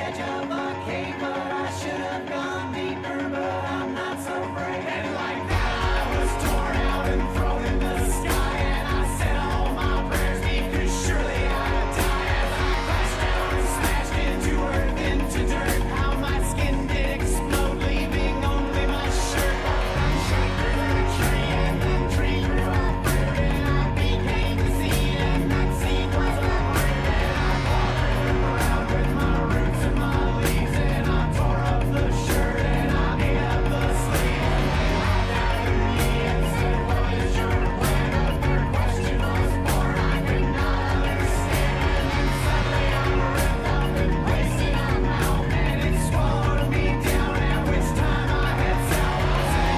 edge of a cave, but I should have gone deeper, but I'm not so brave. And like that, I was torn out and thrown in the sky, and I said all my prayers because surely I'd die as I crashed down and smashed into earth, into dirt. How my skin did explode, leaving only my shirt. I'm shot through a tree, and that tree grew up fruit, and I became the seed, and that seed was a fruit. And I walked around with my roots and my leaves, and I tore up the shirt, and I ate up the sleeve. And they laughed at me and said, what is your plan? But their question was born, I could not understand. And then suddenly I ripped up and placed in my mouth, and it swallowed me down, at which time I had sound. I said,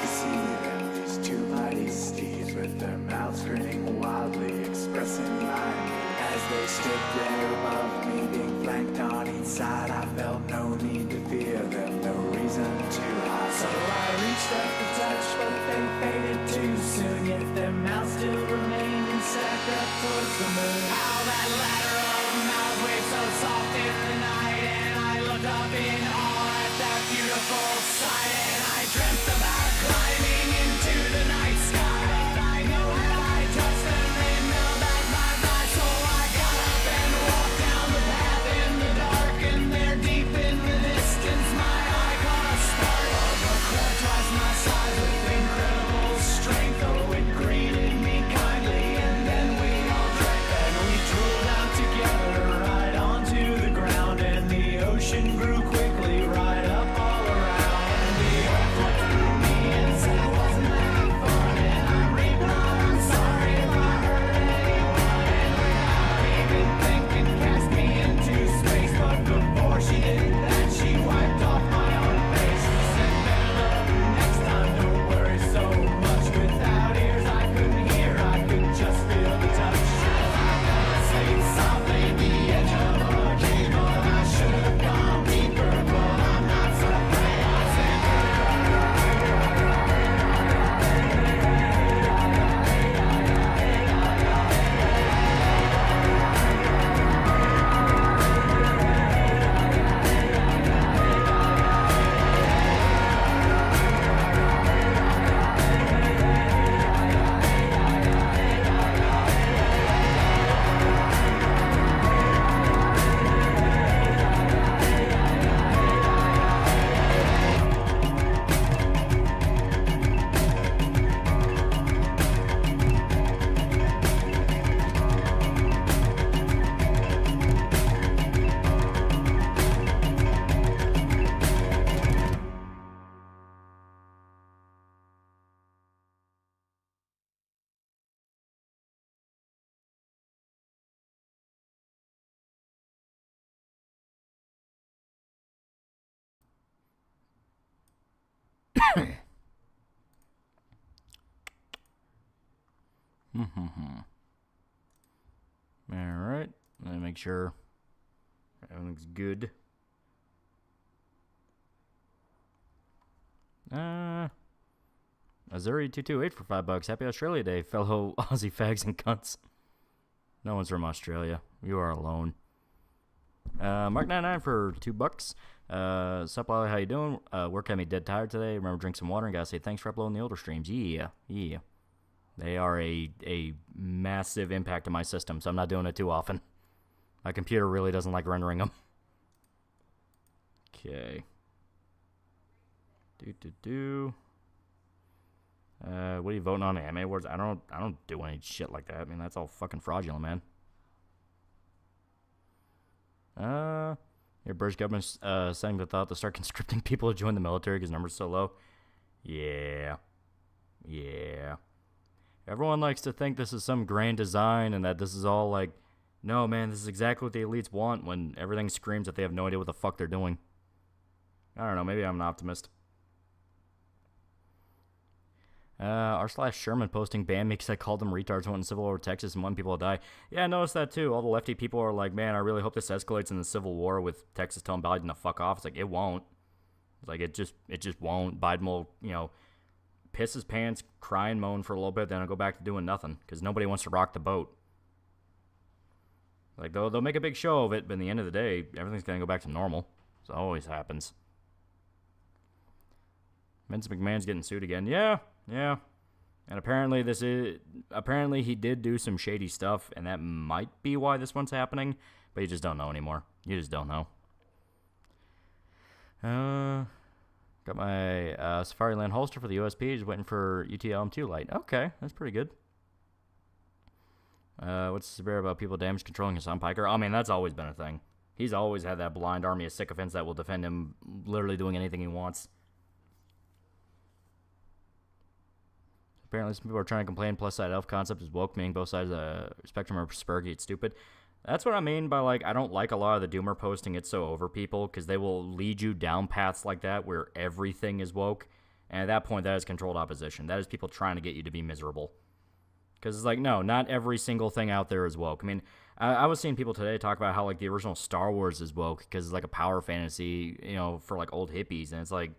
to see them, these two mighty steeds with their mouths grinning wildly, expressing mind. As they stood there above me, being flanked on each side, I felt no need to fear them, no reason to hide. So I reached up to touch, but they faded too soon, yet their mouths still remained and stacked up towards the moon. How that ladder of mouth waved so soft in the night, and I looked up in awe at that beautiful sight, and I dreamt about climbing into the night sky. But I know that I touched them, they melt at my thighs. So I got up and walked down the path in the dark, and there deep in the distance my eye caught a spark of a crab twice my size with incredible strength. Oh, it greeted me kindly, and then we all drank, and we drooled out together right onto the ground, and the ocean grew quickly right up all around. And the earth looked through me and said, wasn't that fun? And I replied, I'm sorry if I hurt anyone. And without even thinking, cast me into space. But before she did that, she wiped off my own face. She said, better luck next time, don't worry so much. Without ears I couldn't hear, I could just feel the touch. I fell asleep softly at the edge of a cave, but I should have gone deeper, but I'm not so brave. I said, Alright, let me make sure everything's good. Azuri228 for $5. Happy Australia Day, fellow Aussie fags and cunts. No one's from Australia. You are alone. Mark99 for $2. Sup, Lolly, how you doing? Work had me dead tired today. Remember, drink some water and gotta say thanks for uploading the older streams. Yeah. They are a massive impact on my system, so I'm not doing it too often. My computer really doesn't like rendering them. Okay. What are you voting on? Anime awards? I don't do any shit like that. I mean, that's all fucking fraudulent, man. Your British government's saying the thought to start conscripting people to join the military because numbers are so low. Yeah. Everyone likes to think this is some grand design and that this is all like No, man, this is exactly what the elites want when everything screams that they have no idea what the fuck they're doing. I don't know, maybe I'm an optimist. R/Sherman posting banned me because I called them retards went in civil war with Texas and 1 people die. Yeah, I noticed that too. All the lefty people are like, man, I really hope this escalates in the civil war with Texas telling Biden to fuck off. It's like, it won't. It's like, it just won't. Biden will, piss his pants, cry and moan for a little bit, then he'll go back to doing nothing because nobody wants to rock the boat. Like, they'll make a big show of it, but in the end of the day, everything's going to go back to normal. So it always happens. Vince McMahon's getting sued again. Yeah. And apparently he did do some shady stuff, and that might be why this one's happening, but you just don't know anymore. You just don't know. Got my Safari Land holster for the USP, just waiting for UT-LM2 light. Okay, that's pretty good. What's severe about people damage controlling Hassan Piker? I mean, that's always been a thing. He's always had that blind army of sycophants that will defend him literally doing anything he wants. Apparently some people are trying to complain plus side elf concept is woke, meaning both sides of the spectrum are spurgy, it's stupid. That's what I mean by, like, I don't like a lot of the doomer posting it's so over people, because they will lead you down paths like that where everything is woke, and at that point that is controlled opposition. That is people trying to get you to be miserable. Because it's like, no, not every single thing out there is woke. I mean, I was seeing people today talk about how, like, the original Star Wars is woke because it's like a power fantasy, for, like, old hippies, and it's like,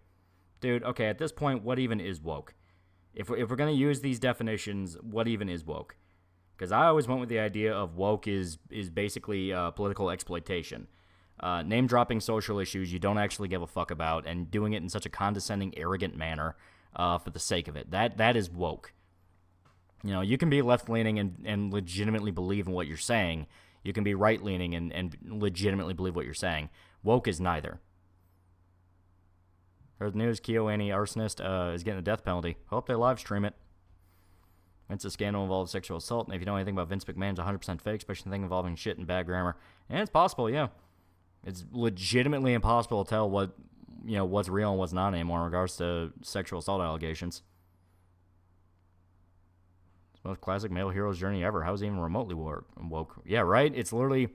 dude, okay, at this point, what even is woke? If we're going to use these definitions, what even is woke? Because I always went with the idea of woke is basically political exploitation. Name-dropping social issues you don't actually give a fuck about and doing it in such a condescending, arrogant manner for the sake of it. That is woke. You can be left-leaning and legitimately believe in what you're saying. You can be right-leaning and legitimately believe what you're saying. Woke is neither. Heard the news, KyoAni arsonist is getting a death penalty. Hope they live stream it. Vince's scandal involves sexual assault, and if you know anything about Vince McMahon's 100% fake, especially anything involving shit and bad grammar. And it's possible, yeah. It's legitimately impossible to tell what's real and what's not anymore in regards to sexual assault allegations. It's the most classic male hero's journey ever. How is it even remotely woke? Yeah, right? It's literally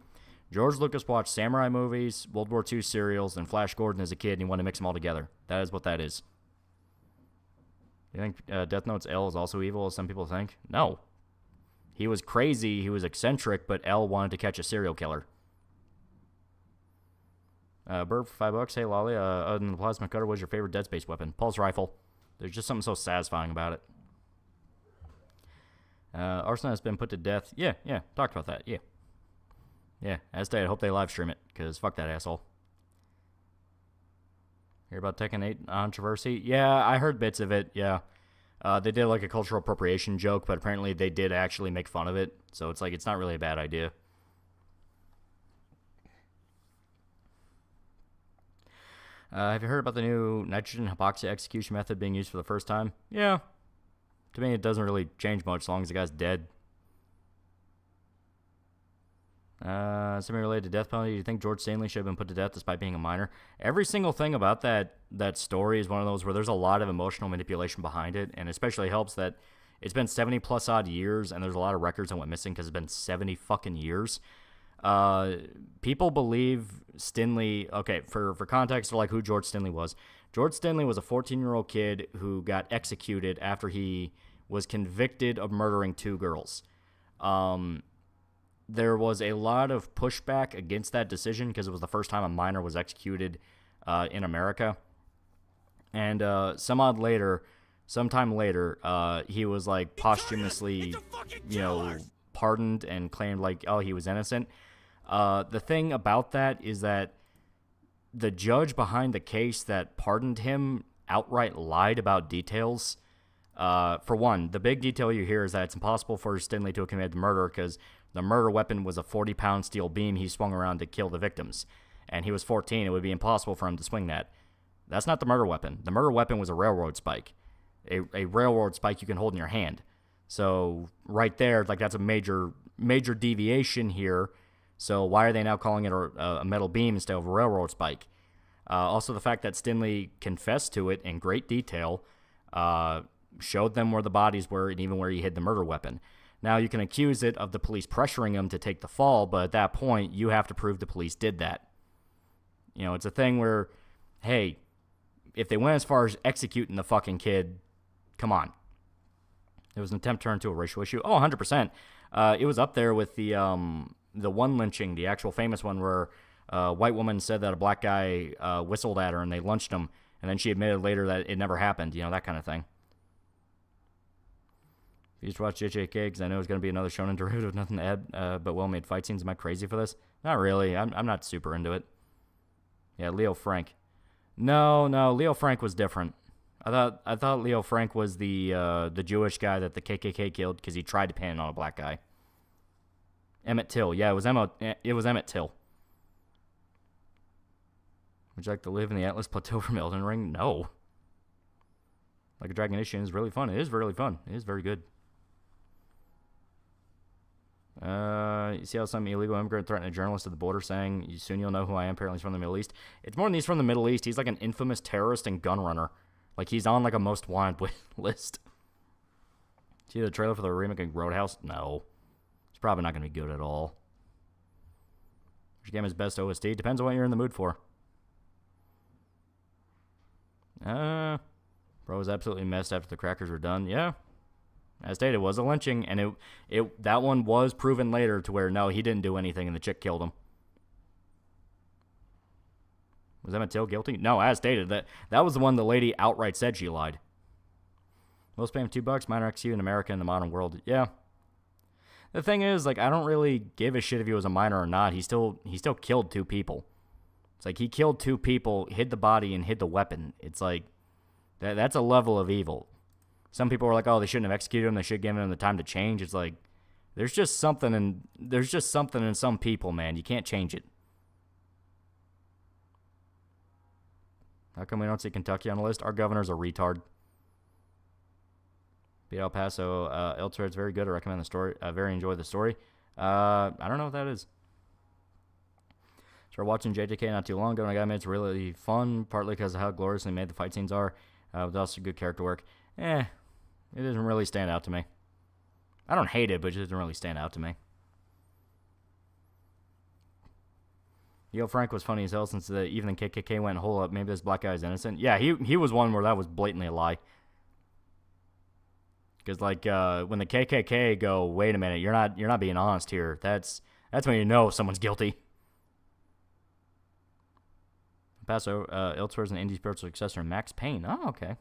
George Lucas watched samurai movies, World War II serials, and Flash Gordon as a kid, and he wanted to mix them all together. That is what that is. You think Death Note's L is also evil, as some people think? No. He was crazy, he was eccentric, but L wanted to catch a serial killer. Burp for $5. Hey, Lolly, other than the plasma cutter, what's your favorite Dead Space weapon? Pulse rifle. There's just something so satisfying about it. Arsenal has been put to death. Yeah, talked about that, yeah. As stated, I hope they live stream it, because fuck that asshole. Hear about Tekken 8 controversy? Yeah, I heard bits of it, yeah. They did like a cultural appropriation joke, but apparently they did actually make fun of it. So it's like, it's not really a bad idea. Have you heard about the new nitrogen hypoxia execution method being used for the first time? Yeah. To me, it doesn't really change much as long as the guy's dead. Something related to death penalty. Do you think George Stanley should have been put to death despite being a minor? Every single thing about that story is one of those where there's a lot of emotional manipulation behind it, and especially helps that it's been 70 plus odd years, and there's a lot of records that went missing because it's been 70 fucking years. People believe Stanley. Okay, for context, for like who George Stanley was. George Stanley was a 14-year-old kid who got executed after he was convicted of murdering 2 girls. There was a lot of pushback against that decision because it was the first time a minor was executed in America. And sometime later, he was like posthumously, pardoned and claimed like, oh, he was innocent. The thing about that is that the judge behind the case that pardoned him outright lied about details. For one, the big detail you hear is that it's impossible for Stanley to have committed murder because the murder weapon was a 40-pound steel beam he swung around to kill the victims. And he was 14. It would be impossible for him to swing that. That's not the murder weapon. The murder weapon was a railroad spike. A railroad spike you can hold in your hand. So right there, like that's a major deviation here. So why are they now calling it a metal beam instead of a railroad spike? Also, the fact that Stanley confessed to it in great detail, showed them where the bodies were and even where he hid the murder weapon. Now, you can accuse it of the police pressuring him to take the fall, but at that point, you have to prove the police did that. You know, it's a thing where, hey, if they went as far as executing the fucking kid, come on. It was an attempt to turn into a racial issue. Oh, 100%. It was up there with the one lynching, the actual famous one where a white woman said that a black guy whistled at her and they lynched him, and then she admitted later that it never happened, you know, that kind of thing. If you just watch JJK, because I know it's going to be another shonen derivative, nothing to add, but well-made fight scenes. Am I crazy for this? Not really. I'm not super into it. Yeah, Leo Frank. No, Leo Frank was different. I thought Leo Frank was the Jewish guy that the KKK killed because he tried to pin it on a black guy. Emmett Till. Yeah, it was Emmett Till. Would you like to live in the Atlas Plateau from Elden Ring? No. Like a Dragon Issue is really fun. It is really fun. It is very good. You see how some illegal immigrant threatened a journalist at the border saying, soon you'll know who I am, apparently he's from the Middle East. It's more than he's from the Middle East. He's like an infamous terrorist and gun runner. Like, he's on like a most wanted list. See the trailer for the remake of Roadhouse? No. It's probably not going to be good at all. Which game is best OST? Depends on what you're in the mood for. Bro was absolutely messed after the crackers were done. Yeah. As stated, it was a lynching, and that one was proven later to where, no, he didn't do anything, and the chick killed him. Was Emmett Till guilty? No, as stated, that was the one the lady outright said she lied. Most paying $2, minor XU in America in the modern world. Yeah. The thing is, like, I don't really give a shit if he was a minor or not. He still killed 2 people. It's like he killed 2 people, hid the body, and hid the weapon. It's like that's a level of evil. Some people are like, oh, they shouldn't have executed him. They should have given him the time to change. It's like there's just something in some people, man. You can't change it. How come we don't see Kentucky on the list? Our governor's a retard. Beat El Paso. Elsewhere, it's very good. I recommend the story. I very enjoy the story. I don't know what that is. Started watching JJK not too long ago, and I got it's really fun, partly because of how gloriously made the fight scenes are, with also good character work. It doesn't really stand out to me. I don't hate it, but it doesn't really stand out to me. Yo, Frank was funny as hell since even the KKK went, hold up, maybe this black guy is innocent. Yeah, he was one where that was blatantly a lie. Because like when the KKK go, wait a minute, you're not being honest here. That's when you know someone's guilty. Paso, Elsewhere is an indie spiritual successor, Max Payne. Oh, okay.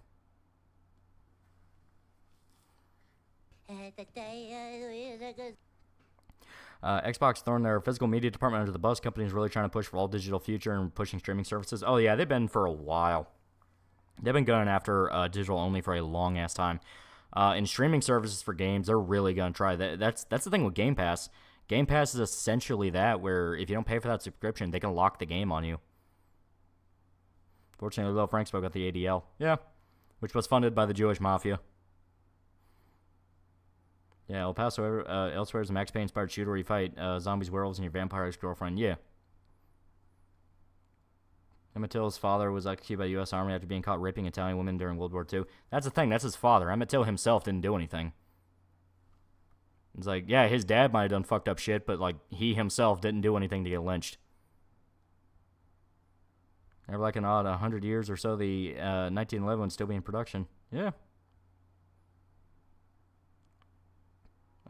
Xbox throwing their physical media department under the bus. Companies really trying to push for all digital future and pushing streaming services. Oh yeah, they've been for a while. They've been going after digital only for a long ass time. And streaming services for games, they're really gonna try that. That's the thing with Game Pass. Game Pass is essentially that, where if you don't pay for that subscription, they can lock the game on you. Fortunately, Lil Frank spoke at the ADL. Yeah, which was funded by the Jewish Mafia. Yeah, El Paso, Elsewhere is a Max Payne-inspired shooter where you fight zombies, werewolves, and your vampire ex-girlfriend. Yeah. Emmett Till's father was executed by the U.S. Army after being caught raping Italian women during World War II. That's the thing. That's his father. Emmett Till himself didn't do anything. It's like, yeah, his dad might have done fucked up shit, but, like, he himself didn't do anything to get lynched. Never like an odd 100 years or so, the 1911 would still be in production. Yeah.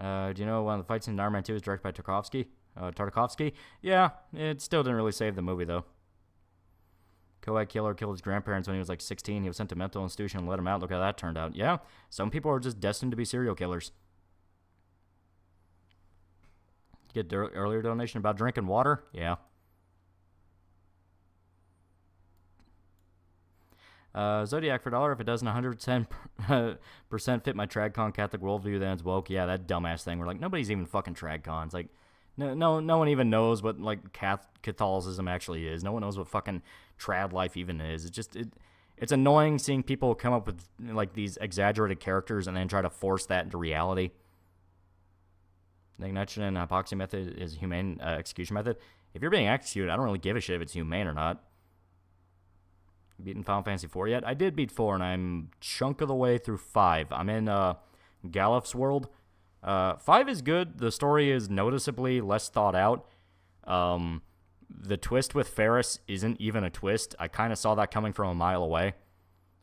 Do you know one of the fights in Iron Man 2 is directed by Tartakovsky? Yeah, it still didn't really save the movie, though. Co-ed killer killed his grandparents when he was like 16. He was sent to a mental institution and let him out. Look how that turned out. Yeah, some people are just destined to be serial killers. Get earlier donation about drinking water? Yeah. Zodiac for $1. If it doesn't 110% fit my TradCon Catholic worldview, then it's woke. Yeah, that dumbass thing. We're like, nobody's even fucking TradCon. It's like, no one even knows what like Catholicism actually is. No one knows what fucking trad life even is. It's annoying seeing people come up with like these exaggerated characters and then try to force that into reality. The ignition and hypoxia method is humane execution method. If you're being executed, I don't really give a shit if it's humane or not. Beaten Final Fantasy 4 yet? I did beat 4, and I'm chunk of the way through 5. I'm in Galif's world. 5 is good. The story is noticeably less thought out. The twist with Ferris isn't even a twist. I kind of saw that coming from a mile away,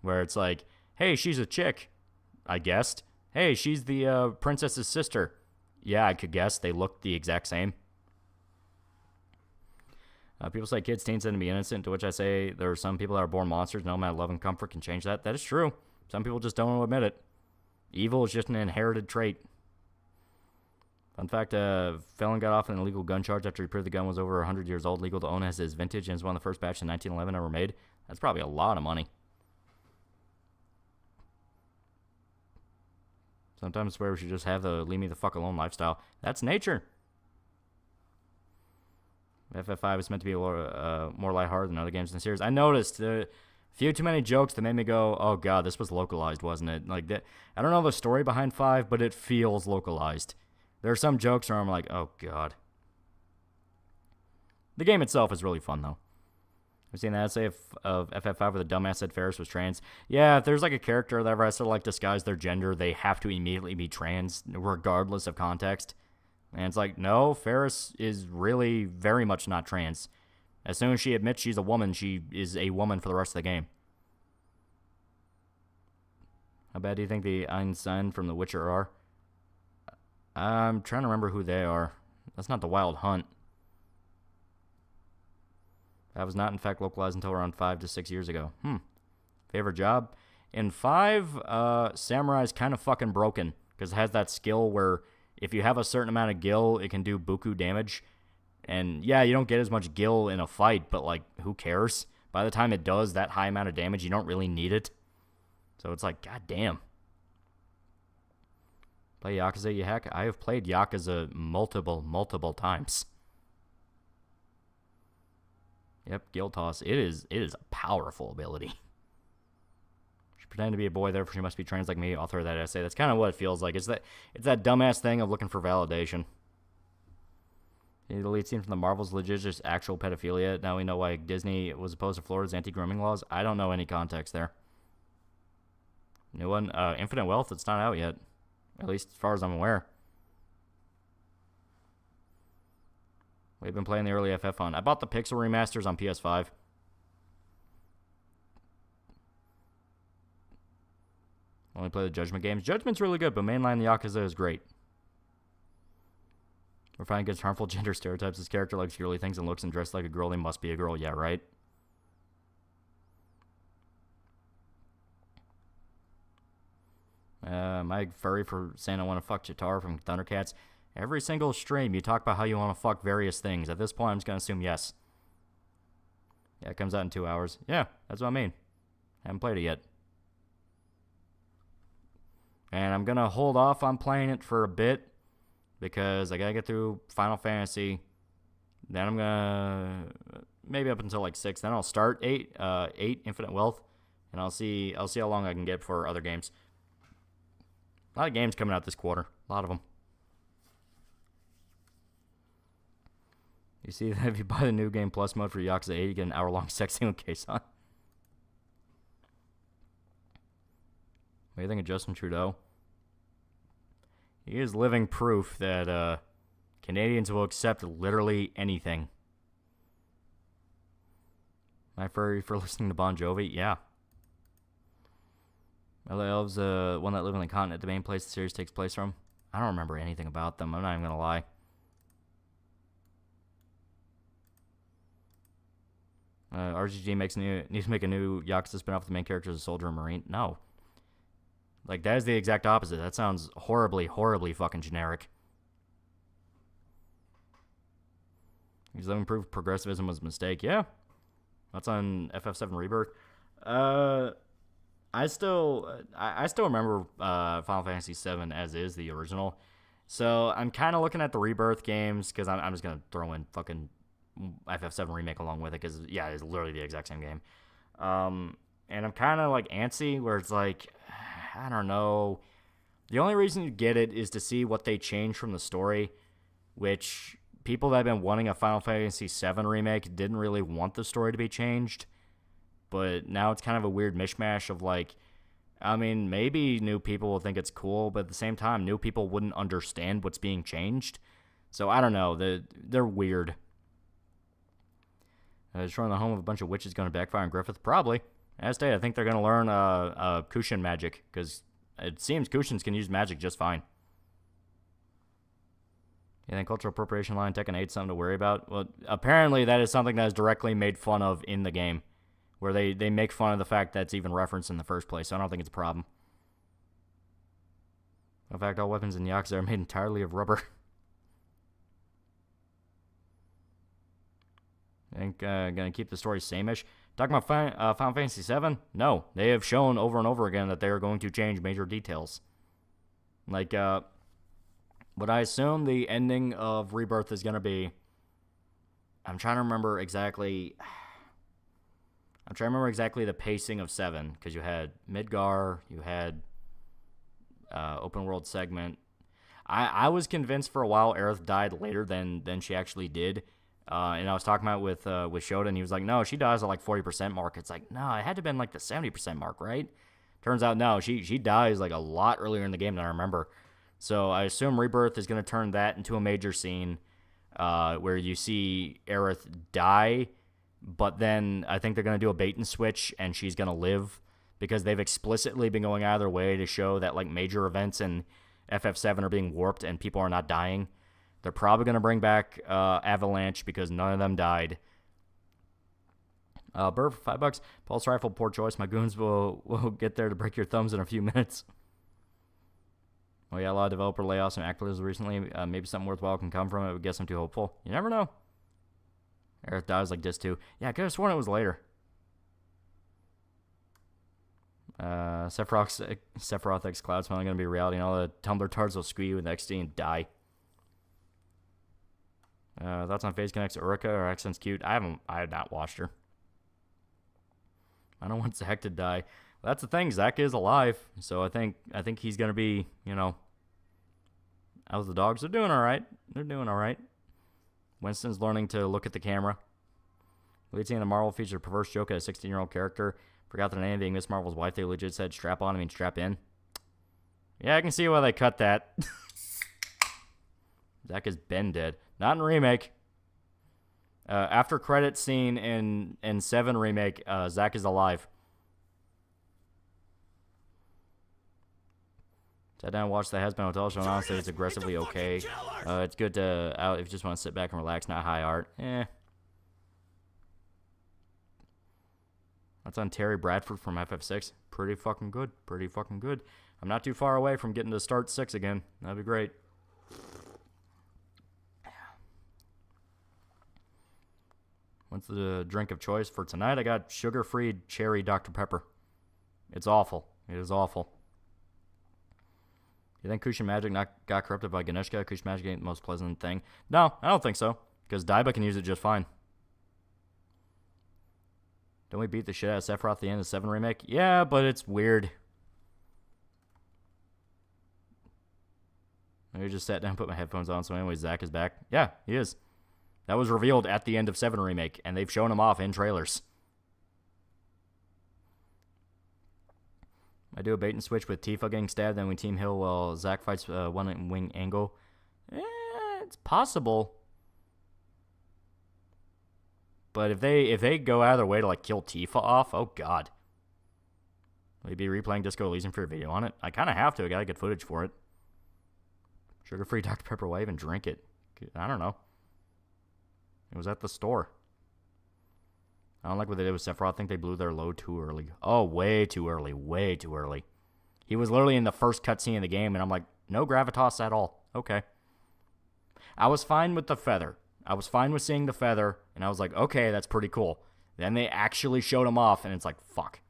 where it's like, hey, she's a chick, I guessed. Hey, she's the princess's sister. Yeah, I could guess. They look the exact same. People say kids, teens tend to be innocent, to which I say there are some people that are born monsters. No amount of love and comfort can change that. That is true. Some people just don't want to admit it. Evil is just an inherited trait. Fun fact, felon got off an illegal gun charge after he proved the gun was over 100 years old, legal to own as his vintage, and is one of the first batch in 1911 ever made. That's probably a lot of money. Sometimes I swear we should just have the leave me the fuck alone lifestyle. That's nature. FF5 is meant to be more lighthearted than other games in the series. I noticed a few too many jokes that made me go, oh god, this was localized, wasn't it? Like that. I don't know the story behind 5, but it feels localized. There are some jokes where I'm like, oh god. The game itself is really fun, though. I've seen that essay of FF5 where the dumbass said Ferris was trans. Yeah, if there's like a character that ever has to like disguise their gender, they have to immediately be trans, regardless of context. And it's like, no, Ferris is really very much not trans. As soon as she admits she's a woman, she is a woman for the rest of the game. How bad do you think the Einstein from The Witcher are? I'm trying to remember who they are. That's not the Wild Hunt. That was not, in fact, localized until around 5 to 6 years ago. Favorite job? In 5, Samurai's kind of fucking broken, because it has that skill where if you have a certain amount of gil, it can do buku damage. And yeah, you don't get as much gil in a fight, but like, who cares? By the time it does that high amount of damage, you don't really need it. So it's like, god damn. Play Yakuza, you hack? I have played Yakuza multiple times. Yep, Gil Toss. It is a powerful ability. She pretended to be a boy, therefore she must be trans like me. Author of that essay. That's kind of what it feels like. It's that dumbass thing of looking for validation. The lead scene from the Marvels legit just actual pedophilia. Now we know why Disney was opposed to Florida's anti-grooming laws. I don't know any context there. New one, Infinite Wealth. It's not out yet, at least as far as I'm aware. We've been playing the early FF on. I bought the Pixel remasters on PS5. Only play the Judgment games. Judgment's really good, but mainline the Yakuza is great. We're finding against harmful gender stereotypes. This character likes girly things and looks and dressed like a girl. They must be a girl. Yeah, right? My furry for saying I want to fuck Chitara from Thundercats. Every single stream, you talk about how you want to fuck various things. At this point, I'm just going to assume yes. Yeah, it comes out in 2 hours. Yeah, that's what I mean. Haven't played it yet. And I'm going to hold off on playing it for a bit because I got to get through Final Fantasy. Then I'm going to maybe up until like 6. Then I'll start 8 Infinite Wealth, and I'll see how long I can get for other games. A lot of games coming out this quarter. A lot of them. You see that if you buy the new Game Plus mode for Yakuza 8, you get an hour-long sex scene with Keisan. What do you think of Justin Trudeau? He is living proof that Canadians will accept literally anything. My furry for listening to Bon Jovi? Yeah. LA Elves, one that live on the continent, the main place the series takes place from. I don't remember anything about them. I'm not even going to lie. RGG needs to make a new Yakuza spin-off with the main character as a soldier and marine. No. Like, that is the exact opposite. That sounds horribly fucking generic. He's living proof progressivism was a mistake. Yeah. That's on FF7 Rebirth. I still remember Final Fantasy VII as is, the original. So I'm kind of looking at the Rebirth games because I'm just going to throw in fucking FF7 Remake along with it because, yeah, it's literally the exact same game. And I'm kind of like antsy where it's like, I don't know. The only reason you get it is to see what they change from the story, which people that have been wanting a Final Fantasy VII Remake didn't really want the story to be changed. But now it's kind of a weird mishmash of like, I mean, maybe new people will think it's cool, but at the same time, new people wouldn't understand what's being changed. So I don't know. They're weird. Destroying the home of a bunch of witches going to backfire on Griffith? Probably. As stated, I think they're going to learn Kushin magic, because it seems Kushins can use magic just fine. You think cultural appropriation line Tekken 8 is something to worry about? Well, apparently that is something that is directly made fun of in the game, where they make fun of the fact that it's even referenced in the first place, so I don't think it's a problem. In fact, all weapons in Yakuza are made entirely of rubber. I think gonna keep the story same-ish. Talking about Final Fantasy VII? No. They have shown over and over again that they are going to change major details. Like, what I assume the ending of Rebirth is gonna be... I'm trying to remember exactly the pacing of 7, because you had Midgar, you had open world segment. I was convinced for a while Aerith died later than she actually did. And I was talking about it with Shota, and he was like, no, she dies at like 40% mark. It's like, no, it had to have been like the 70% mark, right? Turns out, no, she dies like a lot earlier in the game than I remember. So I assume Rebirth is going to turn that into a major scene where you see Aerith die, but then I think they're going to do a bait and switch, and she's going to live, because they've explicitly been going out of their way to show that like major events in FF7 are being warped and people are not dying. They're probably going to bring back Avalanche, because none of them died. Burr for $5. Pulse rifle, poor choice. My goons will get there to break your thumbs in a few minutes. Oh yeah, a lot of developer layoffs and activists recently. Maybe something worthwhile can come from it. I guess I'm too hopeful. You never know. Aerith dies like this too. Yeah, I could have sworn it was later. Sephiroth X Cloud's finally going to be reality, and all the Tumblr tards will screw you with XD and die. Thoughts on Phase Connect's Urika? Her accent's cute. I have not watched her. I don't want Zack to die. Well, that's the thing. Zack is alive, so I think he's gonna be, How's the dogs? They're doing all right. They're doing all right. Winston's learning to look at the camera. Lead scene in the Marvel features a perverse joke at a 16-year-old character. Forgot that name being Miss Marvel's wife. They legit said strap on. I mean strap in. Yeah, I can see why they cut that. Zack has been dead. Not in remake. After credit scene in 7 remake, Zack is alive. Sat down and watched the Has-Been Hotel show, and honestly, it's aggressively okay. It's good to out if you just want to sit back and relax, not high art. That's on Terry Bradford from FF6. Pretty fucking good. Pretty fucking good. I'm not too far away from getting to start 6 again. That'd be great. What's the drink of choice for tonight? I got sugar-free cherry Dr. Pepper. It's awful. It is awful. You think Kushin Magic not got corrupted by Ganeshka? Kushin Magic ain't the most pleasant thing. No, I don't think so. Because Daiba can use it just fine. Don't we beat the shit out of Sephiroth at the end of 7 remake? Yeah, but it's weird. I just sat down and put my headphones on, so anyway, Zack is back. Yeah, he is. That was revealed at the end of 7 remake, and they've shown him off in trailers. I do a bait and switch with Tifa getting stabbed, then we team heal while Zack fights one wing angle. It's possible. But if they go out of their way to like kill Tifa off, oh god. Will you be replaying Disco Elysium for your video on it? I kind of have to. I gotta get footage for it. Sugar-free Dr. Pepper, why even drink it? I don't know. It was at the store. I don't like what they did with Sephiroth. I think they blew their load too early. Oh, way too early. Way too early. He was literally in the first cutscene of the game, and I'm like, no gravitas at all. Okay. I was fine with the feather. I was fine with seeing the feather, and I was like, okay, that's pretty cool. Then they actually showed him off, and it's like, fuck.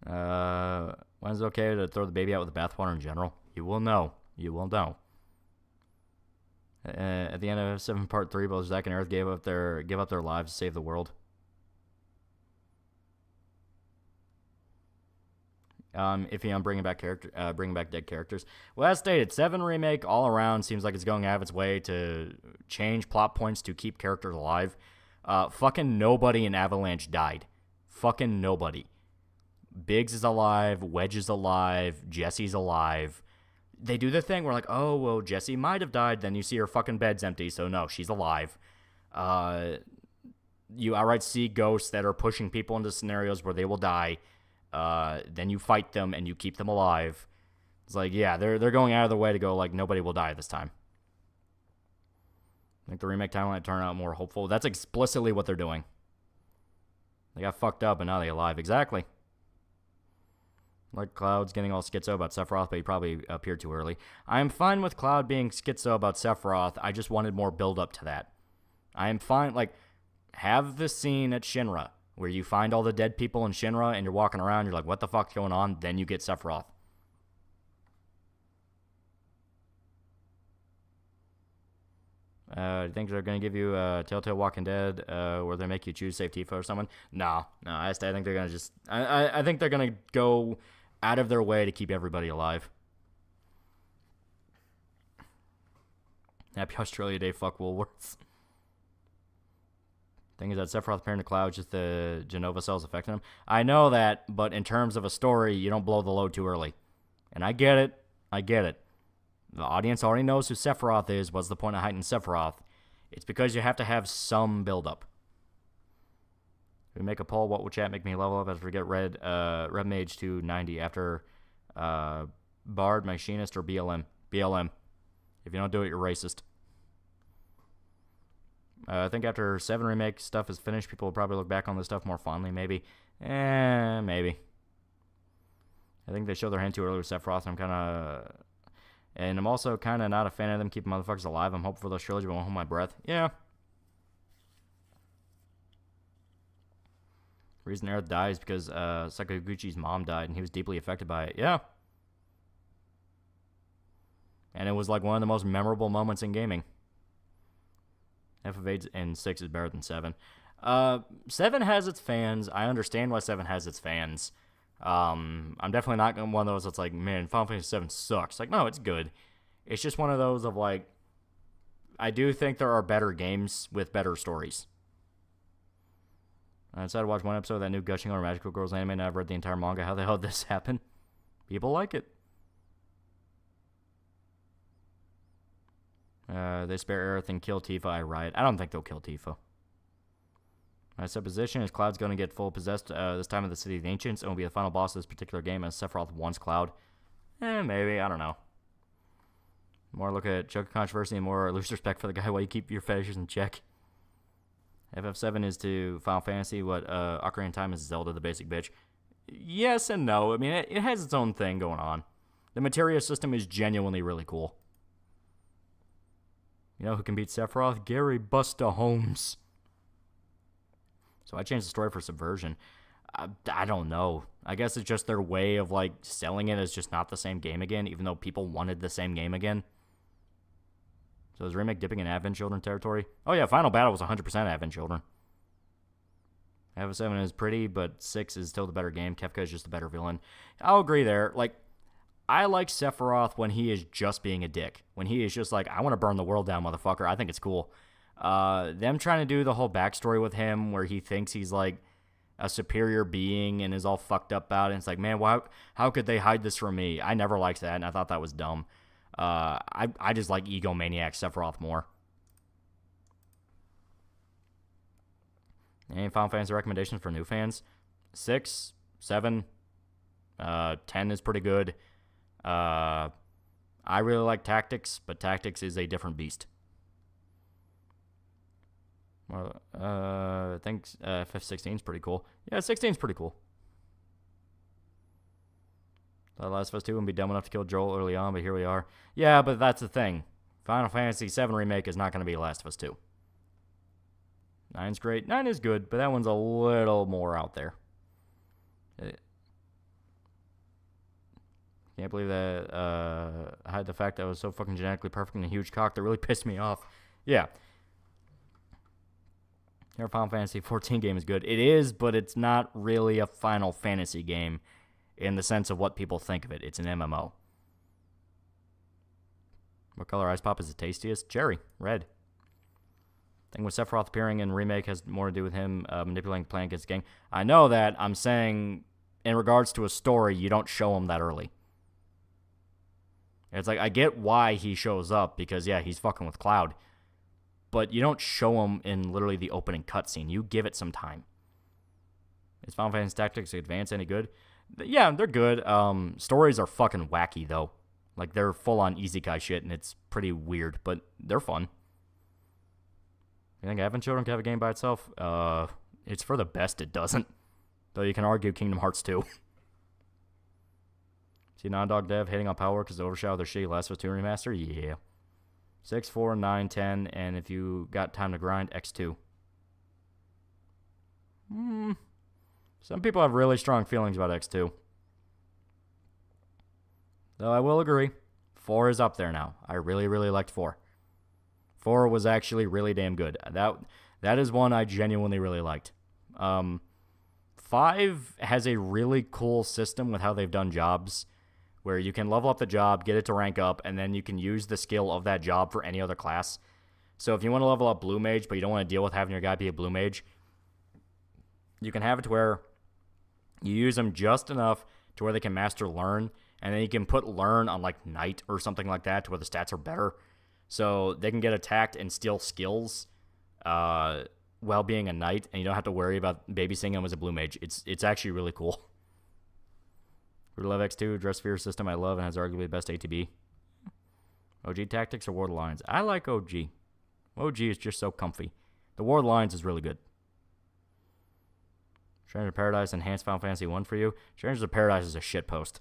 When is it okay to throw the baby out with the bathwater in general? You will know. You will know. At the end of 7 Part 3, both Zack and Aerith gave up their lives to save the world. Iffy on bringing back dead characters. Well, as stated, 7 remake all around seems like it's going out of its way to change plot points to keep characters alive. Fucking nobody in Avalanche died. Fucking nobody. Biggs is alive, Wedge is alive, Jesse's alive. They do the thing where like, oh, well, Jessie might have died, then you see her fucking bed's empty, so no, she's alive. You outright see ghosts that are pushing people into scenarios where they will die. Then you fight them and you keep them alive. It's like, yeah, they're going out of the way to go like nobody will die this time. I think the remake timeline turned out more hopeful. That's explicitly what they're doing. They got fucked up and now they're alive. Exactly. Like Cloud's getting all schizo about Sephiroth, but he probably appeared too early. I am fine with Cloud being schizo about Sephiroth. I just wanted more build up to that. I am fine, like, have the scene at Shinra where you find all the dead people in Shinra and you're walking around, you're like, what the fuck's going on? Then you get Sephiroth. Do you think they're going to give you Telltale Walking Dead where they make you choose save Tifa or someone? No. I think they're going to just... I think they're going to go out of their way to keep everybody alive. Happy Australia Day, fuck Woolworths. Thing is that Sephiroth appearing to Cloud, just the Genova cells affecting him. I know that, but in terms of a story, you don't blow the load too early. And I get it. The audience already knows who Sephiroth is. What's the point of heightened Sephiroth? It's because you have to have some build-up. We make a poll. What will chat make me level up after we get Red Mage to 90 after Bard, Machinist, or BLM? BLM. If you don't do it, you're racist. I think after 7 remake stuff is finished, people will probably look back on this stuff more fondly, maybe. Maybe. I think they show their hand too early with Sephiroth. I'm also kind of not a fan of them keeping motherfuckers alive. I'm hoping for those trilogy, but I won't hold my breath. Yeah. Reason Aerith dies because Sakaguchi's mom died and he was deeply affected by it. Yeah. And it was like one of the most memorable moments in gaming. FFXIV is better than 7. 7 has its fans. I understand why 7 has its fans. I'm definitely not one of those that's like, man, Final Fantasy 7 sucks. Like, no, it's good. It's just one of those of like, I do think there are better games with better stories. I decided to watch one episode of that new Gushing Over Magical Girls anime, and I've read the entire manga. How the hell did this happen? People like it. They spare Aerith and kill Tifa. I riot. I don't think they'll kill Tifa. My supposition is Cloud's going to get full possessed this time of the City of the Ancients and will be the final boss of this particular game as Sephiroth wants Cloud. Maybe. I don't know. More look at Joker controversy and more lose respect for the guy while you keep your fetishes in check. FF7 is to Final Fantasy what Ocarina of Time is Zelda the basic bitch. Yes and no. I mean, it has its own thing going on. The materia system is genuinely really cool. You know who can beat Sephiroth? Gary Busta Holmes. So I changed the story for Subversion. I don't know. I guess it's just their way of like selling it as just not the same game again, even though people wanted the same game again. So is remake dipping in Advent Children territory? Oh yeah, Final Battle was 100% Advent Children. FF7 is pretty, but 6 is still the better game. Kefka is just the better villain. I'll agree there. Like, I like Sephiroth when he is just being a dick. When he is just like, I want to burn the world down, motherfucker. I think it's cool. Them trying to do the whole backstory with him where he thinks he's like a superior being and is all fucked up about it. And it's like, man, how could they hide this from me? I never liked that, and I thought that was dumb. I just like egomaniac Sephiroth more. Any Final Fantasy recommendations for new fans? 6, 7, 10 is pretty good. I really like Tactics, but Tactics is a different beast. I think FF16 is pretty cool. Yeah, 16 is pretty cool. The Last of Us 2 wouldn't be dumb enough to kill Joel early on, but here we are. Yeah, but that's the thing. Final Fantasy VII Remake is not going to be Last of Us 2. 9's great. 9 is good, but that one's a little more out there. Can't believe that I had the fact that I was so fucking genetically perfect and a huge cock that really pissed me off. Yeah. Your Final Fantasy 14 game is good. It is, but it's not really a Final Fantasy game in the sense of what people think of it. It's an MMO. What color Ice Pop is the tastiest? Cherry. Red. Thing with Sephiroth appearing in Remake has more to do with him manipulating the plan against the gang. I know that. I'm saying in regards to a story, you don't show him that early. It's like, I get why he shows up, because, yeah, he's fucking with Cloud. But you don't show him in literally the opening cutscene. You give it some time. Is Final Fantasy Tactics Advance any good? Yeah, they're good. Stories are fucking wacky, though. Like, they're full-on isekai shit, and it's pretty weird, but they're fun. You think Advent Children can have a game by itself? It's for the best it doesn't. Though you can argue Kingdom Hearts 2. See Non-Dog Dev hating on Power because they overshadowed their shitty Last of Us 2 remaster? Yeah. 6, 4, 9, 10, and if you got time to grind, X2. Some people have really strong feelings about X2. Though I will agree, 4 is up there now. I really, really liked 4. 4 was actually really damn good. That is one I genuinely really liked. 5 has a really cool system with how they've done jobs, where you can level up the job, get it to rank up, and then you can use the skill of that job for any other class. So if you want to level up Blue Mage, but you don't want to deal with having your guy be a Blue Mage, you can have it to where you use them just enough to where they can master Learn, and then you can put Learn on like Knight or something like that to where the stats are better. So they can get attacked and steal skills while being a Knight, and you don't have to worry about babysitting him as a Blue Mage. It's actually really cool. We love X2, Dress Sphere system I love and has arguably the best ATB. OG Tactics or War of the Lions? I like OG. OG is just so comfy. The War of the Lions is really good. Strangers of Paradise enhanced Final Fantasy 1 for you? Strangers of Paradise is a shitpost.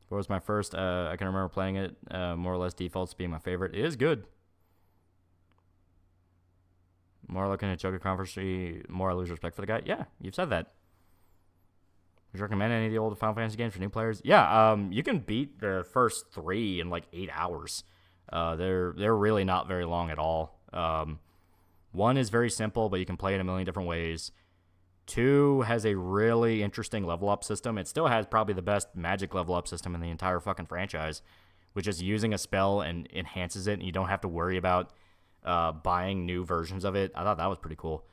What was my first? I can remember playing it. More or less defaults being my favorite. It is good. More looking at Joker Controversy, more I lose respect for the guy. Yeah, you've said that. Would you recommend any of the old Final Fantasy games for new players? Yeah, you can beat the first 3 in like 8 hours. They're really not very long at all. 1 is very simple, but you can play it a million different ways. 2 has a really interesting level up system. It still has probably the best magic level up system in the entire fucking franchise, which is using a spell and enhances it, and you don't have to worry about buying new versions of it. I thought that was pretty cool.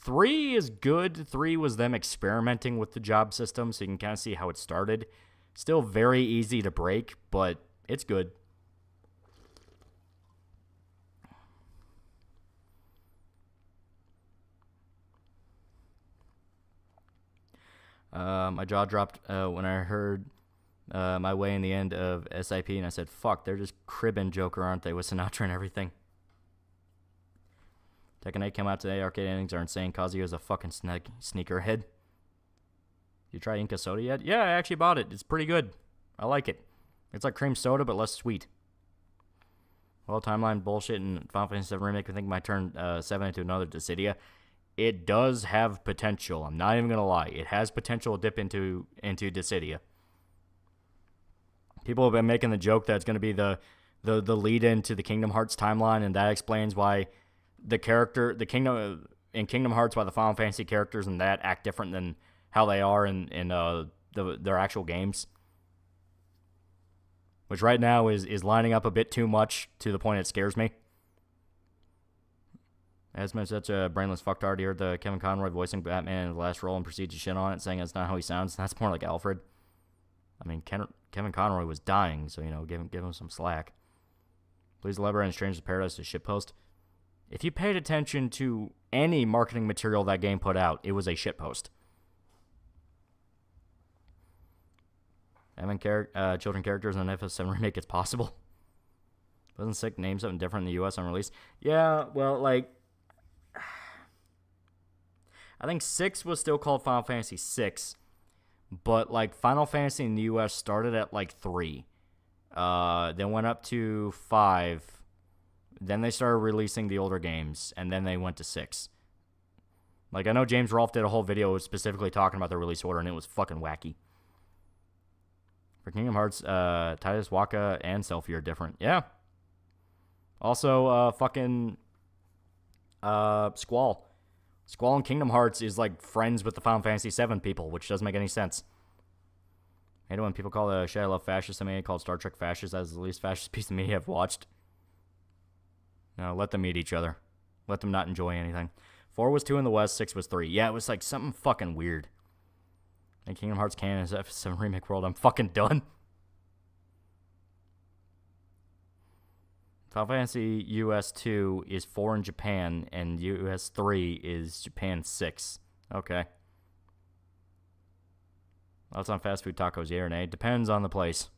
3 is good. 3 was them experimenting with the job system, so you can kind of see how it started. Still very easy to break, but it's good. My jaw dropped when I heard My Way in the end of SIP, and I said, fuck, they're just cribbing Joker, aren't they, with Sinatra and everything. Tekken 8 came out today. Arcade endings are insane. Kazuya is a fucking sneakerhead. You try Inca Soda yet? Yeah, I actually bought it. It's pretty good. I like it. It's like cream soda, but less sweet. Well, timeline bullshit in Final Fantasy VII Remake, I think might turn 7 into another Dissidia. It does have potential. I'm not even going to lie. It has potential to dip into Dissidia. People have been making the joke that it's going to be the lead-in to the Kingdom Hearts timeline, and that explains why in Kingdom Hearts, why the Final Fantasy characters in that act different than how they are in their actual games. Which right now is lining up a bit too much to the point it scares me. As much such a brainless fucktard, you heard the Kevin Conroy voicing Batman in the last role and proceeds to shit on it, saying that's not how he sounds. That's more like Alfred. I mean, Kevin Conroy was dying, so, give him some slack. Please elaborate on Strangers of Paradise to shitpost. If you paid attention to any marketing material that game put out, it was a shitpost. Having children characters on FF7 Remake, it's possible. Wasn't Sick name something different in the US on release? Yeah, well, I think 6 was still called Final Fantasy 6, but, Final Fantasy in the US started at, 3. Then went up to 5. Then they started releasing the older games, and then they went to 6. I know James Rolfe did a whole video specifically talking about the release order, and it was fucking wacky. For Kingdom Hearts, Titus, Waka, and Selphie are different. Yeah. Also, Squall. Squall in Kingdom Hearts is, friends with the Final Fantasy VII people, which doesn't make any sense. I hate it when people call the shit I love fascist anime called Star Trek fascist. That is the least fascist piece of media I've watched. No, let them eat each other. Let them not enjoy anything. 4 was 2 in the West, 6 was 3. Yeah, it was like something fucking weird. And Kingdom Hearts canon is FF7 Remake World. I'm fucking done. Final Fantasy US 2 is 4 in Japan, and US 3 is Japan 6. Okay. Thoughts on fast food tacos, yeah or nay? Depends on the place.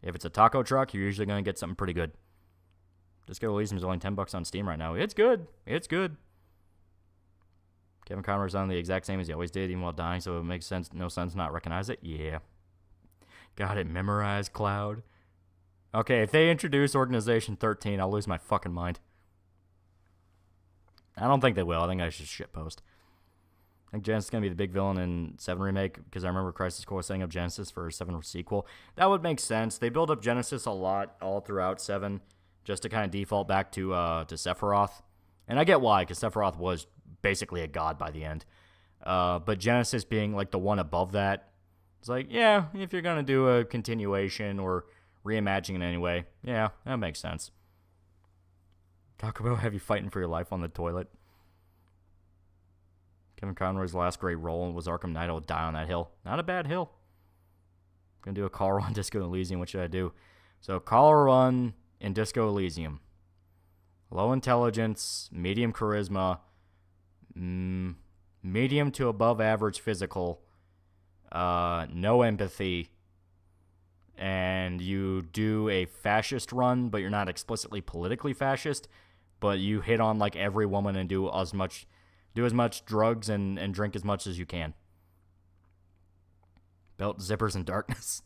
If it's a taco truck, you're usually going to get something pretty good. Disco Elysium is only $10 on Steam right now. It's good. It's good. Kevin Conroy's on the exact same as he always did, even while dying, so it makes sense. No sense not recognize it. Yeah. Got it memorized, Cloud. Okay, if they introduce Organization 13, I'll lose my fucking mind. I don't think they will. I think I should shitpost. I think Genesis is going to be the big villain in 7 Remake, because I remember Crisis Core setting up Genesis for a 7 sequel. That would make sense. They build up Genesis a lot all throughout 7, just to kind of default back to Sephiroth. And I get why, because Sephiroth was basically a god by the end. But Genesis being like the one above that, it's like, yeah, if you're going to do a continuation or reimagining it anyway, yeah, that makes sense. Talk about have you fighting for your life on the toilet. Kevin Conroy's last great role was Arkham Knight. I'll die on that hill. Not a bad hill. Gonna do a call run Disco Elysium. What should I do? So call run in Disco Elysium. Low intelligence, medium charisma, medium to above average physical, no empathy, and you do a fascist run, but you're not explicitly politically fascist, but you hit on like every woman and do as much drugs and drink as much as you can. Belt zippers and darkness.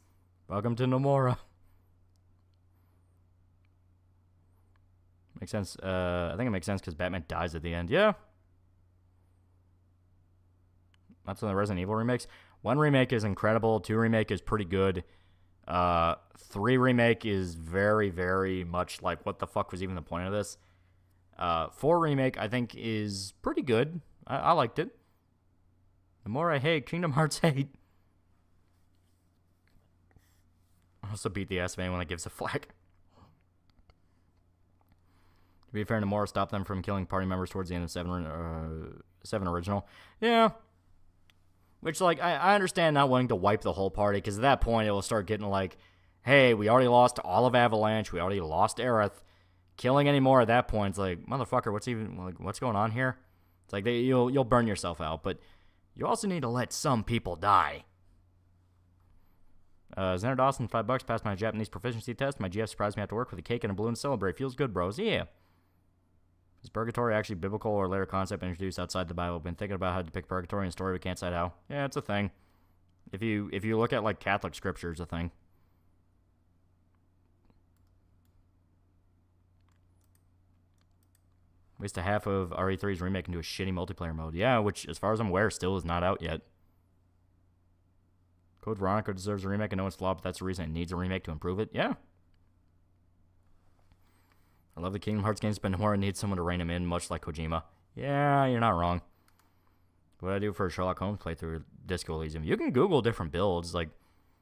Welcome to Nomura. Makes sense. I think it makes sense because Batman dies at the end. Yeah. That's on the Resident Evil remakes. 1 remake is incredible. 2 remake is pretty good. 3 remake is very, very much like, what the fuck was even the point of this? 4 remake, I think, is pretty good. I liked it. The more I hate, Kingdom Hearts hate. I also beat the ass of anyone that gives a flack. To be fair, Nomura stopped them from killing party members towards the end of 7 original. Yeah. Which, like, I understand not wanting to wipe the whole party, because at that point it will start getting like, hey, we already lost all of Avalanche, we already lost Aerith. Killing any more at that point, it's like, motherfucker, what's going on here? It's like you'll burn yourself out, but you also need to let some people die. Xander Dawson, $5, passed my Japanese proficiency test. My GF surprised me after work with a cake and a balloon to celebrate. Feels good, bros. Yeah. Is purgatory actually biblical or later concept introduced outside the Bible? Been thinking about how to depict purgatory in a story, but can't cite how. Yeah, it's a thing. If you look at like Catholic scripture, it's a thing. Waste a half of RE3's remake into a shitty multiplayer mode. Yeah, which, as far as I'm aware, still is not out yet. Code Veronica deserves a remake. I know it's flawed, but that's the reason it needs a remake to improve it. Yeah. I love the Kingdom Hearts games, but Nomura needs someone to rein him in, much like Kojima. Yeah, you're not wrong. What do I do for a Sherlock Holmes playthrough Disco Elysium? You can Google different builds. Like,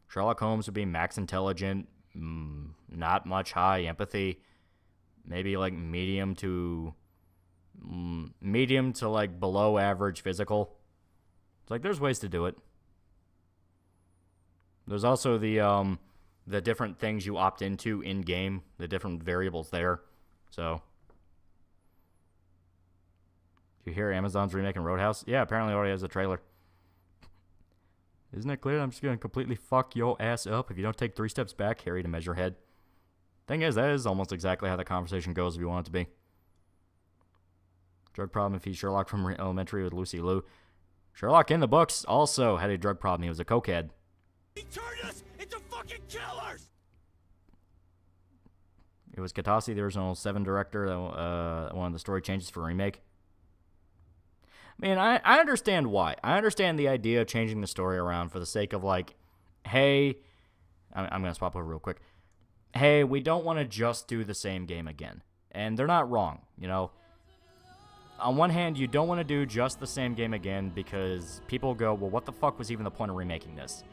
Sherlock Holmes would be max intelligent, not much high empathy, maybe like medium to like below average physical. It's like there's ways to do it. There's also the different things you opt into in game, the different variables there. So, do you hear Amazon's remaking Roadhouse? Yeah, apparently already has a trailer. Isn't it clear I'm just gonna completely fuck your ass up if you don't take 3 steps back, Harry, to measure head? Thing is, that is almost exactly how the conversation goes if you want it to be. Drug problem if he's Sherlock from Elementary with Lucy Liu. Sherlock in the books also had a drug problem. He was a cokehead. He turned us into fucking killers! It was Katase, the original 7 director, that wanted the story changes for a remake. Man, I understand why. I understand the idea of changing the story around for the sake of, like, hey, I'm going to swap over real quick. Hey, we don't want to just do the same game again. And they're not wrong, you know. On one hand, you don't want to do just the same game again because people go, well, what the fuck was even the point of remaking this?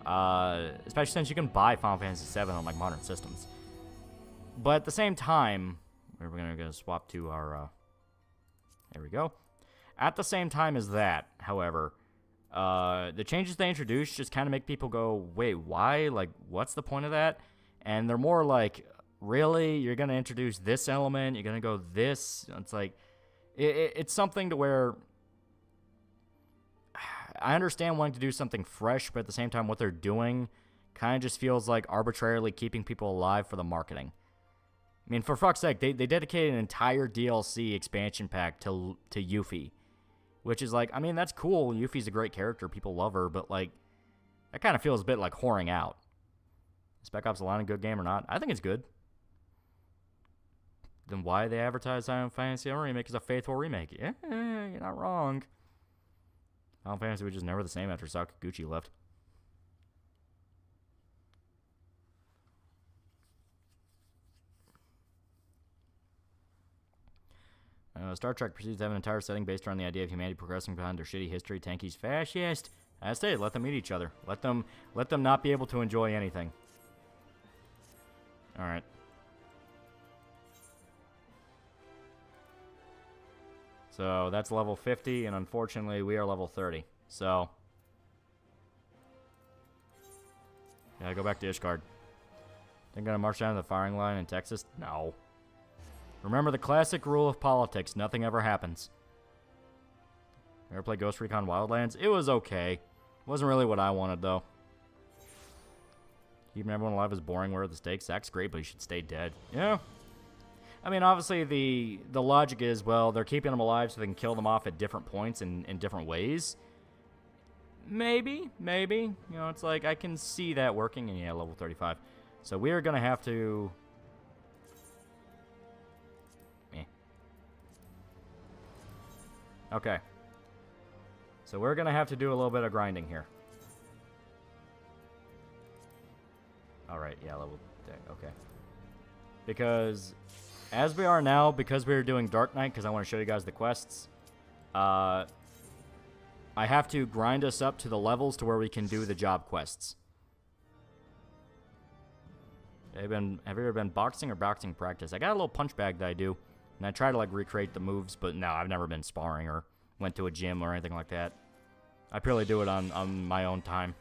Especially since you can buy Final Fantasy VII on, like, modern systems. But at the same time, we're going to swap to our, there we go. At the same time as that, however, the changes they introduced just kind of make people go, wait, why? Like, what's the point of that? And they're more like, really? You're going to introduce this element? You're going to go this? It's like, it's something to where I understand wanting to do something fresh, but at the same time, what they're doing kind of just feels like arbitrarily keeping people alive for the marketing. I mean, for fuck's sake, they dedicated an entire DLC expansion pack to Yuffie, which is like, I mean, that's cool. Yuffie's a great character. People love her, but like, that kind of feels a bit like whoring out. Is Spec Ops: The Line a good game or not? I think it's good. Then why they advertise Final Fantasy Remake as a faithful remake? Yeah, you're not wrong. Final Fantasy was just never the same after Sakaguchi left. Star Trek proceeds to have an entire setting based around the idea of humanity progressing behind their shitty history. Tanky's fascist. I stated, let them meet each other. Let them not be able to enjoy anything. All right. So that's level 50, and unfortunately, we are level 30. So, yeah, go back to Ishgard. Think gonna march down to the firing line in Texas? No. Remember the classic rule of politics: nothing ever happens. Ever play Ghost Recon Wildlands? It was okay. Wasn't really what I wanted, though. Keeping everyone alive is boring. Where are the stakes? Zach's great, but he should stay dead. Yeah. I mean, obviously, the logic is, well, they're keeping them alive so they can kill them off at different points in different ways. Maybe. You know, it's like, I can see that working. And yeah, level 35. So we are going to have to... Okay. So we're going to have to do a little bit of grinding here. Alright, yeah, level... Okay. Because, as we are now, because we are doing Dark Knight, because I want to show you guys the quests, I have to grind us up to the levels to where we can do the job quests. Have you ever been boxing or boxing practice? I got a little punch bag that I do. And I try to, like, recreate the moves, but no, I've never been sparring or went to a gym or anything like that. I purely do it on my own time.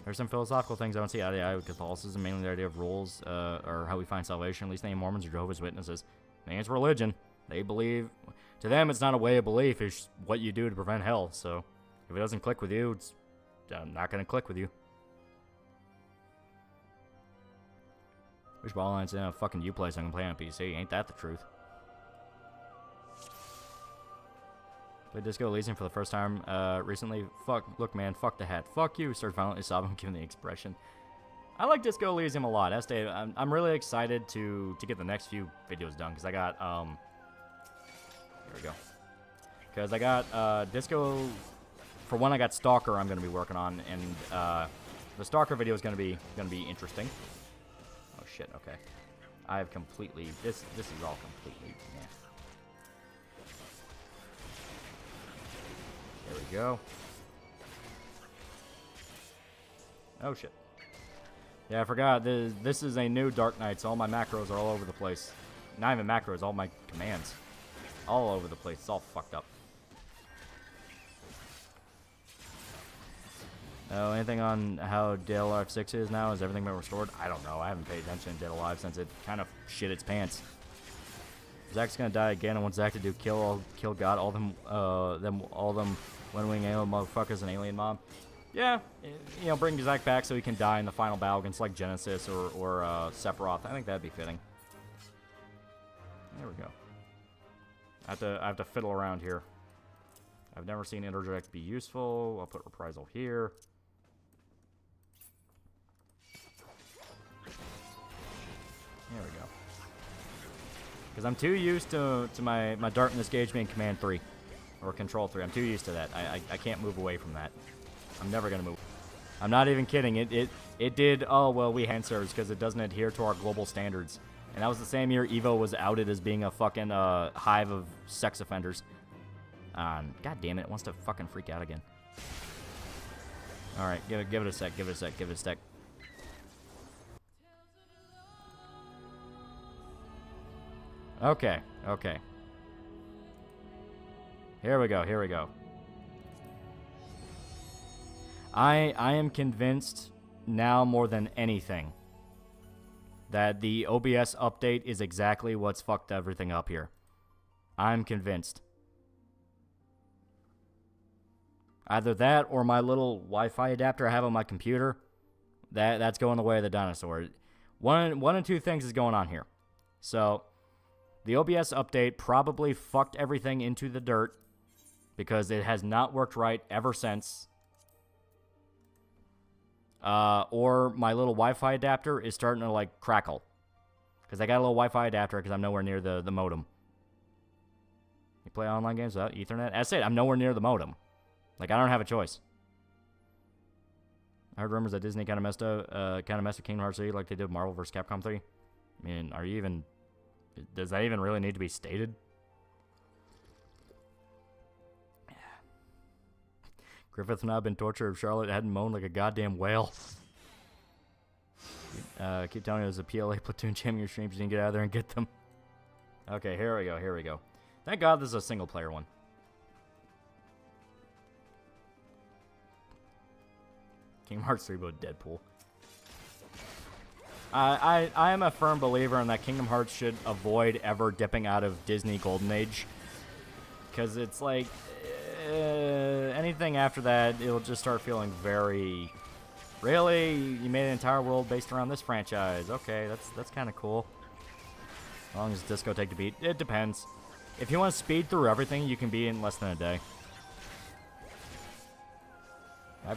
There's some philosophical things I don't see eye to eye with Catholicism, mainly the idea of rules, or how we find salvation, at least any Mormons or Jehovah's Witnesses. I mean, it's religion. They believe... To them, it's not a way of belief, it's what you do to prevent hell. So, if it doesn't click with you, it's not going to click with you. Wish Ballline's in a fucking Uplay so I can play on PC. Ain't that the truth? Played Disco Elysium for the first time recently. Look, man, fuck the hat. Fuck you. Started violently sobbing, giving the expression. I like Disco Elysium a lot. I'm really excited to get the next few videos done because I got here we go. Because I got Disco. For one, I got Stalker. I'm gonna be working on, and the Stalker video is gonna be interesting. Oh shit, okay. I have completely... This is all completely... Yeah. There we go. Oh shit. Yeah, I forgot. This is a new Dark Knight, so all my macros are all over the place. Not even macros, all my commands. All over the place. It's all fucked up. Oh, anything on how Dead Alive 6 is now? Has everything been restored? I don't know. I haven't paid attention to Dead Alive since it kind of shit its pants. Zach's gonna die again. I want Zach to do kill God, all them one-wing alien motherfuckers and alien mom. Yeah, you know, bring Zach back so he can die in the final battle against like Genesis or Sephiroth. I think that'd be fitting. There we go. I have to fiddle around here. I've never seen interject be useful. I'll put reprisal here. There we go. Because I'm too used to my darkness gauge being command 3 or control 3. I'm too used to that. I can't move away from that. I'm never gonna move. I'm not even kidding. It did. Oh well, we hand servers because it doesn't adhere to our global standards. And that was the same year Evo was outed as being a fucking hive of sex offenders. God damn it! It wants to fucking freak out again. All right, give it a sec. Give it a sec. Okay. Here we go. Here we go. I am convinced now more than anything that the OBS update is exactly what's fucked everything up here. I'm convinced. Either that or my little Wi-Fi adapter I have on my computer, that's going the way of the dinosaur. One and two things is going on here. So, the OBS update probably fucked everything into the dirt because it has not worked right ever since. Or my little Wi-Fi adapter is starting to, like, crackle. Because I got a little Wi-Fi adapter because I'm nowhere near the modem. You play online games without Ethernet? That's it. I'm nowhere near the modem. Like, I don't have a choice. I heard rumors that Disney kind of messed with Kingdom Hearts 3 like they did Marvel vs. Capcom 3. I mean, are you even... Does that even really need to be stated? Griffith and I have been tortured if Charlotte hadn't moaned like a goddamn whale. Keep telling you there's a PLA platoon jamming your streams. You didn't get out of there and get them. Okay, here we go. Here we go. Thank God this is a single player one. Kingdom Hearts 3 with Deadpool. I am a firm believer in that Kingdom Hearts should avoid ever dipping out of Disney Golden Age. Because it's like... anything after that, it'll just start feeling very... Really? You made an entire world based around this franchise. Okay, that's kind of cool. As long as Disco take the beat. It depends. If you want to speed through everything, you can be in less than a day.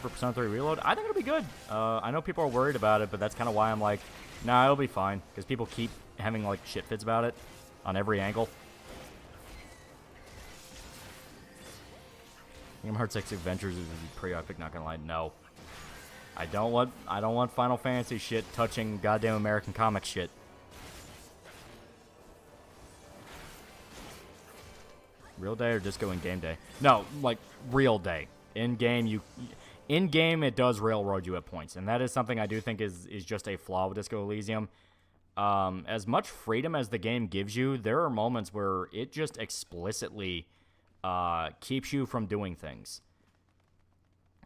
For Persona 3 Reload? I think it'll be good. I know people are worried about it, but that's kind of why I'm like, nah, it'll be fine. Because people keep having, like, shit fits about it on every angle. Kingdom Hearts 6 Adventures is pretty epic, not gonna lie. No. I don't want Final Fantasy shit touching goddamn American comic shit. Real day or Disco in-game day? No, like, real day. In-game, it does railroad you at points, and that is something I do think is just a flaw with Disco Elysium. As much freedom as the game gives you, there are moments where it just explicitly keeps you from doing things.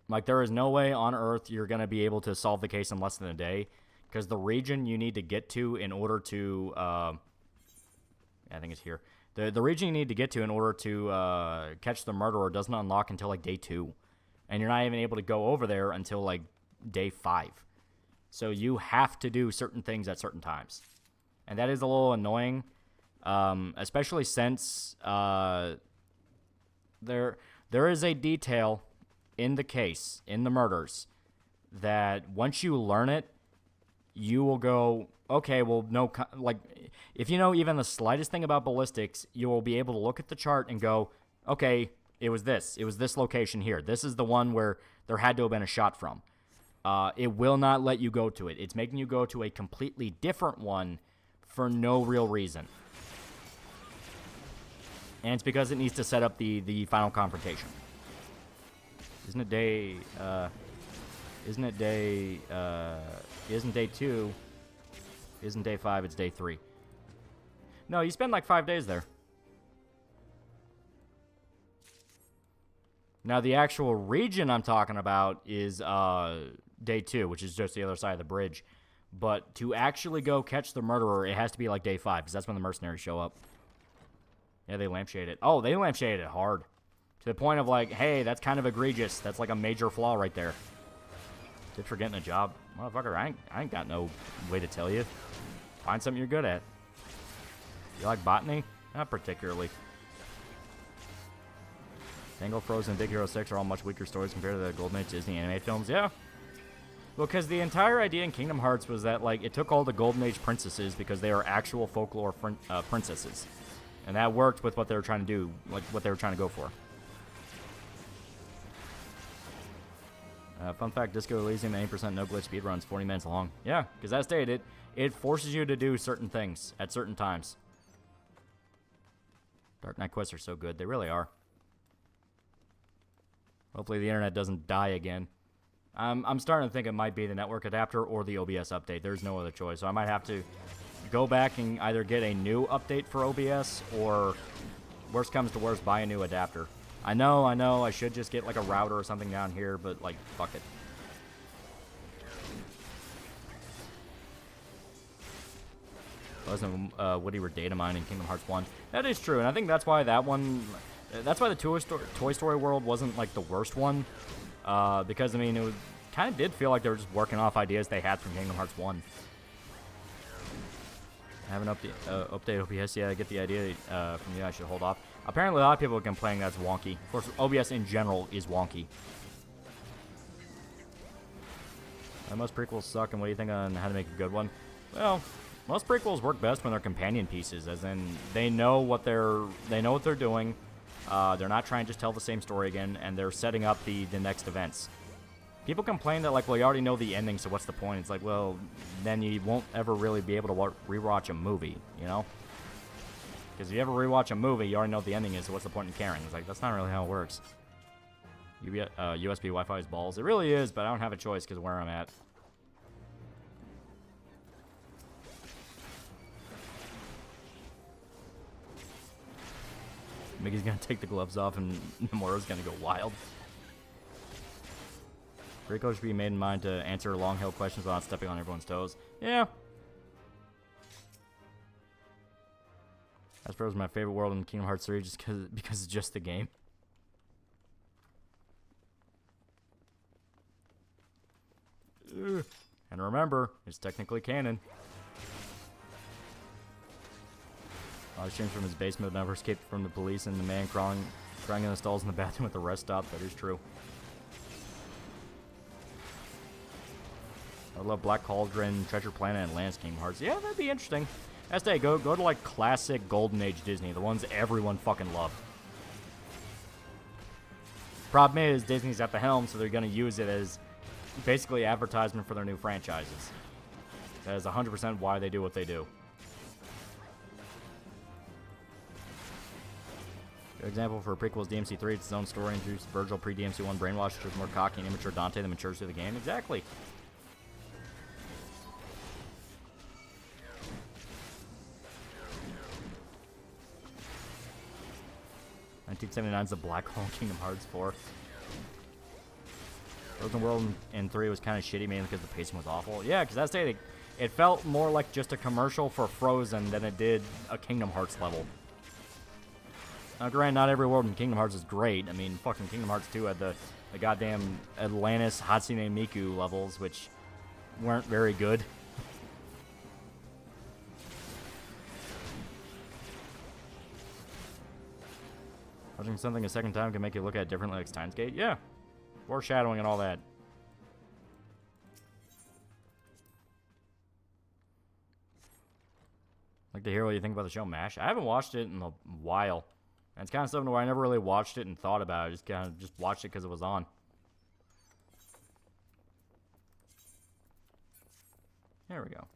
Like, there is no way on Earth you're going to be able to solve the case in less than a day, because the region you need to get to in order to... I think it's here. The region you need to get to in order to catch the murderer doesn't unlock until, like, day 2. And you're not even able to go over there until, like, day 5. So you have to do certain things at certain times. And that is a little annoying, especially since there is a detail in the case, in the murders, that once you learn it, you will go, okay, well, no, like, if you know even the slightest thing about ballistics, you will be able to look at the chart and go, okay, it was this location here. This is the one where there had to have been a shot from. It will not let you go to it. It's making you go to a completely different one for no real reason. And it's because it needs to set up the final confrontation. Isn't day 2? Isn't day 5, it's day 3. No, you spend like 5 days there. Now, the actual region I'm talking about is day 2, which is just the other side of the bridge. But to actually go catch the murderer, it has to be like day 5, because that's when the mercenaries show up. Yeah, they lampshade it. Oh, they lampshade it hard. To the point of like, hey, that's kind of egregious. That's like a major flaw right there. Tips for getting a job. Motherfucker, I ain't got no way to tell you. Find something you're good at. You like botany? Not particularly. Tangle, Frozen, and Big Hero 6 are all much weaker stories compared to the Golden Age Disney anime films. Yeah. Well, because the entire idea in Kingdom Hearts was that, like, it took all the Golden Age princesses because they are actual folklore princesses. And that worked with what they were trying to do, like, what they were trying to go for. Fun fact, Disco Elysium, 80% no glitch speedruns, 40 minutes long. Yeah, because as stated, it forces you to do certain things at certain times. Dark Knight quests are so good. They really are. Hopefully the internet doesn't die again. I'm starting to think it might be the network adapter or the OBS update. There's no other choice. So I might have to go back and either get a new update for OBS or, worst comes to worst, buy a new adapter. I know, I should just get like a router or something down here, but like, fuck it. Wasn't Woody were data mining Kingdom Hearts 1. That is true, and I think that's why that one, that's why the Toy Story world wasn't like the worst one, because I mean it was kind of did feel like they were just working off ideas they had from Kingdom Hearts 1. I have an update OBS. Yeah, I get the idea from you. I should hold off. Apparently, a lot of people are complaining that's wonky. Of course, OBS in general is wonky. Most prequels suck, and what do you think on how to make a good one? Well, most prequels work best when they're companion pieces, as in they know what they're doing. They're not trying to just tell the same story again, and they're setting up the next events. People complain that, like, well, you already know the ending, so what's the point? It's like, well, then you won't ever really be able to rewatch a movie, you know? Because if you ever rewatch a movie, you already know what the ending is, so what's the point in caring? It's like, that's not really how it works. USB Wi-Fi is balls. It really is, but I don't have a choice because of where I'm at. Mickey's gonna take the gloves off and Nomura's gonna go wild. Rico should be made in mind to answer long-held questions without stepping on everyone's toes. Yeah. Astro is my favorite world in Kingdom Hearts 3 just because it's just the game. Ugh. And remember, it's technically canon. Live streams from his basement never escaped from the police and the man crying in the stalls in the bathroom at the rest stop. That is true. I love Black Cauldron, Treasure Planet, and Lance Kingdom Hearts. Yeah, that'd be interesting. SDA, go to like classic Golden Age Disney, the ones everyone fucking loved. Problem is, Disney's at the helm, so they're gonna use it as basically advertisement for their new franchises. That is 100% why they do what they do. Good example for prequels DMC3, it's its own story, introduced Virgil pre-DMC1 brainwash, which was more cocky and immature Dante than matures through the game. Exactly. 1979 is the Black Hole Kingdom Hearts 4. Frozen World in 3 was kind of shitty, mainly because the pacing was awful. Yeah, because that's the it felt more like just a commercial for Frozen than it did a Kingdom Hearts level. Now, granted, not every world in Kingdom Hearts is great. I mean, fucking Kingdom Hearts 2 had the goddamn Atlantis Hatsune Miku levels, which weren't very good. Watching something a second time can make you look at it differently, like Steins Gate. Yeah. Foreshadowing and all that. Like to hear what you think about the show MASH. I haven't watched it in a while. And it's kind of something where I never really watched it and thought about it. I just kind of just watched it because it was on. There we go.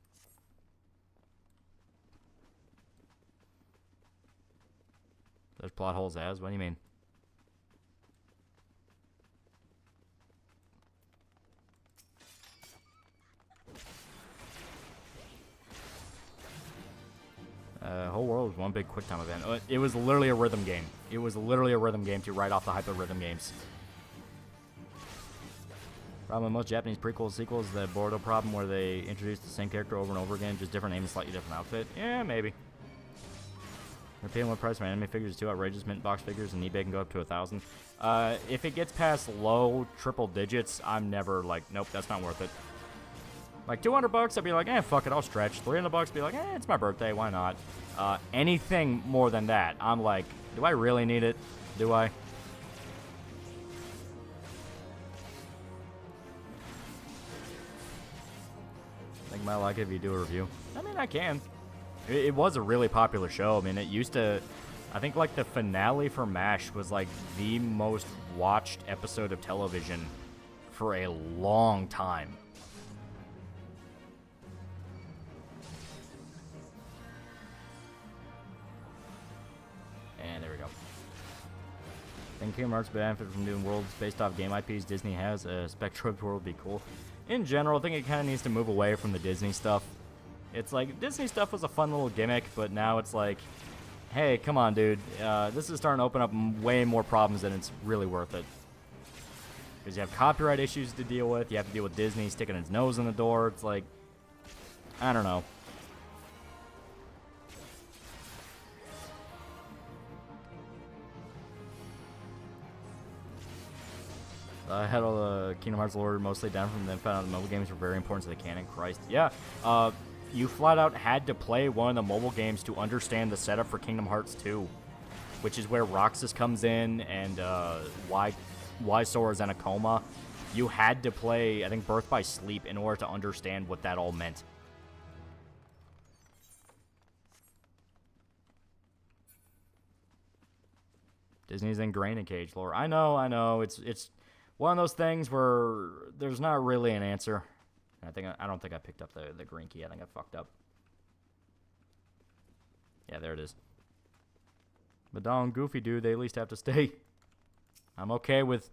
There's plot holes as? What do you mean? Whole world was one big QuickTime event. It was literally a rhythm game. It was literally a rhythm game to write off the hype of rhythm games. Problem with most Japanese prequels, sequels, the Bordeaux problem where they introduce the same character over and over again, just different name and slightly different outfit. Yeah, maybe. They're paying what price for anime figures is too outrageous. Mint box figures and eBay can go up to 1,000. If it gets past low triple digits, I'm never like, nope, that's not worth it. Like $200, I'd be like, fuck it, I'll stretch. $300, be like, it's my birthday, why not? Anything more than that, I'm like, do I really need it? Do I? Think I might like it if you do a review. I mean, I can. It was a really popular show. I mean, it used to... I think, like, the finale for MASH was, like, the most watched episode of television for a long time. And there we go. I think Kingdom Hearts benefit from doing worlds based off game IPs Disney has. Spectrum World would be cool. In general, I think it kind of needs to move away from the Disney stuff. It's like, Disney stuff was a fun little gimmick, but now it's like, hey, come on, dude. This is starting to open up way more problems than it's really worth it. Because you have copyright issues to deal with. You have to deal with Disney sticking its nose in the door. It's like, I don't know. I had all the Kingdom Hearts lore mostly down from them. Found out the mobile games were very important to the canon. Christ. Yeah. You flat out had to play one of the mobile games to understand the setup for Kingdom Hearts 2. Which is where Roxas comes in and why Sora's in a coma. You had to play, I think, Birth by Sleep in order to understand what that all meant. Disney's ingrained in Cage lore. I know. It's one of those things where there's not really an answer. I don't think I picked up the green key. I think I fucked up. Yeah, there it is. But Donald and Goofy, dude, they at least have to stay. I'm okay with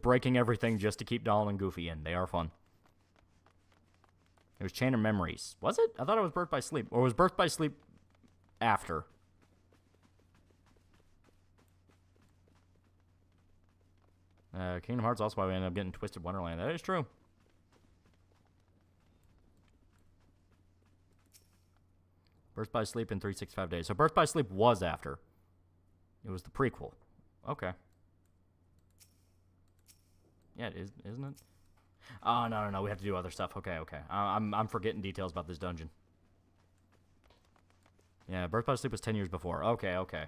breaking everything just to keep Donald and Goofy in. They are fun. It was Chain of Memories. Was it? I thought it was Birth by Sleep. Or was Birth by Sleep after? Kingdom Hearts also why we ended up getting Twisted Wonderland. That is true. Birth by Sleep in 365 days. So Birth by Sleep was after. It was the prequel. Okay. Yeah, it is, isn't it? Oh, no. We have to do other stuff. Okay. I'm forgetting details about this dungeon. Yeah, Birth by Sleep was 10 years before. Okay.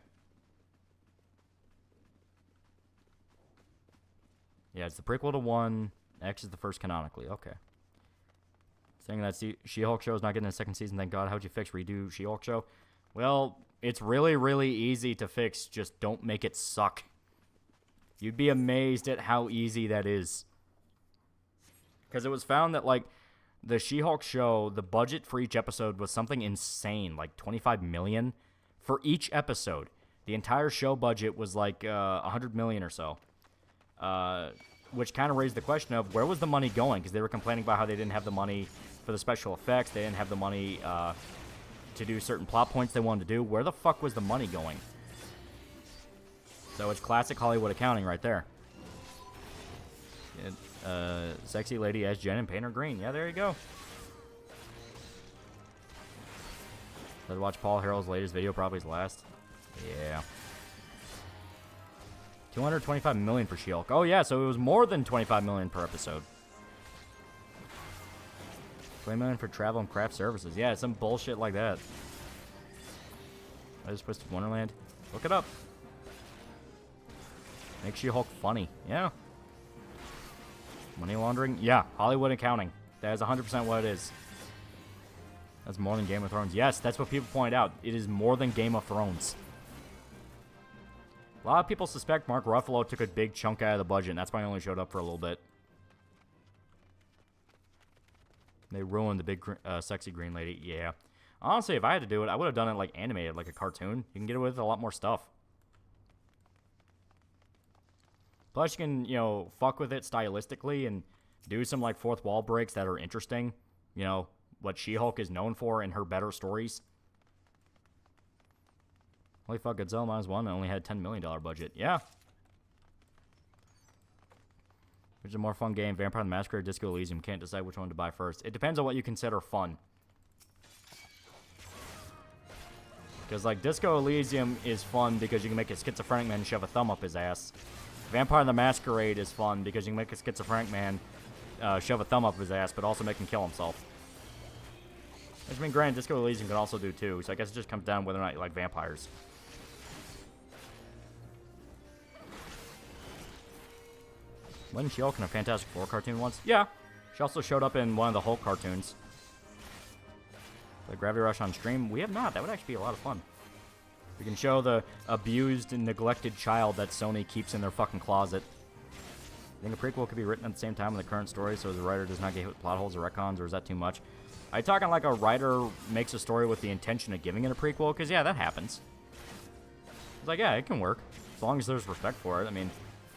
Yeah, it's the prequel to 1. X is the first canonically. Okay. Saying that She-Hulk show is not getting a second season. Thank God. How'd you fix redo She-Hulk show? Well, it's really, really easy to fix. Just don't make it suck. You'd be amazed at how easy that is. Because it was found that, like, the She-Hulk show, the budget for each episode was something insane, like $25 million for each episode. The entire show budget was like $100 million or so. Which kind of raised the question of where was the money going? Because they were complaining about how they didn't have the money for the special effects. They didn't have the money to do certain plot points they wanted to do. Where the fuck was the money going? So it's classic Hollywood accounting right there. Sexy lady as Jen and paint her green. Yeah, there you go. Let's watch Paul Harrell's latest video, probably his last. Yeah. $225 million for She-Hulk. Oh, yeah, so it was more than $25 million per episode. $20 million for travel and craft services. Yeah, some bullshit like that. I just Twisted Wonderland. Look it up. Make She-Hulk funny. Yeah. Money laundering? Yeah. Hollywood accounting. That is 100% what it is. That's more than Game of Thrones. Yes, that's what people point out. It is more than Game of Thrones. A lot of people suspect Mark Ruffalo took a big chunk out of the budget, and that's why he only showed up for a little bit. They ruined the big, sexy green lady. Yeah. Honestly, if I had to do it, I would have done it like animated, like a cartoon. You can get away with a lot more stuff. Plus, you can, fuck with it stylistically and do some, like, fourth wall breaks that are interesting. What She-Hulk is known for in her better stories. Holy fuck, Godzilla -1 only had $10 million budget. Yeah. Which is a more fun game? Vampire the Masquerade, Disco Elysium. Can't decide which one to buy first. It depends on what you consider fun. Because, like, Disco Elysium is fun because you can make a schizophrenic man shove a thumb up his ass. Vampire the Masquerade is fun because you can make a schizophrenic man shove a thumb up his ass, but also make him kill himself. Which, I mean, granted, Disco Elysium can also do, too. So I guess it just comes down to whether or not you like vampires. Wasn't She-Hulk in a Fantastic Four cartoon once? Yeah. She also showed up in one of the Hulk cartoons. The Gravity Rush on stream? We have not. That would actually be a lot of fun. We can show the abused and neglected child that Sony keeps in their fucking closet. I think a prequel could be written at the same time with the current story so the writer does not get hit with plot holes or retcons, or is that too much? Are you talking like a writer makes a story with the intention of giving it a prequel? Because, yeah, that happens. It's like, yeah, it can work. As long as there's respect for it. I mean,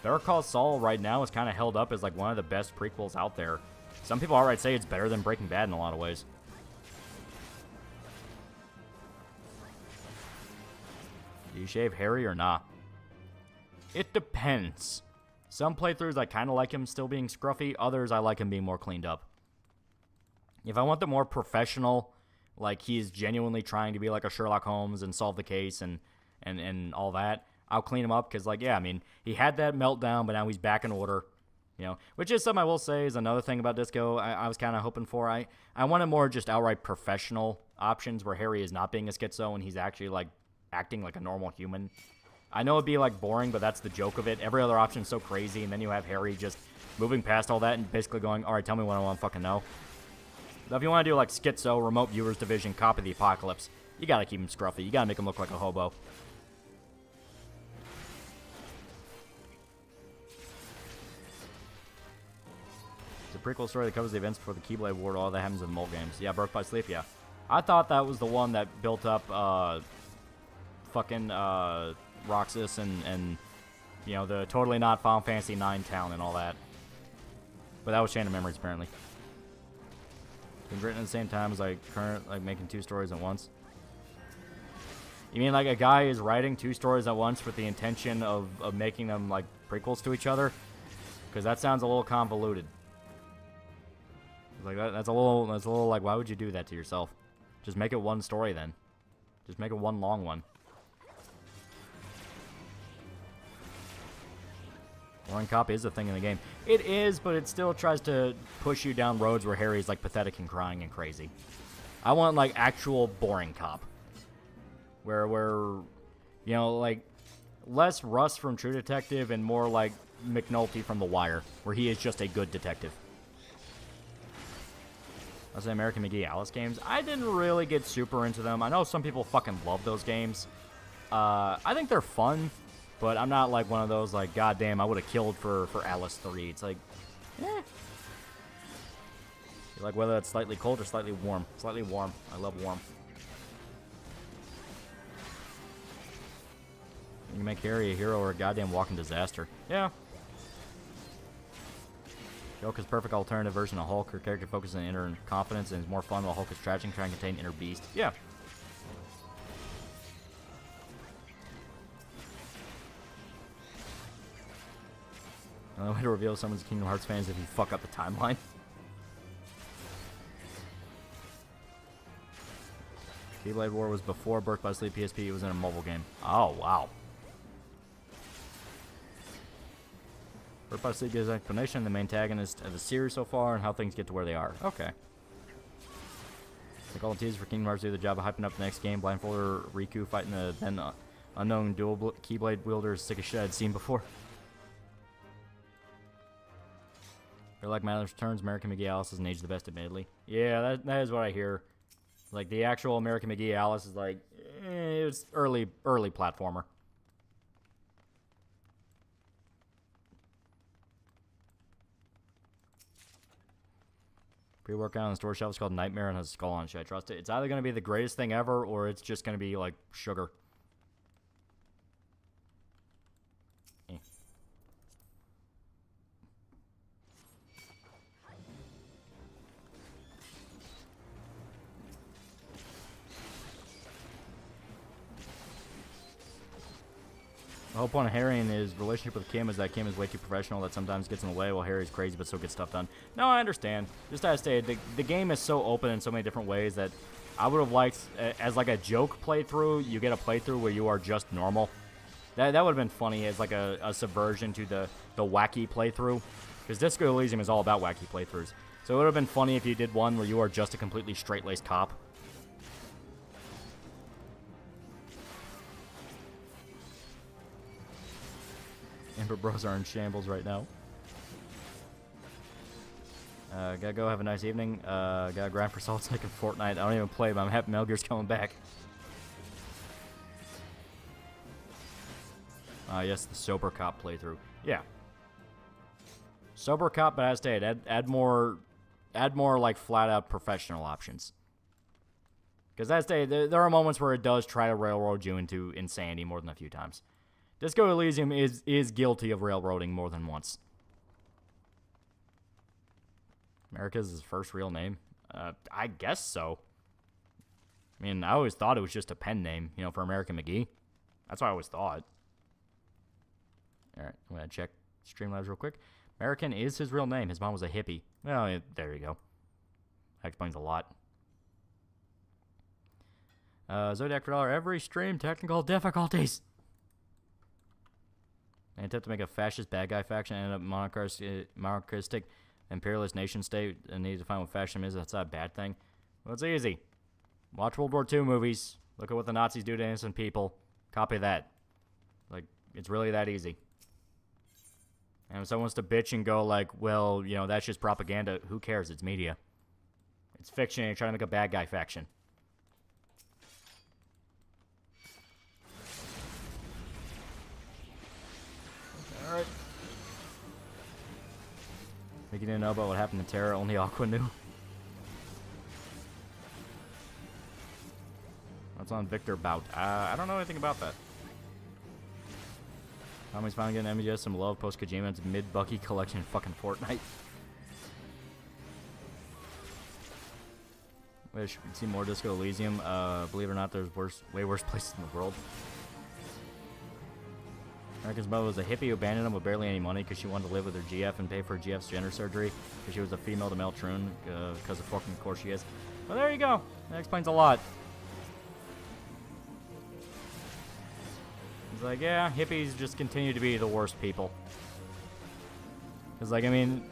Better Call Saul right now is kind of held up as like one of the best prequels out there. Some people outright say it's better than Breaking Bad in a lot of ways. Do you shave Harry or not? It depends. Some playthroughs I kind of like him still being scruffy. Others I like him being more cleaned up. If I want the more professional, like he's genuinely trying to be like a Sherlock Holmes and solve the case and all that, I'll clean him up because, like, yeah, I mean, he had that meltdown, but now he's back in order, you know, which is something I will say is another thing about Disco I was kind of hoping for. I wanted more just outright professional options where Harry is not being a schizo and he's actually, like, acting like a normal human. I know it'd be, like, boring, but that's the joke of it. Every other option is so crazy, and then you have Harry just moving past all that and basically going, all right, tell me what I want to fucking know. Now, if you want to do, like, Schizo, Remote Viewers Division, Copy the Apocalypse, you got to keep him scruffy. You got to make him look like a hobo. It's a prequel story that covers the events before the Keyblade War, all that happens in the mole games. Yeah, Birth by Sleep, yeah. I thought that was the one that built up, Roxas and, you know, the totally not Final Fantasy IX town and all that. But that was Chain of Memories, apparently. Been written at the same time as making two stories at once. You mean like a guy is writing two stories at once with the intention of making them like prequels to each other? Because that sounds a little convoluted. Like that's a little like, why would you do that to yourself? Just make it one story then. Just make it one long one. Boring copy is a thing in the game. It is, but it still tries to push you down roads where Harry's like pathetic and crying and crazy. I want like actual boring cop. Where you know, like less Russ from True Detective and more like McNulty from The Wire, where he is just a good detective. I say American McGee Alice games. I didn't really get super into them. I know some people fucking love those games. I think they're fun. But I'm not like one of those, like, goddamn, I would have killed for Alice 3. It's like, eh. You like whether it's slightly cold or slightly warm. Slightly warm. I love warm. You can make Harry a hero or a goddamn walking disaster. Yeah. Joke is perfect alternative version of Hulk. Her character focuses on inner confidence and is more fun while Hulk is tragic, trying to contain inner beast. Yeah. The only way to reveal someone's a Kingdom Hearts fan is if you fuck up the timeline. Keyblade War was before Birth by Sleep PSP. It was in a mobile game. Oh, wow. Birth by Sleep gives an explanation of the main antagonist of the series so far and how things get to where they are. Okay. Like all the teasers for Kingdom Hearts do the job of hyping up the next game. Blindfolder Riku fighting the then unknown dual Keyblade wielder is sick as shit I'd seen before. They're like Matters Returns. American McGee Alice isn't aged the best, admittedly. Yeah, that is what I hear. Like, the actual American McGee Alice is like, it was early platformer. Pre-workout on the store shelf is called Nightmare and has a skull on it. Should I trust it? It's either going to be the greatest thing ever or it's just going to be, like, sugar. The whole point of Harry and his relationship with Kim is that Kim is way too professional that sometimes gets in the way while Harry's crazy but still gets stuff done. No, I understand. Just as I stated, the game is so open in so many different ways that I would have liked, as like a joke playthrough, you get a playthrough where you are just normal. That would have been funny as like a subversion to the wacky playthrough. Because Disco Elysium is all about wacky playthroughs. So it would have been funny if you did one where you are just a completely straight-laced cop. Amber Bros are in shambles right now. Gotta go have a nice evening. Gotta grind for Salt Lake and Fortnite. I don't even play, but I'm happy Metal Gear's coming back. Yes, the Sober Cop playthrough. Yeah. Sober Cop, but as stated, add more like flat out professional options. Because as stated, there are moments where it does try to railroad you into insanity more than a few times. Disco Elysium is guilty of railroading more than once. America's his first real name? I guess so. I mean, I always thought it was just a pen name, you know, for American McGee. That's what I always thought. Alright, I'm going to check Streamlabs real quick. American is his real name. His mom was a hippie. Well, there you go. That explains a lot. Zodiac for $1 every stream. Technical difficulties. They attempt to make a fascist bad guy faction and a monarchistic imperialist nation state and need to find what fascism is. That's not a bad thing. Well, it's easy. Watch World War II movies. Look at what the Nazis do to innocent people. Copy that. Like, it's really that easy. And if someone wants to bitch and go like, well, you know, that's just propaganda, who cares? It's media. It's fiction and you're trying to make a bad guy faction. Alright. Think you didn't know about what happened to Terra, only Aqua knew. What's on Victor Bout? I don't know anything about that. Tommy's finally getting MGS some love post Kojima's mid-Bucky collection in fucking Fortnite. Wish we'd see more Disco Elysium. Believe it or not, there's way worse places in the world. American's mother was a hippie who abandoned him with barely any money because she wanted to live with her GF and pay for her GF's gender surgery because she was a female to male troon because of fucking course she is. Well, there you go. That explains a lot. It's like, yeah, hippies just continue to be the worst people. Because, like, I mean,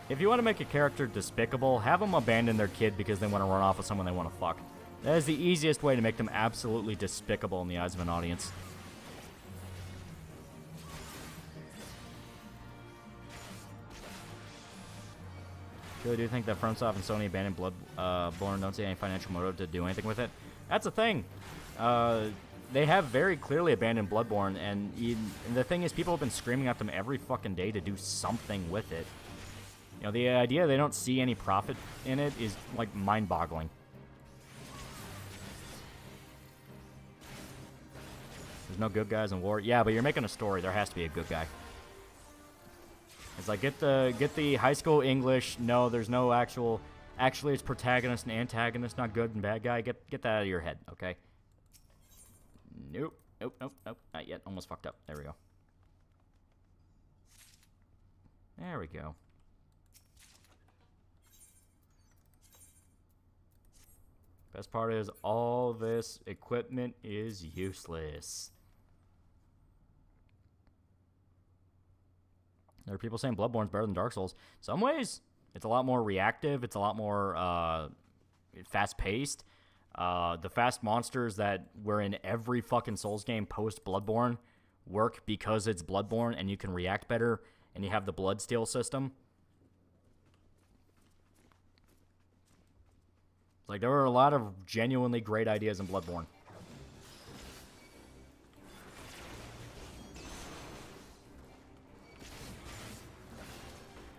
if you want to make a character despicable, have them abandon their kid because they want to run off with someone they want to fuck. That is the easiest way to make them absolutely despicable in the eyes of an audience. Really do think that FromSoft and Sony abandoned Bloodborne don't see any financial motive to do anything with it. That's a thing. They have very clearly abandoned Bloodborne, and the thing is, people have been screaming at them every fucking day to do something with it. You know, the idea they don't see any profit in it is, like, mind-boggling. There's no good guys in war. Yeah, but you're making a story. There has to be a good guy. It's like, get the high school English. No, there's no actually it's protagonist and antagonist, not good and bad guy. Get that out of your head, okay? Nope. Not yet. Almost fucked up. There we go. There we go. Best part is all this equipment is useless. There are people saying Bloodborne's better than Dark Souls. Some ways, it's a lot more reactive. It's a lot more fast-paced. The fast monsters that were in every fucking Souls game post-Bloodborne work because it's Bloodborne and you can react better and you have the bloodsteel system. Like, there were a lot of genuinely great ideas in Bloodborne.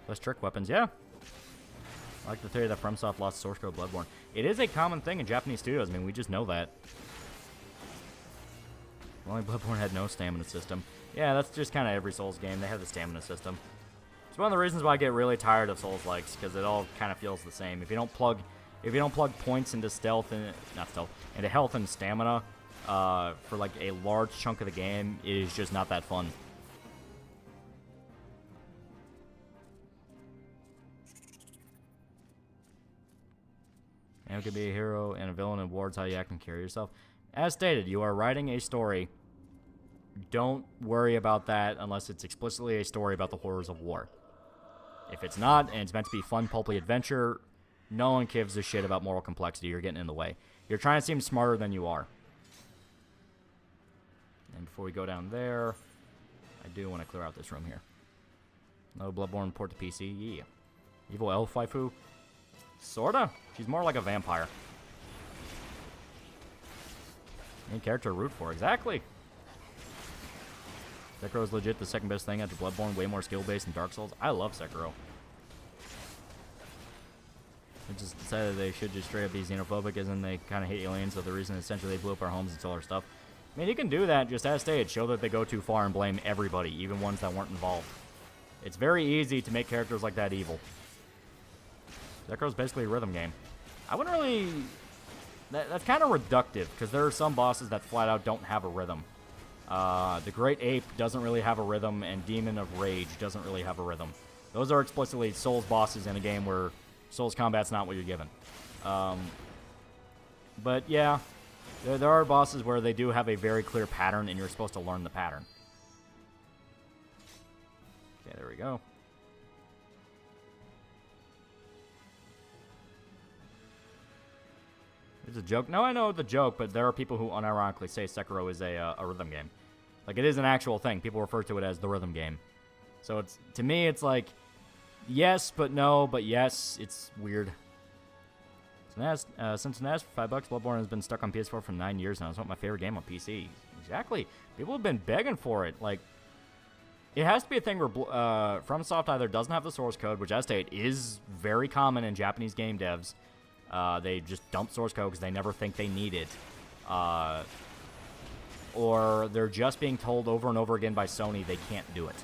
Less trick weapons, yeah. I like the theory that FromSoft lost source code Bloodborne. It is a common thing in Japanese studios. I mean, we just know that. Only Bloodborne had no stamina system. Yeah, that's just kind of every Souls game. They have the stamina system. It's one of the reasons why I get really tired of Souls-likes, because it all kind of feels the same. If you don't plug points into into health and stamina for like a large chunk of the game, it is just not that fun. And it could be a hero and a villain in war. It's how you act and carry yourself. As stated, you are writing a story. Don't worry about that unless it's explicitly a story about the horrors of war. If it's not, and it's meant to be fun, pulpy adventure, no one gives a shit about moral complexity. You're getting in the way. You're trying to seem smarter than you are. And before we go down there, I do want to clear out this room here. No Bloodborne port to PC. Yeah. Evil elf waifu. Sorta. She's more like a vampire. Main character to root for. Exactly. Sekiro is legit the second best thing after Bloodborne. Way more skill-based than Dark Souls. I love Sekiro. They just decided they should just straight up be xenophobic, as in they kind of hate aliens, so the reason essentially they blew up our homes and stole our stuff. I mean, you can do that, just as stated. Show that they go too far and blame everybody, even ones that weren't involved. It's very easy to make characters like that evil. Sekiro's basically a rhythm game. I wouldn't really... That's kind of reductive, because there are some bosses that flat out don't have a rhythm. The Great Ape doesn't really have a rhythm, and Demon of Rage doesn't really have a rhythm. Those are explicitly Souls bosses in a game where Souls combat's not what you're given. But yeah, there are bosses where they do have a very clear pattern, and you're supposed to learn the pattern. Okay, there we go. It's a joke. No, I know the joke, but there are people who unironically say Sekiro is a rhythm game. Like, it is an actual thing. People refer to it as the rhythm game. So it's, to me, it's like, yes, but no, but yes. It's weird. Since NAS for $5, Bloodborne has been stuck on PS4 for 9 years now. It's not my favorite game on PC. Exactly. People have been begging for it. Like, it has to be a thing where FromSoft either doesn't have the source code, which I state is very common in Japanese game devs. They just dump source code because they never think they need it. Or they're just being told over and over again by Sony they can't do it.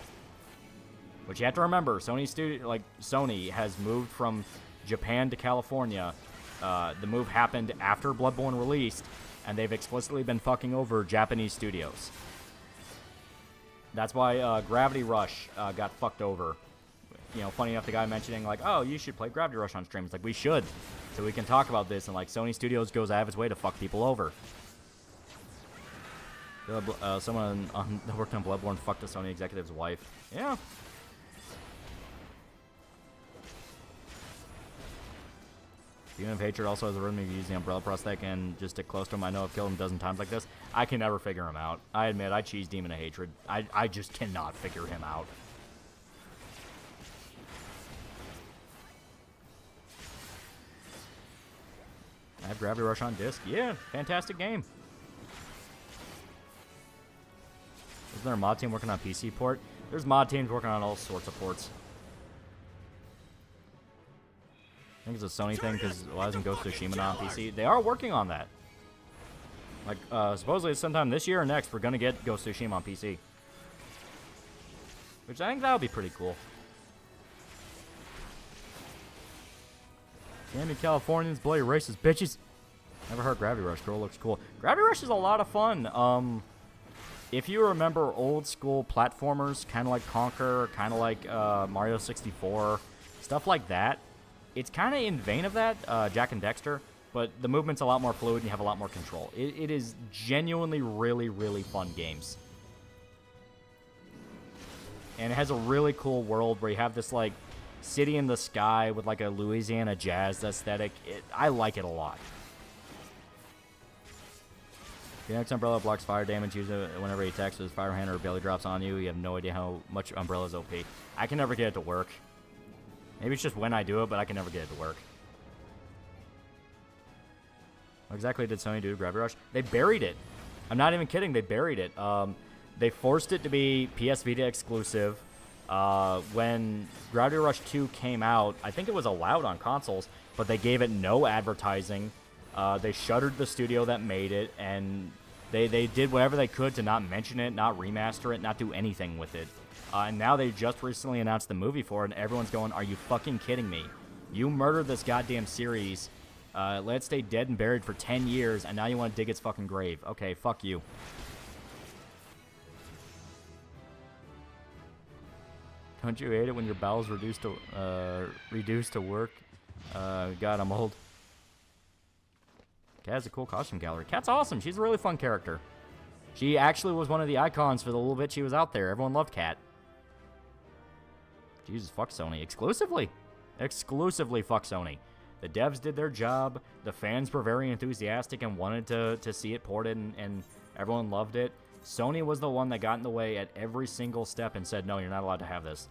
Which you have to remember, Sony has moved from Japan to California. The move happened after Bloodborne released, and they've explicitly been fucking over Japanese studios. That's why Gravity Rush got fucked over. You know, funny enough, the guy mentioning, like, oh, you should play Gravity Rush on stream. It's like, we should, so we can talk about this. And, like, Sony Studios goes out of its way to fuck people over. Someone that worked on Bloodborne fucked a Sony executive's wife. Yeah. Demon of Hatred also has a rhythm if you use the Umbrella prosthetic and just stick close to him. I know I've killed him a dozen times like this. I can never figure him out. I admit, I cheese Demon of Hatred. I just cannot figure him out. I have Gravity Rush on disc. Yeah, fantastic game. Isn't there a mod team working on PC port? There's mod teams working on all sorts of ports. I think it's a Sony thing because why doesn't Ghost of Tsushima not on PC? They are working on that. Like, supposedly sometime this year or next, we're going to get Ghost of Tsushima on PC. Which I think that would be pretty cool. Damn you Californians, bloody racist bitches. Never heard Gravity Rush. Girl looks cool. Gravity Rush is a lot of fun. If you remember old school platformers, kind of like Conker, kind of like Mario 64, stuff like that, it's kind of in vein of that, Jak and Daxter, but the movement's a lot more fluid and you have a lot more control. It is genuinely really, really fun games. And it has a really cool world where you have this, like, city in the sky with, like, a Louisiana jazz aesthetic. I like it a lot. The next Umbrella blocks fire damage. Use it whenever he attacks with his fire hand or belly drops on you. You have no idea how much Umbrella's OP. I can never get it to work. Maybe it's just when I do it, but I can never get it to work. What exactly did Sony do to Gravity Rush? They buried it. I'm not even kidding. They buried it. They forced it to be PS Vita exclusive. When Gravity Rush 2 came out, I think it was allowed on consoles, but they gave it no advertising. They shuttered the studio that made it, and they did whatever they could to not mention it, not remaster it, not do anything with it. And now they just recently announced the movie for it, and everyone's going, are you fucking kidding me? You murdered this goddamn series, let it stay dead and buried for 10 years, and now you want to dig its fucking grave. Okay, fuck you. Don't you hate it when your bowels reduced to work? God, I'm old. Cat has a cool costume gallery. Cat's awesome. She's a really fun character. She actually was one of the icons for the little bit she was out there. Everyone loved Cat. Jesus, fuck Sony. Exclusively. Exclusively fuck Sony. The devs did their job. The fans were very enthusiastic and wanted to see it ported, and everyone loved it. Sony was the one that got in the way at every single step and said, no, you're not allowed to have this.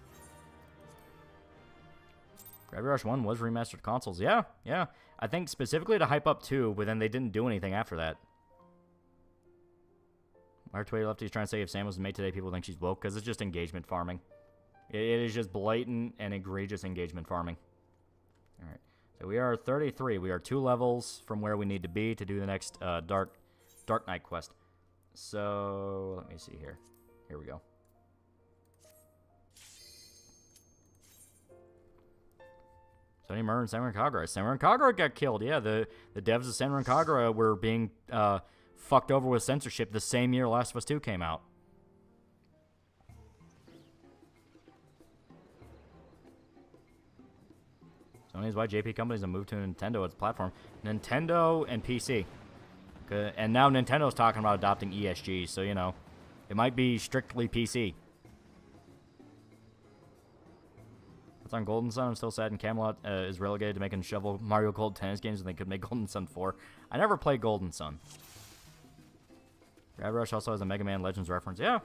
Gravity Rush 1 was remastered consoles. Yeah. I think specifically to hype up 2, but then they didn't do anything after that. Our Twitter lefty's trying to say if Sam was made today, people think she's woke, because it's just engagement farming. It is just blatant and egregious engagement farming. Alright, so we are 33. We are 2 levels from where we need to be to do the next Dark Knight quest. So, let me see here. Here we go. Sony murdered Senran Kagura. Senran Kagura got killed. Yeah, the devs of Senran Kagura were being fucked over with censorship the same year Last of Us 2 came out. So that's why JP companies have moved to Nintendo as a platform. Nintendo and PC. And now Nintendo's talking about adopting ESG, so, you know, it might be strictly PC. What's on Golden Sun? I'm still sad, and Camelot is relegated to making shovel Mario Gold tennis games, and they could make Golden Sun 4. I never played Golden Sun. Grab Rush also has a Mega Man Legends reference. Yeah.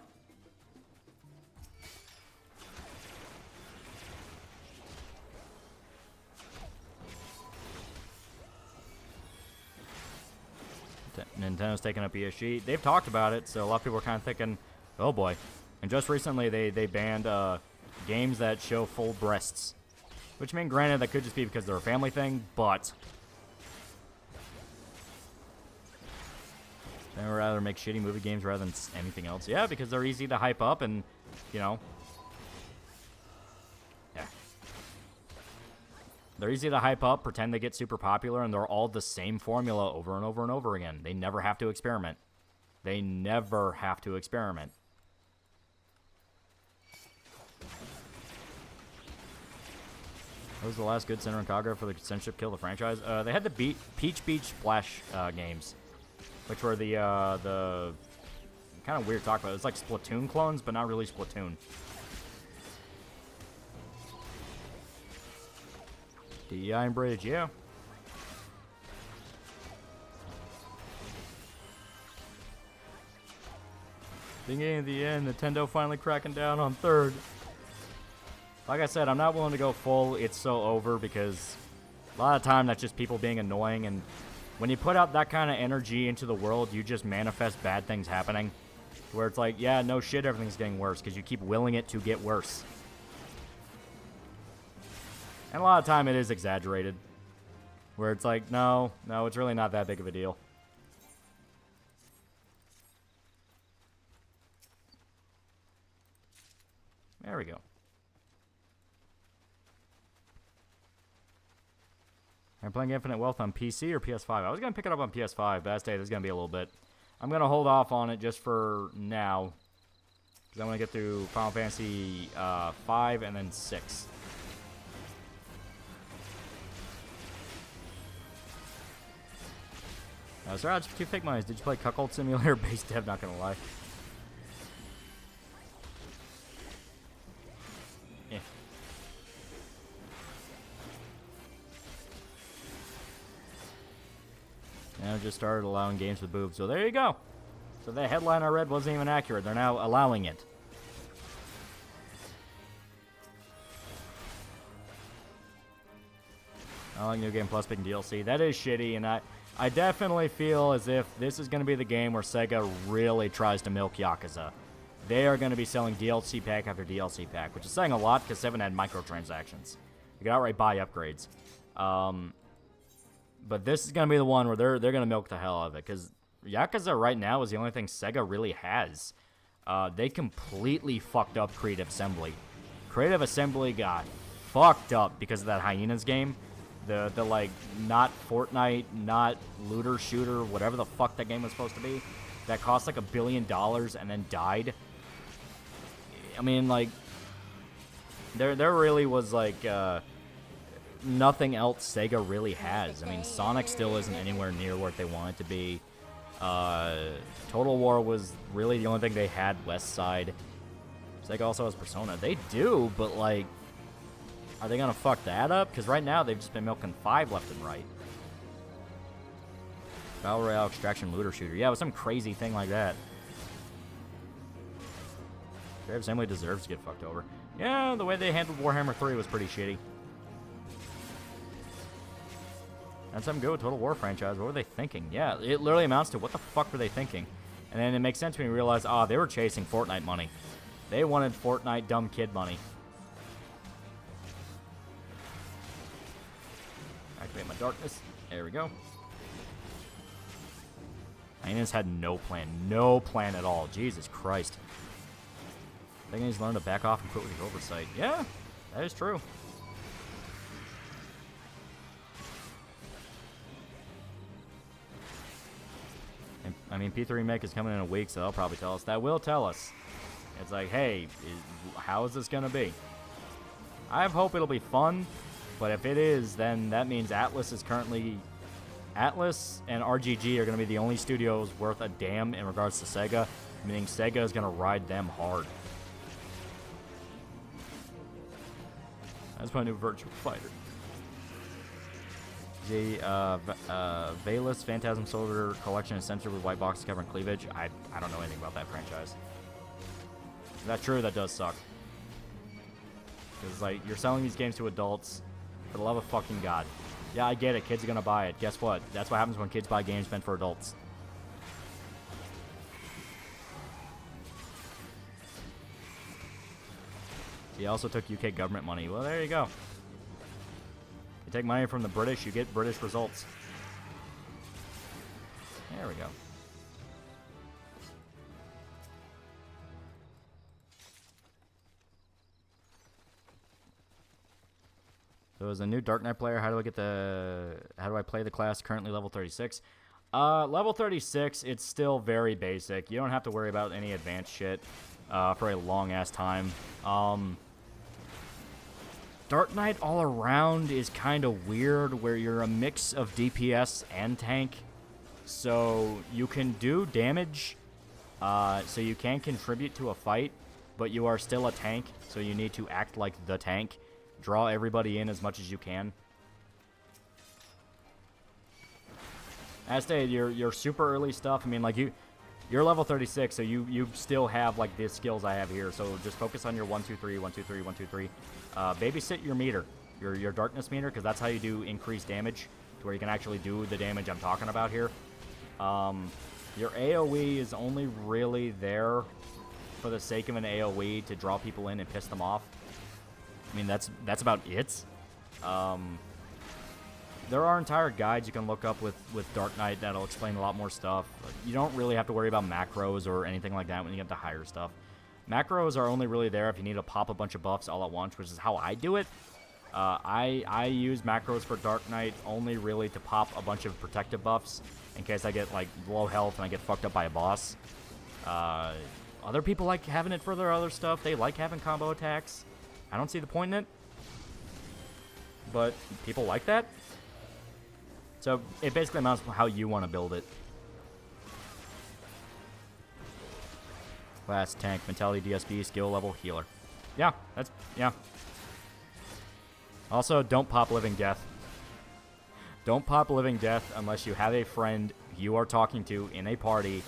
Nintendo's taking up ESG. They've talked about it, so a lot of people are kind of thinking, oh boy. And just recently, they banned games that show full breasts. Which, I mean, granted, that could just be because they're a family thing, but they would rather make shitty movie games rather than anything else. Yeah, because they're easy to hype up and, you know. Yeah. They're easy to hype up, pretend they get super popular, and they're all the same formula over and over and over again. They never have to experiment. They never have to experiment. What was the last good Center and Kaga for the censorship kill the franchise? They had the Peach Beach Splash games, which were the kind of weird to talk about. It was like Splatoon clones, but not really Splatoon. DEI and Bridge, yeah. Thinking at the end, Nintendo finally cracking down on third. Like I said, I'm not willing to go full it's so over because a lot of time that's just people being annoying, and when you put out that kind of energy into the world, you just manifest bad things happening. Where it's like, yeah, no shit, everything's getting worse because you keep willing it to get worse. And a lot of time it is exaggerated. Where it's like, no, it's really not that big of a deal. There we go. I'm playing Infinite Wealth on PC or PS5. I was going to pick it up on PS5, but I say there's going to be a little bit. I'm going to hold off on it just for now. Because I want to get through Final Fantasy 5 and then 6. Sorry, just 2 fake monies. Did you play Cuckold Simulator? Base dev, not going to lie. Yeah. Now just started allowing games with boobs. So there you go. So the headline I read wasn't even accurate. They're now allowing it. I like New Game Plus picking DLC. That is shitty, and I definitely feel as if this is going to be the game where Sega really tries to milk Yakuza. They are going to be selling DLC pack after DLC pack, which is saying a lot because 7 had microtransactions. You could outright buy upgrades. But this is going to be the one where they're going to milk the hell out of it, because Yakuza right now is the only thing Sega really has. They completely fucked up Creative Assembly. Creative Assembly got fucked up because of that Hyenas game. The like, not Fortnite, not looter shooter, whatever the fuck that game was supposed to be. That cost like $1 billion and then died. I mean, like, there really was like, nothing else Sega really has. I mean, Sonic still isn't anywhere near where they want it to be. Total War was really the only thing they had West Side. Sega also has Persona. They do, but like, are they gonna fuck that up? Because right now they've just been milking 5 left and right. Battle Royale Extraction Looter Shooter. Yeah, it was some crazy thing like that. Creative Assembly deserves to get fucked over. Yeah, the way they handled Warhammer 3 was pretty shitty. That's something good with Total War franchise. What were they thinking? Yeah, it literally amounts to what the fuck were they thinking? And then it makes sense when you realize, they were chasing Fortnite money. They wanted Fortnite dumb kid money. Activate my darkness. There we go. Hyenas had no plan. No plan at all. Jesus Christ. I think he's learned to back off and quit with his oversight. Yeah, that is true. I mean, P3 Remake is coming in a week, so they'll probably tell us. That will tell us. It's like, hey, how is this going to be? I hope it'll be fun, but if it is, then that means Atlas is currently... Atlas and RGG are going to be the only studios worth a damn in regards to Sega, meaning Sega is going to ride them hard. That's my new Virtua Fighter. The Valus Phantasm Soldier Collection is censored with white boxes covering cleavage. I don't know anything about that franchise. Is that true? That does suck. Because, like, you're selling these games to adults for the love of fucking God. Yeah, I get it. Kids are going to buy it. Guess what? That's what happens when kids buy games meant for adults. He also took UK government money. Well, there you go. You take money from the British, you get British results. There we go. So as a new Dark Knight player, how do I play the class currently level 36? Level 36, it's still very basic. You don't have to worry about any advanced shit for a long ass time. Dark Knight all around is kind of weird, where you're a mix of DPS and tank. So you can do damage, so you can contribute to a fight, but you are still a tank, so you need to act like the tank. Draw everybody in as much as you can. As stated, your super early stuff, I mean, like, you're level 36, so you still have, like, the skills I have here. So just focus on your 1, 2, 3, 1, 2, 3, 1, 2, 3. Babysit your meter, your darkness meter, because that's how you do increased damage, to where you can actually do the damage I'm talking about here. Your AoE is only really there for the sake of an AoE to draw people in and piss them off. I mean, that's about it. There are entire guides you can look up with Dark Knight that'll explain a lot more stuff. You don't really have to worry about macros or anything like that when you get to higher stuff. Macros are only really there if you need to pop a bunch of buffs all at once, which is how I do it. I use macros for Dark Knight only really to pop a bunch of protective buffs in case I get, like, low health and I get fucked up by a boss. Other people like having it for their other stuff. They like having combo attacks. I don't see the point in it, but people like that. So it basically amounts to how you want to build it. Class, tank, mentality, DSP, skill level, healer. Yeah, yeah. Also, don't pop Living Death. Don't pop Living Death unless you have a friend you are talking to in a party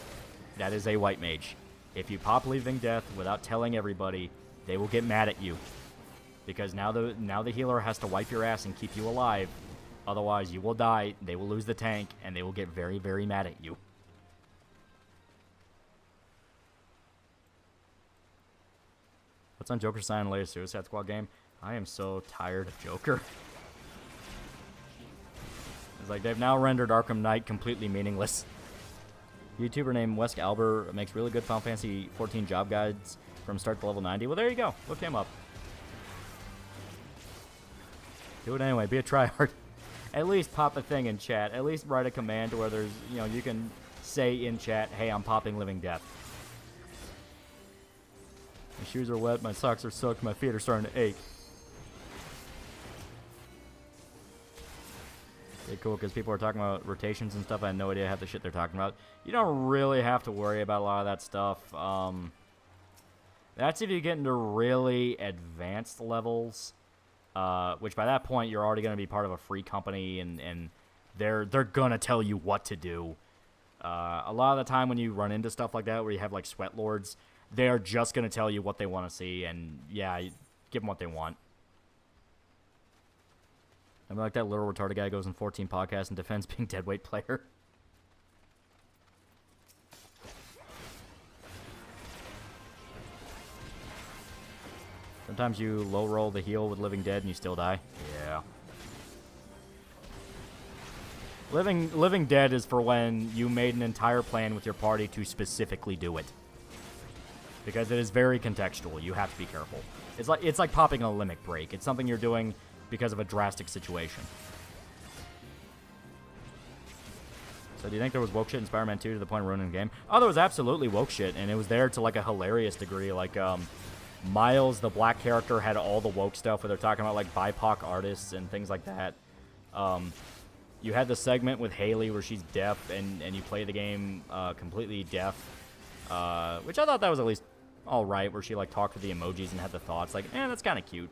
that is a white mage. If you pop Living Death without telling everybody, they will get mad at you. Because now the healer has to wipe your ass and keep you alive. Otherwise, you will die, they will lose the tank, and they will get very, very mad at you. What's on Joker's Sign later Suicide Squad game? I am so tired of Joker. It's like they've now rendered Arkham Knight completely meaningless. YouTuber named Wesk Albert makes really good Final Fantasy 14 job guides from start to level 90. Well, there you go. Look him up. Do it anyway. Be a tryhard. At least pop a thing in chat. At least write a command to where there's, you know, you can say in chat, hey, I'm popping Living Death. My shoes are wet, my socks are soaked, my feet are starting to ache. Okay, cool, because people are talking about rotations and stuff. I have no idea half the shit they're talking about. You don't really have to worry about a lot of that stuff. That's if you get into really advanced levels. Which by that point you're already going to be part of a free company, and they're gonna tell you what to do. A lot of the time when you run into stuff like that where you have like sweat lords, they're just gonna tell you what they want to see, and yeah, give them what they want. I mean, like that little retarded guy goes in 14 podcasts and defends being deadweight player. Sometimes you low roll the heal with Living Dead and you still die. Yeah. Living Dead is for when you made an entire plan with your party to specifically do it. Because it is very contextual. You have to be careful. It's like popping a limit break. It's something you're doing because of a drastic situation. So do you think there was woke shit in Spider-Man 2 to the point of ruining the game? Oh, there was absolutely woke shit, and it was there to, like, a hilarious degree. Like, Miles, the black character, had all the woke stuff where they're talking about, like, BIPOC artists and things like that. You had the segment with Haley where she's deaf, and you play the game completely deaf, which I thought that was at least all right, where she, like, talked with the emojis and had the thoughts. Like, that's kind of cute.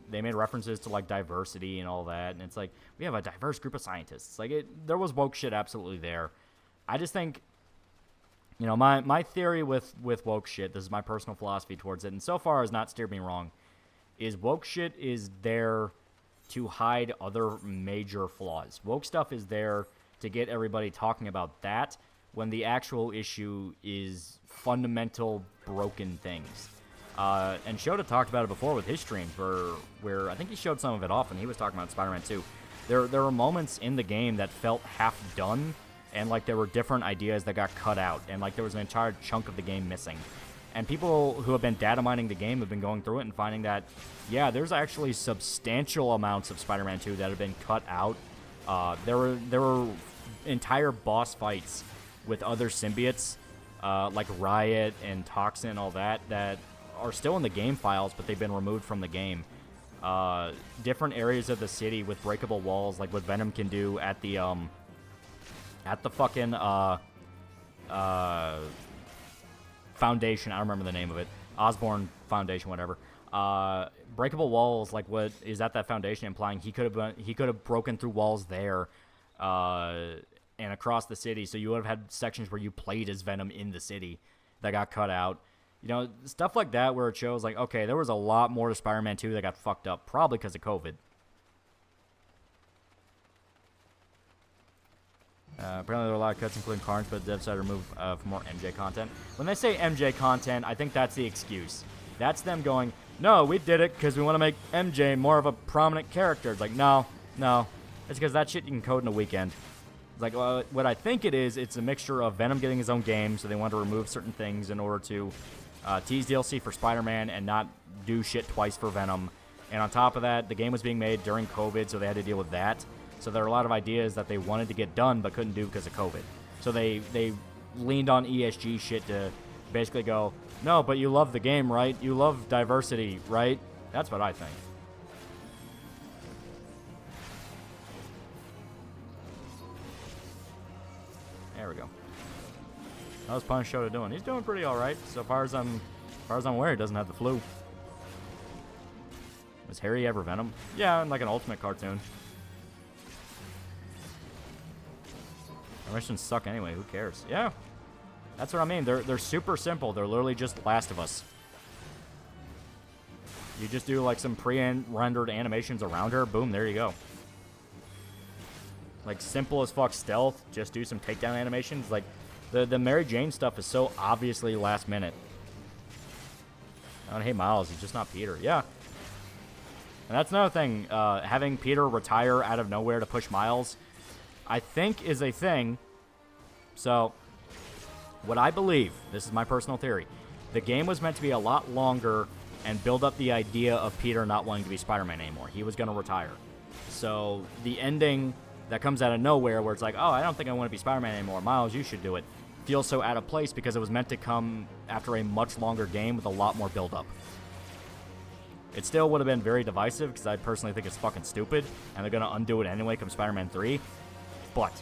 They made references to, like, diversity and all that, and it's like, we have a diverse group of scientists. Like, there was woke shit absolutely there. I just think, you know, my theory with woke shit, this is my personal philosophy towards it, and so far has not steered me wrong, is woke shit is there to hide other major flaws. Woke stuff is there to get everybody talking about that when the actual issue is fundamental broken things. And Shota talked about it before with his streams, where I think he showed some of it off, and he was talking about Spider-Man 2. There were moments in the game that felt half done, and like there were different ideas that got cut out, and like there was an entire chunk of the game missing. And people who have been data mining the game have been going through it and finding that, yeah, there's actually substantial amounts of Spider-Man 2 that have been cut out. There were entire boss fights with other symbiotes, like Riot and Toxin and all that are still in the game files, but they've been removed from the game. Different areas of the city with breakable walls, like what Venom can do at the fucking Foundation. I don't remember the name of it. Osborn Foundation, whatever. Breakable walls, like what is at that foundation, implying he could have broken through walls there, and across the city. So you would have had sections where you played as Venom in the city that got cut out. You know, stuff like that where it shows, like, okay, there was a lot more to Spider-Man 2 that got fucked up, probably because of COVID. Apparently there were a lot of cuts, including Carnage, but the dev side removed for more MJ content. When they say MJ content, I think that's the excuse. That's them going, no, we did it because we want to make MJ more of a prominent character. It's like, no. It's because that shit you can code in a weekend. It's like, well, what I think it is, it's a mixture of Venom getting his own game, so they want to remove certain things in order to tease DLC for Spider-Man and not do shit twice for Venom. And on top of that, the game was being made during COVID, so they had to deal with that. So there are a lot of ideas that they wanted to get done but couldn't do because of COVID. So they leaned on ESG shit to basically go, no, but you love the game, right? You love diversity, right? That's what I think. There we go. How's Punch Shota doing? He's doing pretty all right. So far as I'm aware, he doesn't have the flu. Was Harry ever Venom? Yeah, in like an Ultimate cartoon. Our missions suck anyway. Who cares? Yeah, that's what I mean. They're super simple. They're literally just Last of Us. You just do like some pre-rendered animations around her. Boom, there you go. Like simple as fuck stealth. Just do some takedown animations. Like the Mary Jane stuff is so obviously last minute. Oh, hey Miles, he's just not Peter. Yeah. And that's another thing. Having Peter retire out of nowhere to push Miles, I think, is a thing. So, what I believe, this is my personal theory, the game was meant to be a lot longer and build up the idea of Peter not wanting to be Spider-Man anymore. He was going to retire. So, the ending that comes out of nowhere where it's like, oh, I don't think I want to be Spider-Man anymore. Miles, you should do it. Feels so out of place because it was meant to come after a much longer game with a lot more build-up. It still would have been very divisive because I personally think it's fucking stupid, and they're going to undo it anyway come Spider-Man 3. But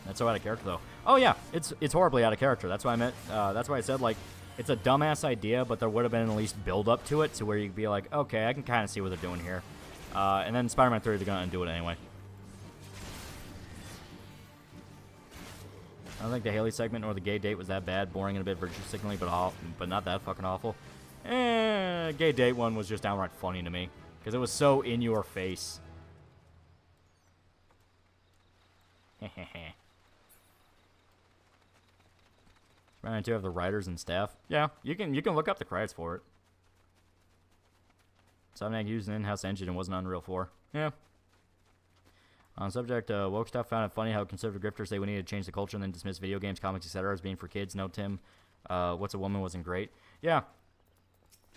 that's so out of character, though. Oh yeah, it's horribly out of character. That's why I meant. That's why I said like it's a dumbass idea, but there would have been at least build up to it, to where you could be like, okay, I can kind of see what they're doing here. And then Spider-Man 3, they're gonna undo it anyway. I don't think the Haley segment or the gay date was that bad, boring and a bit virtue signaling, but not that fucking awful. Gay date one was just downright funny to me because it was so in your face. Spider-Man 2 have the writers and staff. Yeah, you can look up the credits for it. Insomniac used an in-house engine and wasn't Unreal 4. Yeah. On subject, woke stuff found it funny how conservative grifters say we need to change the culture and then dismiss video games, comics, etc. as being for kids. No, Tim, What's a Woman wasn't great. Yeah.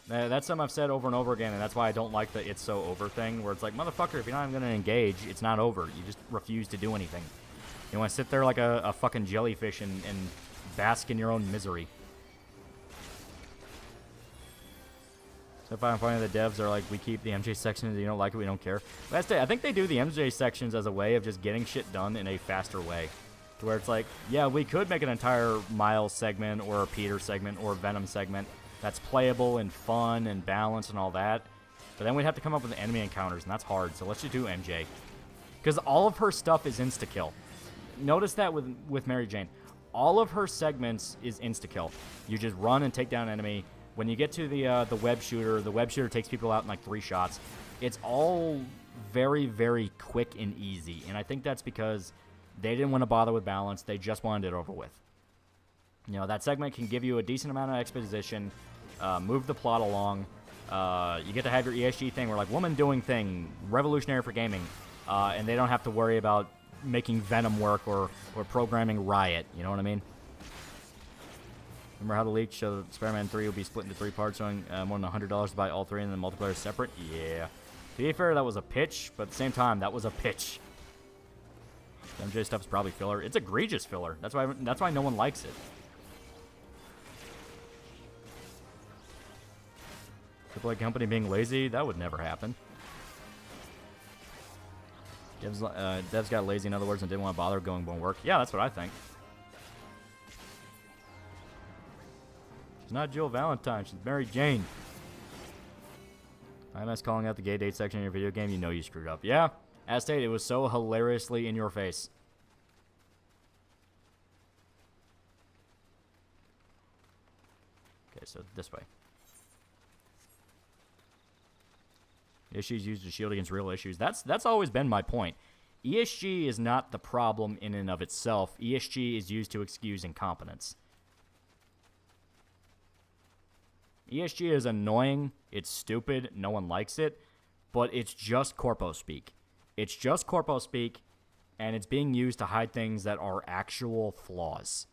That's something I've said over and over again, and that's why I don't like the "it's so over" thing, where it's like, motherfucker, if you're not even going to engage, it's not over. You just refuse to do anything. You want to sit there like a fucking jellyfish and bask in your own misery. So if I'm finding the devs are like, we keep the MJ sections, you don't like it, we don't care. But I think they do the MJ sections as a way of just getting shit done in a faster way. To where it's like, yeah, we could make an entire Miles segment or a Peter segment or a Venom segment that's playable and fun and balanced and all that. But then we'd have to come up with enemy encounters, and that's hard. So let's just do MJ. Because all of her stuff is insta-kill. Notice that with Mary Jane. All of her segments is insta-kill. You just run and take down an enemy. When you get to the web shooter takes people out in like 3 shots. It's all very, very quick and easy. And I think that's because they didn't want to bother with balance. They just wanted it over with. You know, that segment can give you a decent amount of exposition, move the plot along. You get to have your ESG thing where, like, woman doing thing, revolutionary for gaming. And they don't have to worry about making Venom work or programming Riot. You know what I mean? Remember how the leak showed that Spider-Man 3 will be split into 3 parts, showing more than $100 to buy all 3 and then multiplayer separate? Yeah. To be fair, that was a pitch, but at the same time, that was a pitch. The MJ stuff's probably filler. It's egregious filler. That's why no one likes it. AAA company being lazy? That would never happen. Devs got lazy, in other words, and didn't want to bother going won't work. Yeah, that's what I think. She's not Jill Valentine. She's Mary Jane. IMS calling out the gay date section in your video game. You know you screwed up. Yeah. As stated, it was so hilariously in your face. Okay, so this way. Issues used to shield against real issues. That's always been my point. ESG is not the problem in and of itself. ESG is used to excuse incompetence. ESG is annoying. It's stupid. No one likes it. But it's just corpo speak. It's just corpo speak, and it's being used to hide things that are actual flaws.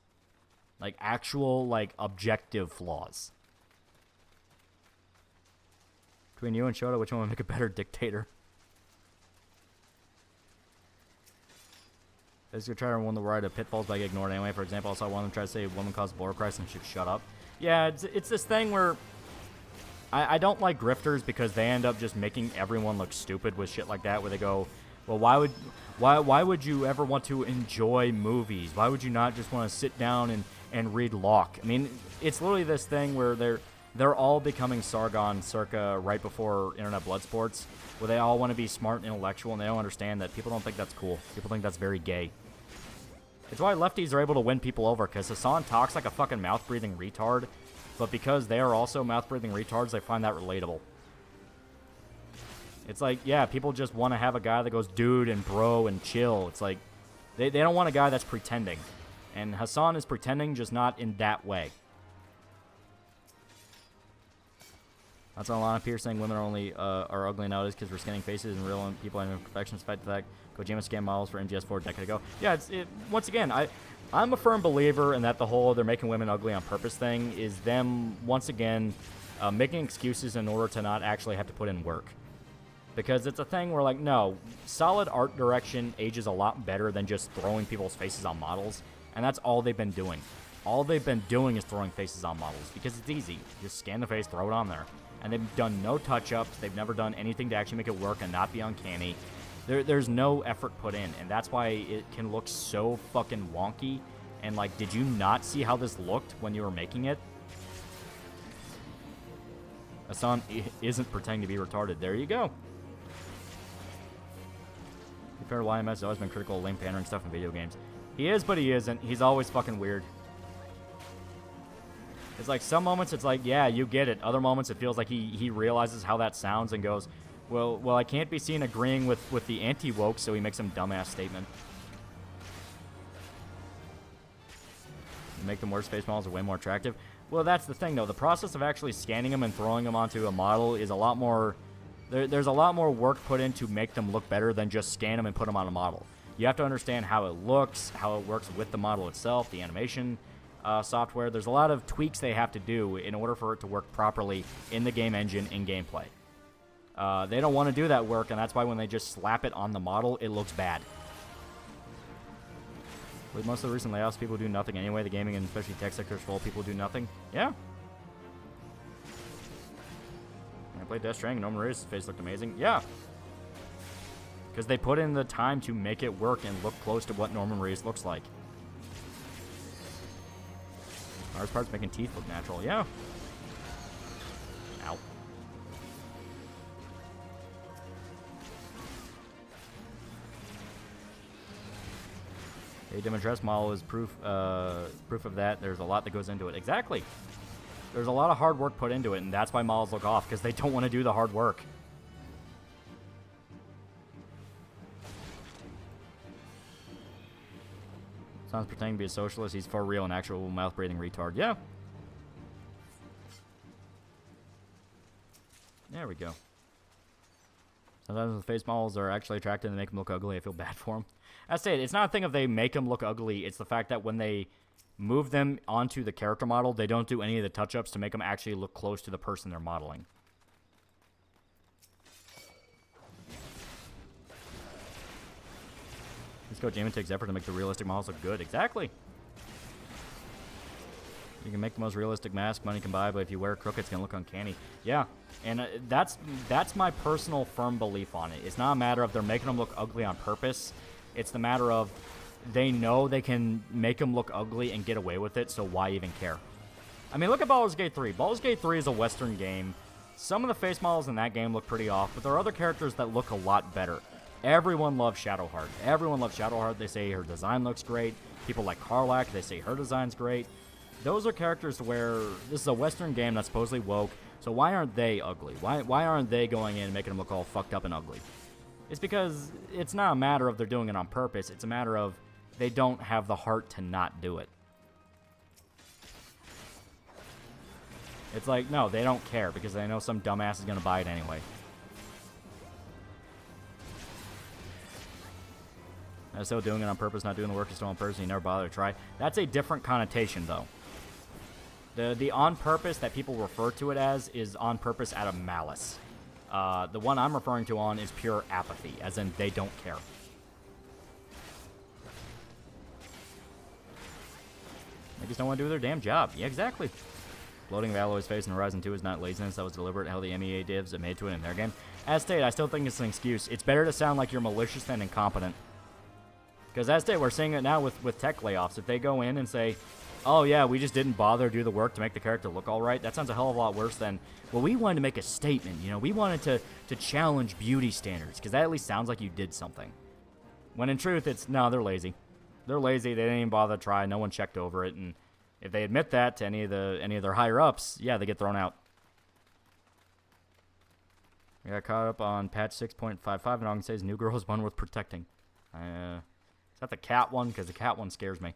Like, actual, like, objective flaws. Between you and Shota, which one would make a better dictator? As you try to win the ride of pitfalls by getting ignored anyway. For example, I saw one of them try to say woman caused border crisis and should shut up. Yeah, it's this thing where I don't like grifters because they end up just making everyone look stupid with shit like that, where they go, well, why would you ever want to enjoy movies? Why would you not just want to sit down and read Locke? I mean, it's literally this thing where they're all becoming Sargon circa right before Internet Blood Sports, where they all want to be smart and intellectual, and they don't understand that people don't think that's cool. People think that's very gay. It's why lefties are able to win people over, because Hassan talks like a fucking mouth-breathing retard, but because they are also mouth-breathing retards, they find that relatable. It's like, yeah, people just want to have a guy that goes dude and bro and chill. It's like, they don't want a guy that's pretending. And Hassan is pretending, just not in that way. That's a lot of people saying women are ugly nowadays because we're scanning faces and real people having imperfections. Fight the fact Kojima scanned models for MGS4 a decade ago. Yeah, once again, I'm a firm believer in that the whole they're making women ugly on purpose thing is them, once again, making excuses in order to not actually have to put in work. Because it's a thing where, like, no, solid art direction ages a lot better than just throwing people's faces on models. And that's all they've been doing. All they've been doing is throwing faces on models because it's easy. Just scan the face, throw it on there. And they've done no touch-ups. They've never done anything to actually make it work and not be uncanny. There's no effort put in, and that's why it can look so fucking wonky. And, like, did you not see how this looked when you were making it? Hassan isn't pretending to be retarded. There you go. Fair YMS has always been critical of lame pandering stuff in video games. He is, but he isn't. He's always fucking weird. It's like some moments it's like, yeah, you get it. Other moments it feels like he realizes how that sounds and goes, well, I can't be seen agreeing with the anti-woke, so he makes some dumbass statement. Make them worse face models are way more attractive. Well, that's the thing, though. The process of actually scanning them and throwing them onto a model is a lot more... There's a lot more work put in to make them look better than just scan them and put them on a model. You have to understand how it looks, how it works with the model itself, the animation. software. There's a lot of tweaks they have to do in order for it to work properly in the game engine, in gameplay. They don't want to do that work, and that's why when they just slap it on the model, it looks bad. With most of the recent layoffs, people do nothing anyway. The gaming and especially tech sectors full, people do nothing. Yeah. I played Death Stranding, Norman Reedus' face looked amazing. Yeah. Because they put in the time to make it work and look close to what Norman Reedus looks like. Hardest part's making teeth look natural. Yeah. Ow. A Demonstress model is proof of that. There's a lot that goes into it. Exactly. There's a lot of hard work put into it, and that's why models look off, because they don't want to do the hard work. Sounds pretending to be a socialist. He's for real, an actual mouth-breathing retard. Yeah. There we go. Sometimes the face models are actually attractive and make them look ugly. I feel bad for them. I say it's not a thing of they make them look ugly. It's the fact that when they move them onto the character model, they don't do any of the touch-ups to make them actually look close to the person they're modeling. This coach Eamon takes effort to make the realistic models look good. Exactly. You can make the most realistic mask money can buy, but if you wear a crook, it's going to look uncanny. Yeah, and that's my personal firm belief on it. It's not a matter of they're making them look ugly on purpose. It's the matter of they know they can make them look ugly and get away with it, so why even care? I mean, look at Baldur's Gate 3. Baldur's Gate 3 is a Western game. Some of the face models in that game look pretty off, but there are other characters that look a lot better. Everyone loves Shadowheart. Everyone loves Shadowheart. They say her design looks great. People like Karlach, they say her design's great. Those are characters where this is a Western game that's supposedly woke, so why aren't they ugly? Why aren't they going in and making them look all fucked up and ugly? It's because it's not a matter of they're doing it on purpose. It's a matter of they don't have the heart to not do it. It's like, no, they don't care because they know some dumbass is going to buy it anyway. I'm still doing it on purpose, not doing the work is still on purpose, and you never bother to try. That's a different connotation, though. The on purpose that people refer to it as is on purpose out of malice. The one I'm referring to on is pure apathy, as in they don't care. They just don't want to do their damn job. Yeah, exactly. Bloating of Alloy's face in Horizon 2 is not laziness. That was deliberate. How the MEA divs admitted to it in their game. As stated, I still think it's an excuse. It's better to sound like you're malicious than incompetent. Because as stated, we're seeing it now with tech layoffs. If they go in and say, oh yeah, we just didn't bother to do the work to make the character look all right, that sounds a hell of a lot worse than, well, we wanted to make a statement. You know, we wanted to challenge beauty standards. Because that at least sounds like you did something. When in truth, it's, no, they're lazy. They're lazy. They didn't even bother to try. No one checked over it. And if they admit that to any of their higher ups, yeah, they get thrown out. We got caught up on patch 6.55, and all I can say is New Girl is one worth protecting. Is that the cat one? Because the cat one scares me.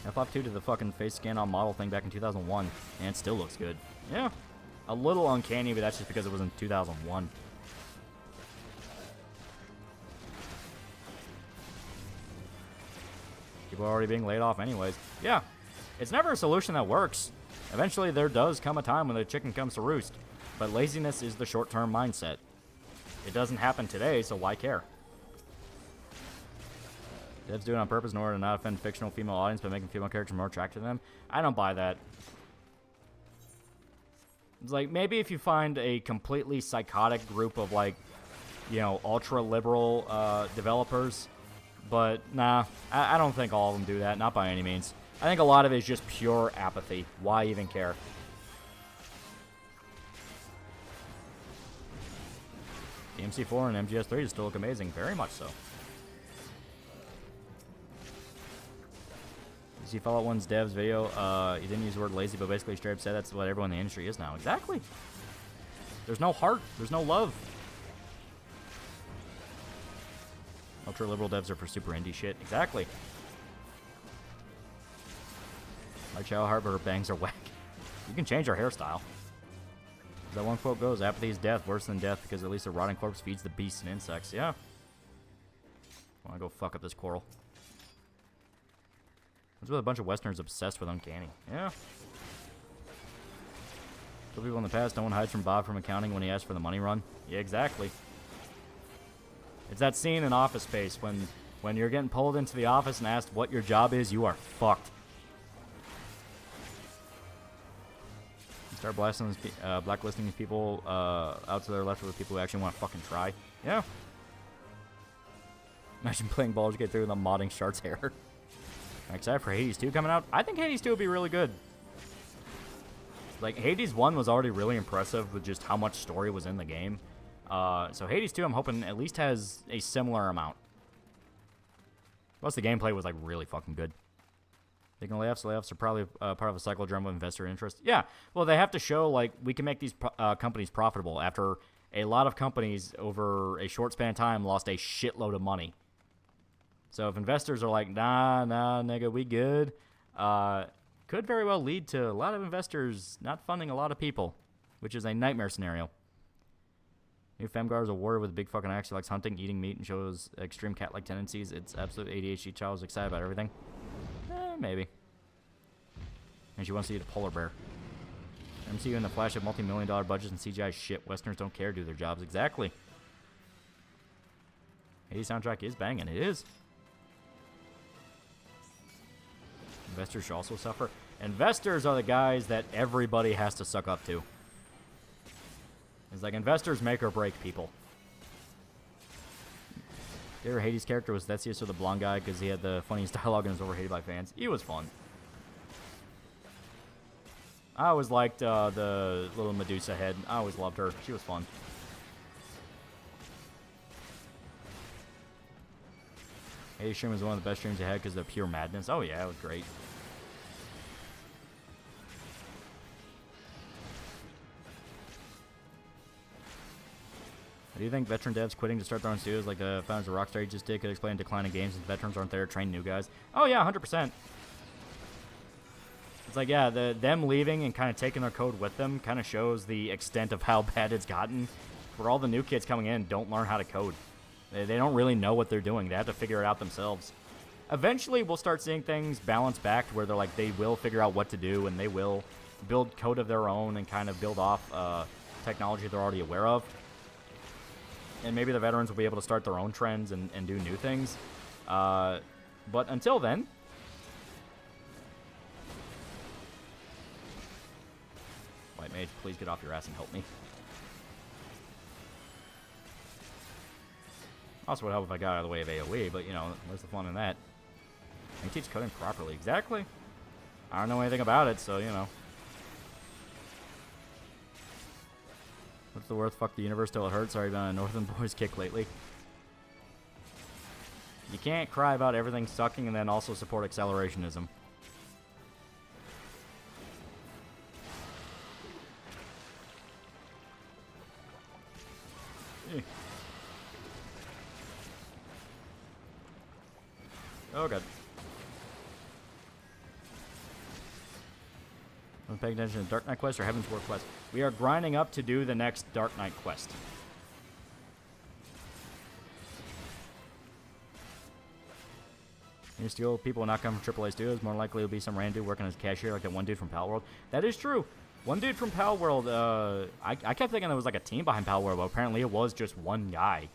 FFXIV did the fucking face scan on model thing back in 2001, and it still looks good. Yeah, a little uncanny, but that's just because it was in 2001. People are already being laid off anyways. Yeah, it's never a solution that works. Eventually, there does come a time when the chicken comes to roost, but laziness is the short-term mindset. It doesn't happen today, so why care? Devs do it on purpose in order to not offend fictional female audience by making female characters more attractive to them. I don't buy that. It's like, maybe if you find a completely psychotic group of, like, you know, ultra-liberal developers, but nah, I don't think all of them do that, not by any means. I think a lot of it is just pure apathy. Why even care? The MC4 and MGS3 still look amazing, very much so. You see Fallout 1's devs video, he didn't use the word lazy, but basically straight up said that's what everyone in the industry is now. Exactly. There's no heart. There's no love. Ultra-liberal devs are for super indie shit. Exactly. Like Shadowheart, but her bangs are whack. You can change her hairstyle. As that one quote goes, apathy is death, worse than death, because at least a rotting corpse feeds the beasts and insects. Yeah. I want to go fuck up this coral. That's with a bunch of Westerners obsessed with Uncanny. Yeah. Some people in the past, no one hides from Bob from accounting when he asks for the money run. Yeah, exactly. It's that scene in Office Space when you're getting pulled into the office and asked what your job is, you are fucked. You start blasting, blacklisting these people out to their left with people who actually want to fucking try. Yeah. Imagine playing Baldur's Gate 3 with a modding Shard's hair. I'm excited for Hades 2 coming out. I think Hades 2 will be really good. Like, Hades 1 was already really impressive with just how much story was in the game. So Hades 2, I'm hoping at least has a similar amount. Plus, the gameplay was, like, really fucking good. Taking layoffs are probably part of a cycle driven with investor interest. Yeah, well, they have to show, like, we can make these companies profitable after a lot of companies over a short span of time lost a shitload of money. So if investors are like, nah, nigga, we good, could very well lead to a lot of investors not funding a lot of people, which is a nightmare scenario. New Femgar is a warrior with a big fucking axe. He likes hunting, eating meat, and shows extreme cat-like tendencies. It's absolute ADHD child. Is excited about everything. Maybe. And she wants to eat a polar bear. MCU and the Flash have multi-million-dollar budgets and CGI shit. Westerners don't care to do their jobs. Exactly. Hades soundtrack is banging. It is. Investors should also suffer. Investors are the guys that everybody has to suck up to. It's like investors make or break people. Their Hades character was Theseus, or the blonde guy, because he had the funniest dialogue and was overhated by fans. He was fun. I always liked the little Medusa head. I always loved her. She was fun. Hades stream was one of the best streams I had because of the pure madness. Oh yeah, it was great. Do you think veteran devs quitting to start their own studios like the founders of Rockstar just did could explain decline in games since veterans aren't there to train new guys? Oh yeah, 100%. It's like, yeah, them leaving and kind of taking their code with them kind of shows the extent of how bad it's gotten. For all the new kids coming in, don't learn how to code. They don't really know what they're doing. They have to figure it out themselves. Eventually, we'll start seeing things balance back to where they're like, they will figure out what to do, and they will build code of their own and kind of build off technology they're already aware of. And maybe the veterans will be able to start their own trends and do new things. But until then... White Mage, please get off your ass and help me. Also would help if I got out of the way of AoE, but, you know, where's the fun in that? I can teach coding properly. Exactly. I don't know anything about it, so, you know. What's the worth? Fuck the universe till it hurts. Sorry, been on a Northern Boys kick lately. You can't cry about everything sucking and then also support accelerationism. Oh god. I'm paying attention to Dark Knight quest or Heaven's War quest. We are grinding up to do the next Dark Knight quest. You steal people will not come from AAA studios. More likely it'll be some random dude working as a cashier like that one dude from Pal World. That is true. One dude from Pal World, I kept thinking there was like a team behind Pal World, but apparently it was just one guy.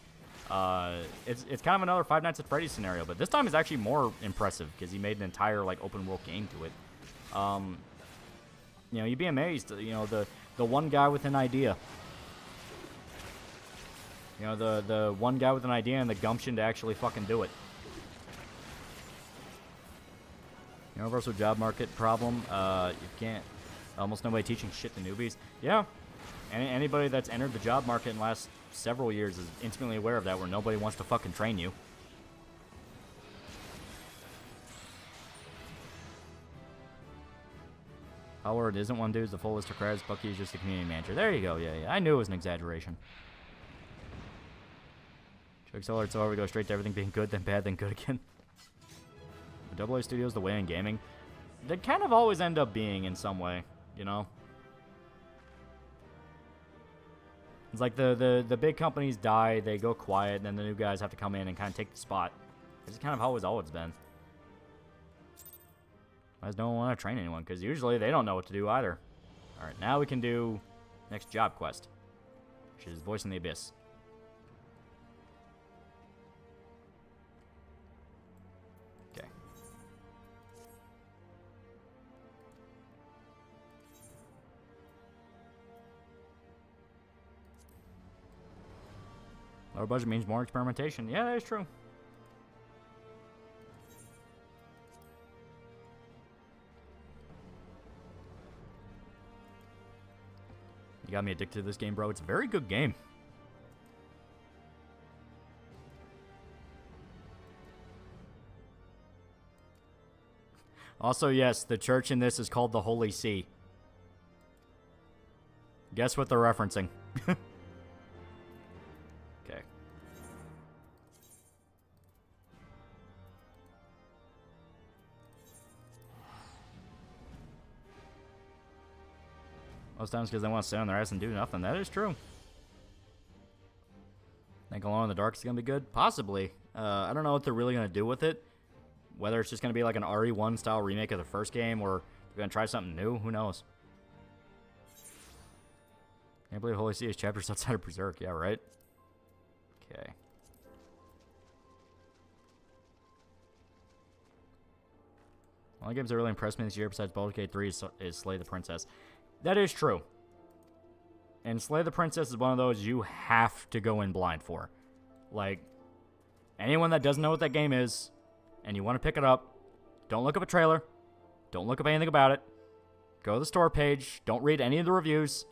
It's kind of another Five Nights at Freddy's scenario, but this time is actually more impressive because he made an entire like open world game to it. You know, you'd be amazed. You know, the one guy with an idea. You know, the one guy with an idea and the gumption to actually fucking do it. Universal job market problem. You can't. Almost nobody teaching shit to newbies. Yeah. Anybody that's entered the job market in the last several years is intimately aware of that, where nobody wants to fucking train you. Howard isn't one dude's the full list of creds. Bucky is just the community manager. There you go. Yeah. I knew it was an exaggeration. Should accelerate so we go straight to everything being good, then bad, then good again. The AA Studios, the way in gaming, they kind of always end up being in some way, you know? It's like the big companies die, they go quiet, and then the new guys have to come in and kind of take the spot. It's kind of always been. I just don't want to train anyone, because usually they don't know what to do either. Alright, now we can do next job quest, which is Voice in the Abyss. Okay. Lower budget means more experimentation. Yeah, that is true. You got me addicted to this game, bro. It's a very good game. Also, yes, the church in this is called the Holy See. Guess what they're referencing? Okay. Most times because they want to sit on their ass and do nothing. That is true. Think Alone in the Dark is going to be good? Possibly. I don't know what they're really going to do with it. Whether it's just going to be like an RE1 style remake of the first game, or they're going to try something new. Who knows? Can't believe Holy See is chapters outside of Berserk. Yeah, right? Okay. Only games that really impressed me this year besides Baldur's Gate 3 is Slay the Princess. That is true. And Slay the Princess is one of those you have to go in blind for. Like, anyone that doesn't know what that game is, and you want to pick it up, don't look up a trailer. Don't look up anything about it. Go to the store page. Don't read any of the reviews.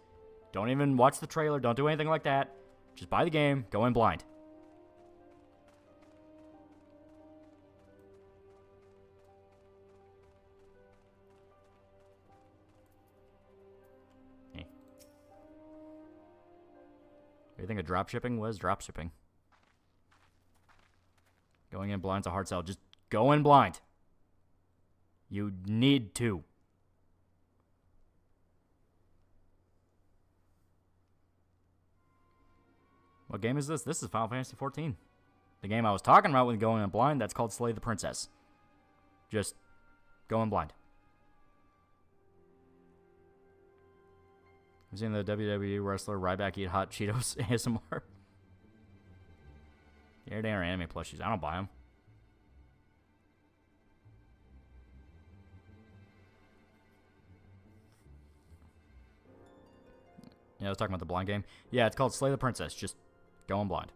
Don't even watch the trailer. Don't do anything like that. Just buy the game. Go in blind. What do you think of dropshipping? What is dropshipping? Going in blind's a hard sell. Just go in blind. You need to. What game is this? This is Final Fantasy XIV. The game I was talking about with going in blind, that's called Slay the Princess. Just go in blind. I've seen the WWE wrestler Ryback eat hot Cheetos ASMR. Yeah, they are anime plushies. I don't buy them. Yeah, I was talking about the blind game. Yeah, it's called Slay the Princess. Just go in blind.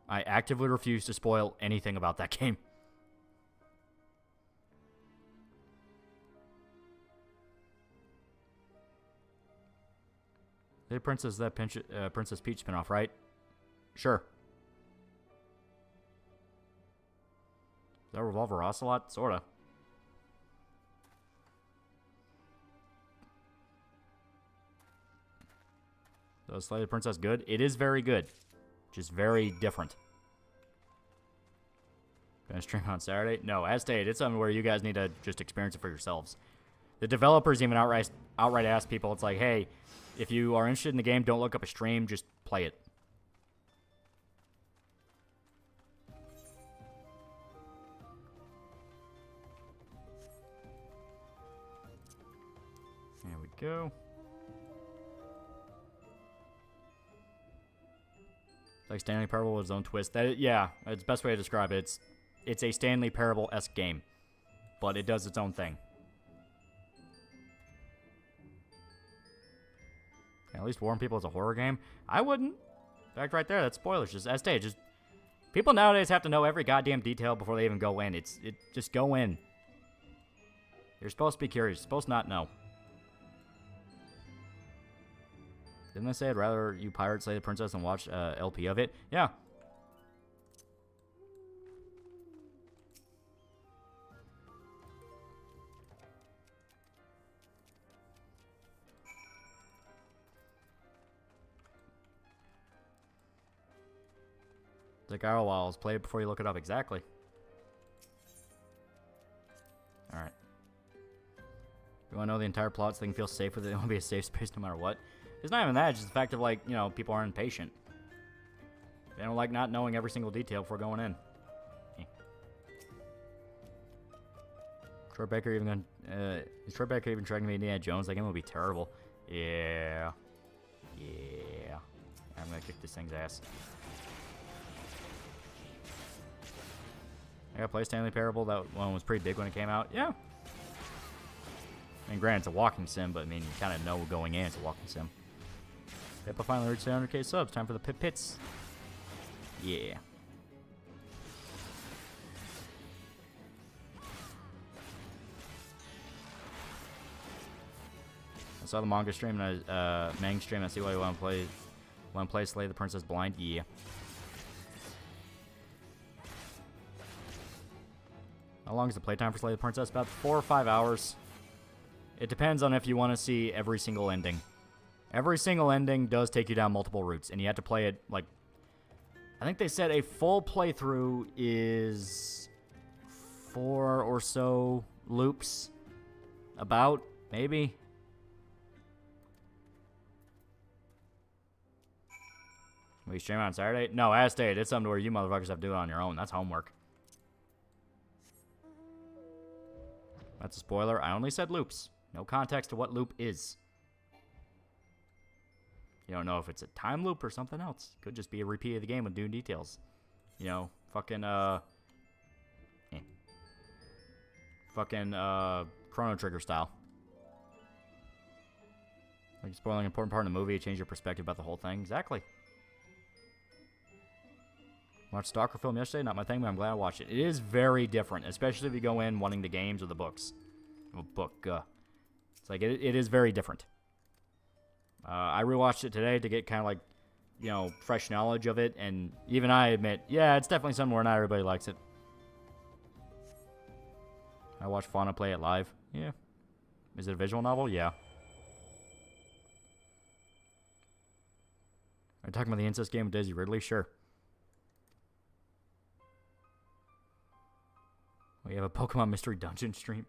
I actively refuse to spoil anything about that game. The Princess, that Princess Peach spinoff, right? Sure. Is that Revolver Ocelot? Sorta. So Slay the Princess good? It is very good. Just very different. Gonna stream on Saturday? No, as stated, it's something where you guys need to just experience it for yourselves. The developers even outright ask people, it's like, hey, if you are interested in the game, don't look up a stream, just play it. There we go. It's like Stanley Parable with its own twist. Yeah, it's the best way to describe it. It's a Stanley Parable-esque game, but it does its own thing. At least warn people it's a horror game. I wouldn't. In fact, right there, that's spoilers. Just as stated, just people nowadays have to know every goddamn detail before they even go in. Just go in. You're supposed to be curious. You're supposed to not know. Didn't I say I'd rather you pirate Slay the Princess than watch LP of it? Yeah. It's like Arrowwalls. Play it before you look it up. Exactly. Alright. You want to know the entire plot so they can feel safe with it? It won't be a safe space no matter what. It's not even that. It's just the fact of, like, you know, people are impatient. They don't like not knowing every single detail before going in. Troy Baker even gonna, is Troy Baker even trying to be Indiana Jones? That game would be terrible. Yeah. Yeah. I'm gonna kick this thing's ass. I got play Stanley Parable. That one was pretty big when it came out. Yeah. I mean, granted, it's a walking sim, but I mean, you kind of know going in it's a walking sim. Pippa finally reached 700k subs. Time for the Pip Pits. Yeah. I saw the manga stream and Mang stream. I see why you want to play. Want to play Slay the Princess Blind? Yeah. How long is the playtime for Slay the Princess? About 4 or 5 hours. It depends on if you want to see every single ending. Every single ending does take you down multiple routes, and you have to play it, like... I think they said a full playthrough is 4 or so loops. About, maybe. We stream on Saturday? No, I stayed. It's something where you motherfuckers have to do it on your own. That's homework. That's a spoiler. I only said loops. No context to what loop is. You don't know if it's a time loop or something else. Could just be a repeat of the game with new details. You know, fucking, Chrono Trigger style. Like spoiling an important part in the movie, change your perspective about the whole thing. Exactly. Watched Stalker film yesterday. Not my thing, but I'm glad I watched it. It is very different, especially if you go in wanting the games or the books. It's like, it is very different. I rewatched it today to get kind of like, you know, fresh knowledge of it. And even I admit, yeah, it's definitely something where not everybody likes it. I watched Fauna play it live. Yeah. Is it a visual novel? Yeah. Are you talking about the incest game with Daisy Ridley? Sure. We have a Pokemon Mystery Dungeon stream.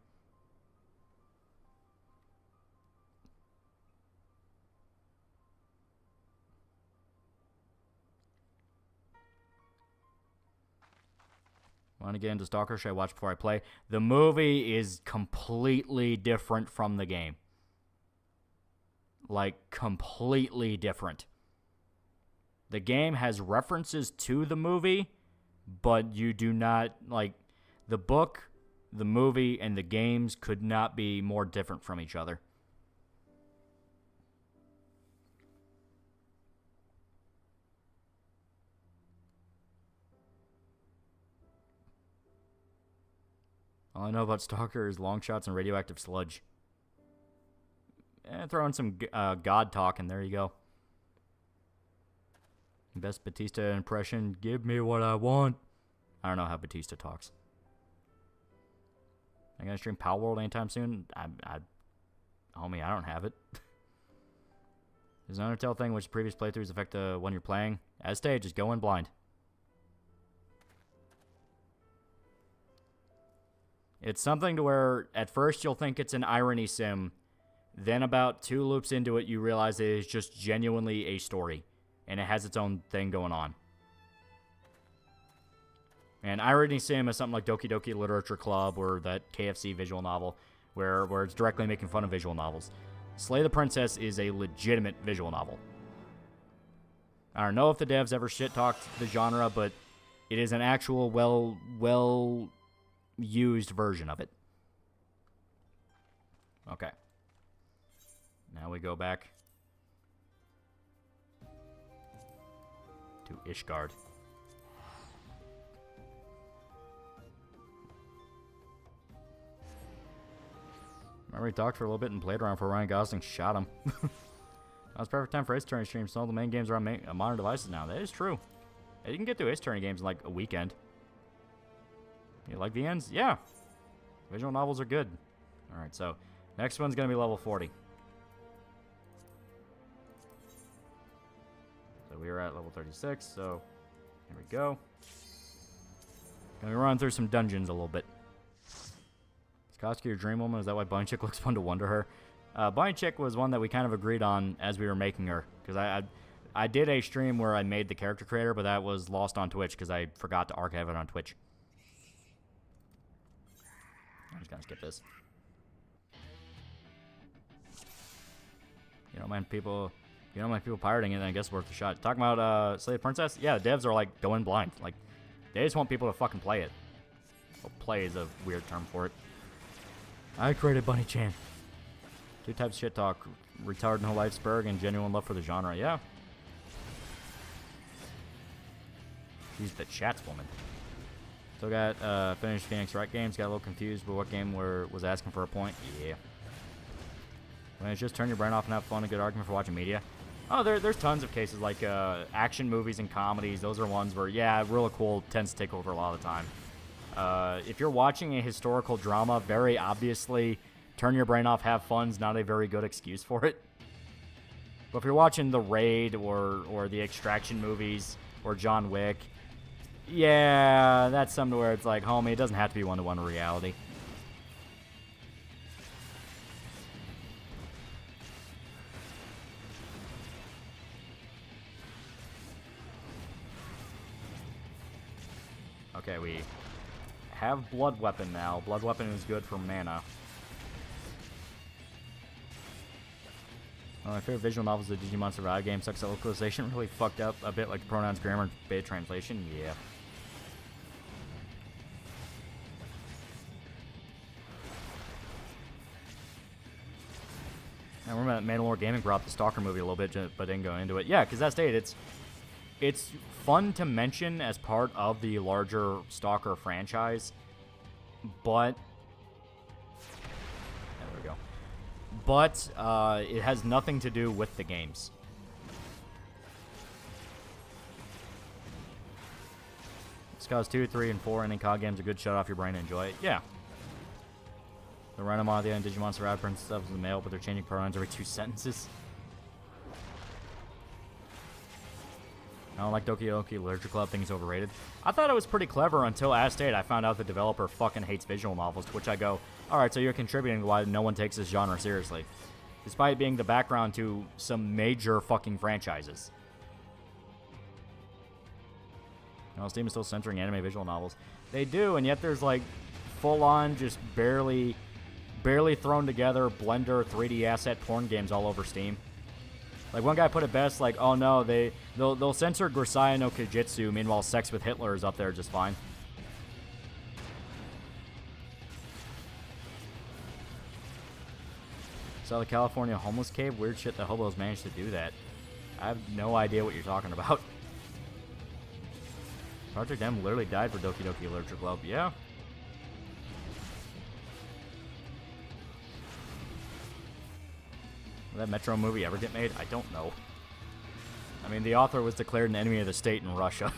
Want to get into Stalker? Should I watch before I play? The movie is completely different from the game. Like, completely different. The game has references to the movie, but you do not, like... The book, the movie, and the games could not be more different from each other. All I know about Stalker is long shots and radioactive sludge. Throw in some God talk, and there you go. Best Batista impression, give me what I want. I don't know how Batista talks. I'm gonna stream Power World anytime soon. Homie, I don't have it. There's an Undertale thing which previous playthroughs affect the one you're playing. As stated, just go in blind. It's something to where at first you'll think it's an irony sim. Then about 2 loops into it, you realize it is just genuinely a story. And it has its own thing going on. And irony sim is something like Doki Doki Literature Club or that KFC visual novel where it's directly making fun of visual novels. Slay the Princess is a legitimate visual novel. I don't know if the devs ever shit-talked the genre, but it is an actual well-used version of it. Okay. Now we go back to Ishgard. Remember we talked for a little bit and played around before Ryan Gosling shot him. That was perfect time for Ace Attorney streams. Some of the main games are on modern devices now. That is true. Yeah, you can get through Ace Attorney games in like a weekend. You like the ends? Yeah. Visual novels are good. Alright, so next one's going to be level 40. So we are at level 36, so here we go. Gonna run through some dungeons a little bit. Koski, your dream woman, is that why Bunny Chick looks fun to wonder her? Bunny Chick was one that we kind of agreed on as we were making her. Because I did a stream where I made the character creator, but that was lost on Twitch because I forgot to archive it on Twitch. just gonna skip this. You don't mind people pirating it, then I guess it's worth a shot. Talking about Slave Princess? Yeah, devs are like going blind. Like, they just want people to fucking play it. Well, play is a weird term for it. I created Bunny Chan. 2 types of shit talk. Retarded no life spurg and genuine love for the genre. Yeah. She's the chats woman. Still got finished Phoenix Wright games. Got a little confused with what game was asking for a point. Yeah. When it's just turn your brain off and have fun, a good argument for watching media. Oh, there's tons of cases like action movies and comedies. Those are ones where, yeah, really cool tends to take over a lot of the time. If you're watching a historical drama, very obviously, turn your brain off, have fun's not a very good excuse for it. But if you're watching The Raid or the Extraction movies or John Wick, yeah, that's something where it's like, homie, it doesn't have to be one-to-one reality. Okay, we have Blood Weapon now. Blood Weapon is good for mana. My favorite visual novels is the Digimon Survive game. Sucks that localization really fucked up a bit, like the pronouns, grammar, and beta translation. Yeah. I remember that Mandalore Gaming brought up the Stalker movie a little bit, but didn't go into it. Yeah, because that stated it's fun to mention as part of the larger Stalker franchise, but there we go. But it has nothing to do with the games. Scars 2, 3, and 4 ending COD games are good. Shut off your brain and enjoy it. Yeah. The Rhinomothia and Digimon Survive Prince stuff is the mail, but they're changing pronouns every 2 sentences. I don't like Doki Doki Literature Club. Think it's overrated. I thought it was pretty clever until Ask Date I found out the developer fucking hates visual novels, to which I go, alright, so you're contributing to why no one takes this genre seriously. Despite being the background to some major fucking franchises. No, Steam is still censoring anime visual novels. They do, and yet there's like full-on, just barely thrown together Blender 3D asset porn games all over Steam. Like, one guy put it best, like, oh no, they'll censor Grisaya no Kijitsu, meanwhile Sex with Hitler is up there just fine. So the California homeless cave, weird shit that hobos managed to do that. I have no idea what you're talking about. Project M literally died for Doki Doki Literature Club, yeah. Will that Metro movie ever get made? I don't know. I mean, the author was declared an enemy of the state in Russia.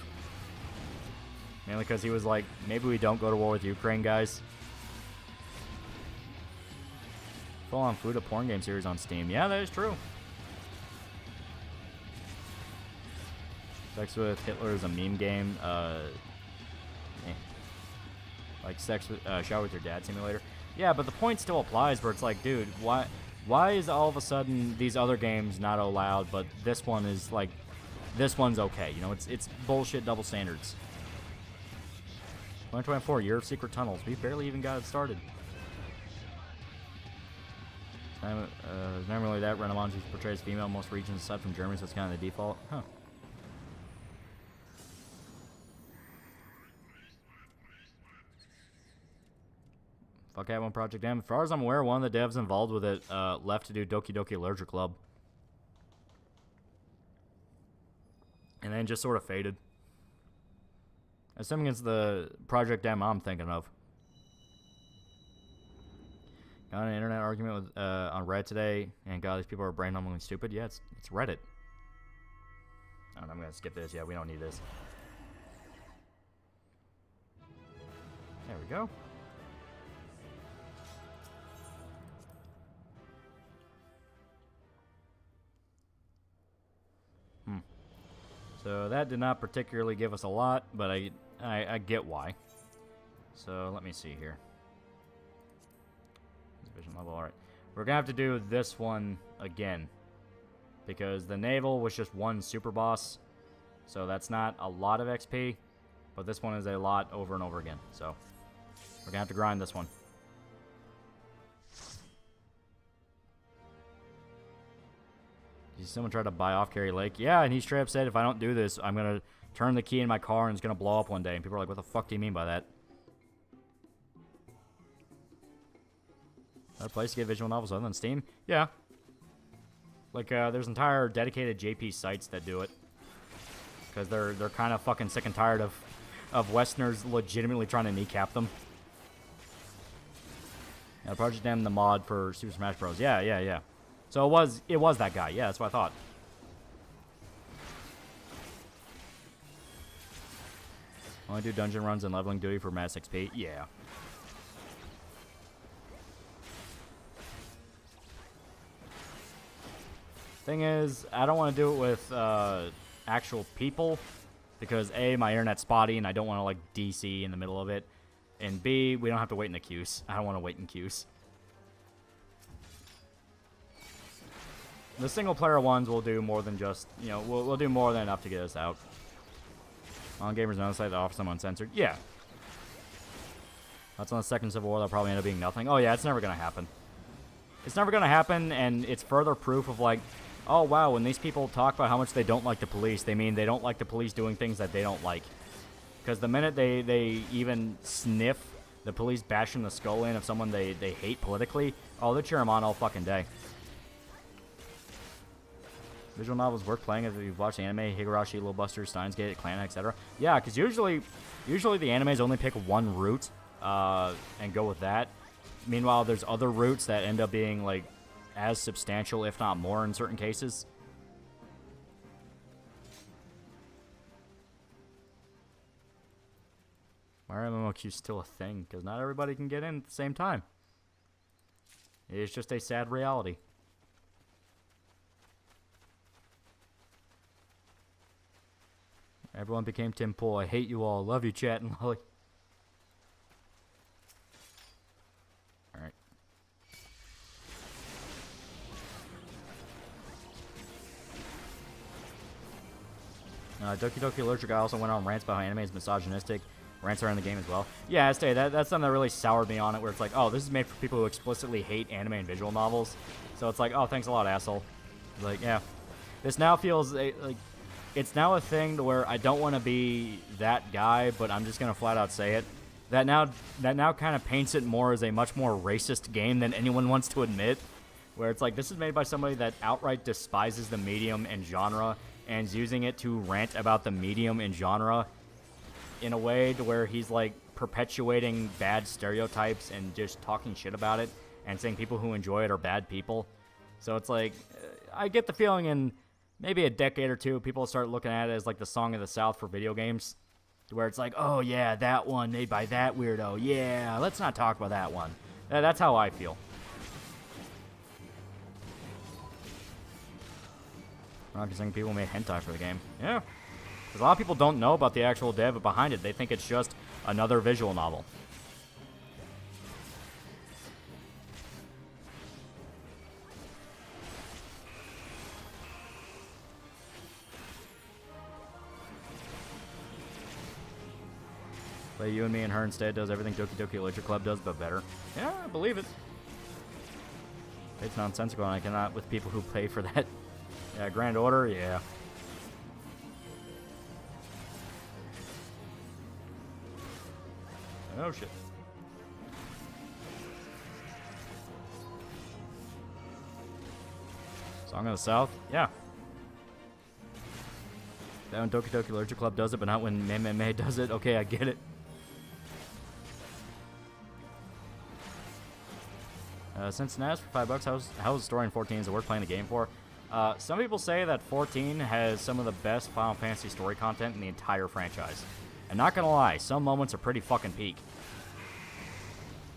Mainly because he was like, maybe we don't go to war with Ukraine, guys. Full-on Fuda porn game series on Steam. Yeah, that is true. Sex with Hitler is a meme game. Like Sex with Shower with Your Dad Simulator. Yeah, but the point still applies where it's like, dude, why is all of a sudden these other games not allowed, but this one is like, this one's okay? You know, it's bullshit double standards. 2024, Year of Secret Tunnels. We barely even got it started. It's not really that. Renamonji portrays female in most regions aside from Germany, so it's kind of the default. Huh. Fuck that one, Project M. As far as I'm aware, one of the devs involved with it left to do Doki Doki Literature Club. And then just sort of faded. Assuming it's the Project M I'm thinking of. Got an internet argument with on Reddit today, and God, these people are brain-numbingly stupid. Yeah, it's Reddit. I don't know, I'm gonna skip this. Yeah, we don't need this. There we go. So that did not particularly give us a lot, but I get why. So let me see here. Vision level, alright. We're gonna have to do this one again, because the naval was just one super boss, so that's not a lot of XP, but this one is a lot over and over again, so we're gonna have to grind this one. Someone tried to buy off Carrie Lake. Yeah, and he straight up said, if I don't do this, I'm going to turn the key in my car and it's going to blow up one day. And people are like, what the fuck do you mean by that? Another place to get visual novels other than Steam? Yeah. Like, there's entire dedicated JP sites that do it. Because they're kind of fucking sick and tired of Westerners legitimately trying to kneecap them. Yeah, Project M, the mod for Super Smash Bros. Yeah. So it was that guy. Yeah, that's what I thought. Only do dungeon runs and leveling duty for mass XP. Yeah. Thing is, I don't want to do it with actual people because A, my internet's spotty and I don't want to like DC in the middle of it, and B, we don't have to wait in the queues. I don't want to wait in queues. The single player ones will do more than just, you know, we'll do more than enough to get us out. On Gamers Know site that offers them uncensored. Yeah. That's on the second Civil War. That'll probably end up being nothing. Oh yeah, it's never gonna happen. It's never gonna happen, and it's further proof of like, oh wow, when these people talk about how much they don't like the police, they mean they don't like the police doing things that they don't like. Because the minute they even sniff the police bashing the skull in of someone they hate politically, oh, they cheer them on all fucking day. Visual novels worth playing if you've watched anime, Higurashi, Little Buster, Steins Gate, Clan, etc. Yeah, because usually the animes only pick one route and go with that. Meanwhile, there's other routes that end up being like as substantial, if not more, in certain cases. Why are MMOQs still a thing? Because not everybody can get in at the same time. It's just a sad reality. Everyone became Tim Pool. I hate you all. Love you, chat and Lolly. Alright. Doki Doki Allergic guy also went on rants about how anime is misogynistic. Rants are in the game as well. Yeah, that's something that really soured me on it, where it's like, oh, this is made for people who explicitly hate anime and visual novels. So it's like, oh, thanks a lot, asshole. Like, yeah. This now feels like... It's now a thing to where I don't want to be that guy, but I'm just going to flat out say it. That now kind of paints it more as a much more racist game than anyone wants to admit. Where it's like, this is made by somebody that outright despises the medium and genre and is using it to rant about the medium and genre in a way to where he's like perpetuating bad stereotypes and just talking shit about it and saying people who enjoy it are bad people. So it's like, I get the feeling in maybe a decade or two, people start looking at it as like the song of the South for video games. Where it's like, oh yeah, that one made by that weirdo. Yeah, let's not talk about that one. That's how I feel. I'm not just saying people made hentai for the game. Yeah. Because a lot of people don't know about the actual dev behind it. They think it's just another visual novel. Play You and Me and Her instead does everything Doki Doki Literature Club does, but better. Yeah, I believe it. It's nonsensical, and I cannot with people who pay for that. Yeah, Grand Order, yeah. Oh, shit. Song of the South? Yeah. That when Doki Doki Literature Club does it, but not when Mei does it. Okay, I get it. Cincinnati for $5. How's the story in 14? Is it worth playing the game for? Some people say that 14 has some of the best Final Fantasy story content in the entire franchise. And not gonna lie, some moments are pretty fucking peak.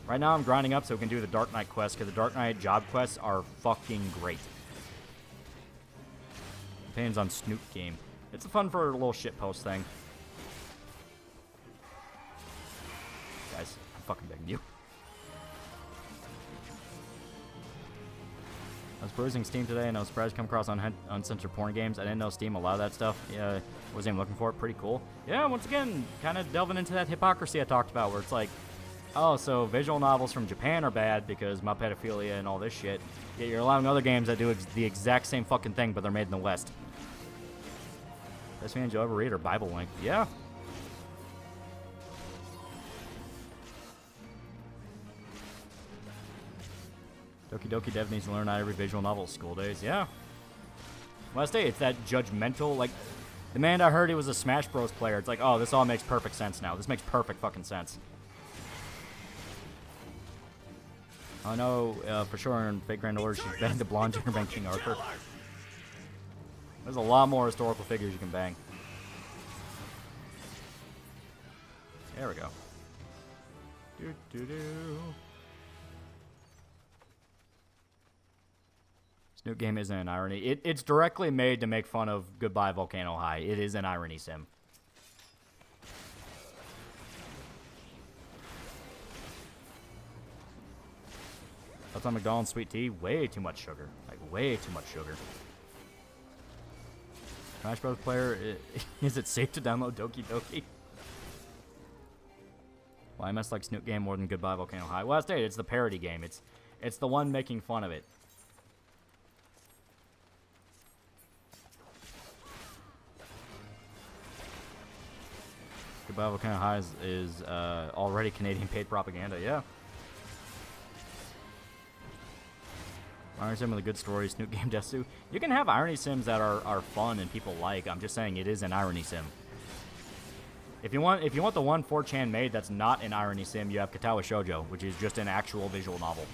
Right now I'm grinding up so we can do the Dark Knight quest, because the Dark Knight job quests are fucking great. Opinions on Snoop game. It's a fun for a little shitpost thing. Guys, I'm fucking begging you. I was perusing Steam today and I was surprised to come across uncensored porn games. I didn't know Steam allowed that stuff. Yeah, wasn't even looking for it. Pretty cool. Yeah, once again, kind of delving into that hypocrisy I talked about, where it's like, oh, so visual novels from Japan are bad because my pedophilia and all this shit. Yet you're allowing other games that do the exact same fucking thing, but they're made in the West. Best fans you'll ever read are Bible length. Yeah. Doki Doki Dev needs to learn not every visual novel school days. Yeah. Last day, it's that judgmental, like, the man I heard he was a Smash Bros. Player. It's like, oh, this all makes perfect sense now. This makes perfect fucking sense. I know for sure in Fake Grand Order she's banged the blonde Jitterbang King Arthur. There's a lot more historical figures you can bang. There we go. This new game isn't an irony. It's directly made to make fun of Goodbye Volcano High. It is an irony sim. That's on McDonald's sweet tea. Way too much sugar. Like, way too much sugar. Smash Bros. Player, is it safe to download Doki Doki? Well, I must like Snoot Game more than Goodbye Volcano High. Well, it's the parody game. It's the one making fun of it. Goodbye Volcano High is already Canadian paid propaganda. Yeah. Irony sim with a good story, Snoot Game Desu. You can have irony sims that are fun and people like. I'm just saying it is an irony sim. If you want the one 4chan made that's not an irony sim, you have Katawa Shoujo, which is just an actual visual novel.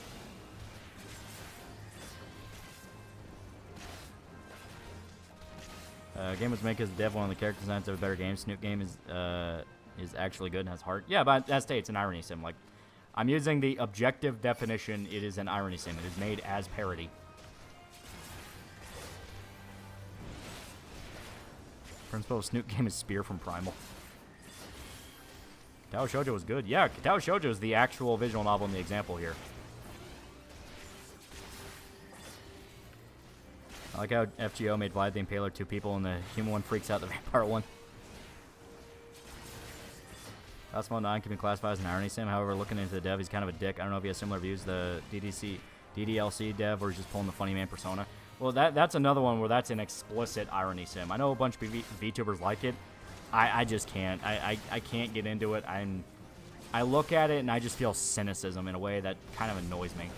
Game was made because the dev one of the character designs of a better game. Snoot Game is actually good and has heart. Yeah, but that's it's an irony sim. Like, I'm using the objective definition. It is an irony sim. It is made as parody. Principal of Snoot Game is Spear from Primal. Katawa Shoujo was good. Yeah, Katawa Shoujo is the actual visual novel in the example here. I like how FGO made Vlad the Impaler 2 people and the human one freaks out the vampire one. Basketball 9 can be classified as an irony sim. However, looking into the dev, he's kind of a dick. I don't know if he has similar views to the DDLC dev or he's just pulling the funny man persona. Well, that's another one where that's an explicit irony sim. I know a bunch of VTubers like it. I just can't. I can't get into it. I look at it and I just feel cynicism in a way that kind of annoys me.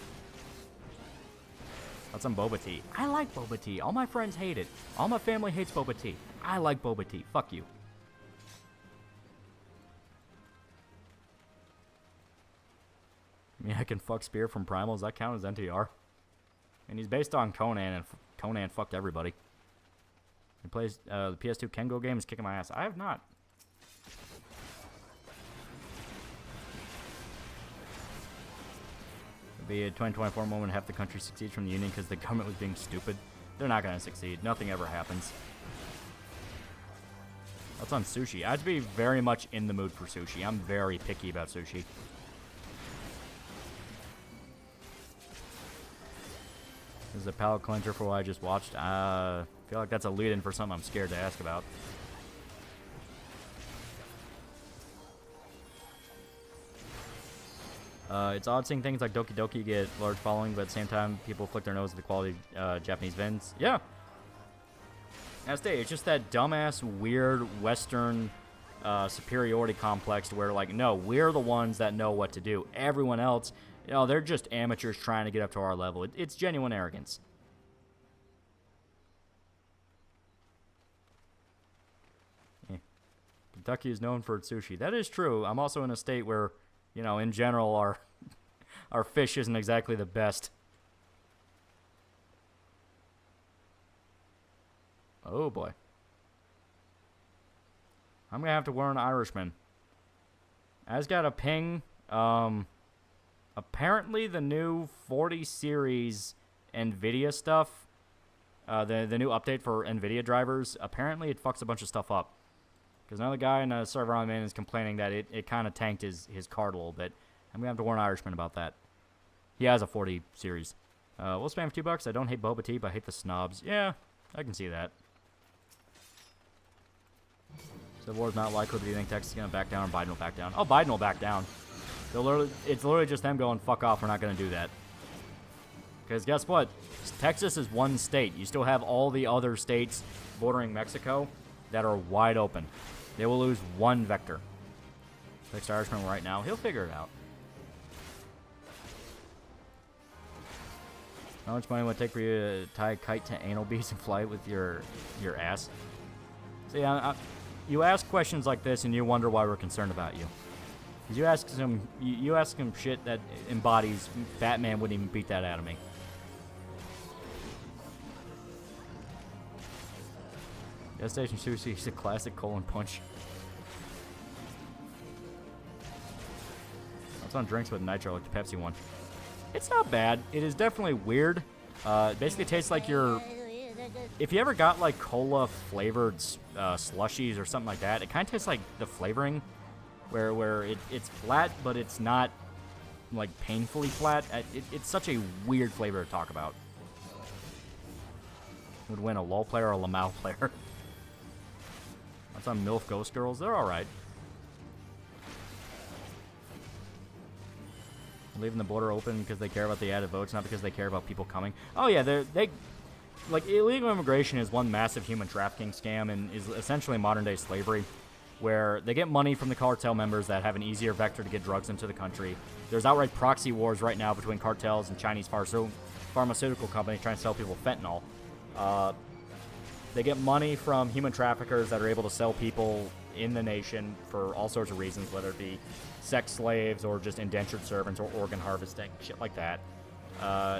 That's some boba tea. I like boba tea. All my friends hate it. All my family hates boba tea. I like boba tea. Fuck you. I mean, I can fuck Spear from Primal. Does that count as NTR? And he's based on Conan, and Conan fucked everybody. He plays the PS2 Kengo game. Is kicking my ass. I have not. It'll be a 2024 moment. Half the country succeeds from the union because the government was being stupid. They're not going to succeed. Nothing ever happens. That's on sushi. I have to be very much in the mood for sushi. I'm very picky about sushi. This is a palate cleanser for what I just watched. I feel like that's a lead-in for something I'm scared to ask about. It's odd seeing things like Doki Doki get large following, but at the same time, people flick their nose at the quality of Japanese vins. Yeah. It's just that dumbass, weird, Western superiority complex where, like, no, we're the ones that know what to do. Everyone else... You know, they're just amateurs trying to get up to our level. It's genuine arrogance. Yeah. Kentucky is known for its sushi. That is true. I'm also in a state where, you know, in general, our fish isn't exactly the best. Oh, boy. I'm going to have to learn Irishman. I just got a ping. Apparently, the new 40 series NVIDIA stuff, the new update for NVIDIA drivers, apparently it fucks a bunch of stuff up. Because another guy in a server I'm in is complaining that it kind of tanked his card a little bit. I'm going to have to warn Irishman about that. He has a 40 series. We'll spam for $2. I don't hate boba tea, but I hate the snobs. Yeah, I can see that. Civil War's not likely, but do you think Texas is going to back down or Biden will back down? Oh, Biden will back down. It's literally just them going, fuck off, we're not going to do that. Because guess what? Texas is one state. You still have all the other states bordering Mexico that are wide open. They will lose one vector. Next Irishman right now. He'll figure it out. How much money would it take for you to tie a kite to anal beads and fly it with your ass? See, you ask questions like this and you wonder why we're concerned about you. Because you ask him shit that embodies Batman wouldn't even beat that out of me. Gas station sushi is a classic colon punch. It's on drinks with nitro, like the Pepsi one. It's not bad. It is definitely weird. It basically tastes like if you ever got like cola flavored slushies or something like that, it kind of tastes like the flavoring, where it's flat, but it's not like painfully flat. It's such a weird flavor to talk about. Would win a LOL player or a Lamau player. That's on MILF Ghost Girls. They're all right. Leaving the border open because they care about the added votes, not because they care about people coming. Oh yeah, they like illegal immigration is one massive human trafficking scam and is essentially modern day slavery, where they get money from the cartel members that have an easier vector to get drugs into the country. There's outright proxy wars right now between cartels and Chinese pharmaceutical companies trying to sell people fentanyl. They get money from human traffickers that are able to sell people in the nation for all sorts of reasons, whether it be sex slaves or just indentured servants or organ harvesting, shit like that.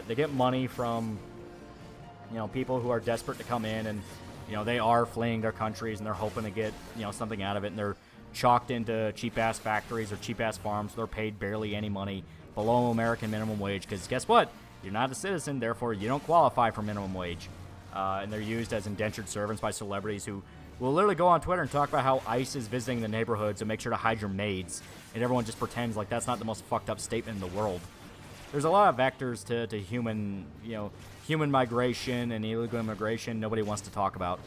They get money from, people who are desperate to come in and, they are fleeing their countries and they're hoping to get, something out of it, and they're chalked into cheap-ass factories or cheap-ass farms. So they're paid barely any money below American minimum wage because guess what? You're not a citizen, therefore you don't qualify for minimum wage. And they're used as indentured servants by celebrities who will literally go on Twitter and talk about how ICE is visiting the neighborhood, so make sure to hide your maids. And everyone just pretends like that's not the most fucked up statement in the world. There's a lot of vectors to human, human migration and illegal immigration nobody wants to talk about.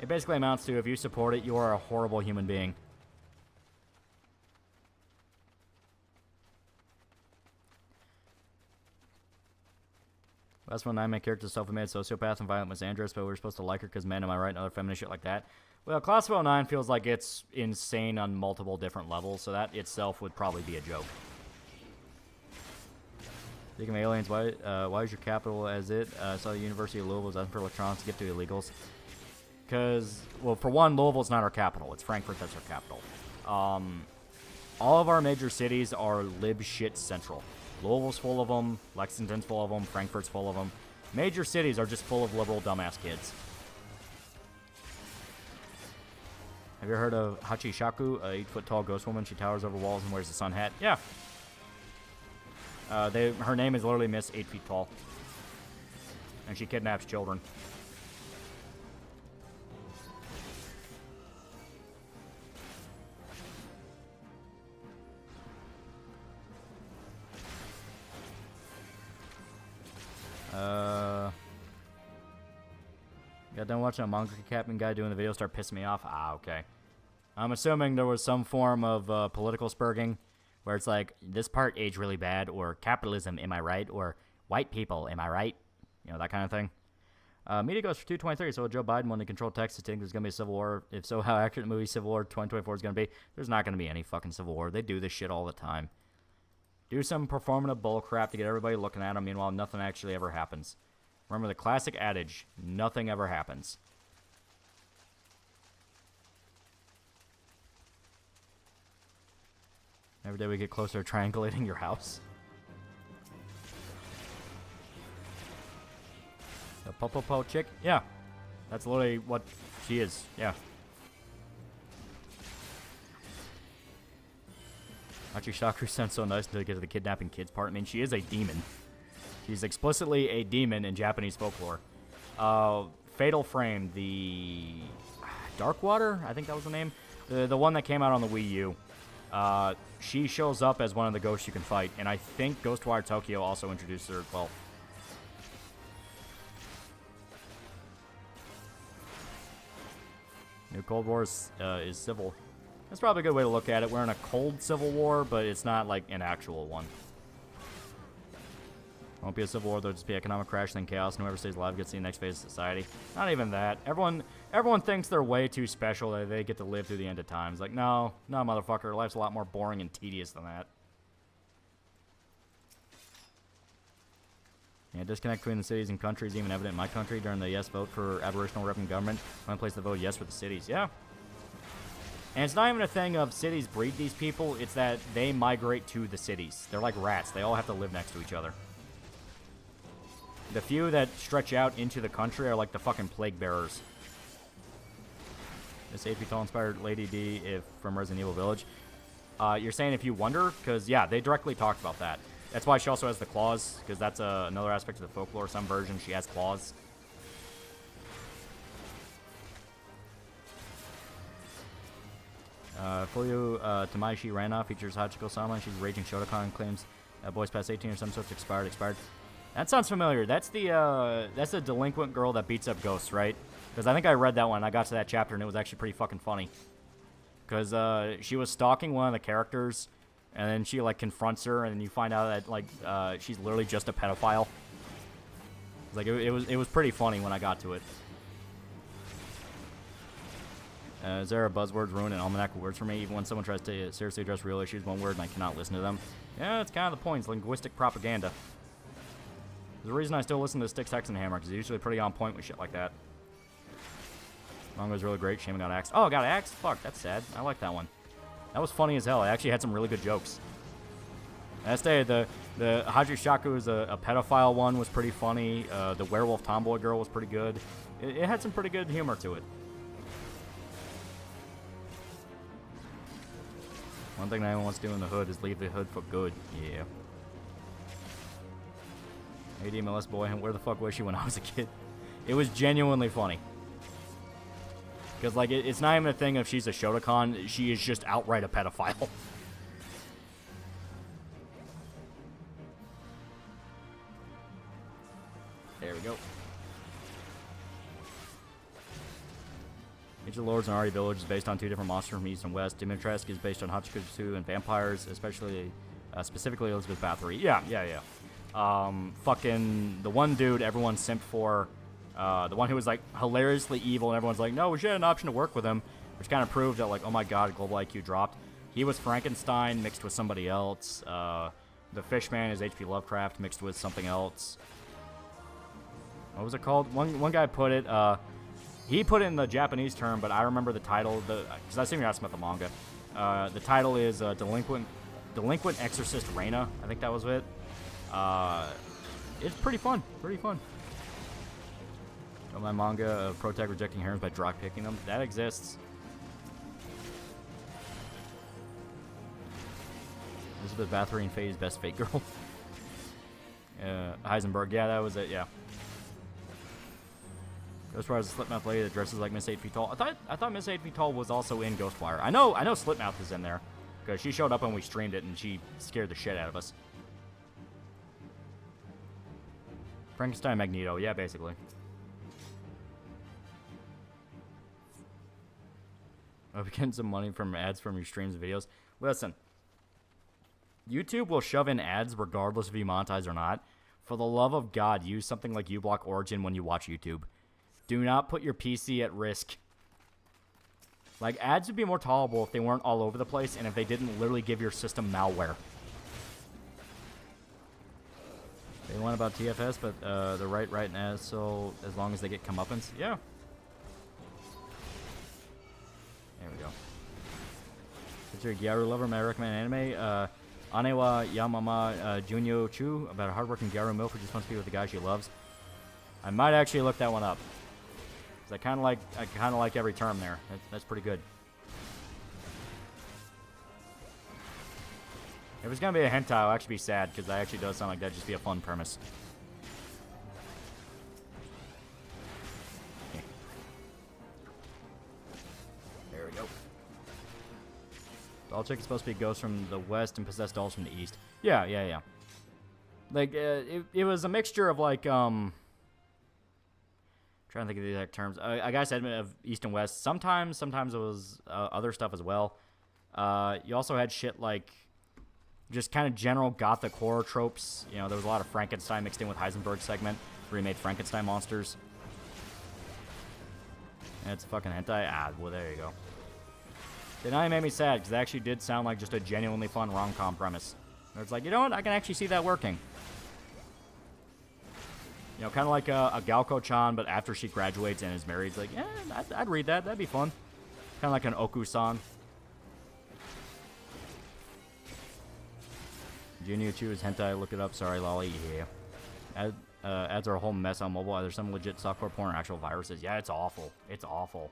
It basically amounts to if you support it, you are a horrible human being. Last one, my character is a self-admitted sociopath and violent misandrist, but we're supposed to like her because men, am I right, and other feminist shit like that. Well, Class of 09 feels like it's insane on multiple different levels, so that itself would probably be a joke. Speaking of aliens, why is your capital as it? I saw the University of Louisville is asking for electronics to get to illegals. Because, well, for one, Louisville's not our capital. It's Frankfurt that's our capital. All of our major cities are lib shit central. Louisville's full of them, Lexington's full of them, Frankfurt's full of them. Major cities are just full of liberal dumbass kids. Have you heard of Hachishaku, a 8-foot-tall ghost woman? She towers over walls and wears a sun hat. Yeah. Her name is literally Miss 8 feet tall. And she kidnaps children. Got done watching a manga capping guy doing the video, start pissing me off. Ah, okay. I'm assuming there was some form of political spurging where it's like, this part aged really bad, or capitalism, am I right? Or white people, am I right? That kind of thing. Media goes for 223, so Joe Biden wanted to control Texas. Think there's going to be a civil war? If so, how accurate the movie Civil War 2024 is going to be? There's not going to be any fucking civil war. They do this shit all the time. Do some performative bullcrap to get everybody looking at them. Meanwhile, nothing actually ever happens. Remember the classic adage, nothing ever happens. Every day we get closer to triangulating your house. The po-po-po chick? Yeah. That's literally what she is. Yeah. Hachishaku sounds so nice until you get to the kidnapping kids part. I mean, she is a demon. She's explicitly a demon in Japanese folklore. Fatal Frame, the Darkwater, I think that was the name. The one that came out on the Wii U. She shows up as one of the ghosts you can fight, and I think Ghostwire Tokyo also introduced her as well. New Cold War is civil. That's probably a good way to look at it. We're in a cold civil war, but it's not like an actual one. Won't be a civil war, there'll just be economic crash, then chaos, and whoever stays alive gets to the next phase of society. Not even that. Everyone thinks they're way too special that they get to live through the end of times. Like, no, motherfucker, life's a lot more boring and tedious than that. Yeah, disconnect between the cities and countries even evident in my country during the yes vote for aboriginal rep in government. One place to vote yes for the cities. Yeah. And it's not even a thing of cities breed these people. It's that they migrate to the cities. They're like rats. They all have to live next to each other. The few that stretch out into the country are like the fucking plague bearers. This 8 feet tall inspired Lady D from Resident Evil Village. You're saying if you wonder? Because, yeah, they directly talked about that. That's why she also has the claws, because that's another aspect of the folklore. Some versions, she has claws. Fuyu Tamaishi Rana features Hachiko Sama. She's a raging Shotokan, claims boys past 18 or some sorts expired. That sounds familiar. That's the delinquent girl that beats up ghosts, right? Because I think I read that one. I got to that chapter, and it was actually pretty fucking funny. Because she was stalking one of the characters, and then she, like, confronts her, and then you find out that, like, she's literally just a pedophile. Like, it was pretty funny when I got to it. Is there a buzzwords ruin an almanac of words for me? Even when someone tries to seriously address real issues, one word, and I cannot listen to them. Yeah, that's kind of the point. It's linguistic propaganda. There's a reason I still listen to Sticks, Hex, and Hammer, because he's usually pretty on point with shit like that. Manga was really great. Shame I got axed. Oh, I got axed? Fuck, that's sad. I like that one. That was funny as hell. I actually had some really good jokes. I say the Hajishaku is a pedophile one was pretty funny. The werewolf tomboy girl was pretty good. It had some pretty good humor to it. One thing that anyone wants to do in the hood is leave the hood for good. Yeah. ADMLS boy, where the fuck was she when I was a kid? It was genuinely funny. Because, like, it's not even a thing if she's a Shotokan. She is just outright a pedophile. There we go. Age of the Lords and Ari Village is based on two different monsters from East and West. Dimitrescu is based on Hachikutsu and vampires, especially, specifically Elizabeth Bathory. Yeah. Fucking the one dude everyone simped for, the one who was like hilariously evil, and everyone's like, no, we should have an option to work with him, which kind of proved that, like, oh my god, global IQ dropped. He was Frankenstein mixed with somebody else. The Fishman is H.P. Lovecraft mixed with something else. What was it called? One guy put it, he put it in the Japanese term, but I remember the title, because I assume you're asking about the manga. The title is Delinquent Exorcist Reina. I think that was it. It's pretty fun. Got my manga of Protag rejecting heroines by drop picking them. That exists. Elizabeth Bathory and Faye's best fake girl. Heisenberg. Yeah, that was it. Yeah. Ghostwire is a Slipmouth lady that dresses like Miss 8 Feet Tall. I thought Miss 8 Feet Tall was also in Ghostwire. I know Slipmouth is in there because she showed up when we streamed it and she scared the shit out of us. Frankenstein Magneto, yeah, basically. I'll be getting some money from ads from your streams and videos. Listen, YouTube will shove in ads regardless if you monetize or not. For the love of God, use something like uBlock Origin when you watch YouTube. Do not put your PC at risk. Like, ads would be more tolerable if they weren't all over the place and if they didn't literally give your system malware. They want about TFS, but they're right now, so as long as they get comeuppance. Yeah. There we go. If you're a Gyaru lover, may I recommend anime? Anewa Yamama Junyo Chu, about a hardworking Gyaru milf who just wants to be with the guy she loves. I might actually look that one up. Cause I kind of like every term there. That's pretty good. If it's gonna be a hentai, I'll actually be sad because that actually does sound like that'd just be a fun premise. Okay. There we go. Doll chick is supposed to be ghosts from the west and possess dolls from the east. Yeah. Like it was a mixture of like trying to think of the exact terms. I guess I admit of east and west. Sometimes it was other stuff as well. You also had shit like just kind of general gothic horror tropes. You know, there was a lot of Frankenstein mixed in with Heisenberg segment, where he made Frankenstein monsters. And it's fucking hentai. Ah, well, there you go. It now made me sad, because it actually did sound like just a genuinely fun rom-com premise. Where it's like, you know what? I can actually see that working. You know, kind of like a Galko-chan, but after she graduates and is married, it's like, yeah, I'd read that. That'd be fun. Kind of like an Oku-san. Junior 2 is hentai. Look it up. Sorry, Loli. Yeah. Ads are a whole mess on mobile. Are there some legit software porn or actual viruses? Yeah, it's awful. It's awful.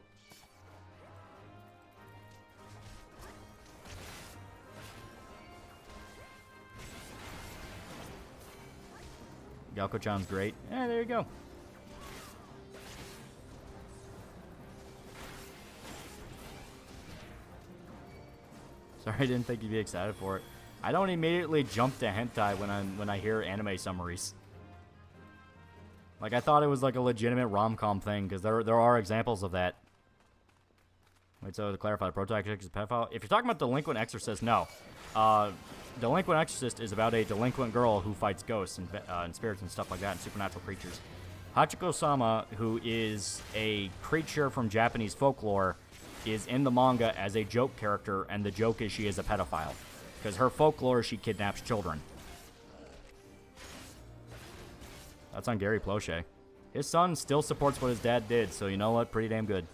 Galko-chan's great. Yeah, there you go. Sorry, I didn't think you'd be excited for it. I don't immediately jump to hentai when I hear anime summaries. Like, I thought it was like a legitimate rom-com thing, because there are examples of that. Wait, so to clarify, the protagonist is a pedophile? If you're talking about Delinquent Exorcist, no. Delinquent Exorcist is about a delinquent girl who fights ghosts and spirits and stuff like that, and supernatural creatures. Hachiko-sama, who is a creature from Japanese folklore, is in the manga as a joke character, and the joke is she is a pedophile. Because her folklore, she kidnaps children. That's on Gary Plauché. His son still supports what his dad did, so you know what? Pretty damn good.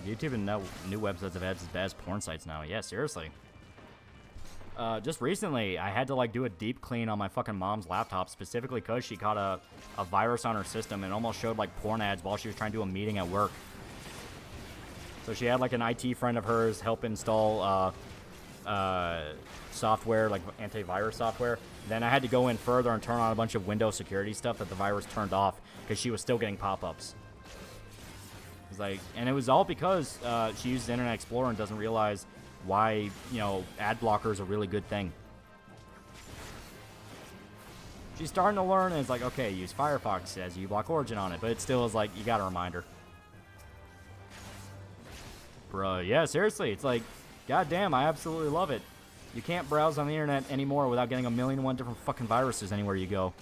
YouTube and new websites have had as bad as porn sites now. Yeah, seriously. Just recently, I had to like do a deep clean on my fucking mom's laptop, specifically because she caught a virus on her system and almost showed like porn ads while she was trying to do a meeting at work. So she had like an IT friend of hers help install software, like antivirus software. Then I had to go in further and turn on a bunch of Windows security stuff that the virus turned off because she was still getting pop-ups. It was like, and it was all because she uses Internet Explorer and doesn't realize why, you know, ad blocker is a really good thing. She's starting to learn, and it's like, okay, use Firefox as uBlock Origin on it, but it still is like, you got to remind her. Bruh, yeah, seriously, it's like, goddamn, I absolutely love it. You can't browse on the internet anymore without getting 1,000,001 different fucking viruses anywhere you go.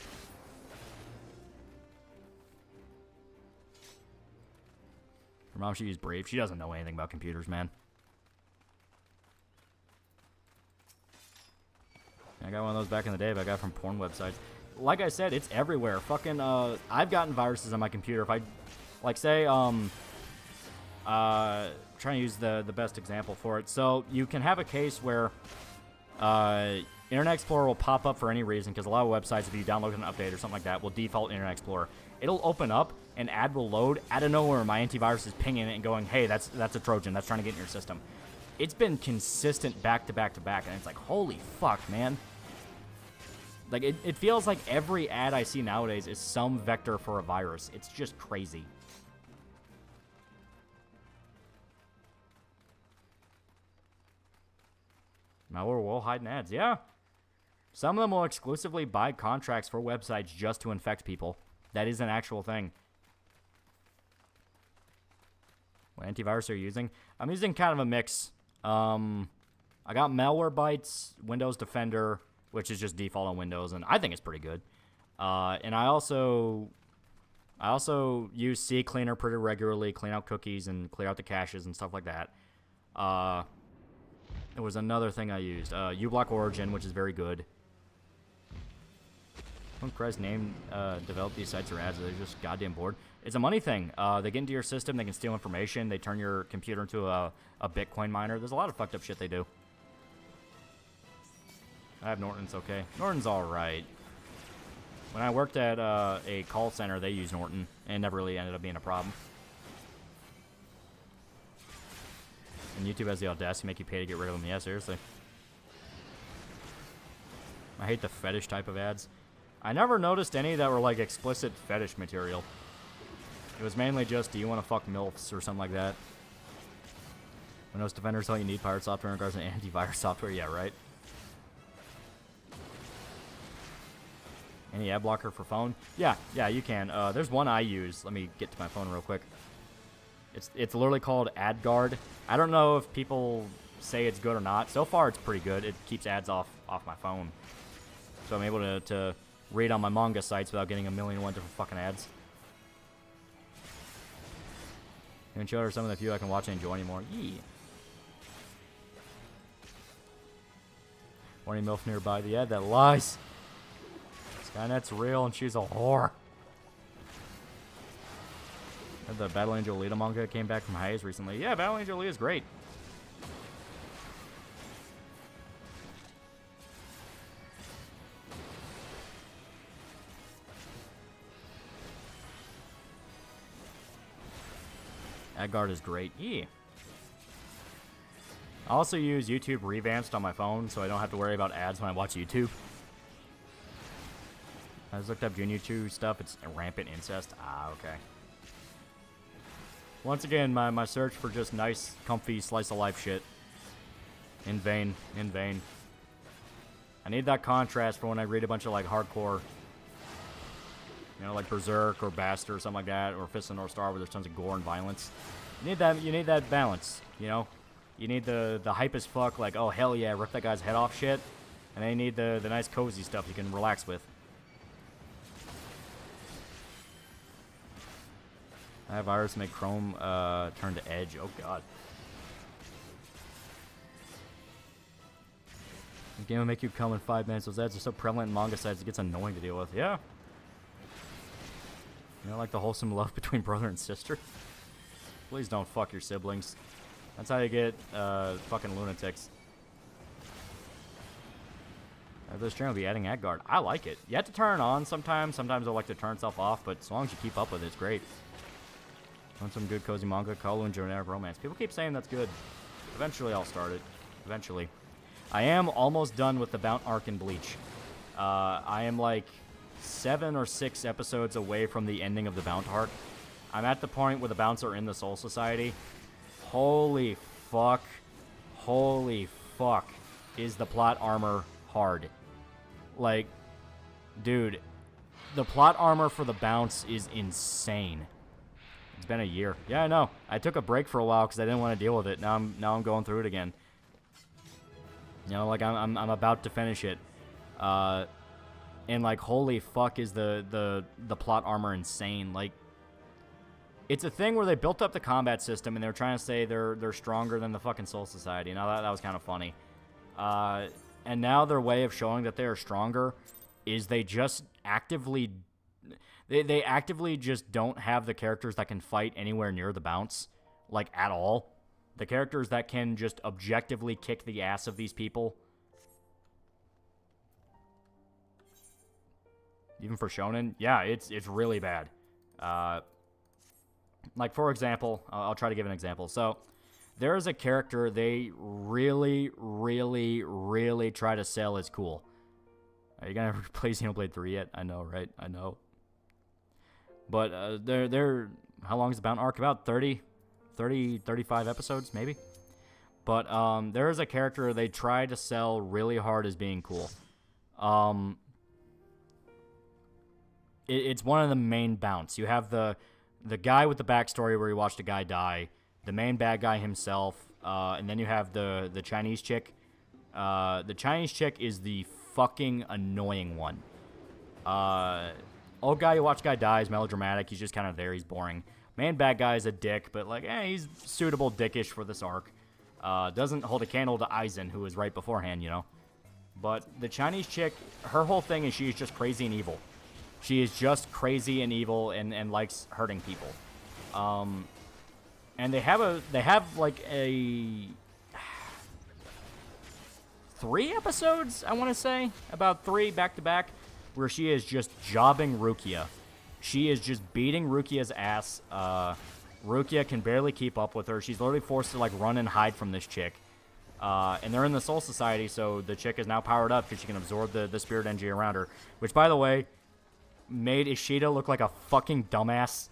Her mom should use Brave. She doesn't know anything about computers, man. I got one of those back in the day, but I got it from porn websites. Like I said, it's everywhere. Fucking, I've gotten viruses on my computer. If I, like, say, trying to use the best example for it. So you can have a case where Internet Explorer will pop up for any reason, because a lot of websites, if you download an update or something like that, will default Internet Explorer. It'll open up, an ad will load. Out of nowhere, my antivirus is pinging it and going, hey, that's a Trojan. That's trying to get in your system. It's been consistent back to back to back, and it's like, holy fuck, man. Like, it feels like every ad I see nowadays is some vector for a virus. It's just crazy. Malware will hide in ads. Yeah. Some of them will exclusively buy contracts for websites just to infect people. That is an actual thing. What antivirus are you using? I'm using kind of a mix. I got Malwarebytes, Windows Defender, which is just default on Windows, and I think it's pretty good. And I also use CCleaner pretty regularly, clean out cookies and clear out the caches and stuff like that. There was another thing I used. uBlock Origin, which is very good. What Christ's name develop these sites or ads? They're just goddamn bored. It's a money thing. They get into your system. They can steal information. They turn your computer into a Bitcoin miner. There's a lot of fucked up shit they do. I have Norton's okay. Norton's alright. When I worked at a call center, they used Norton, and it never really ended up being a problem. And YouTube has the audacity to make you pay to get rid of them. Yeah, seriously. I hate the fetish type of ads. I never noticed any that were like explicit fetish material. It was mainly just, do you want to fuck MILFs or something like that. Windows Defender is all you need. Pirate software in regards to antivirus software. Yeah, right. Any ad blocker for phone? Yeah, you can. There's one I use. Let me get to my phone real quick. It's literally called AdGuard. I don't know if people say it's good or not. So far, it's pretty good. It keeps ads off my phone. So I'm able to read on my manga sites without getting 1,000,001 different fucking ads. And show her some of the few I can watch and enjoy anymore. Yee. 20 MILF nearby. The ad that lies. Skynet's real and she's a whore. The Battle Angel Alita manga came back from hiatus recently. Yeah, Battle Angel Alita is great. AdGuard is great. Yeah. I also use YouTube revamped on my phone, so I don't have to worry about ads when I watch YouTube. I just looked up Junior 2 stuff. It's rampant incest. Ah, okay. Once again, my search for just nice, comfy, slice-of-life shit. In vain. In vain. I need that contrast for when I read a bunch of, like, hardcore... You know, like Berserk or Bastard or something like that, or Fist of the North Star where there's tons of gore and violence. You need that balance, you know? You need the hype as fuck, like, oh, hell yeah, rip that guy's head off shit. And then you need the nice cozy stuff you can relax with. I have virus to make Chrome turn to Edge. Oh, God. The game will make you come in 5 minutes. Those ads are so prevalent in manga sites, it gets annoying to deal with. Yeah. You know, like the wholesome love between brother and sister? Please don't fuck your siblings. That's how you get fucking lunatics. This channel will be adding AdGuard. I like it. You have to turn it on sometimes. Sometimes I like to turn itself off, but as long as you keep up with it, it's great. Want some good cozy manga? Kaoru and Generic Romance. People keep saying that's good. Eventually I'll start it. Eventually. I am almost done with the Bount arc in Bleach. I am like 7 or 6 episodes away from the ending of the Bount arc. I'm at the point where the Bounts are in the Soul Society. Holy fuck. Holy fuck. Is the plot armor hard. Like, dude, the plot armor for the Bounts is insane. It's been a year. Yeah, I know. I took a break for a while because I didn't want to deal with it. Now I'm going through it again. You know, like I'm about to finish it. And like, holy fuck, is the plot armor insane. Like, it's a thing where they built up the combat system and they're trying to say they're stronger than the fucking Soul Society. Now that was kind of funny. And now their way of showing that they are stronger is they just actively they actively just don't have the characters that can fight anywhere near the Bounts, like, at all. The characters that can just objectively kick the ass of these people. Even for shonen, yeah, it's really bad. Like, for example, I'll try to give an example. So, there is a character they really, really, really try to sell as cool. Are you gonna play Xenoblade 3 yet? I know, right? I know. But they're how long is the Bount arc? About 30, 35 episodes, maybe. But there is a character they try to sell really hard as being cool. It's one of the main Bounts. You have the guy with the backstory where you watched a guy die, the main bad guy himself, and then you have the Chinese chick. The Chinese chick is the fucking annoying one. Old guy you watch guy die is melodramatic. He's just kind of there. He's boring. Main bad guy is a dick, but like, he's suitable dickish for this arc. Doesn't hold a candle to Aizen, who was right beforehand, you know. But the Chinese chick, her whole thing is she's just crazy and evil. She is just crazy and evil and likes hurting people. And they have like a 3 episodes, I want to say, about 3 back to back, where she is just jobbing Rukia. She is just beating Rukia's ass. Rukia can barely keep up with her. She's literally forced to like run and hide from this chick. And they're in the Soul Society, so the chick is now powered up because she can absorb the spirit energy around her. Which, by the way, made Ishida look like a fucking dumbass.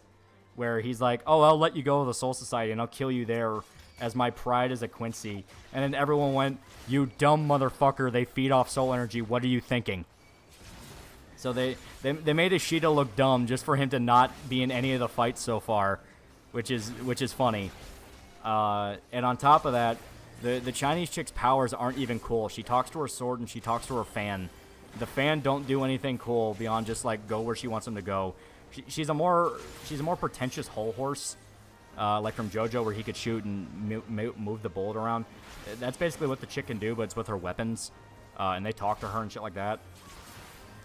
Where he's like, oh, I'll let you go to the Soul Society and I'll kill you there as my pride is a Quincy. And then everyone went, you dumb motherfucker, they feed off soul energy. What are you thinking? So they made Ishida look dumb just for him to not be in any of the fights so far, which is funny. And on top of that, the Chinese chick's powers aren't even cool. She talks to her sword and she talks to her fan. The fan don't do anything cool beyond just like go where she wants them to go. She's a more pretentious whole horse, like from JoJo, where he could shoot and move the bullet around. That's basically what the chick can do, but it's with her weapons, and they talk to her and shit like that.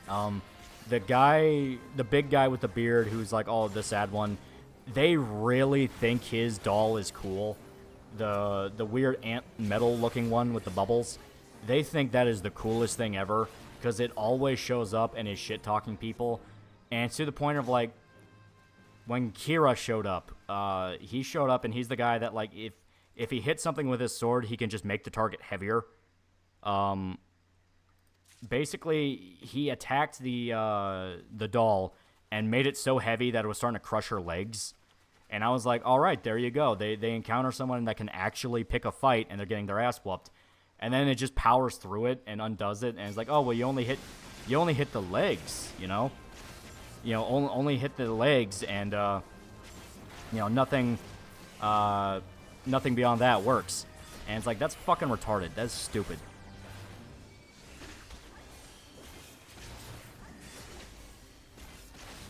The big guy with the beard, who's like, oh, the sad one, they really think his doll is cool. The weird ant metal looking one with the bubbles, they think that is the coolest thing ever because it always shows up and is shit talking people, and it's to the point of like when Kira showed up, he showed up and he's the guy that like if he hits something with his sword, he can just make the target heavier. Basically, he attacked the doll and made it so heavy that it was starting to crush her legs. And I was like, all right, there you go. They encounter someone that can actually pick a fight, and they're getting their ass whooped. And then it just powers through it and undoes it, and it's like, oh well, you only hit the legs, only hit the legs, and nothing beyond that works. And it's like, that's fucking retarded. That's stupid.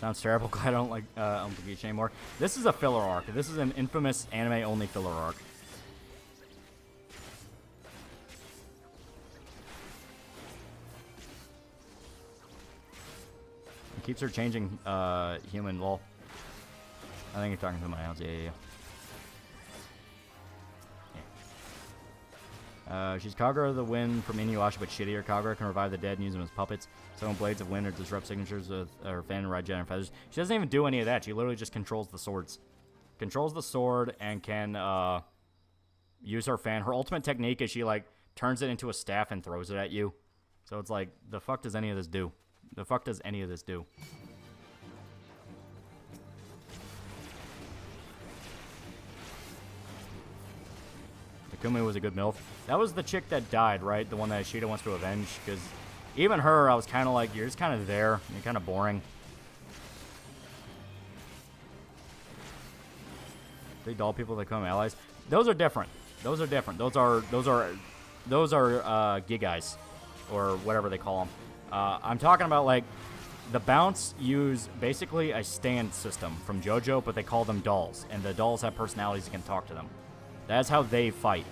Sounds terrible. I don't like Bleach anymore. This is a filler arc. This is an infamous anime-only filler arc. It keeps her changing human, lol. I think you're talking to my house. Yeah. She's Kagura of the Wind from Inuyasha, but shittier. Kagura can revive the dead and use them as puppets. Summon blades of wind or disrupt signatures with her fan and ride jet and feathers. She doesn't even do any of that. She literally just controls the swords. Controls the sword and can use her fan. Her ultimate technique is she like turns it into a staff and throws it at you. So it's like, the fuck does any of this do? The fuck does any of this do? Takumi was a good MILF. That was the chick that died, right? The one that Ishida wants to avenge. Because even her, I was kind of like, you're just kind of there. You're kind of boring. Big doll people that become allies. Those are different. Those are different. Those are gig guys, or whatever they call them. I'm talking about like the Bounce use basically a stand system from JoJo, but they call them dolls, and the dolls have personalities that can talk to them. That's how they fight.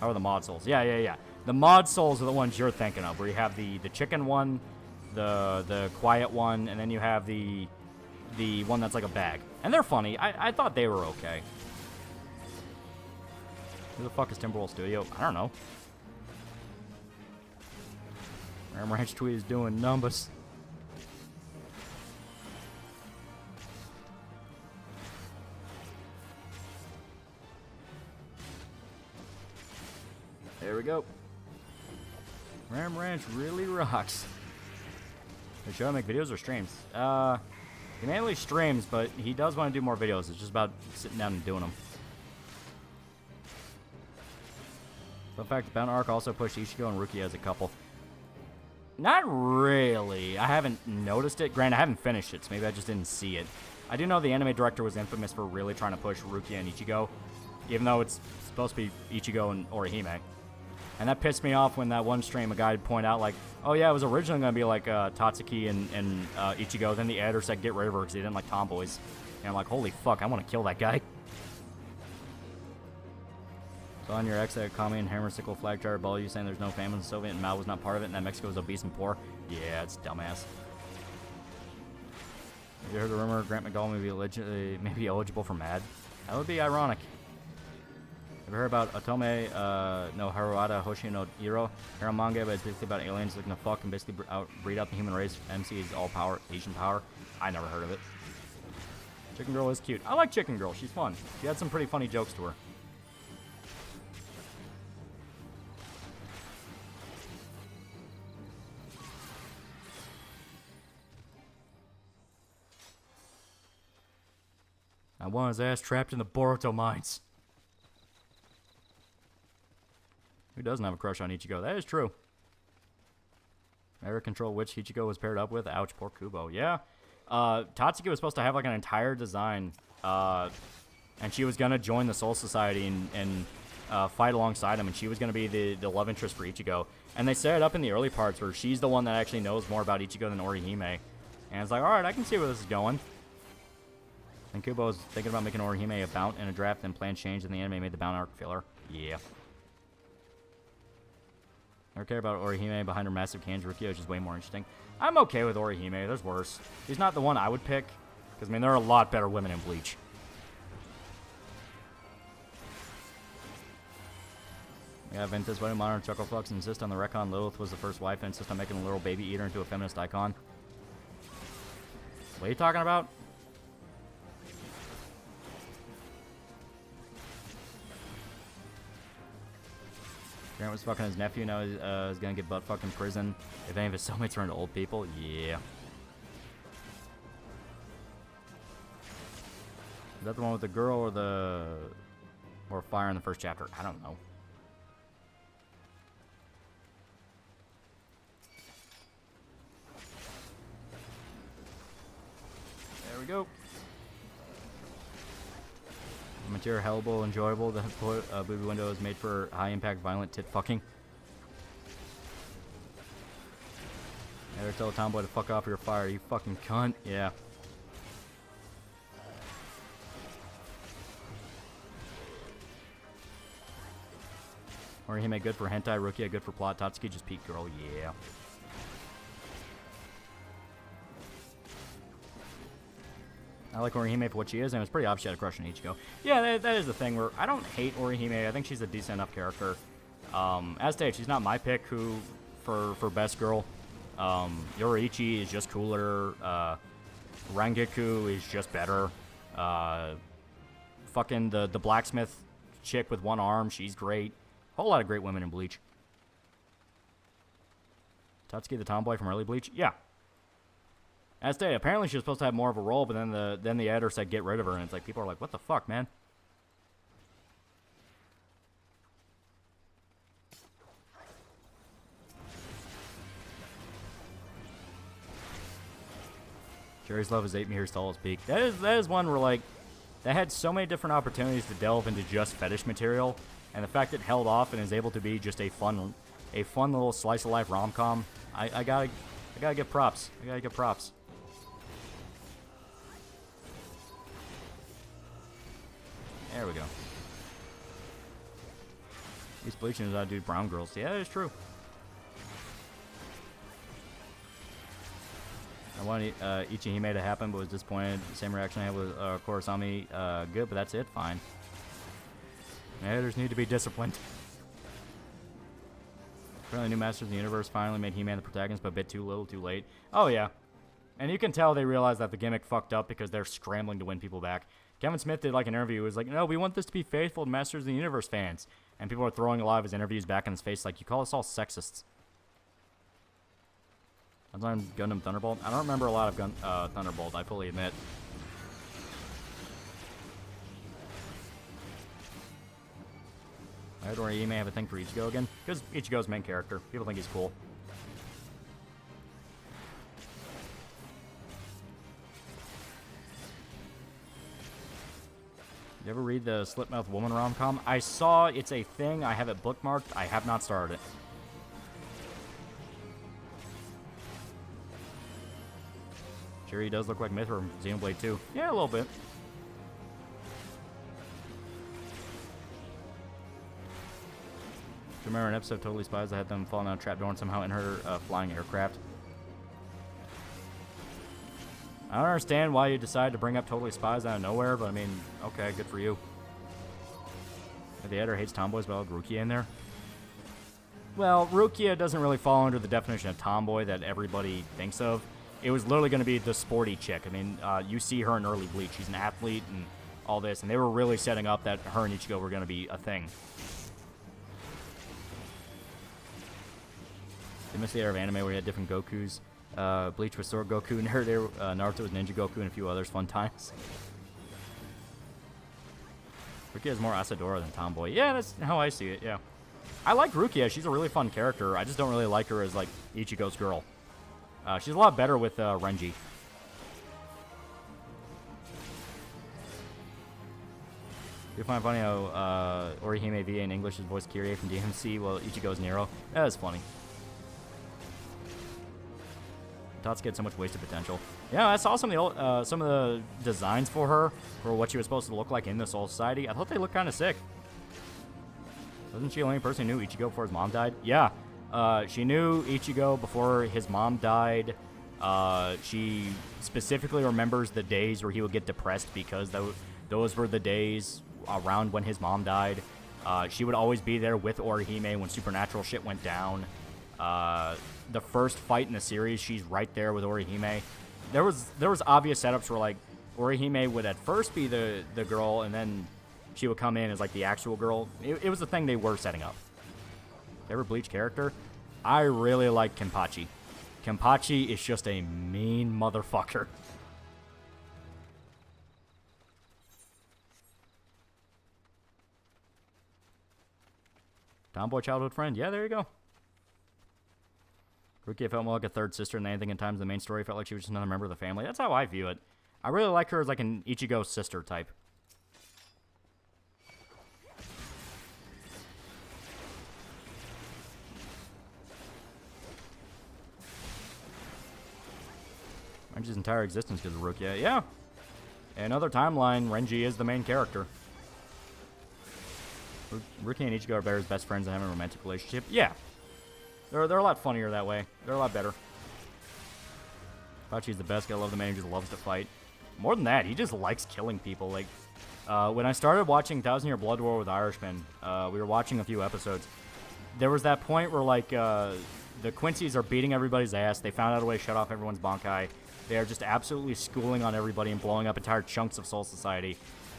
How are the mod souls? Yeah. The mod souls are the ones you're thinking of, where you have the chicken one, the quiet one, and then you have the one that's like a bag. And they're funny. I thought they were okay. Who the fuck is Timberwolf Studio? I don't know. Ram Ranch tweet is doing numbers. There we go. Ram Ranch really rocks. Does Joe make videos or streams? He mainly streams, but he does want to do more videos. It's just about sitting down and doing them. Fun fact, Bound Arc also pushed Ichigo and Rukia as a couple. Not really. I haven't noticed it. Granted, I haven't finished it, so maybe I just didn't see it. I do know the anime director was infamous for really trying to push Rukia and Ichigo, even though it's supposed to be Ichigo and Orihime. And that pissed me off when that one stream a guy would point out, like, oh yeah, it was originally going to be like Tatsuki and Ichigo. Then the editor said get rid of her because he didn't like tomboys. And I'm like, holy fuck, I want to kill that guy. So on your ex that Kami and Hammer Sickle Flag Jar Ball, you saying there's no famine in Soviet and Mao was not part of it and that Mexico was obese and poor? Yeah, it's dumbass. Have you heard the rumor Grant McDowell may be eligible for MAD? That would be ironic. Have you heard about Otome no Haruada Hoshi no Iro? Hero manga, but it's basically about aliens looking to fuck and basically breed out the human race. MC is all power, Asian power. I never heard of it. Chicken Girl is cute. I like Chicken Girl. She's fun. She had some pretty funny jokes to her. I want his ass trapped in the Boruto mines. Who doesn't have a crush on Ichigo? That is true. Area control which Ichigo was paired up with. Ouch, poor Kubo. Yeah. Tatsuki was supposed to have like an entire design. And she was going to join the Soul Society and fight alongside him. And she was going to be the love interest for Ichigo. And they set it up in the early parts where she's the one that actually knows more about Ichigo than Orihime. And it's like, alright, I can see where this is going. And Kubo was thinking about making Orihime a Bount in a draft, and plans changed, and the anime made the Bount arc filler. Yeah. I don't care about Orihime behind her massive Kanji Rukio, which is way more interesting. I'm okay with Orihime. There's worse. She's not the one I would pick, because, I mean, there are a lot better women in Bleach. We have Ventus, Wedding Modern, Chuckleflux, insist on the Recon. Lilith was the first wife, and insist on making a little baby eater into a feminist icon. What are you talking about? Grant was fucking his nephew, now he's gonna get butt fucked in prison. If any of his cellmates are into old people, yeah. Is that the one with the girl or fire in the first chapter? I don't know. There we go. Material hellable, enjoyable. The booby window is made for high-impact, violent tit fucking. Never tell a tomboy to fuck off your fire, you fucking cunt. Yeah. Orihime good for hentai, Rukia good for plot, Tatsuki just peak girl, yeah. I like Orihime for what she is, and it's pretty obvious she had a crush on Ichigo. Yeah, that is the thing where I don't hate Orihime. I think she's a decent enough character. As stated, she's not my pick for best girl. Yoriichi is just cooler. Rangiku is just better. Fucking the blacksmith chick with one arm, she's great. Whole lot of great women in Bleach. Tatsuki the tomboy from early Bleach? Yeah. As stated, apparently she was supposed to have more of a role, but then the editor said get rid of her, and it's like, people are like, what the fuck, man? Jerry's love is 8 meters tall as peak. That is one where, like, that had so many different opportunities to delve into just fetish material, and the fact it held off and is able to be just a fun little slice of life rom-com. I gotta give props. I gotta give props. There we go. These bleaching is how to do brown girls. Yeah, that is true. I wanted Ichihime to happen, but was disappointed. Same reaction I had with Kurosami. Good, but that's it. Fine. Editors need to be disciplined. Apparently, new Masters of the Universe finally made He-Man the protagonist, but a bit too little, too late. Oh, yeah. And you can tell they realized that the gimmick fucked up because they're scrambling to win people back. Kevin Smith did like an interview. He was like, no, we want this to be faithful to Masters of the Universe fans. And people are throwing a lot of his interviews back in his face like, you call us all sexists. That's on Gundam Thunderbolt. I don't remember a lot of Thunderbolt, I fully admit. I heard where you may have a thing for Ichigo again. Because Ichigo's main character. People think he's cool. You ever read the Slipmouth Woman rom-com? I saw it's a thing. I have it bookmarked. I have not started it. Sure, he does look like Myth from Xenoblade 2. Yeah, a little bit. Do you remember an episode of Totally Spies that had them falling out of a trapdoor and somehow in her flying aircraft? I don't understand why you decided to bring up Totally Spies out of nowhere, but I mean, okay, good for you. The editor hates tomboys, but I'll have Rukia in there. Well, Rukia doesn't really fall under the definition of tomboy that everybody thinks of. It was literally going to be the sporty chick. I mean, you see her in early Bleach. She's an athlete and all this, and they were really setting up that her and Ichigo were going to be a thing. They missed the era of anime where you had different Gokus. Bleach was Sword Goku, Naruto was Ninja Goku, and a few others. Fun times. Rukia is more Asadora than Tomboy. Yeah, that's how I see it, yeah. I like Rukia. She's a really fun character. I just don't really like her as, like, Ichigo's girl. She's a lot better with Renji. You find funny how Orihime VA in English is voiced Kirie from DMC, while Ichigo's Nero. That is funny. Tatsuki had so much wasted potential. Yeah, I saw some of the designs for her, for what she was supposed to look like in the Soul Society. I thought they looked kind of sick. Wasn't she the only person who knew Ichigo before his mom died? Yeah, she knew Ichigo before his mom died. She specifically remembers the days where he would get depressed because those were the days around when his mom died. She would always be there with Orihime when supernatural shit went down. The first fight in the series, she's right there with Orihime. There was obvious setups where, like, Orihime would at first be the girl, and then she would come in as, like, the actual girl. It was the thing they were setting up. Favorite Bleach character? I really like Kenpachi. Kenpachi is just a mean motherfucker. Tomboy childhood friend. Yeah, there you go. Rukia felt more like a third sister than anything in times the main story felt like she was just another member of the family. That's how I view it. I really like her as, like, an Ichigo sister type. Renji's entire existence because of Rukia. Yeah. In another timeline, Renji is the main character. Rukia and Ichigo are better as best friends and having a romantic relationship. Yeah. They're a lot funnier that way. They're a lot better. Pachi's the best guy. I love the man who just loves to fight. More than that, he just likes killing people. Like, when I started watching 1,000 Year Blood War with Irishmen, we were watching a few episodes. There was that point where, like, the Quincy's are beating everybody's ass. They found out a way to shut off everyone's Bankai. They are just absolutely schooling on everybody and blowing up entire chunks of Soul Society.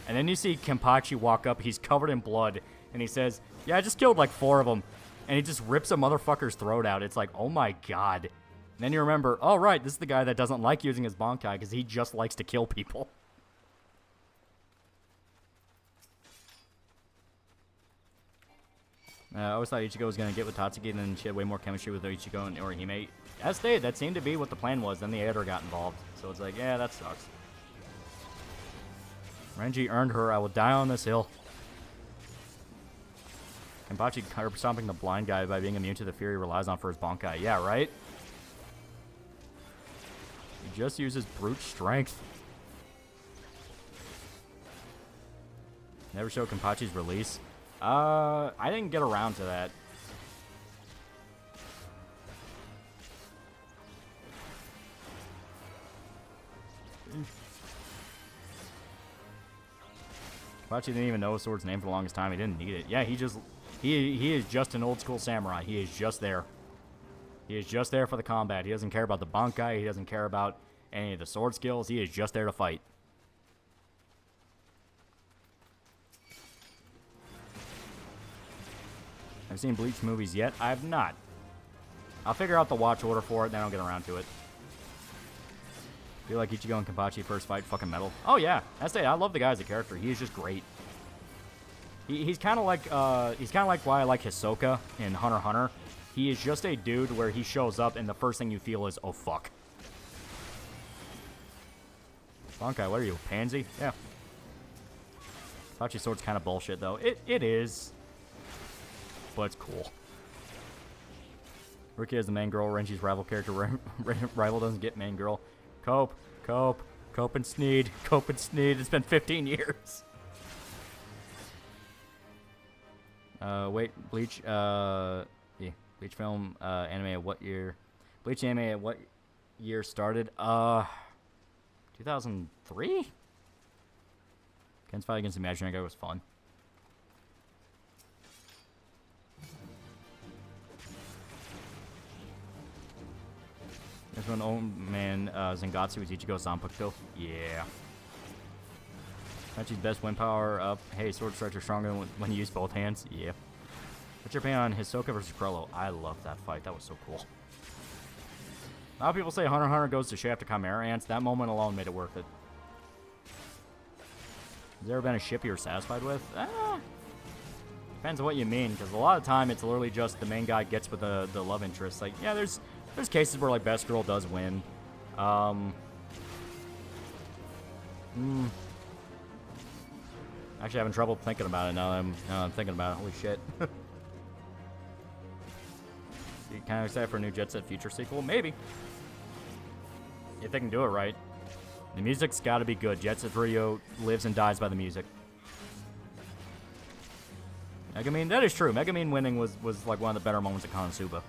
And then you see Kenpachi walk up. He's covered in blood. And he says, yeah, I just killed like 4 of them. And he just rips a motherfucker's throat out. It's like, oh my god. And then you remember, oh right, this is the guy that doesn't like using his Bankai because he just likes to kill people. I always thought Ichigo was going to get with Tatsuki, and then she had way more chemistry with Ichigo and Orihime. As stated, that seemed to be what the plan was. Then the editor got involved. So it's like, yeah, that sucks. Renji earned her. I will die on this hill. Kenpachi curb stomping the blind guy by being immune to the fear he relies on for his Bankai. Yeah, right? He just uses brute strength. Never show Kenpachi's release. I didn't get around to that. Kenpachi didn't even know his sword's name for the longest time. He didn't need it. Yeah, he is just an old school samurai. He is just there. He is just there for the combat. He doesn't care about the Bankai. He doesn't care about any of the sword skills. He is just there to fight. I've seen Bleach movies yet. I have not. I'll figure out the watch order for it, then I'll get around to it. Feel like Ichigo and Kenpachi first fight fucking metal. Oh yeah, that's it. I love the guy as a character. He is just great. He's kind of like why I like Hisoka in Hunter x Hunter. He is just a dude where he shows up and the first thing you feel is, oh fuck. Bankai, what are you, a pansy? Yeah. Kenpachi's sword's kind of bullshit though. It is. But it's cool. Rukia is the main girl. Renji's rival character. Rival doesn't get main girl. Cope and Sneed. Cope and Sneed. It's been 15 years. Wait, Bleach. Yeah, Bleach film. Anime at what year? Bleach anime at what year started? 2003. Ken's fight against the imaginary guy was fun. This one, old man, Zangatsu is Ichigo Zanpakuto. Yeah. Hachi's best wind power up. Hey, sword strikes are stronger when you use both hands. Yeah. What's your opinion on Hisoka versus Krello? I love that fight. That was so cool. A lot of people say Hunter x Hunter goes to Shaft to Chimera Ants. That moment alone made it worth it. Has there ever been a ship you were satisfied with? Depends on what you mean, because a lot of time it's literally just the main guy gets with the love interest. Like, yeah, there's cases where like best girl does win. Actually, having trouble thinking about it now. I'm thinking about it. Holy shit. You kind of excited for a new Jet Set Future sequel? Maybe. If they can do it right. The music's got to be good. Jet Set Radio lives and dies by the music. Megumin, that is true. Megumin winning was like one of the better moments of Konosuba.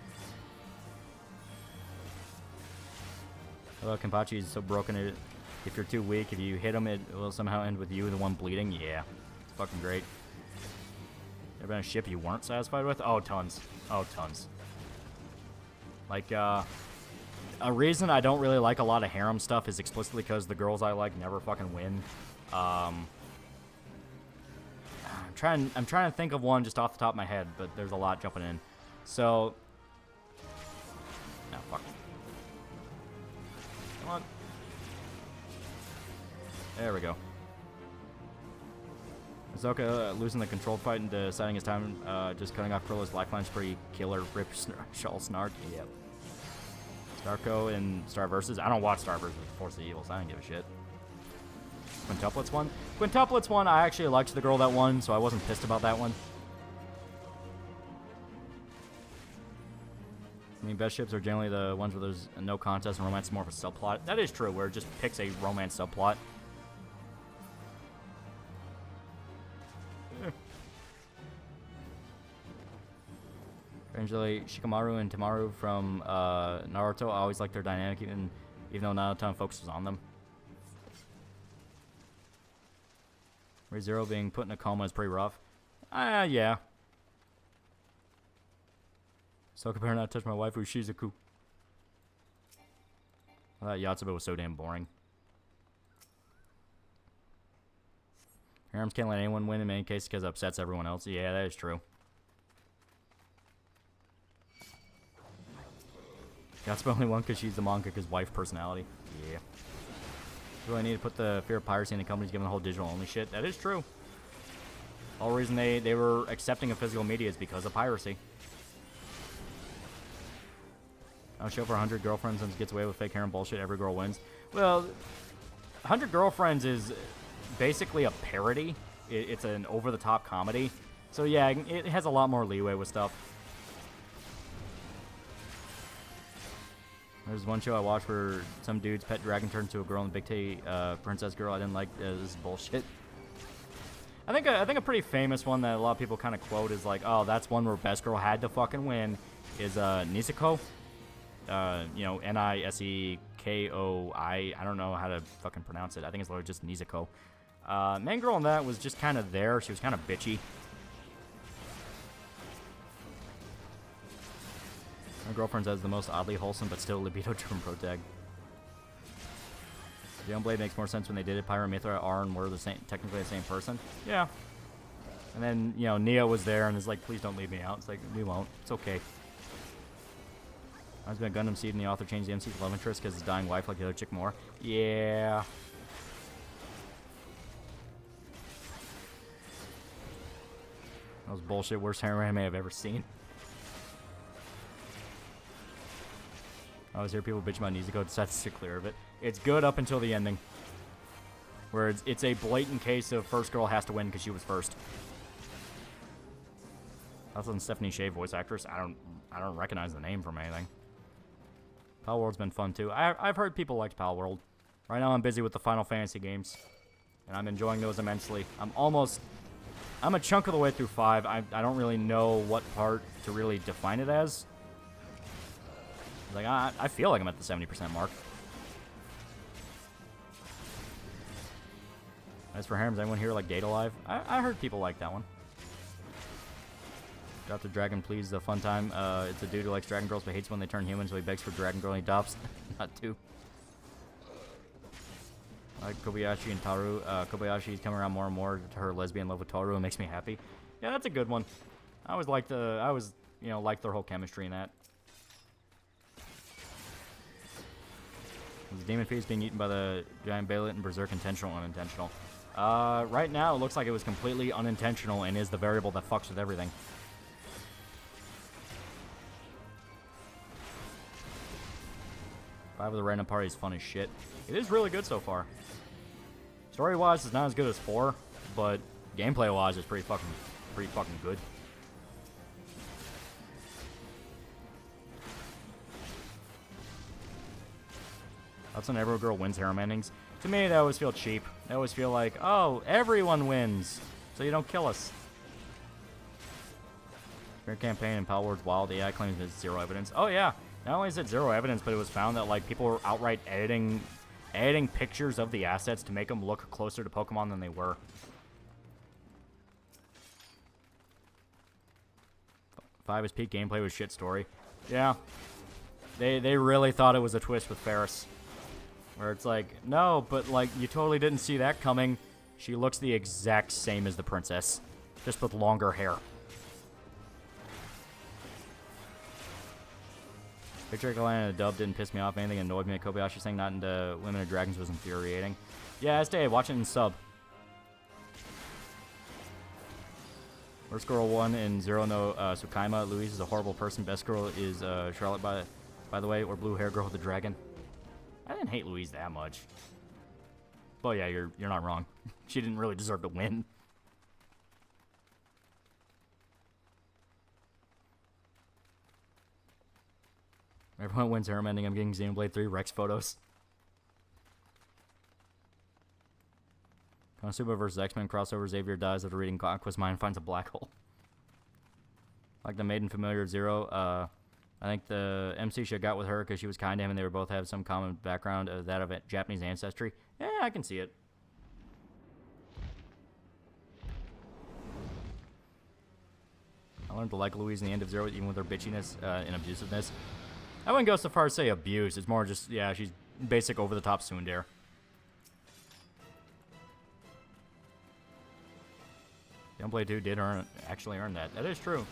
Although Kenpachi is so broken, if you're too weak, if you hit him, it will somehow end with you, the one bleeding. Yeah, it's fucking great. Ever been a ship you weren't satisfied with? Oh, tons. Oh, tons. Like, a reason I don't really like a lot of harem stuff is explicitly because the girls I like never fucking win. I'm trying to think of one just off the top of my head, but there's a lot jumping in. So, no, fuck. Come on. There we go. Ahsoka losing the control fight and deciding his time, just cutting off Krill's lifeline spree, killer, rip, shawl, snark. Yep. Starco and Star Versus. I don't watch Star Versus Force of Evil, so I don't give a shit. Quintuplets one? Quintuplets one, I actually liked the girl that won, so I wasn't pissed about that one. I mean, best ships are generally the ones where there's no contest and romance is more of a subplot. That is true, where it just picks a romance subplot. Strangely, Shikamaru and Tamaru from Naruto, I always like their dynamic, even though not a ton of focus was on them. ReZero being put in a coma is pretty rough. Yeah. So compare not to touch my waifu, Shizuku. I thought Yatsuba was so damn boring. Harems can't let anyone win in many cases because it upsets everyone else. Yeah, that is true. Yatsuba only won because she's the manga's wife personality. Yeah. Really need to put the fear of piracy in the companies given the whole digital only shit. That is true. The whole reason they were accepting of physical media is because of piracy. I'll show for 100 girlfriends and gets away with fake hair and bullshit. Every girl wins. Well, 100 girlfriends is basically a parody. It's an over-the-top comedy. So yeah, it has a lot more leeway with stuff. There's one show I watched where some dude's pet dragon turned into a girl and Big T princess girl. I didn't like this is bullshit. I think a pretty famous one that a lot of people kind of quote is like, oh, that's one where best girl had to fucking win is Niseko. You know, Nisekoi. I don't know how to fucking pronounce it. I think it's literally just Niseko. Main girl in that was just kind of there. She was kind of bitchy. My girlfriend has the most oddly wholesome but still libido-driven protag. Blade makes more sense when they did it. Pyra, Mithra, R, and were technically the same person. Yeah. And then, you know, Neo was there and is like, please don't leave me out. It's like, we won't. It's okay. I've been a Gundam seed and the author changed the MC's love interest because his dying wife like the other chick more. Yeah. That was bullshit. Worst harem anime I've ever seen. I always hear people bitch about Nezuko, decide to stick clear of it. It's good up until the ending. Where it's a blatant case of first girl has to win because she was first. That's on Stephanie Shea, voice actress. I don't recognize the name from anything. Pal World's been fun too. I've heard people liked Pal World. Right now I'm busy with the Final Fantasy games. And I'm enjoying those immensely. I'm a chunk of the way through 5. I don't really know what part to really define it as. Like, I feel like I'm at the 70% mark. As for harems, anyone here like Date Alive? I heard people like that one. Drop the Dragon, please. The fun time. It's a dude who likes Dragon Girls but hates when they turn human, so he begs for Dragon Girl and he adopts. Not two. I like Kobayashi and Taru. Kobayashi's coming around more and more to her lesbian love with Taru. It makes me happy. Yeah, that's a good one. I always liked liked their whole chemistry in that. Is Demon Face being eaten by the giant Bayonet and Berserk intentional or unintentional? Right now, it looks like it was completely unintentional and is the variable that fucks with everything. Five of the random party is fun as shit. It is really good so far. Story-wise, it's not as good as 4, but gameplay-wise, it's pretty fucking good. That's when every girl wins harem endings. To me, they always feel cheap. They always feel like, oh, everyone wins, so you don't kill us. Your campaign in Power Wars Wild AI claims there's 0 evidence. Oh yeah, not only is it 0 evidence, but it was found that like people were outright editing pictures of the assets to make them look closer to Pokemon than they were. Five is peak gameplay with shit story. Yeah, they really thought it was a twist with Ferris. Where it's like, no, but like, you totally didn't see that coming. She looks the exact same as the princess, just with longer hair. Picture Atlanta dub didn't piss me off. Anything annoyed me. Kobayashi saying not into Women and Dragons was infuriating. Yeah, stay. Watch it in sub. Worst girl 1 in Zero no Tsukaima. Louise is a horrible person. Best girl is Charlotte, by the way, or blue hair girl with the dragon. I didn't hate Louise that much. But yeah, you're not wrong. She didn't really deserve to win. Everyone wins harem ending. I'm getting Xenoblade 3 Rex photos. Konosuba vs. X-Men crossover. Xavier dies after reading Conquest Mine and finds a black hole. Like the maiden familiar of Zero. I think the MC should have got with her because she was kind to him and they both have some common background of that of Japanese ancestry. Yeah, I can see it. I learned to like Louise in the end of Zero, even with her bitchiness and abusiveness. I wouldn't go so far as say abuse. It's more just, yeah, she's basic over-the-top tsundere. Gunblade 2 did actually earn that. That is true.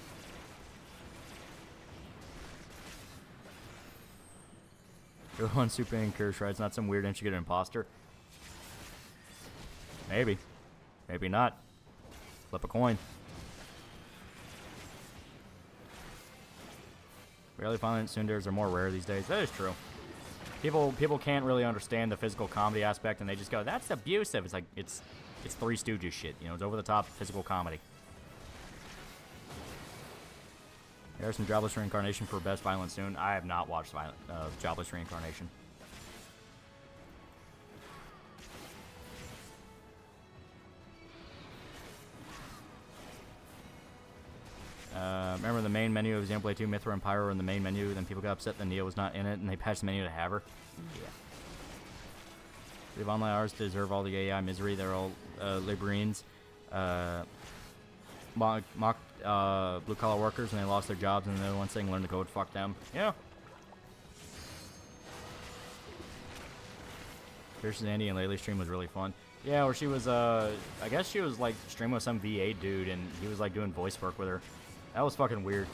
Go on Super Incur Shride's not some weird intricate imposter. Maybe. Maybe not. Flip a coin. Rarely violent tsunderes are more rare these days. That is true. People can't really understand the physical comedy aspect and they just go, that's abusive. It's like, it's Three Stooges shit. You know, it's over-the-top physical comedy. Harrison Jobless Reincarnation for Best Violent Soon. I have not watched Jobless Reincarnation. Remember the main menu of Xenoblade 2, Mithra and Pyro were in the main menu, then people got upset that Neo was not in it, and they patched the menu to have her? Yeah. We have online hours to deserve all the AI misery. They're all Librines. Mocked blue-collar workers, and they lost their jobs, and the one saying learn to code, fuck them. Yeah. Versus Andy and Laylee's stream was really fun. Yeah, where she was, I guess she was, like, streaming with some V8 dude, and he was, like, doing voice work with her. That was fucking weird.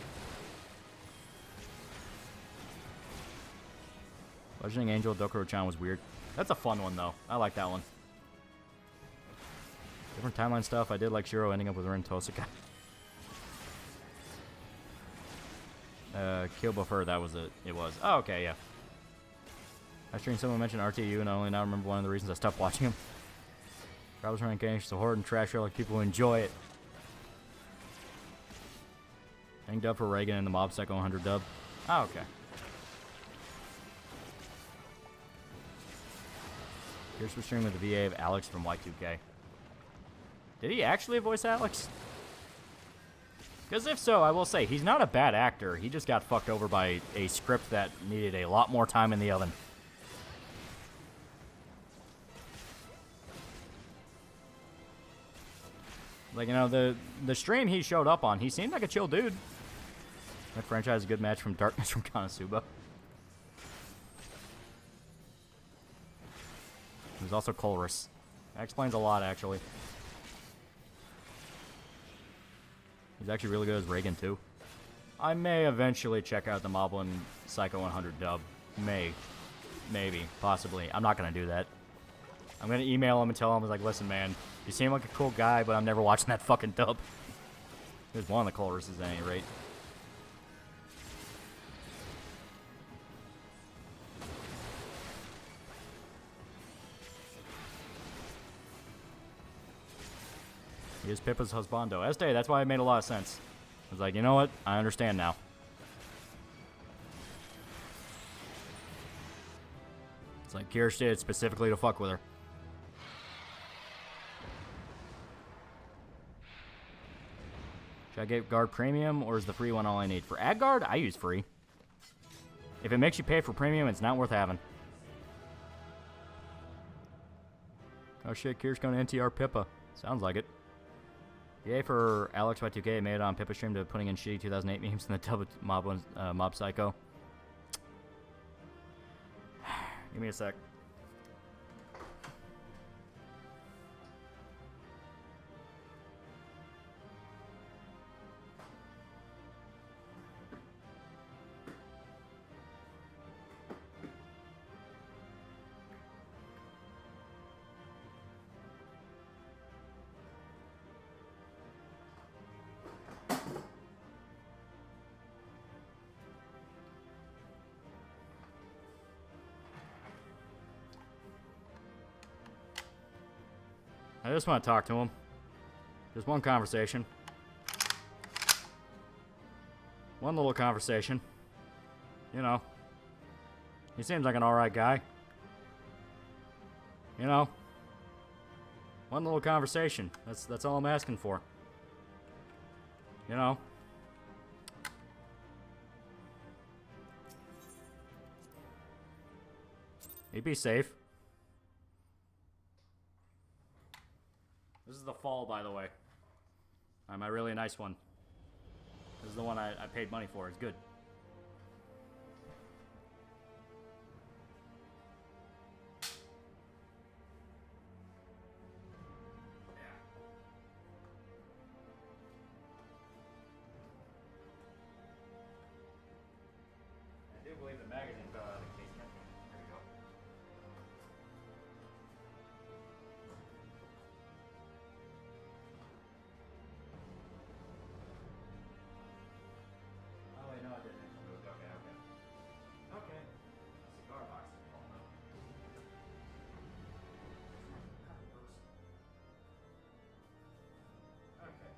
Legending Angel Dokuro-chan was weird. That's a fun one, though. I like that one. Different timeline stuff. I did like Shiro ending up with Rin Tosaka. Kill Buffer, that was it. It was. Oh, okay, yeah. I streamed someone mentioned RTU, and I only now remember one of the reasons I stopped watching him. Travelers running games, so horde and trash are like people who enjoy it. Hang dub for Reagan and the Mob Psycho 100 dub. Oh, okay. Here's for streaming with the VA of Alex from Y2K. Did he actually voice Alex? Because if so, I will say, he's not a bad actor. He just got fucked over by a script that needed a lot more time in the oven. Like, you know, the stream he showed up on, he seemed like a chill dude. That franchise is a good match from Darkness from Konosuba. There's also Colrus. That explains a lot, actually. He's actually really good as Reagan, too. I may eventually check out the Moblin Psycho 100 dub. Maybe. Possibly. I'm not going to do that. I'm gonna email him and tell him, like, listen, man, you seem like a cool guy, but I'm never watching that fucking dub. There's one of the choruses at any rate. He is Pippa's husbando. Este, that's why it made a lot of sense. I was like, you know what? I understand now. It's like Kirsch did it specifically to fuck with her. Should I get guard premium, or is the free one all I need? For ad guard, I use free. If it makes you pay for premium, it's not worth having. Oh shit, Kirsch going to NTR Pippa. Sounds like it. Yay for Alex Y2K made it on Pippa stream to putting in shitty 2008 memes in the tub Mob Psycho. Give me a sec. I just want to talk to him. Just one conversation. One little conversation. You know. He seems like an alright guy. You know. One little conversation. That's all I'm asking for. You know. He'd be safe. This is the fall, by the way. My really nice one. This is the one I paid money for. It's good. I do believe the magazine fell out of the case. There we go. Oh wait, no, I didn't. Okay. Okay. Cigar box is falling out. Okay.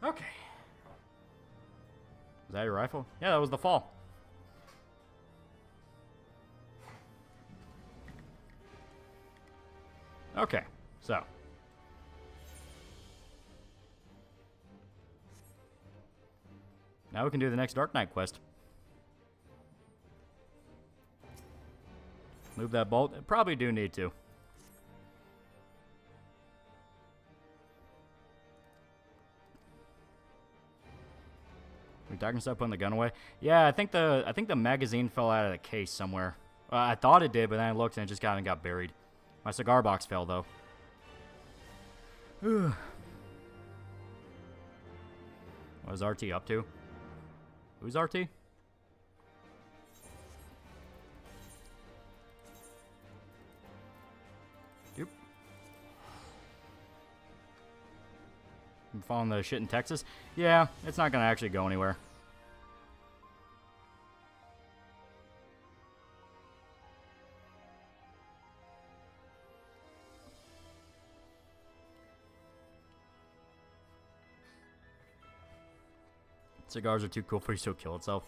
Okay. Was that your rifle? Yeah, that was the fall. Okay, so. Now we can do the next Dark Knight quest. Move that bolt. Probably do need to. We talking stop putting the gun away? Yeah, I think the magazine fell out of the case somewhere. I thought it did, but then I looked and it just got buried. My cigar box fell though. What is RT up to? Who's RT? Yep. I'm following the shit in Texas? Yeah, it's not gonna actually go anywhere. Cigars are too cool for you to kill itself.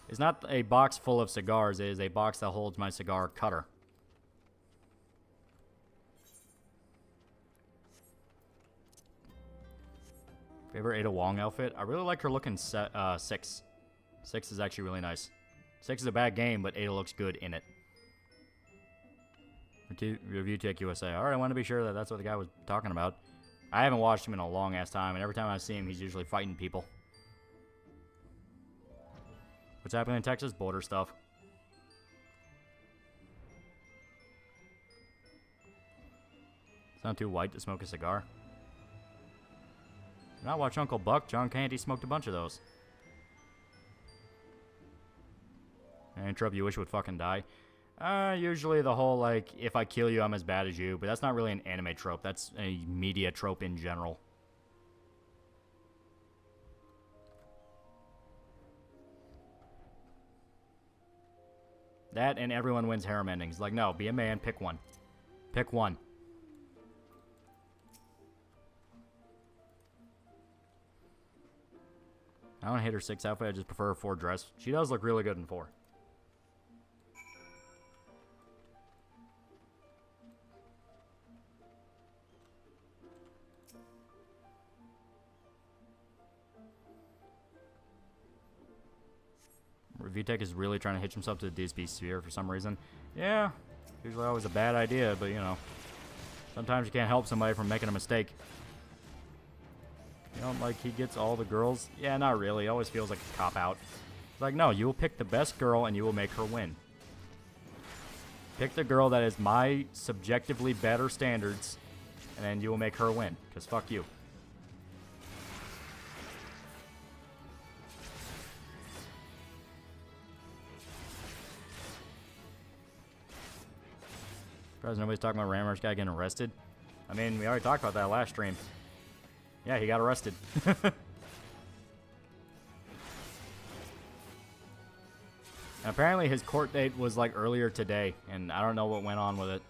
It's not a box full of cigars, it is a box that holds my cigar cutter. Favorite Ada Wong outfit? I really like her looking 6. 6 is actually really nice. 6 is a bad game, but Ada looks good in it. Review Tech USA. Alright, I want to be sure that that's what the guy was talking about. I haven't watched him in a long ass time, and every time I see him, he's usually fighting people. What's happening in Texas? Border stuff. It's not too white to smoke a cigar. When I watch Uncle Buck, John Candy smoked a bunch of those. Any trope you wish would fucking die? Usually the whole, like, if I kill you, I'm as bad as you. But that's not really an anime trope. That's a media trope in general. That and everyone wins harem endings. Like, no, be a man, pick one. Pick one. I don't hate her 6 outfit, I just prefer her 4 dress. She does look really good in 4. VTech is really trying to hitch himself to the DSP sphere for some reason. Yeah, usually always a bad idea, but you know, sometimes you can't help somebody from making a mistake. You know, like he gets all the girls. Yeah, not really. It always feels like a cop-out. It's like, no, you will pick the best girl and you will make her win. Pick the girl that is my subjectively better standards, and then you will make her win. Because fuck you. Surprised nobody's talking about Rammer's guy getting arrested. I mean, we already talked about that last stream. Yeah, he got arrested. And apparently his court date was like earlier today, and I don't know what went on with it.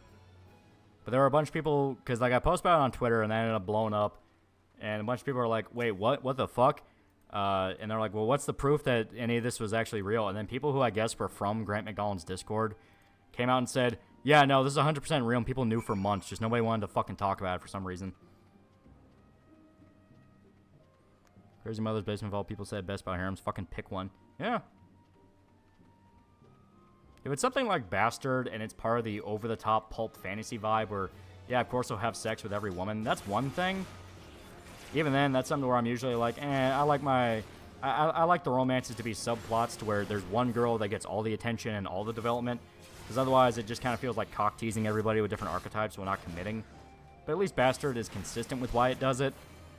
But there were a bunch of people, because like I posted about it on Twitter and that ended up blowing up. And a bunch of people are like, wait, what? What the fuck? And they're like, well, what's the proof that any of this was actually real? And then people who I guess were from Grant McDonald's Discord came out and said, yeah, no, this is 100% real, and people knew for months. Just nobody wanted to fucking talk about it for some reason. Crazy Mother's Basement of all people said best about harems. Fucking pick one. Yeah. If it's something like Bastard and it's part of the over-the-top pulp fantasy vibe where, yeah, of course they'll have sex with every woman, that's one thing. Even then, that's something where I'm usually like, I like my... I like the romances to be subplots to where there's one girl that gets all the attention and all the development. Because otherwise, it just kind of feels like cock-teasing everybody with different archetypes while not committing. But at least Bastard is consistent with why it does it.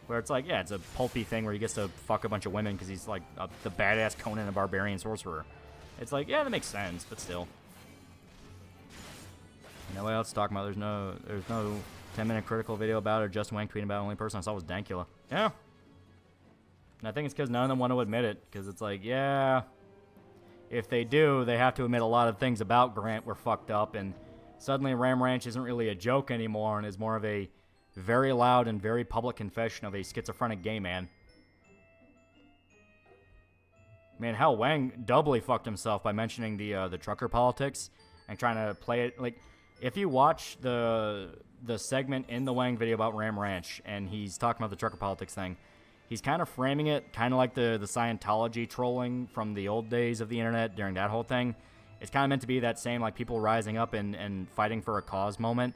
Where it's like, yeah, it's a pulpy thing where he gets to fuck a bunch of women because he's like the badass Conan the Barbarian sorcerer. It's like, yeah, that makes sense, but still. You know what else to talk about? There's no 10-minute critical video about it or Justin Wang tweeting about it. The only person I saw was Dankula. Yeah. And I think it's because none of them want to admit it. Because it's like, yeah, if they do, they have to admit a lot of things about Grant were fucked up. And suddenly Ram Ranch isn't really a joke anymore and is more of a very loud and very public confession of a schizophrenic gay man. Man, hell, Wang doubly fucked himself by mentioning the trucker politics and trying to play it. Like, if you watch the segment in the Wang video about Ram Ranch and he's talking about the trucker politics thing, he's kind of framing it kind of like the Scientology trolling from the old days of the internet during that whole thing. It's kind of meant to be that same, like, people rising up and fighting for a cause moment.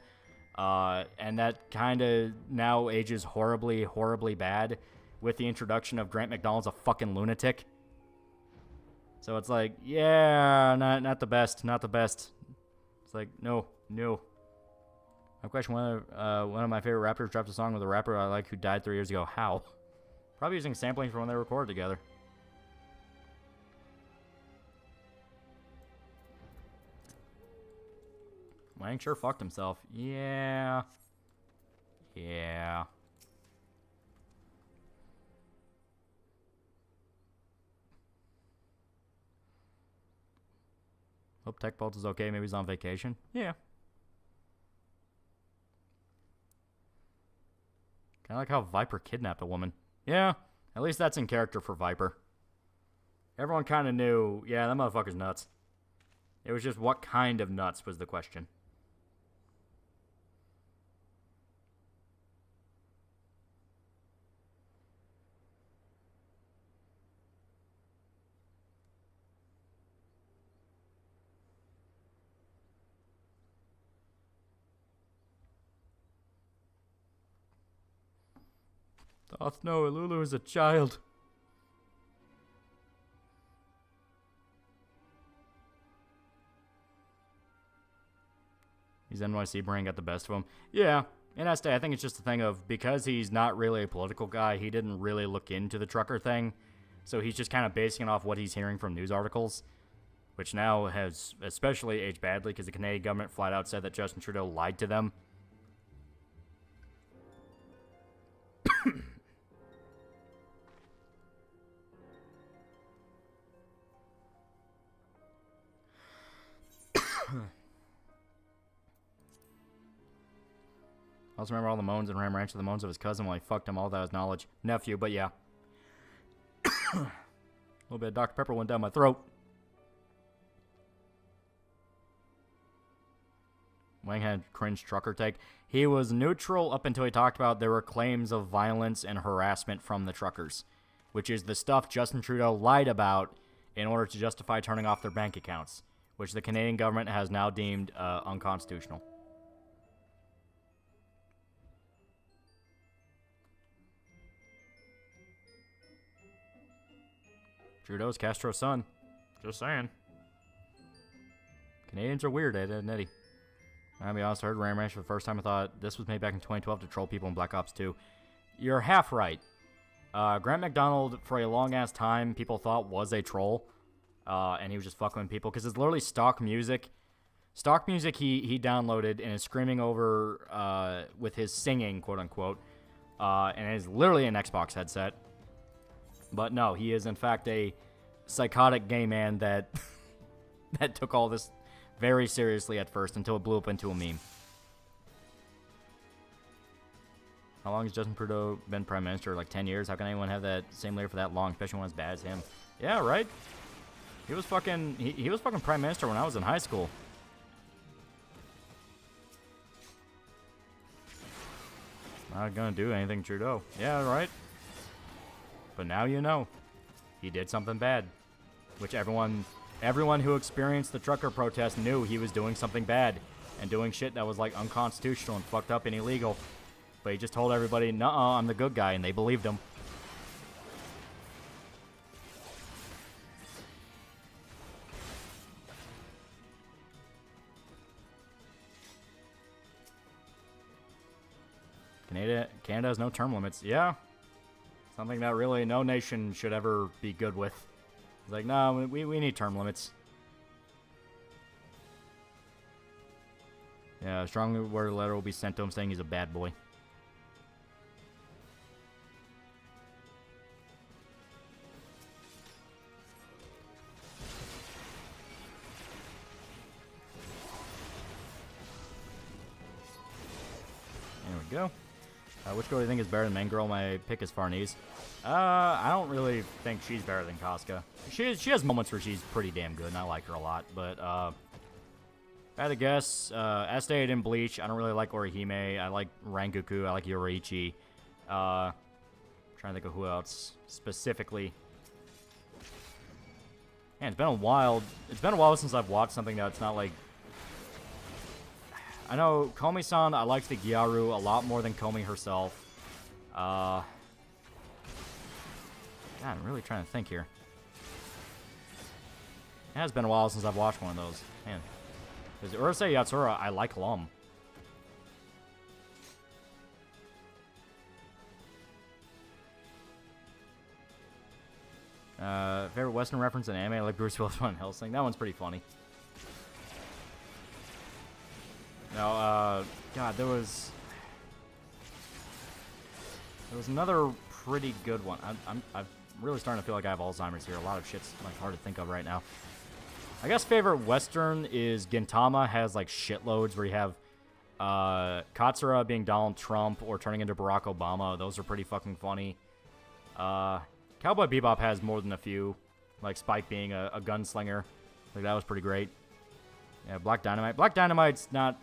And that kind of now ages horribly, horribly bad with the introduction of Grant McDonald's a fucking lunatic. So it's like, yeah, not the best, not the best. It's like, no. My question, one of my favorite rappers dropped a song with a rapper I like who died 3 years ago. How? Probably using sampling from when they recorded together. Wang sure fucked himself. Yeah. Hope Tech Bolt is okay. Maybe he's on vacation. Yeah. Kind of like how Viper kidnapped a woman. Yeah. At least that's in character for Viper. Everyone kind of knew, yeah, that motherfucker's nuts. It was just what kind of nuts was the question. Doth know Lulu is a child. His NYC brain got the best of him. Yeah, and I think it's just a thing of, because he's not really a political guy, he didn't really look into the trucker thing. So he's just kind of basing it off what he's hearing from news articles. which now has especially aged badly because the Canadian government flat out said that Justin Trudeau lied to them. I also remember all the moans and Ram Ranch of the moans of his cousin while he fucked him all without his knowledge. Nephew, but yeah. A little bit of Dr. Pepper went down my throat. Wang had cringe trucker take. He was neutral up until he talked about there were claims of violence and harassment from the truckers, which is the stuff Justin Trudeau lied about in order to justify turning off their bank accounts, which the Canadian government has now deemed unconstitutional. Trudeau's Castro's son. Just saying. Canadians are weird, isn't he? I'll be honest, I heard Ram Ranch for the first time. I thought this was made back in 2012 to troll people in Black Ops 2. You're half right. Grant McDonald, for a long-ass time, people thought was a troll. And he was just fucking with people. Because it's literally stock music. Stock music he downloaded and is screaming over with his singing, quote-unquote. And it is literally an Xbox headset. But no, he is in fact a psychotic gay man that that took all this very seriously at first until it blew up into a meme. How long has Justin Trudeau been Prime Minister? Like 10 years? How can anyone have that same leader for that long, especially one as bad as him? Yeah, right? He was fucking he was fucking Prime Minister when I was in high school. Not gonna do anything, Trudeau. Yeah, right? But now you know. He did something bad. Which everyone who experienced the trucker protest knew he was doing something bad. And doing shit that was like unconstitutional and fucked up and illegal. But he just told everybody, nuh-uh, I'm the good guy, and they believed him. Canada has no term limits. Yeah. Something that really no nation should ever be good with. It's like, no, we need term limits. Yeah, a strongly worded letter will be sent to him saying he's a bad boy. There we go. Which girl do you think is better than main girl? My pick is Farnese. I don't really think she's better than Casca. She has moments where she's pretty damn good, and I like her a lot. But if I had to guess, Estee in Bleach. I don't really like Orihime. I like Rangoku. I like Yoriichi. Trying to think of who else specifically. Man, it's been a while. It's been a while since I've watched something that's not like. I know Komi-san, I liked the Gyaru a lot more than Komi herself. God, I'm really trying to think here. It has been a while since I've watched one of those. Man. Because Urusei Yatsura, I like Lum. Favorite Western reference in anime, I like Bruce Willis on Hellsing. That one's pretty funny. No, God, there was another pretty good one. I'm really starting to feel like I have Alzheimer's here. A lot of shit's like hard to think of right now. I guess favorite Western is Gintama. Has like shitloads where you have Katsura being Donald Trump or turning into Barack Obama. Those are pretty fucking funny. Cowboy Bebop has more than a few, like Spike being a gunslinger. Like that was pretty great. Yeah, Black Dynamite. Black Dynamite's not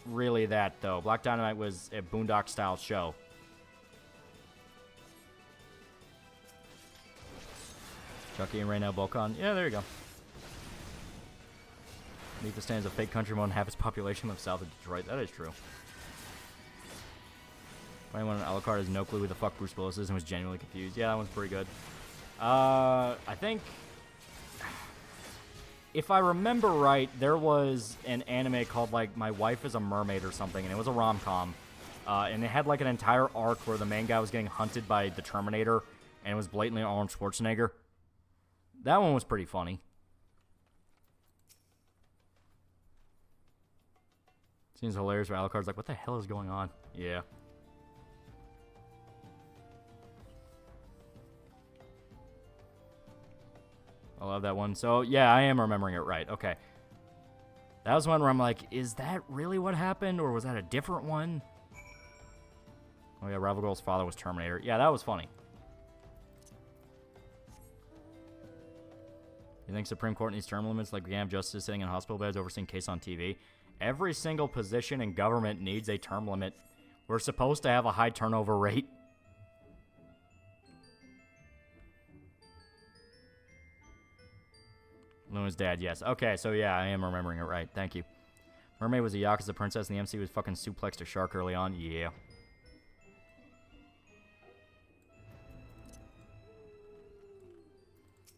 really that though. Black Dynamite was a Boondock style show. Chucky and Raynell Bocon. Yeah, there you go. Beneath the stands of fake country more than half its population lives south of Detroit. That is true. Anyone on Alucard has no clue who the fuck Bruce Willis is and was genuinely confused. Yeah, that one's pretty good. I think, if I remember right, there was an anime called like My Wife is a Mermaid or something, and it was a rom-com. And it had like an entire arc where the main guy was getting hunted by the Terminator, and it was blatantly Arnold Schwarzenegger. That one was pretty funny. Seems hilarious. Alucard's like, what the hell is going on? Yeah. I love that one. So, yeah, I am remembering it right. Okay. That was one where I'm like, is that really what happened? Or was that a different one? Oh, yeah, Rival Girl's father was Terminator. Yeah, that was funny. You think Supreme Court needs term limits like we have justice sitting in hospital beds overseeing case on TV? Every single position in government needs a term limit. We're supposed to have a high turnover rate. Luna's dad, yes. Okay, so yeah, I am remembering it right. Thank you. Mermaid was a Yakuza princess, and the MC was fucking suplexed a shark early on. Yeah.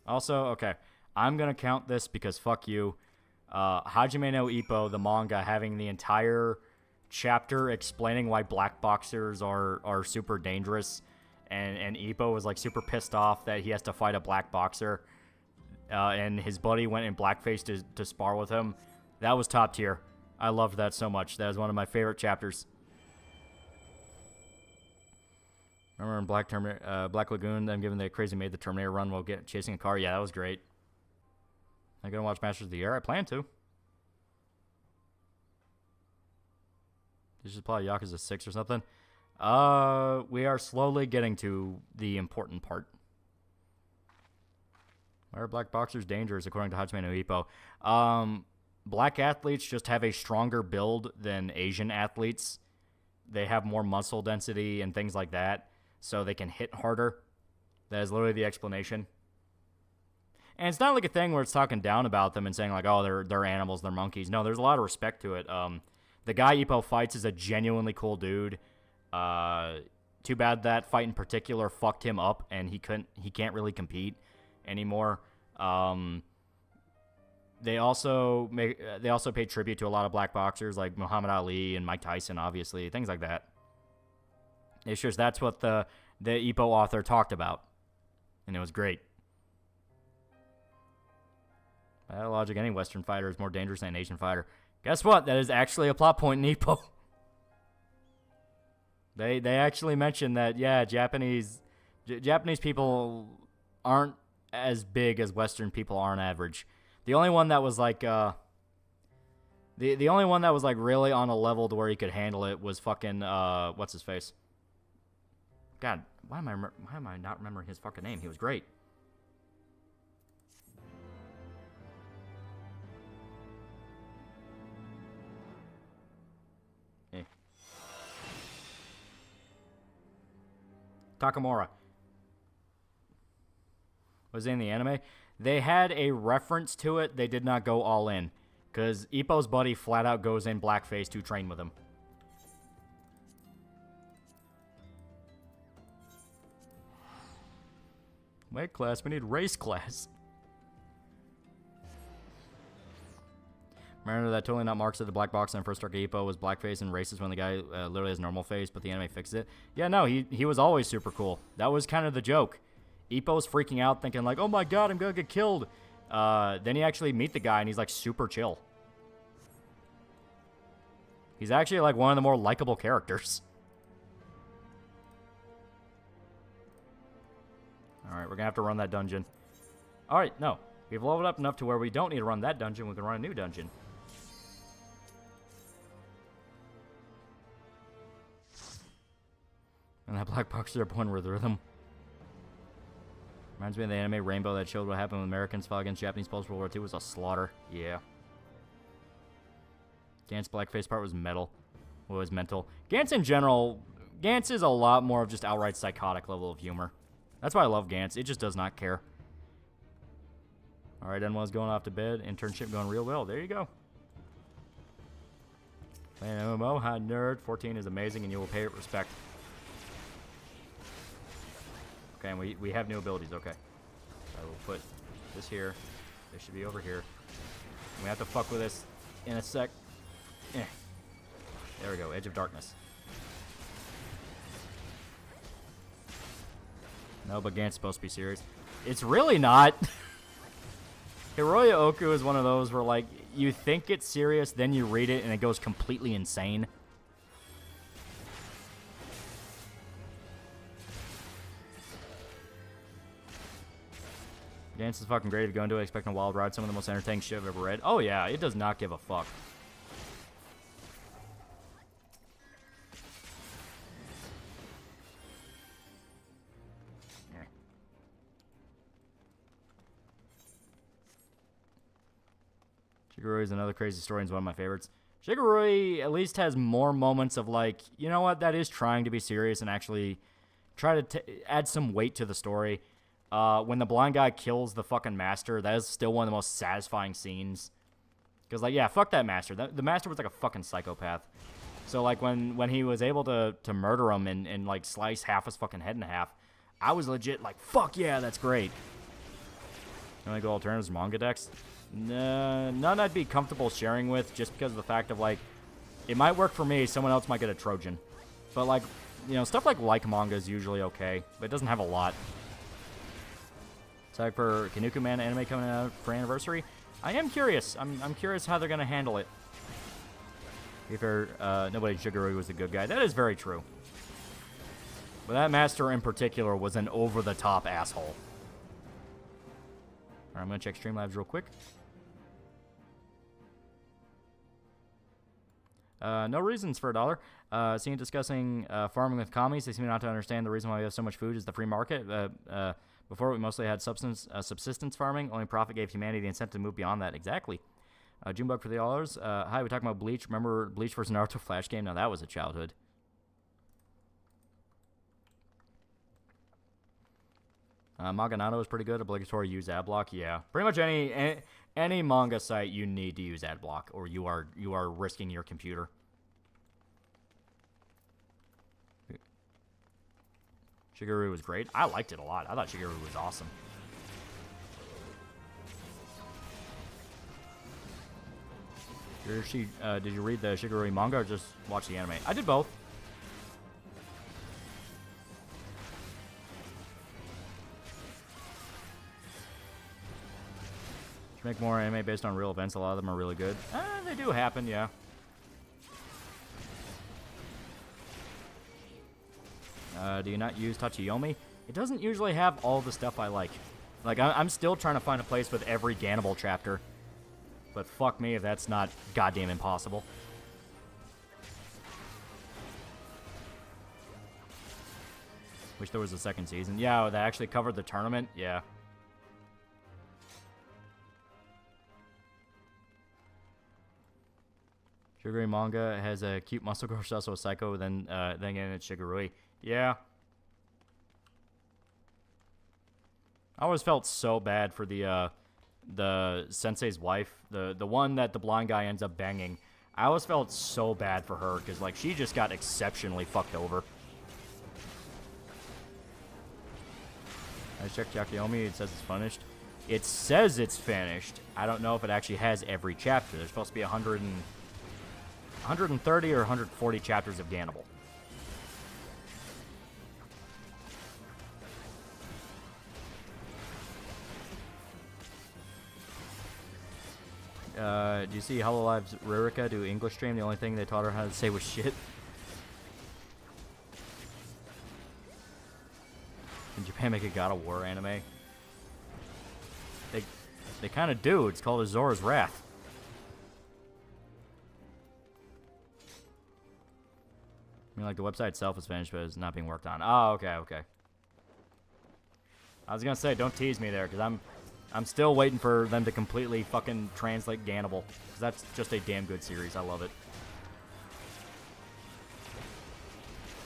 Also, okay, I'm gonna count this because fuck you. Hajime no Ippo, the manga, having the entire chapter explaining why black boxers are super dangerous, and Ippo was like super pissed off that he has to fight a black boxer, and his buddy went in blackface to spar with him. That was top tier. I loved that so much. That was one of my favorite chapters. Remember in Black Lagoon, them giving the crazy maid the Terminator run while chasing a car? Yeah, that was great. I'm going to watch Masters of the Air? I plan to. This is probably Yakuza 6 or something. We are slowly getting to the important part. Why are black boxers dangerous, according to Hajime no Ippo? Black athletes just have a stronger build than Asian athletes. They have more muscle density and things like that, so they can hit harder. That is literally the explanation. And it's not like a thing where it's talking down about them and saying like, oh, they're animals, they're monkeys. No, there's a lot of respect to it. The guy Ippo fights is a genuinely cool dude. Too bad that fight in particular fucked him up, and he can't really compete anymore. They also pay tribute to a lot of black boxers like Muhammad Ali and Mike Tyson, obviously, things like that. It's just that's what the Ippo author talked about, and it was great. By that logic, any Western fighter is more dangerous than an Asian fighter. Guess what? That is actually a plot point in Ippo. They actually mentioned that, yeah, Japanese people aren't as big as Western people are on average. The only one that was like the only one that was like really on a level to where he could handle it was fucking what's his face? God, why am I not remembering his fucking name? He was great. Hey. Takamura. Was in the anime. They had a reference to it. They did not go all in. Because Ippo's buddy flat out goes in blackface to train with him. Weight class. We need race class. Remember that totally not Mark said the black box in the first arc of Ippo was blackface and racist when the guy literally has normal face, but the anime fixed it. Yeah, no, he was always super cool. That was kind of the joke. Ippo's freaking out thinking like, oh my god, I'm gonna get killed. Then you actually meet the guy and he's like super chill. He's actually like one of the more likable characters. Alright, we're gonna have to run that dungeon. Alright, no. We've leveled up enough to where we don't need to run that dungeon, we can run a new dungeon. And that black boxers are born with rhythm. Reminds me of the anime Rainbow that showed what happened when Americans fought against Japanese post-World War II was a slaughter. Yeah. Gant's blackface part was metal. Well, it was mental. Gantz in general, Gantz is a lot more of just outright psychotic level of humor. That's why I love Gantz. It just does not care. Alright, Enwa's going off to bed. Internship going real well. There you go. Playing MMO, hot nerd. 14 is amazing and you will pay it respect. Okay, and we have new abilities. Okay. I will put this here. This should be over here. And we have to fuck with this in a sec. Eh. There we go. Edge of Darkness. No, but Gant's supposed to be serious. It's really not. Hiroya Oku is one of those where, like, you think it's serious, then you read it, and it goes completely insane. Dance is fucking great. If you go into it expecting a wild ride, some of the most entertaining shit I've ever read. Oh, yeah, it does not give a fuck. Shigurui is another crazy story and is one of my favorites. Shigurui at least has more moments of like, you know what, that is trying to be serious and actually try to add some weight to the story. When the blind guy kills the fucking master, that is still one of the most satisfying scenes. Because, like, yeah, fuck that master. The master was like a fucking psychopath. So, like, when he was able to murder him and, like, slice half his fucking head in half, I was legit like, fuck yeah, that's great. Can I go alternatives manga decks? None I'd be comfortable sharing with just because of the fact of, like, it might work for me, someone else might get a Trojan. But, like, you know, stuff like manga is usually okay, but it doesn't have a lot. Tag for Kanuku Man anime coming out for anniversary. I am curious. I'm curious how they're going to handle it. If nobody in Shigurui was a good guy. That is very true. But that master in particular was an over-the-top asshole. Alright, I'm going to check Streamlabs real quick. No reasons for $1. Seen discussing farming with commies. They seem not to understand the reason why we have so much food is the free market. Before, we mostly had subsistence farming. Only profit gave humanity the incentive to move beyond that. Exactly. Junebug for the dollars. Hi, we're talking about Bleach. Remember Bleach vs. Naruto Flash game? Now, that was a childhood. Maganato is pretty good. Obligatory use ad block. Yeah. Pretty much any manga site, you need to use ad block, or you are risking your computer. Shigurui was great. I liked it a lot. I thought Shigurui was awesome. Did you read the Shigurui manga or just watch the anime? I did both. Should make more anime based on real events. A lot of them are really good. They do happen, yeah. Do you not use Tachiyomi? It doesn't usually have all the stuff I like. Like, I'm still trying to find a place with every Gannibal chapter. But fuck me if that's not goddamn impossible. Wish there was a second season. Yeah, they actually covered the tournament. Yeah. Shigurui manga has a cute muscle girl, she's also a psycho, then again it's Shigurui. Yeah. I always felt so bad for the sensei's wife, the one that the blind guy ends up banging. I always felt so bad for her, because, like, she just got exceptionally fucked over. I checked Yakuyomi, it says it's finished. It says it's finished. I don't know if it actually has every chapter. There's supposed to be 130 or 140 chapters of Gannibal. Do you see HoloLive's Ririka do English stream? The only thing they taught her how to say was shit. In Japan, make a God of War anime. They kind of do. It's called Azora's Wrath. I mean, like, the website itself is finished, but it's not being worked on. Oh, okay, okay. I was gonna say, don't tease me there, because I'm still waiting for them to completely fucking translate Gannibal. Because that's just a damn good series. I love it.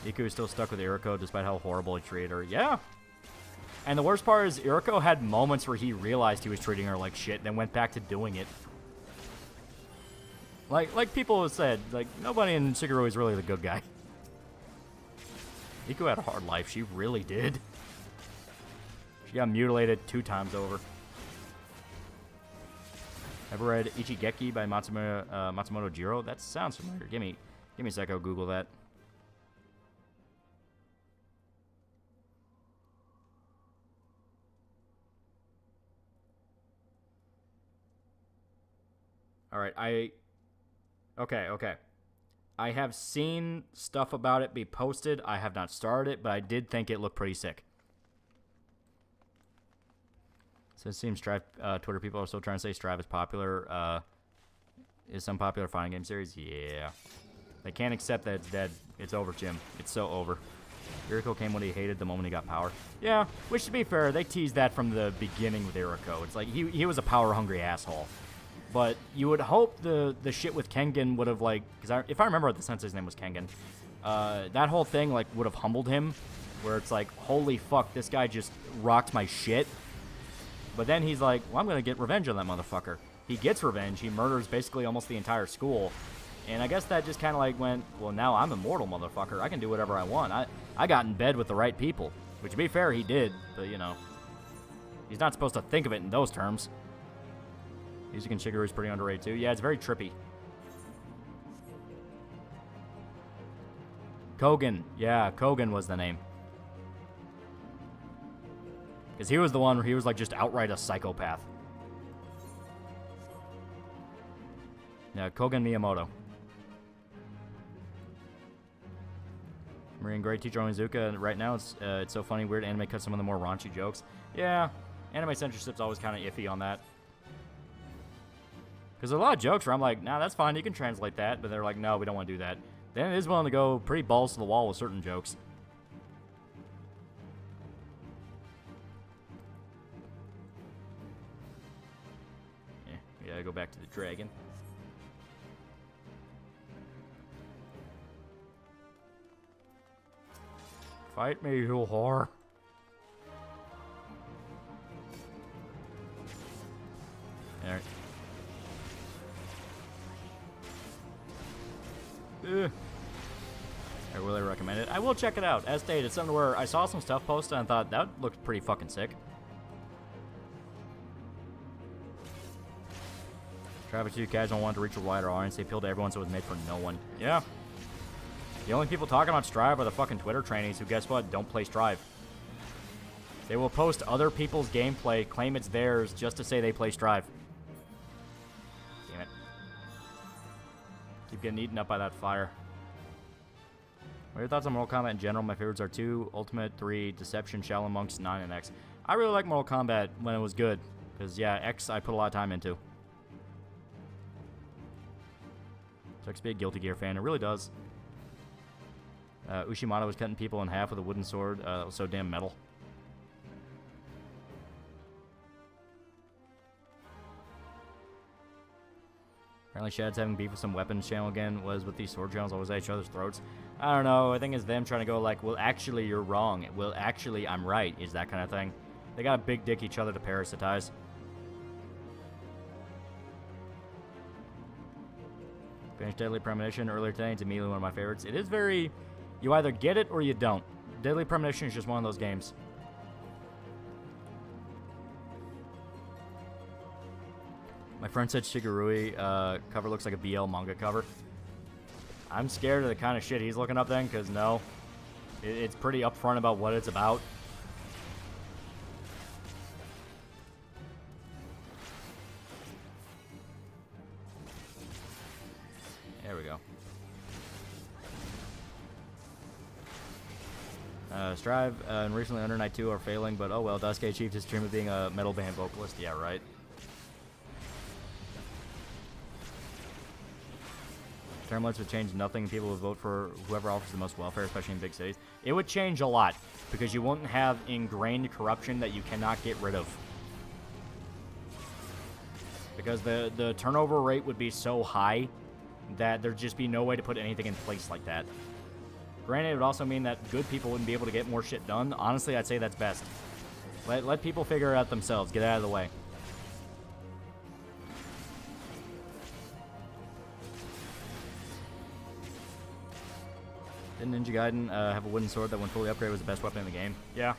Iku is still stuck with Iriko despite how horrible he treated her. Yeah. And the worst part is Iriko had moments where he realized he was treating her like shit, then went back to doing it. Like people have said, like, nobody in Shigurui is really the good guy. Iku had a hard life. She really did. She got mutilated 2 times over. Ever read Ichigeki by Matsumoto Jiro? That sounds familiar. Give me a sec. I'll Google that. All right, okay. I have seen stuff about it be posted. I have not started it, but I did think it looked pretty sick. So it seems Strive, Twitter people are still trying to say Strive is popular. Is some popular fighting game series? Yeah. They can't accept that it's dead. It's over, Jim. It's so over. Jericho came when he hated the moment he got power. Yeah, which to be fair, they teased that from the beginning with Jericho. It's like he was a power-hungry asshole. But you would hope the shit with Kengan would have, like... Because if I remember what the sensei's name was, Kengan. That whole thing, like, would have humbled him. Where it's like, holy fuck, this guy just rocked my shit. But then he's like, well, I'm going to get revenge on that motherfucker. He gets revenge. He murders basically almost the entire school. And I guess that just kind of like went, well, now I'm immortal, motherfucker. I can do whatever I want. I got in bed with the right people. Which, to be fair, he did. But, you know, he's not supposed to think of it in those terms. Music in Shigeru is pretty underrated, too. Yeah, it's very trippy. Kogan. Yeah, Kogan was the name. Because he was the one where he was, like, just outright a psychopath. Yeah, Kogan Miyamoto. Marine great teacher Onizuka, and right now it's so funny, weird anime cuts some of the more raunchy jokes. Yeah, anime censorship's always kind of iffy on that. Because there's a lot of jokes where I'm like, nah, that's fine, you can translate that, but they're like, no, we don't want to do that. Then it is willing to go pretty balls to the wall with certain jokes. Yeah, we gotta go back to the dragon. Fight me, you whore. There. I really recommend it. I will check it out. As stated, it's something where I saw some stuff posted and thought that looked pretty fucking sick. Traffic 2 casual wanted to reach a wider audience. They appealed to everyone, so it was made for no one. Yeah. The only people talking about Strive are the fucking Twitter trainees who, guess what, don't play Strive. They will post other people's gameplay, claim it's theirs, just to say they play Strive. Damn it. Keep getting eaten up by that fire. What are your thoughts on Mortal Kombat in general? My favorites are 2, Ultimate, 3, Deception, Shaolin Monks, 9, and X. I really like Mortal Kombat when it was good. Because, yeah, X I put a lot of time into. Sucks to be a Guilty Gear fan. It really does. Ushimata was cutting people in half with a wooden sword. That was so damn metal. Apparently Shad's having beef with some weapons channel again. Was with these sword channels always at each other's throats. I don't know. I think it's them trying to go like, well, actually, you're wrong. Well, actually, I'm right. Is that kind of thing. They got to big dick each other to parasitize. Finished Deadly Premonition earlier today. It's immediately one of my favorites. It is very... You either get it or you don't. Deadly Premonition is just one of those games. My friend said Shigarui cover looks like a BL manga cover. I'm scared of the kind of shit he's looking up then, because no. It's pretty upfront about what it's about. There we go. Strive and recently Under Night 2 are failing, but oh well, Daisuke achieved his dream of being a metal band vocalist. Yeah, right. Term limits would change nothing. People would vote for whoever offers the most welfare, especially in big cities. It would change a lot, because you won't have ingrained corruption that you cannot get rid of. Because the turnover rate would be so high that there'd just be no way to put anything in place like that. Granted, it would also mean that good people wouldn't be able to get more shit done. Honestly, I'd say that's best. Let people figure it out themselves. Get out of the way. Didn't Ninja Gaiden have a wooden sword that when fully upgraded was the best weapon in the game? Yeah.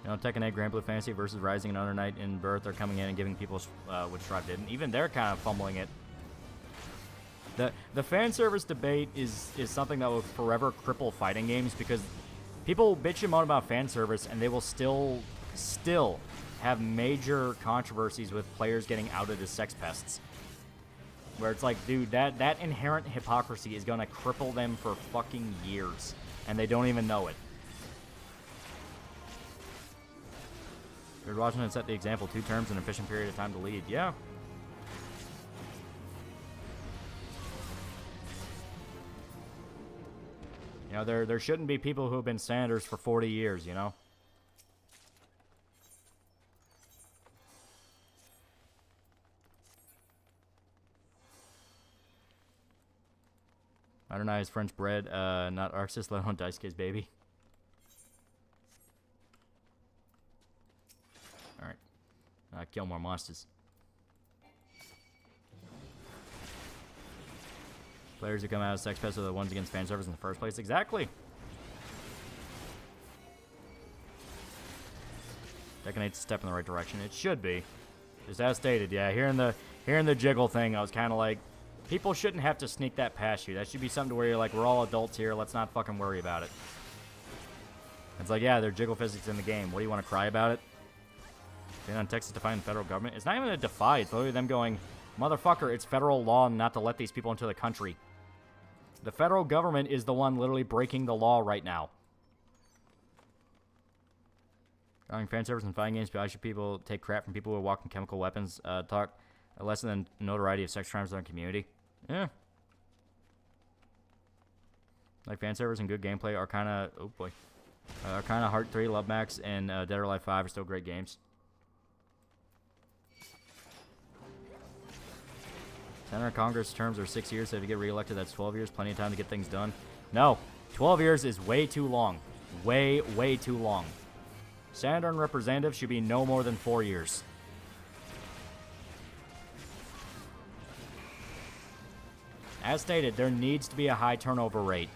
You know, Tekken 8, Grand Blue Fantasy versus Rising and Under Night in Birth are coming in and giving people what Strive didn't. Even they're kind of fumbling it. The fan service debate is something that will forever cripple fighting games, because people bitch and moan about fan service and they will still have major controversies with players getting outed as sex pests. Where it's like, dude, that inherent hypocrisy is going to cripple them for fucking years. And they don't even know it. George Washington set the example. 2 terms, an efficient period of time to lead. Yeah. You know, there shouldn't be people who have been senators for 40 years, you know? Modernized French bread, not Arxis, let alone Dice Case, baby. Alright. Kill more monsters. Players who come out as sex pests are the ones against fan service in the first place. Exactly. Deconate's a step in the right direction. It should be. Just as stated, yeah. Hearing the jiggle thing, I was kind of like, people shouldn't have to sneak that past you. That should be something to where you're like, we're all adults here. Let's not fucking worry about it. It's like, yeah, there are jiggle physics in the game. What do you want to cry about it? On Texas defying the federal government. It's not even a defy. It's literally them going, motherfucker, it's federal law not to let these people into the country. The federal government is the one literally breaking the law right now. Allowing fan service and fighting games, but I should people take crap from people who are walking chemical weapons. Talk a lesson than notoriety of sex crimes in our community. Yeah. Like fan servers and good gameplay are kind of, oh boy, are kind of Heart 3, Love Max, and Dead or Alive 5 are still great games. Senator of Congress terms are 6 years, so if you get reelected, that's 12 years. Plenty of time to get things done. No, 12 years is way too long. Way, way too long. Senator and representative should be no more than 4 years. As stated, there needs to be a high turnover rate.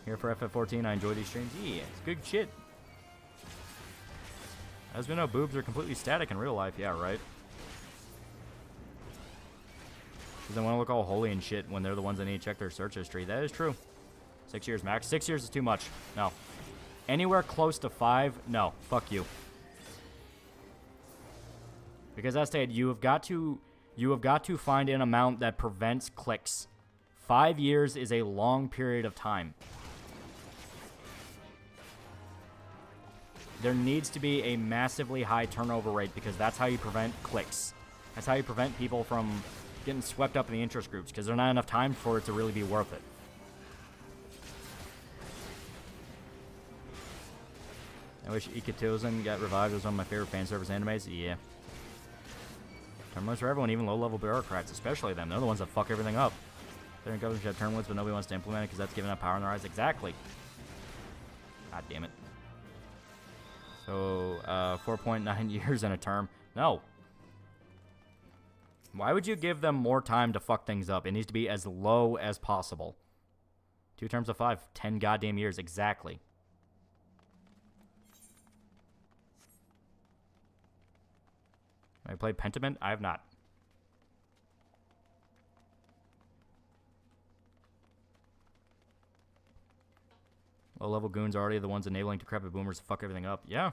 Here for FF14, I enjoy these streams. Yeah, it's good shit. As we know, boobs are completely static in real life. Yeah, right? Because they want to look all holy and shit when they're the ones that need to check their search history. That is true. 6 years max. 6 years is too much. No. Anywhere close to 5, no. Fuck you. Because as stated, you have got to find an amount that prevents clicks. 5 years is a long period of time. There needs to be a massively high turnover rate because that's how you prevent clicks. That's how you prevent people from getting swept up in the interest groups because there's not enough time for it to really be worth it. I wish Ikitozen got revived. It was one of my favorite fan service animes. Yeah. Term limits for everyone, even low-level bureaucrats, especially them. They're the ones that fuck everything up. They're in government have term limits, but nobody wants to implement it because that's giving up power in their eyes. Exactly. God damn it. So, 4.9 years in a term. No. Why would you give them more time to fuck things up? It needs to be as low as possible. 2 terms of 5. 10 goddamn years. Exactly. Have I played Pentiment? I have not. Low-level goons are already the ones enabling decrepit boomers to fuck everything up. Yeah.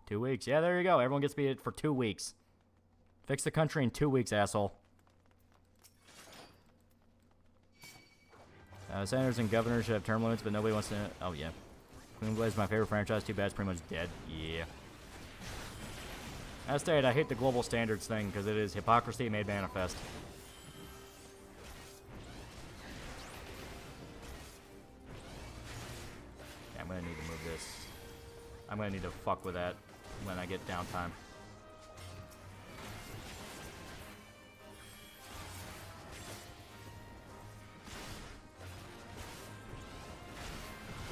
2 weeks. Yeah, there you go. Everyone gets to be it for 2 weeks. Fix the country in 2 weeks, asshole. Senators and governors should have term limits, but nobody wants to... Oh, yeah. Queen Blade is my favorite franchise. Too bad it's pretty much dead. Yeah. As stated, I hate the global standards thing because it is hypocrisy made manifest. Yeah, I'm going to need to move this. I'm going to need to fuck with that when I get downtime.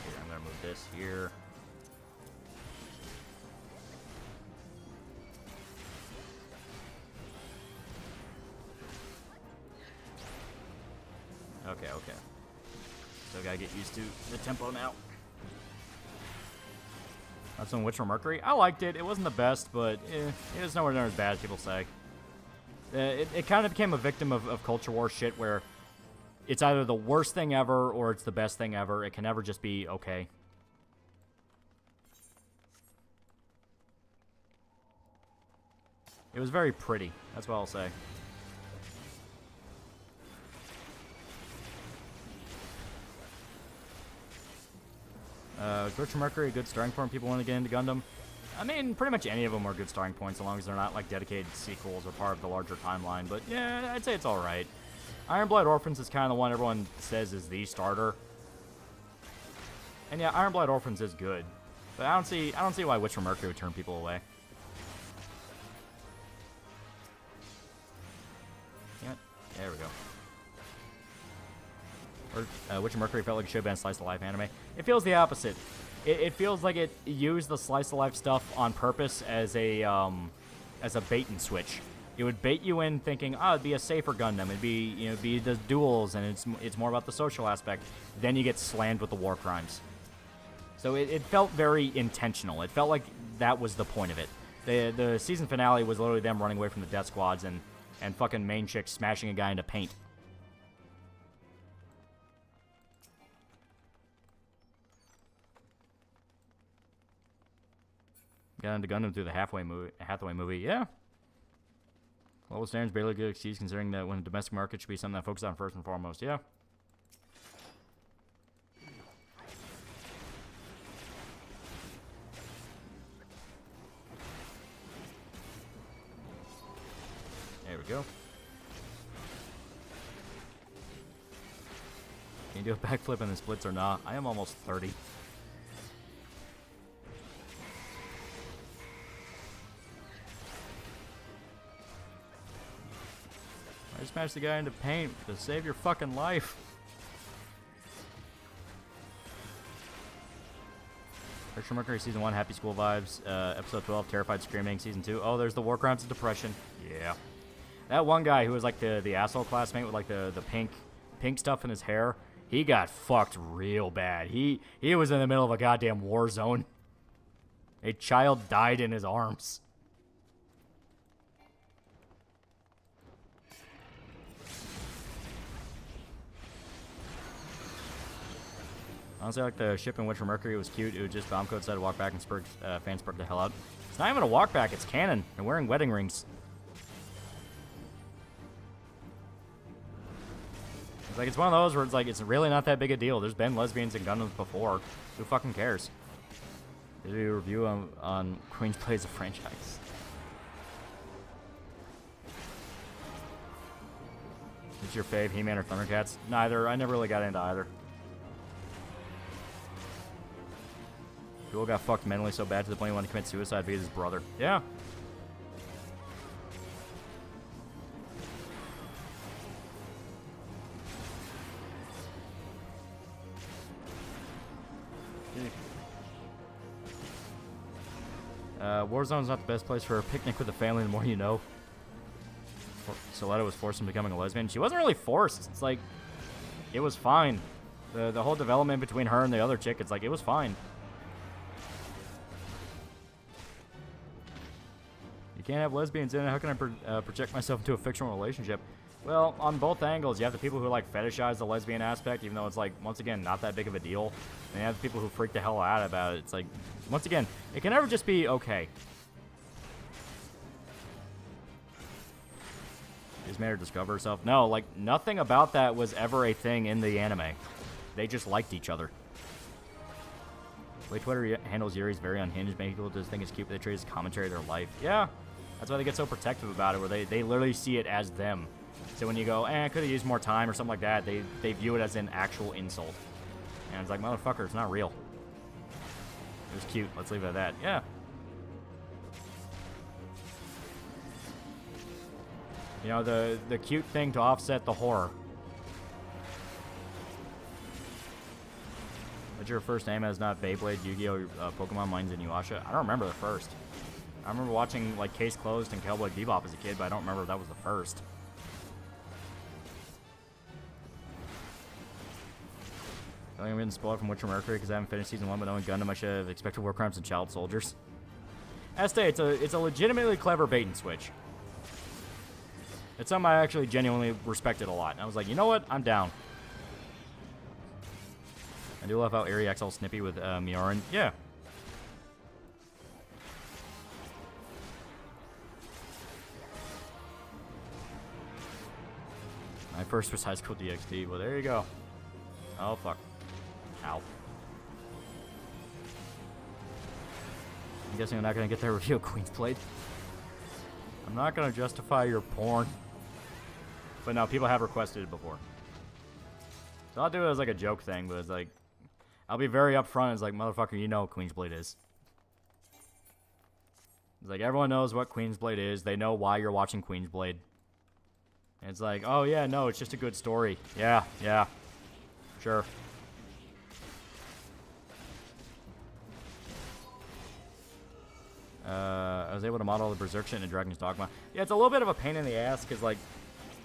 Here, I'm going to move this here. Okay, okay. So gotta get used to the tempo now. That's on Witcher Mercury. I liked it. It wasn't the best, but it was nowhere near as bad as people say. It kind of became a victim of culture war shit where it's either the worst thing ever or it's the best thing ever. It can never just be okay. It was very pretty. That's what I'll say. Virtual Mercury, a good starting point. People want to get into Gundam. I mean, pretty much any of them are good starting points, as long as they're not like dedicated sequels or part of the larger timeline. But yeah, I'd say it's all right. Iron Blood Orphans is kind of the one everyone says is the starter. And yeah, Iron Blood Orphans is good, but I don't see why Witcher Mercury would turn people away. Yeah, there we go. Or Witcher Mercury felt like it should have been a slice of life anime. It feels the opposite. It feels like it used the slice of life stuff on purpose as a bait and switch. It would bait you in thinking, oh, it'd be a safer Gundam. It'd be the duels, and it's more about the social aspect. Then you get slammed with the war crimes. So it felt very intentional. It felt like that was the point of it. The season finale was literally them running away from the death squads and fucking main chicks smashing a guy into paint. Got into Gundam through the Hathaway movie. Yeah. Global standards barely a good excuse considering that when the domestic market should be something that focuses on first and foremost. Yeah. There we go. Can you do a backflip in the splits or not? I am almost 30. I smashed the guy into paint to save your fucking life. Virtual Mercury Season 1, Happy School Vibes. Episode 12, Terrified Screaming. Season 2, oh, there's the War Crimes of Depression. Yeah. That one guy who was like the asshole classmate with like the pink stuff in his hair, he got fucked real bad. He was in the middle of a goddamn war zone. A child died in his arms. Honestly, like the ship in Witcher Mercury, it was cute. It was just bomb code said walk back and fans spurred the hell out. It's not even a walk back, it's canon. They're wearing wedding rings. It's like, it's one of those where it's like, it's really not that big a deal. There's been lesbians in Gundams before. Who fucking cares? Did we do a review on Queen's Plays a franchise? What's your fave, He-Man or Thundercats? Neither. I never really got into either. Duel got fucked mentally so bad to the point he wanted to commit suicide via his brother. Yeah. Warzone's not the best place for a picnic with the family, the more you know. Soletta was forced into becoming a lesbian. She wasn't really forced. It's like, it was fine. The whole development between her and the other chick, it's like, it was fine. You can't have lesbians in it. How can I project myself into a fictional relationship? Well, on both angles, you have the people who like fetishize the lesbian aspect, even though it's like, once again, not that big of a deal. And you have the people who freak the hell out about it. It's like, once again, it can never just be okay. Just made her discover herself. No, like, nothing about that was ever a thing in the anime. They just liked each other. The way Twitter handles Yuri's very unhinged, making people just think it's cute, but they treat it as commentary of their life. Yeah, that's why they get so protective about it, where they literally see it as them. So when you go, I could have used more time or something like that, they view it as an actual insult. And it's like, motherfucker, it's not real. It was cute. Let's leave it at that. Yeah. You know, the cute thing to offset the horror. What's your first name as not Beyblade, Yu-Gi-Oh, Pokemon, Mines, and Inuyasha? I don't remember the first. I remember watching, like, Case Closed and Cowboy Bebop as a kid, but I don't remember if that was the first. I think I'm getting spoiled from Witcher Mercury because I haven't finished Season 1, but knowing Gundam, I should have expected war crimes and child soldiers. Estee, it's a legitimately clever bait and switch. It's something I actually genuinely respected a lot. And I was like, you know what? I'm down. I do love how Eerie XL snippy with Miorin. Yeah. My first was High School DxD. Well, there you go. Oh, fuck. Ow. I'm guessing I'm not going to get that review of Queen's Blade. I'm not going to justify your porn. But no, people have requested it before. So I'll do it as like a joke thing, but it's like, I'll be very upfront. It's like, motherfucker, you know what Queen's Blade is. It's like, everyone knows what Queen's Blade is. They know why you're watching Queen's Blade. And it's like, oh yeah, no, it's just a good story. Yeah, yeah. Sure. I was able to model the Berserk shit in Dragon's Dogma. Yeah, it's a little bit of a pain in the ass, because, like,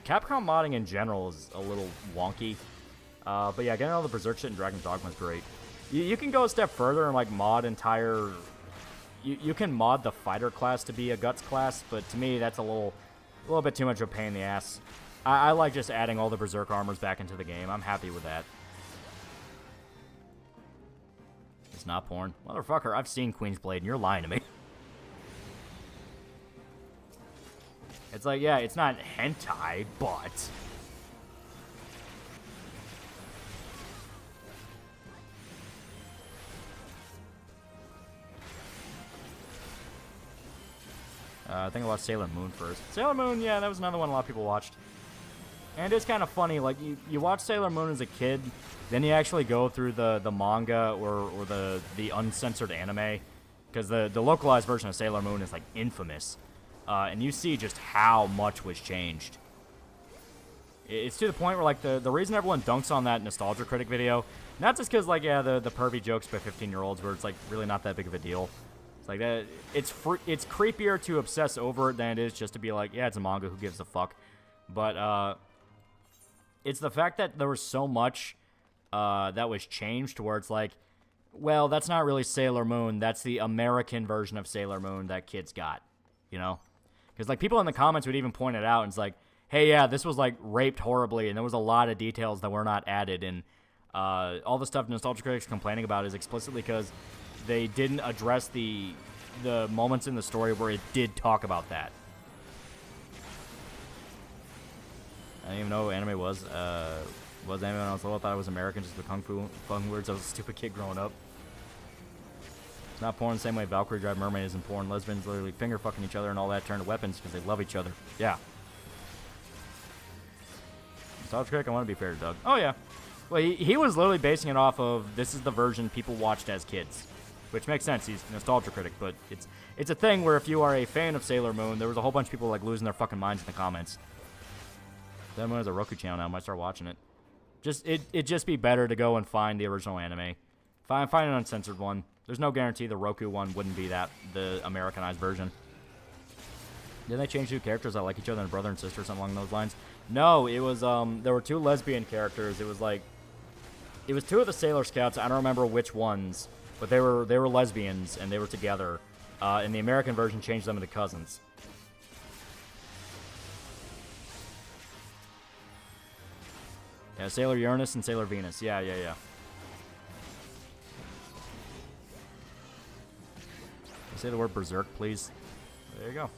Capcom modding in general is a little wonky. But yeah, getting all the Berserk shit in Dragon's Dogma is great. You can go a step further and, like, mod entire... You can mod the fighter class to be a guts class, but to me, that's a little bit too much of a pain in the ass. I like just adding all the Berserk armors back into the game. I'm happy with that. It's not porn. Motherfucker, I've seen Queen's Blade, and you're lying to me. It's like, yeah, it's not hentai, but... I think I watched Sailor Moon first. Sailor Moon, yeah, that was another one a lot of people watched. And it's kind of funny, like, you watch Sailor Moon as a kid, then you actually go through the manga or the uncensored anime, because the localized version of Sailor Moon is, like, infamous. And you see just how much was changed. It's to the point where, like, the reason everyone dunks on that Nostalgia Critic video, not just because, like, yeah, the pervy jokes by 15-year-olds where it's, like, really not that big of a deal. It's like that. It's creepier to obsess over it than it is just to be like, yeah, it's a manga, who gives a fuck. But, it's the fact that there was so much that was changed to where it's like, well, that's not really Sailor Moon. That's the American version of Sailor Moon that kids got, you know? Because, like, people in the comments would even point it out, and it's like, hey, yeah, this was, like, raped horribly, and there was a lot of details that were not added, and all the stuff Nostalgia Critics complaining about is explicitly because they didn't address the moments in the story where it did talk about that. I didn't even know what anime was. Was anime when I was little. I thought it was American, just the kung fu words. I was a stupid kid growing up. It's not porn the same way Valkyrie Drive Mermaid isn't porn. Lesbians literally finger fucking each other and all that turn to weapons because they love each other. Yeah. Nostalgia Critic, I want to be fair to Doug. Oh, yeah. Well, he was literally basing it off of, this is the version people watched as kids. Which makes sense. He's a Nostalgia Critic, but it's a thing where if you are a fan of Sailor Moon, there was a whole bunch of people, like, losing their fucking minds in the comments. Sailor Moon has a Roku channel now. I might start watching it. It'd just be better to go and find the original anime. Find an uncensored one. There's no guarantee the Roku one wouldn't be the Americanized version. Didn't they change two characters that like each other and brother and sister, something along those lines? No, it was, there were two lesbian characters. It was two of the Sailor Scouts. I don't remember which ones, but they were lesbians, and they were together. And the American version changed them into cousins. Yeah, Sailor Uranus and Sailor Venus. Yeah. Say the word Berserk, please. There you go.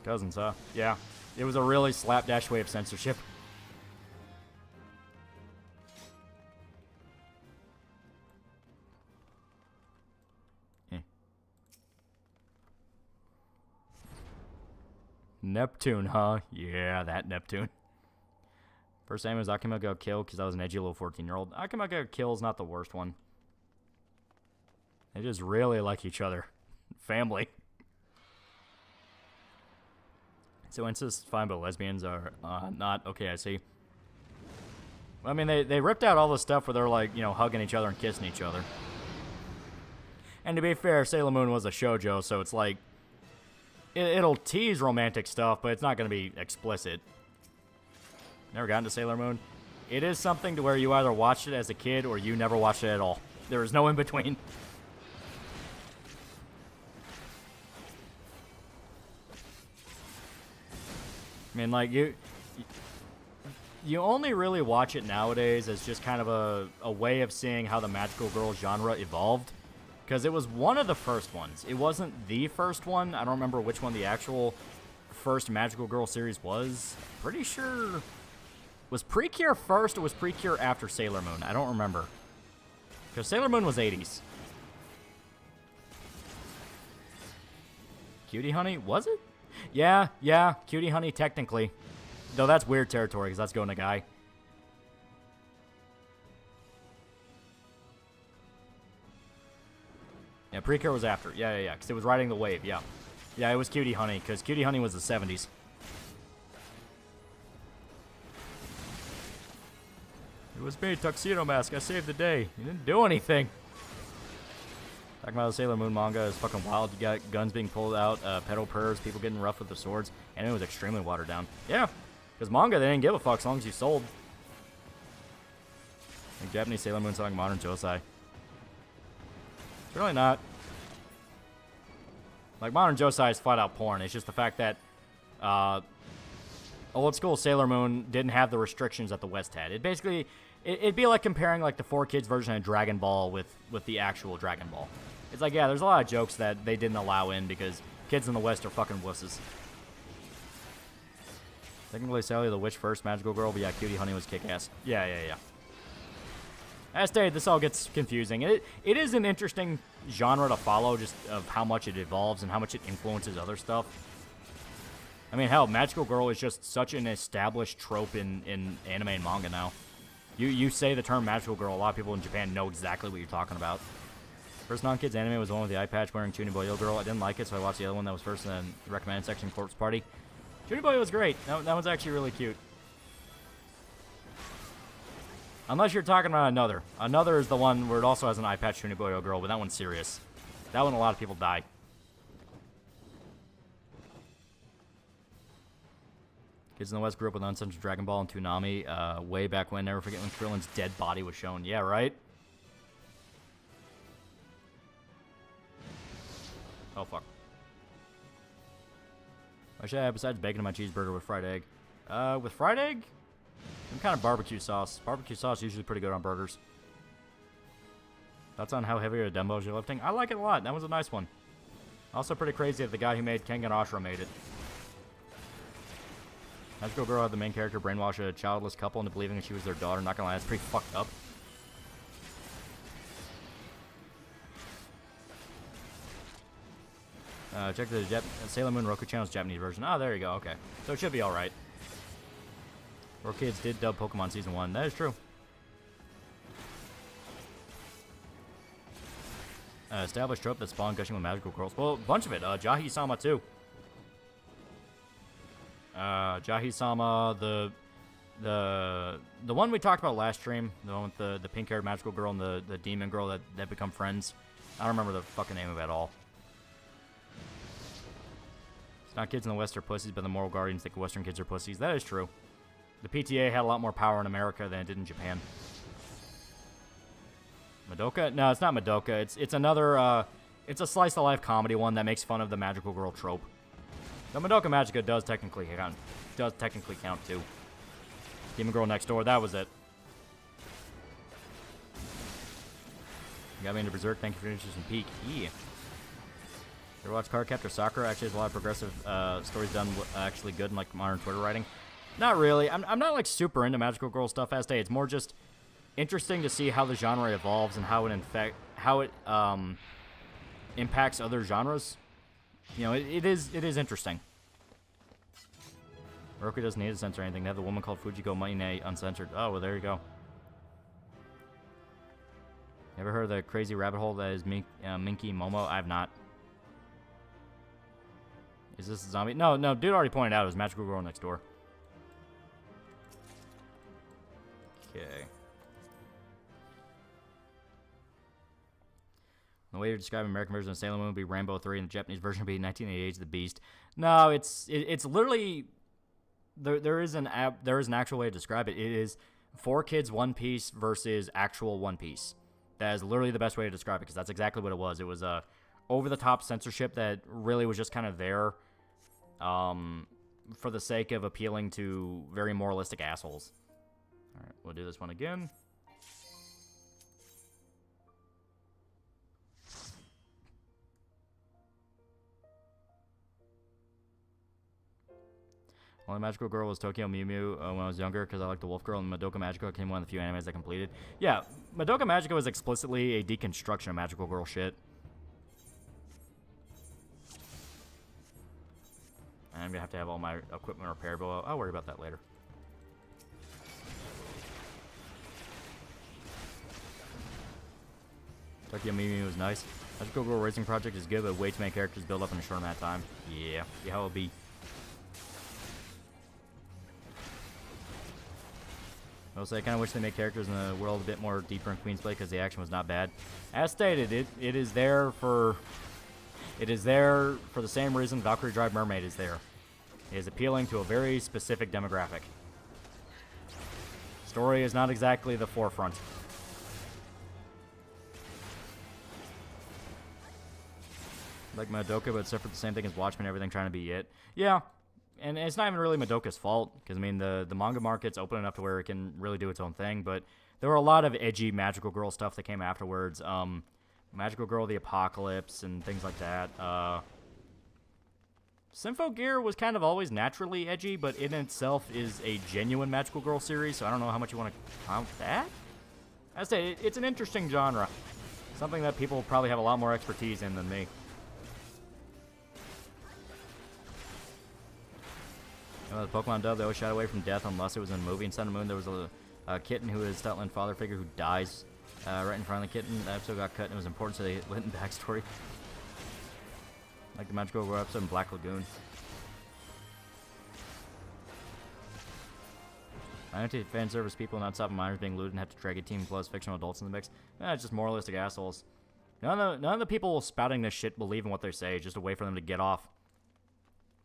Cousins, huh? Yeah. It was a really slapdash way of censorship. Neptune, huh? Yeah, that Neptune. First name was Akima got killed because I was an edgy little 14-year-old. Akima got killed is not the worst one. They just really like each other. Family. So incest fine, but lesbians are not. Okay, I see. Well, I mean, they ripped out all the stuff where they're, like, you know, hugging each other and kissing each other. And to be fair, Sailor Moon was a shoujo, so it's like, it'll tease romantic stuff, but it's not going to be explicit. Never gotten to Sailor Moon. It is something to where you either watched it as a kid or you never watched it at all. There is no in between. I mean, like, you only really watch it nowadays as just kind of a way of seeing how the magical girl genre evolved. Because it was one of the first ones. It wasn't the first one. I don't remember which one the actual first Magical Girl series was. Pretty sure... Was Precure first or was Precure after Sailor Moon? I don't remember. Because Sailor Moon was 80s. Cutie Honey? Was it? Yeah. Cutie Honey, technically. Though that's weird territory, because that's going to Guy. Yeah, Precure was after. Yeah, because it was riding the wave, yeah. Yeah, it was Cutie Honey, because Cutie Honey was the 70s. It was me, Tuxedo Mask. I saved the day. You didn't do anything. Talking about the Sailor Moon manga is fucking wild. You got guns being pulled out, pedal purrs, people getting rough with the swords, and it was extremely watered down. Yeah, because manga, they didn't give a fuck as long as you sold. Like Japanese Sailor Moon selling modern josei. It's really not. Like, modern josei is flat out porn. It's just the fact that old school Sailor Moon didn't have the restrictions that the West had. It basically, it'd be like comparing like the 4Kids version of Dragon Ball with the actual Dragon Ball. It's like, yeah, there's a lot of jokes that they didn't allow in because kids in the West are fucking wusses. Technically, Sally the Witch first Magical Girl, but yeah, Cutie Honey was kick-ass. Yeah. As stated, this all gets confusing. It is an interesting genre to follow, just of how much it evolves and how much it influences other stuff. I mean, hell, Magical Girl is just such an established trope in anime and manga now. You say the term Magical Girl, a lot of people in Japan know exactly what you're talking about. First non-kids anime was the one with the eye patch wearing Tuni Boyo Girl. I didn't like it, so I watched the other one that was first in the recommended section, Corpse Party. Tuni Boyo was great. That one's actually really cute. Unless you're talking about Another. Another is the one where it also has an eye patch Tuni Boyo Girl, but that one's serious. That one, a lot of people die. Kids in the West grew up with uncensored Dragon Ball and Toonami way back when. Never forget when Krillin's dead body was shown. Yeah, right? Oh, fuck. What should I have besides bacon in my cheeseburger with fried egg? With fried egg? Some kind of barbecue sauce. Barbecue sauce is usually pretty good on burgers. Thoughts on how heavy are the dumbbells you're lifting? I like it a lot. That was a nice one. Also pretty crazy that the guy who made Kengan Ashura made it. Magical Girl had the main character brainwash a childless couple into believing that she was their daughter. Not gonna lie, that's pretty fucked up. Check the Sailor Moon Roku channel's Japanese version. Oh, there you go. Okay. So it should be alright. Kids did dub Pokemon Season 1. That is true. Established trope that spawned gushing with magical girls. Well, a bunch of it. Jahi-sama, too. Jahi-sama, the one we talked about last stream, the one with the pink-haired magical girl and the demon girl that become friends. I don't remember the fucking name of it at all. It's not kids in the West are pussies, but the moral guardians think Western kids are pussies. That is true. The PTA had a lot more power in America than it did in Japan. Madoka? No, it's not Madoka. It's another, it's a slice-of-life comedy one that makes fun of the magical girl trope. The Madoka Magica does technically count, too. Demon Girl Next Door, that was it. You got me into Berserk. Thank you for your interest in Peak. Yeah. You ever watch Cardcaptor Sakura? Actually, there's a lot of progressive stories done actually good in, like, modern Twitter writing. Not really. I'm not, like, super into magical girl stuff as day. It's more just interesting to see how the genre evolves and how it impacts other genres. You know, it is interesting. Roku doesn't need to censor anything. They have the woman called Fujiko Maine uncensored. Oh, well, there you go. Ever heard of the crazy rabbit hole that is Minky Momo? I have not. Is this a zombie? No, dude already pointed out it was Magical Girl Next Door. Okay. The way you're describing American version of Sailor Moon would be Rambo 3, and the Japanese version would be 1988's The Beast. No, it's literally there is an actual way to describe it. It is 4Kids One Piece versus actual One Piece. That is literally the best way to describe it, because that's exactly what it was. It was over the top censorship that really was just kind of there for the sake of appealing to very moralistic assholes. All right, we'll do this one again. Only magical girl was Tokyo Mew Mew when I was younger because I liked the Wolf Girl, and Madoka Magica became one of the few animes I completed. Yeah, Madoka Magica was explicitly a deconstruction of magical girl shit. And I'm gonna have to have all my equipment repaired, but I'll worry about that later. Tokyo Mew Mew was nice. Magical Girl Racing Project is good, but way too many characters build up in a short amount of time. Yeah, how it'll be. I will say I kind of wish they made characters in the world a bit more deeper in Queen's Play because the action was not bad. As stated, it is there for the same reason Valkyrie Drive Mermaid is there. It is appealing to a very specific demographic. Story is not exactly the forefront. Like Madoka, but except for the same thing as Watchmen, everything trying to be it. Yeah, and it's not even really Madoka's fault, because, I mean, the manga market's open enough to where it can really do its own thing, but there were a lot of edgy magical girl stuff that came afterwards. Magical Girl the Apocalypse and things like that. Symphogear was kind of always naturally edgy, but in itself is a genuine magical girl series, so I don't know how much you want to count that. I say it's an interesting genre. Something that people probably have a lot more expertise in than me. The Pokemon dub, they always shied away from death unless it was in a movie. In Sun and Moon, there was a kitten who is Statland father figure who dies right in front of the kitten. That episode got cut and it was important, so they lit in backstory. Like the Magical Girl episode in Black Lagoon. Anti-fan service people not stopping minors being looted and have to drag a team plus fictional adults in the mix. It's just moralistic assholes. None of the people spouting this shit believe in what they say. It's just a way for them to get off.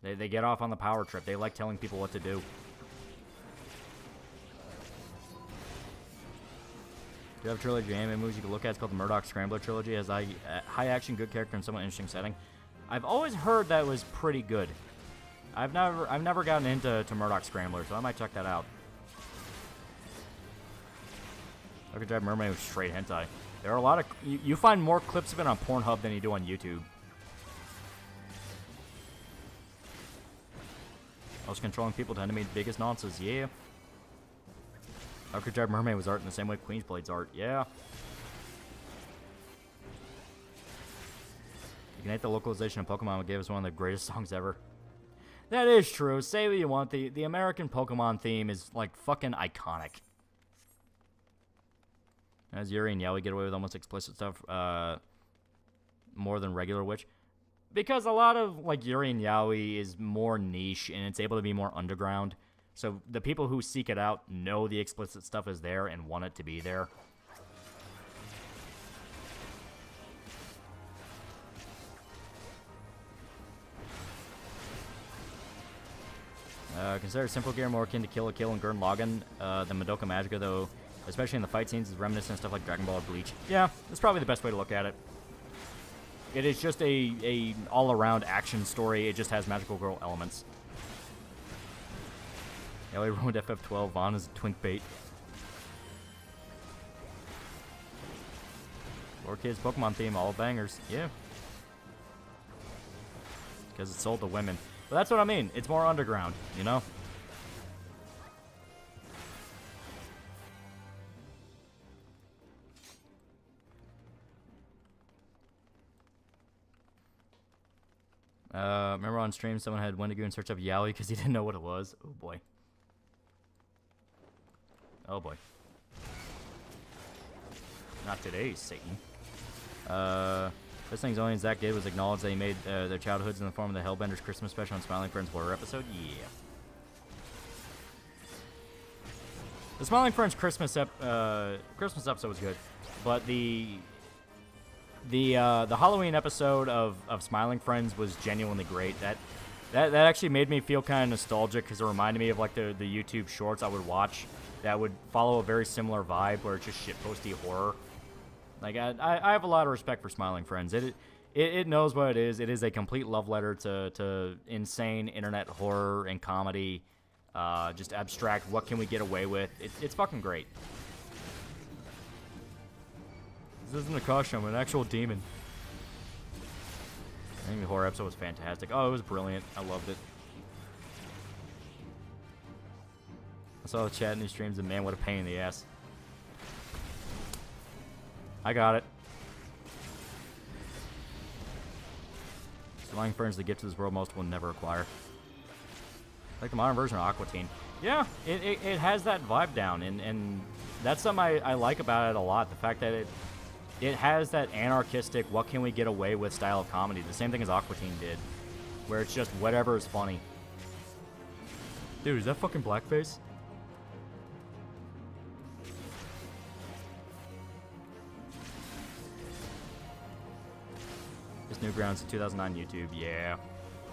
They get off on the power trip. They like telling people what to do. Do you have a trilogy of anime movies you can look at? It's called the Murdoch Scrambler Trilogy. It has a high action, good character, and somewhat interesting setting. I've always heard that was pretty good. I've never gotten into Murdoch Scrambler, so I might check that out. Tokyo Drive Mermaid was straight hentai. There are a lot of you find more clips of it on Pornhub than you do on YouTube. Most controlling people tend to be the biggest nonsense, yeah. Tokyo Drive Mermaid was art in the same way Queen's Blade's art, yeah. You can hate the localization of Pokemon, but gave us one of the greatest songs ever. That is true. Say what you want. The American Pokemon theme is like fucking iconic. As Yuri and Yaoi get away with almost explicit stuff more than regular Witch. Because a lot of like Yuri and Yaoi is more niche and it's able to be more underground. So the people who seek it out know the explicit stuff is there and want it to be there. Consider Symphogear more akin to Kill la Kill and Gurren Lagann than Madoka Magica, though, especially in the fight scenes, is reminiscent of stuff like Dragon Ball or Bleach. Yeah, that's probably the best way to look at it. It is just a all-around action story. It just has magical girl elements. Ellie ruined FF12. Vaughn is a twink bait. 4Kids Pokemon theme, all bangers. Yeah. Because it's sold to women. But that's what I mean. It's more underground, you know? Remember on stream someone had Wendigo and search up Yaoi because he didn't know what it was? Oh boy. Oh boy. Not today, Satan. This thing's only Zach did was acknowledge that he made their childhoods in the form of the Hellbenders Christmas special and Smiling Friends horror episode. Yeah. The Smiling Friends Christmas episode was good, but the Halloween episode of Smiling Friends was genuinely great. That actually made me feel kind of nostalgic because it reminded me of like the YouTube shorts I would watch that would follow a very similar vibe where it's just shitposty horror. Like I have a lot of respect for Smiling Friends. It knows what it is. It is a complete love letter to insane internet horror and comedy. Just abstract. What can we get away with? It's fucking great. This isn't a costume, an actual demon. I think the horror episode was fantastic. Oh, it was brilliant. I loved it. saw the chat in these streams, and man, what a pain in the ass. I got it. Flying ferns, the gift to this world most will never acquire. Like the modern version of Aqua Teen. Yeah, it has that vibe down, and that's something I like about it a lot. The fact that it has that anarchistic, what can we get away with style of comedy. The same thing as Aqua Teen did, where it's just whatever is funny. Dude, is that fucking blackface? This Newgrounds in 2009 YouTube, yeah.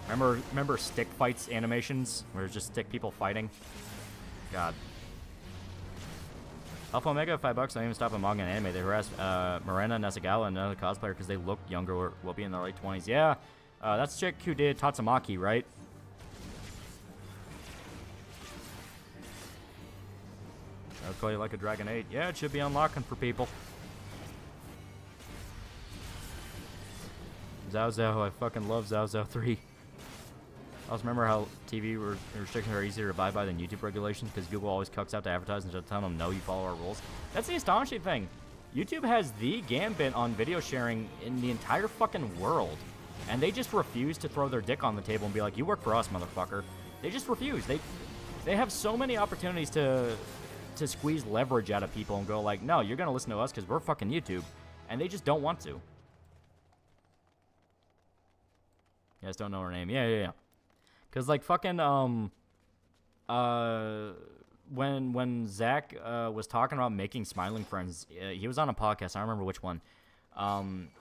Remember stick fights animations where it's just stick people fighting? God. Alpha Omega, $5. Don't even stop a manga and anime. They harass Mirena, Nesagawa, and another cosplayer because they look younger or will be in their late 20s. Yeah, that's the chick who did Tatsumaki, right? I'll call you like a Dragon 8. Yeah, it should be unlocking for people. Zao Zao, I fucking love Zao Zao 3. I also remember how TV restrictions are easier to abide by than YouTube regulations because Google always cucks out to advertise and just tell them, no, you follow our rules. That's the astonishing thing. YouTube has the gambit on video sharing in the entire fucking world. And they just refuse to throw their dick on the table and be like, you work for us, motherfucker. They just refuse. They have so many opportunities to squeeze leverage out of people and go like, no, you're going to listen to us because we're fucking YouTube. And they just don't want to. You guys don't know her name. Yeah. Because, like, fucking, when Zach was talking about making smiling friends, he was on a podcast, I don't remember which one.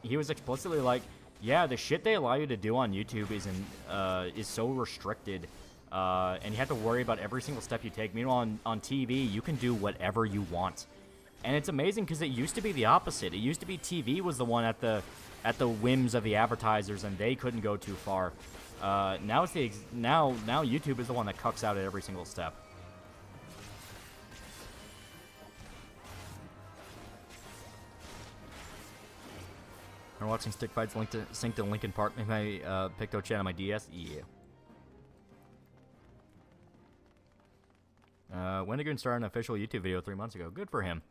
He was explicitly like, yeah, the shit they allow you to do on YouTube is so restricted, and you have to worry about every single step you take. Meanwhile, on TV, you can do whatever you want. And it's amazing because it used to be the opposite. It used to be TV was the one at the whims of the advertisers, and they couldn't go too far. Now it's now YouTube is the one that cucks out at every single step. I'm watching stick fights synced to Linkin Park in my Picto chat on my DS. Yeah. Wendigoon started an official YouTube video 3 months ago. Good for him.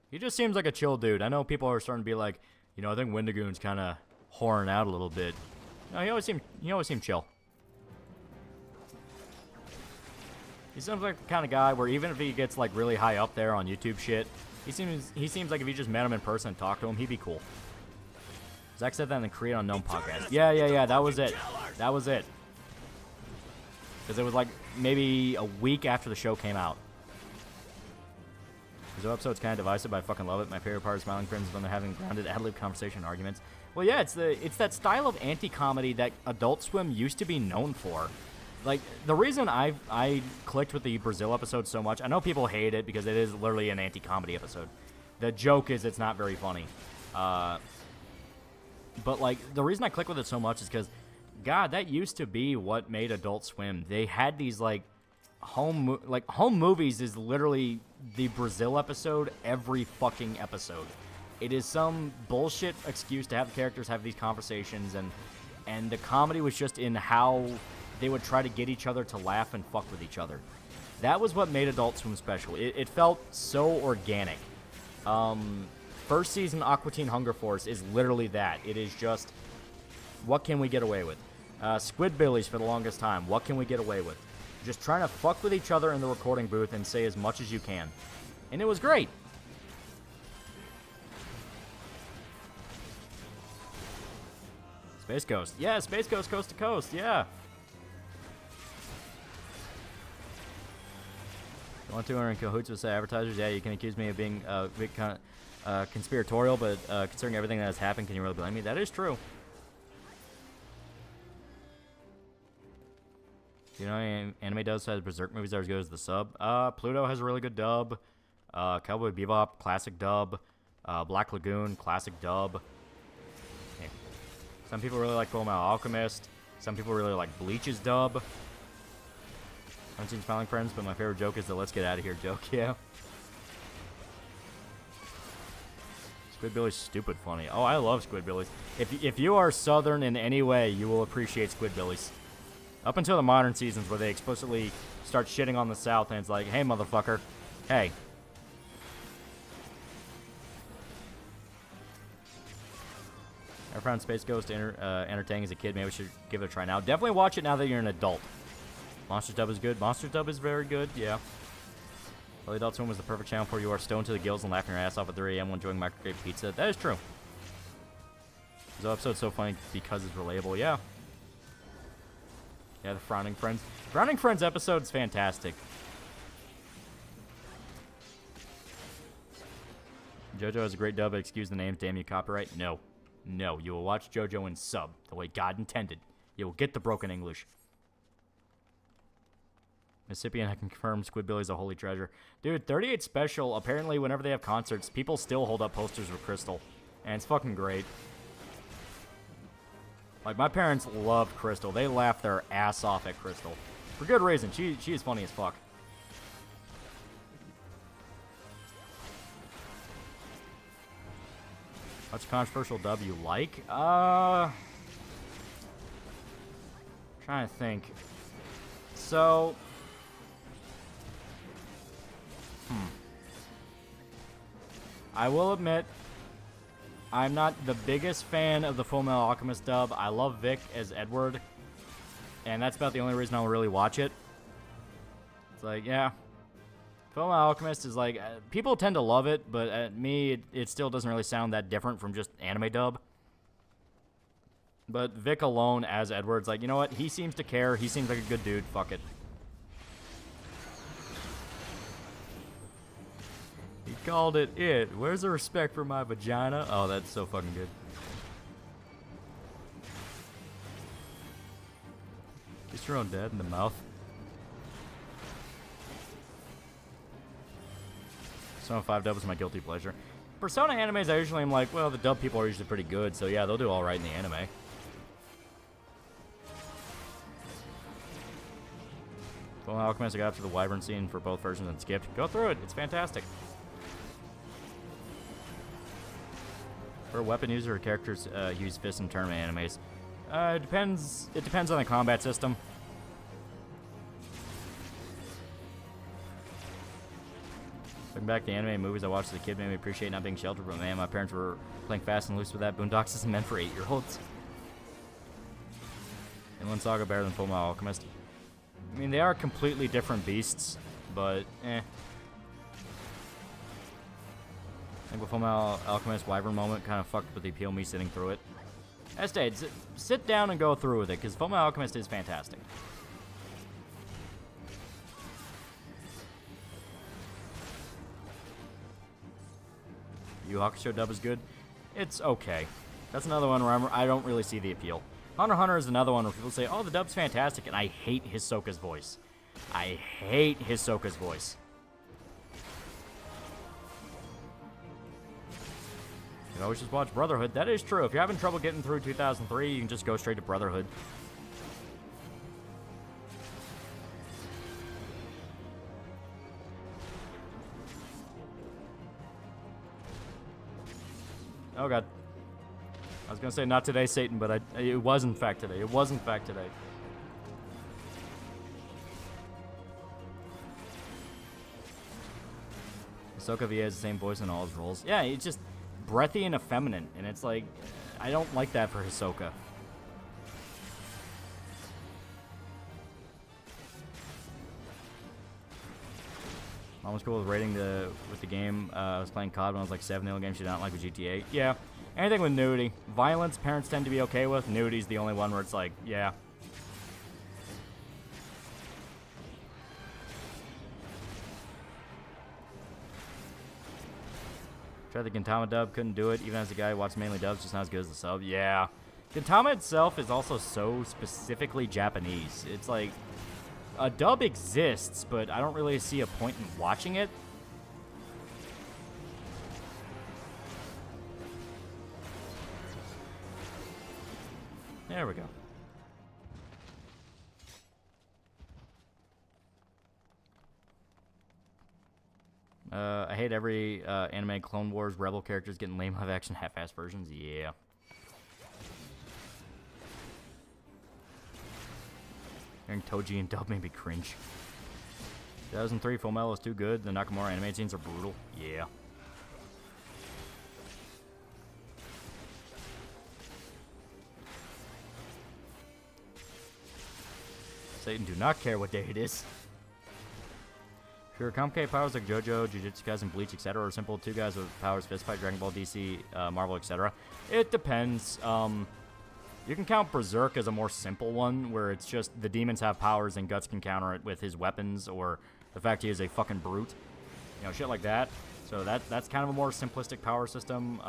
He just seems like a chill dude. I know people are starting to be like, you know, I think Wendigoon's kind of whoring out a little bit. No, he always seemed chill. He seems like the kind of guy where even if he gets like really high up there on YouTube shit, he seems like if you just met him in person and talked to him, he'd be cool. Zach said that in the Create Unknown podcast. Yeah, that was it. That was it. Because it was like maybe a week after the show came out. The episode's kind of divisive, but I fucking love it. My favorite part of Smiling Friends is when they're having grounded ad-lib conversation arguments. Well, yeah, it's that style of anti-comedy that Adult Swim used to be known for. Like, the reason I clicked with the Brazil episode so much, I know people hate it because it is literally an anti-comedy episode. The joke is it's not very funny. But, like, the reason I click with it so much is because, God, that used to be what made Adult Swim. They had these, like, home movies is literally the Brazil episode every fucking episode. It is some bullshit excuse to have the characters have these conversations, and the comedy was just in how they would try to get each other to laugh and fuck with each other. That was what made Adult Swim special. It felt so organic. First season Aqua Teen Hunger Force is literally that. It is just, what can we get away with? Squidbillies for the longest time. What can we get away with? Just trying to fuck with each other in the recording booth and say as much as you can. And it was great. Space Ghost. Yeah, Space Ghost Coast to Coast. Yeah. You want to or in cahoots with advertisers? Yeah, you can accuse me of being a bit conspiratorial, but considering everything that has happened, can you really blame me? That is true. You know, anime does has Berserk movies that are as good as the sub. Pluto has a really good dub. Cowboy Bebop, classic dub. Black Lagoon, classic dub. Okay. Some people really like Fullmetal Alchemist. Some people really like Bleach's dub. I haven't seen Smiling Friends, but my favorite joke is the "let's get out of here" joke. Yeah. Squidbillies stupid funny. Oh, I love Squidbillies. If you are Southern in any way, you will appreciate Squidbillies. Up until the modern seasons where they explicitly start shitting on the South and it's like, hey, motherfucker, hey. I found Space Ghost entertaining as a kid. Maybe we should give it a try now. Definitely watch it now that you're an adult. Monsters Dub is good. Monsters Dub is very good, yeah. Well, Adult Swim was the perfect channel for you are stoned to the gills and laughing your ass off at 3 a.m. when enjoying microwave pizza. That is true. This episode's so funny because it's relatable, yeah. Yeah, the Frowning Friends. Frowning Friends episode is fantastic. JoJo has a great dub, but excuse the names, damn you, copyright. No. No, you will watch JoJo in sub, the way God intended. You will get the broken English. Mississippi, I can confirm Squidbilly's a holy treasure. Dude, 38 Special, apparently whenever they have concerts, people still hold up posters with Crystal. And it's fucking great. Like, my parents loved Crystal. They laughed their ass off at Crystal. For good reason. She is funny as fuck. What's a controversial dub you like? Trying to think. So... I will admit, I'm not the biggest fan of the Fullmetal Alchemist dub. I love Vic as Edward, and that's about the only reason I'll really watch it. It's like, yeah. Fullmetal Alchemist is like, people tend to love it, but me, it still doesn't really sound that different from just anime dub. But Vic alone as Edward's like, you know what? He seems to care. He seems like a good dude. Fuck it. He called it. Where's the respect for my vagina? Oh, that's so fucking good. Kiss your own dad in the mouth. Persona 5 dub is my guilty pleasure. Persona animes, I usually am like, well, the dub people are usually pretty good, so yeah, they'll do alright in the anime. Full Alchemist, I got up to the Wyvern scene for both versions and skipped. Go through it, it's fantastic. For a weapon user, characters use fists in tournament animes. It depends on the combat system. Looking back to anime movies I watched as a kid made me appreciate not being sheltered, but man, my parents were playing fast and loose with that. Boondocks isn't meant for 8-year-olds. Inland Saga better than Fullmetal Alchemist. I mean, they are completely different beasts, but eh. I think with Fullmetal Alchemist, Wyvern moment kind of fucked with the appeal of me sitting through it. I stayed. Sit down and go through with it, because Fullmetal Alchemist is fantastic. Yu Hakusho dub is good. It's okay. That's another one where I don't really see the appeal. Hunter x Hunter is another one where people say, oh, the dub's fantastic, and I hate Hisoka's voice. I hate Hisoka's voice. You can always just watch Brotherhood. That is true. If you're having trouble getting through 2003, you can just go straight to Brotherhood. Oh, God. I was going to say, not today, Satan, but it was, in fact, today. It was, in fact, today. Ahsoka VA has the same voice in all his roles. Yeah, it's just breathy and effeminate, and it's like, I don't like that for Hisoka. Mom was cool with rating with the game. I was playing COD when I was like 7. The only game she did not like with GTA. Yeah, anything with nudity. Violence, parents tend to be okay with. Nudity's the only one where it's like, yeah. Tried the Gintama dub, couldn't do it. Even as a guy who watched mainly dubs, just not as good as the sub. Yeah. Gintama itself is also so specifically Japanese. It's like, a dub exists, but I don't really see a point in watching it. There we go. I hate every anime Clone Wars Rebel characters getting lame live-action half-ass versions. Yeah. Hearing Toji and dub made me cringe. 2003 Full Metal is too good. The Nakamura anime scenes are brutal. Yeah. Satan do not care what day it is. Sure, complicated powers like JoJo, Jujutsu Kaisen, Bleach, etc. are simple. Two guys with powers, Fistfight, Dragon Ball, DC, Marvel, etc. It depends. You can count Berserk as a more simple one, where it's just the demons have powers and Guts can counter it with his weapons, or the fact he is a fucking brute. You know, shit like that. So that's kind of a more simplistic power system.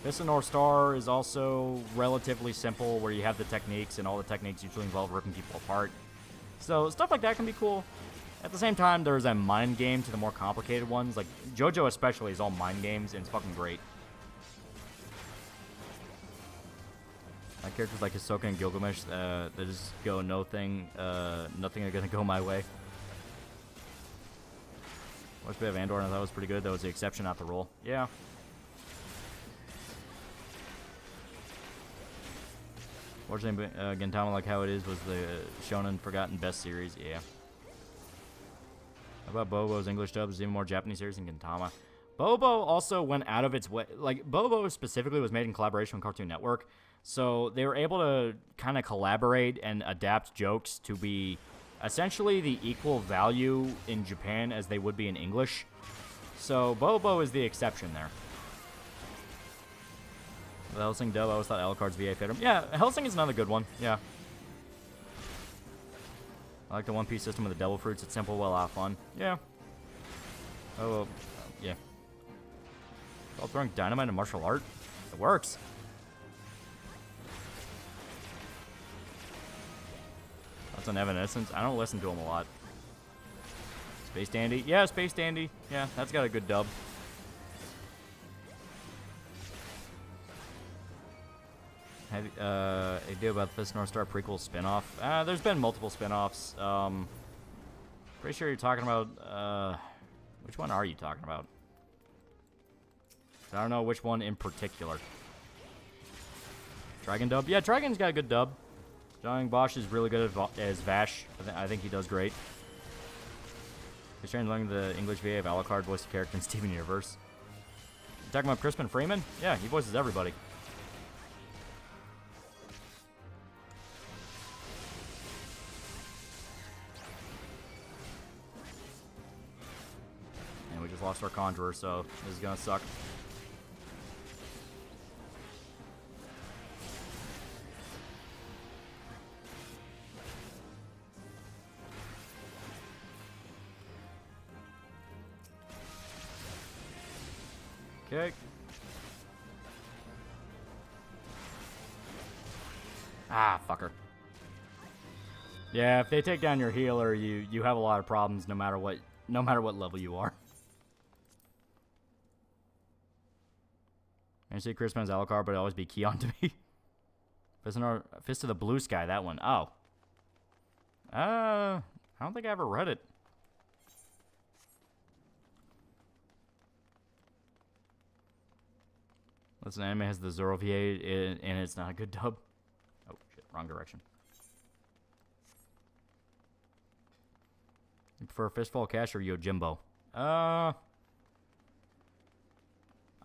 Fist of North Star is also relatively simple, where you have the techniques, and all the techniques usually involve ripping people apart. So stuff like that can be cool. At the same time, there's a mind game to the more complicated ones. Like, JoJo especially is all mind games, and it's fucking great. My characters like Hisoka and Gilgamesh, they just go nothing are gonna go my way. Watched a bit of Andor, and I thought it was pretty good. That was the exception, not the rule. Yeah. Fortunately, Gintama, like how it is, was the Shonen Forgotten Best series. Yeah. How about Bobo's English dub is even more Japanese series than Gintama. Bobo also went out of its way. Like, Bobo specifically was made in collaboration with Cartoon Network. So they were able to kind of collaborate and adapt jokes to be essentially the equal value in Japan as they would be in English. So Bobo is the exception there. The Hellsing dub, I always thought Alucard's VA fit him. Yeah, Hellsing is another good one. Yeah. I like the One Piece system with the Devil Fruits. It's simple, well, fun. Yeah. Oh, yeah. All throwing dynamite in martial art? It works. That's on Evanescence. I don't listen to him a lot. Space Dandy? Yeah, Space Dandy. Yeah, that's got a good dub. Idea about the Fist of North Star prequel spin-off? There's been multiple spin-offs. Pretty sure you're talking about, which one are you talking about? I don't know which one in particular. Dragon dub? Yeah, Dragon's got a good dub. John Bosch is really good as Vash. I think he does great. He's trying to learn the English VA of Alucard, voiced character in Steven Universe. You talking about Crispin Freeman? Yeah, he voices everybody. And we just lost our Conjurer, so this is gonna suck. Okay. Ah, fucker. Yeah, if they take down your healer, you have a lot of problems no matter what level you are. I see Chris Man's Alucard, but it'll always be Keon to me. Fist of the Blue Sky, that one. Oh. I don't think I ever read it. Listen, anime has the Zoro VA, and it's not a good dub. Oh, shit, wrong direction. You prefer Fistful of Cash or Yojimbo? I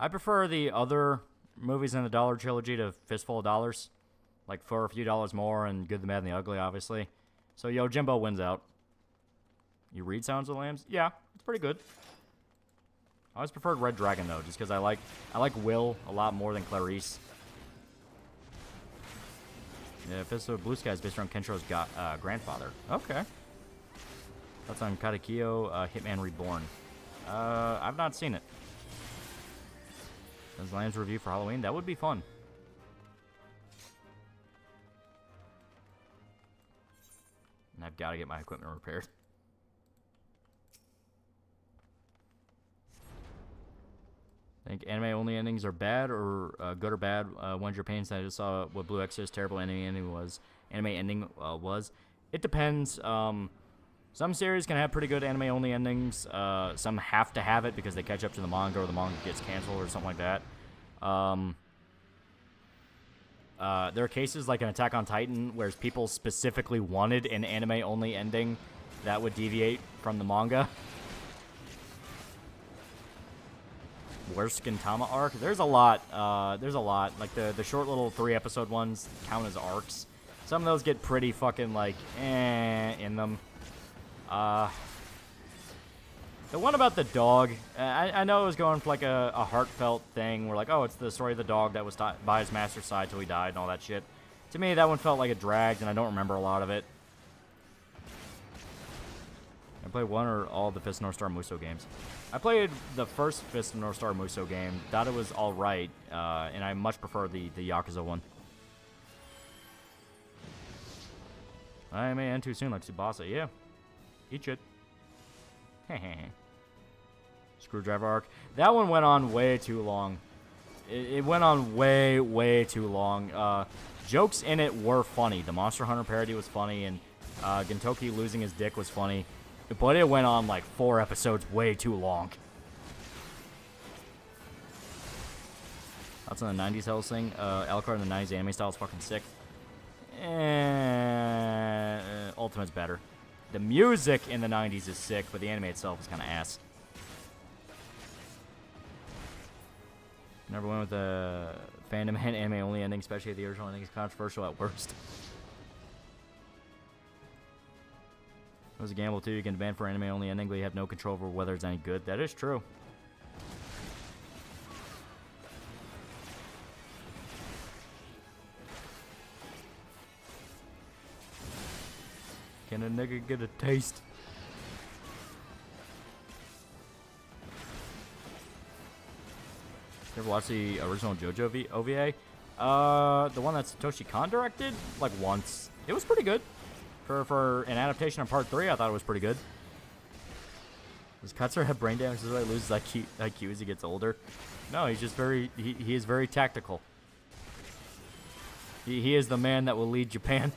prefer the other movies in the Dollar Trilogy to Fistful of Dollars. Like, for a few dollars more, and Good, the Bad, and the Ugly, obviously. So Yojimbo wins out. You read Sounds of the Lambs? Yeah, it's pretty good. I always preferred Red Dragon, though, just because I like Will a lot more than Clarice. Yeah, Fist of Blue Sky is based around Kensho's grandfather. Okay. That's on Katekyo, Hitman Reborn. I've not seen it. Does Lamb's review for Halloween? That would be fun. And I've got to get my equipment repaired. Think anime-only endings are bad or good or bad? One's your pains. I just saw what Blue Exorcist terrible anime ending was. It depends. Some series can have pretty good anime-only endings. Some have to have it because they catch up to the manga or the manga gets canceled or something like that. there are cases like an Attack on Titan where people specifically wanted an anime-only ending that would deviate from the manga. Worst Gintama arc? There's a lot. Like, the short little 3-episode ones count as arcs. Some of those get pretty fucking, like, in them. The one about the dog, I know it was going for, like, a heartfelt thing where, like, oh, it's the story of the dog that was by his master's side till he died and all that shit. To me, that one felt like it dragged, and I don't remember a lot of it. I played one or all of the Fist of North Star Muso games. I played the first Fist of North Star Muso game, thought it was alright, and I much prefer the Yakuza one. I may end too soon like Tsubasa. Yeah. Eat shit. Screwdriver arc. That one went on way too long. It went on way too long. Jokes in it were funny. The Monster Hunter parody was funny, and Gintoki losing his dick was funny. But it went on like 4 episodes way too long. That's on the 90s Hellsing. Alucard in the 90s anime style is fucking sick. Ultimate's better. The music in the 90s is sick, but the anime itself is kind of ass. Never went with the fandom and anime only ending, especially the original ending is controversial at worst. It was a gamble too. You can demand for anime only ending, but you have no control over whether it's any good. That is true. Can a nigga get a taste? You ever watch the original JoJo OVA? The one that Satoshi Kon directed? Like once. It was pretty good. For an adaptation of Part 3, I thought it was pretty good. Does Katsura have brain damage? Does he lose IQ as he gets older? No, he's just very... He is very tactical. He is the man that will lead Japan.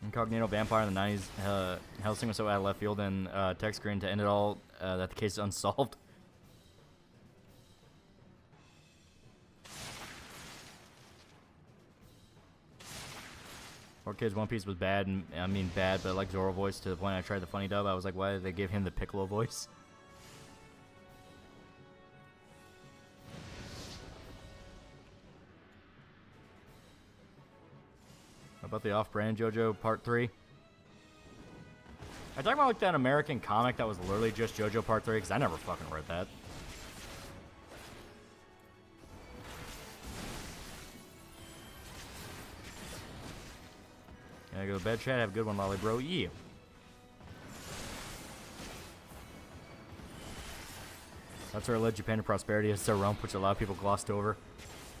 Incognito Vampire in the 90s. Hellsing was so out of left field and text screen to end it all that the case is unsolved. Or Kids One Piece was bad, and I mean bad, but like Zoro voice to the point I tried the funny dub. I was like, why did they give him the Piccolo voice? How about the off-brand JoJo Part 3? I talking about like that American comic that was literally just JoJo Part 3, because I never fucking read that. Can I go to bed, chat? Have a good one, Lolly bro. Yeah. That's where it led Japan to prosperity as their rump, which a lot of people glossed over.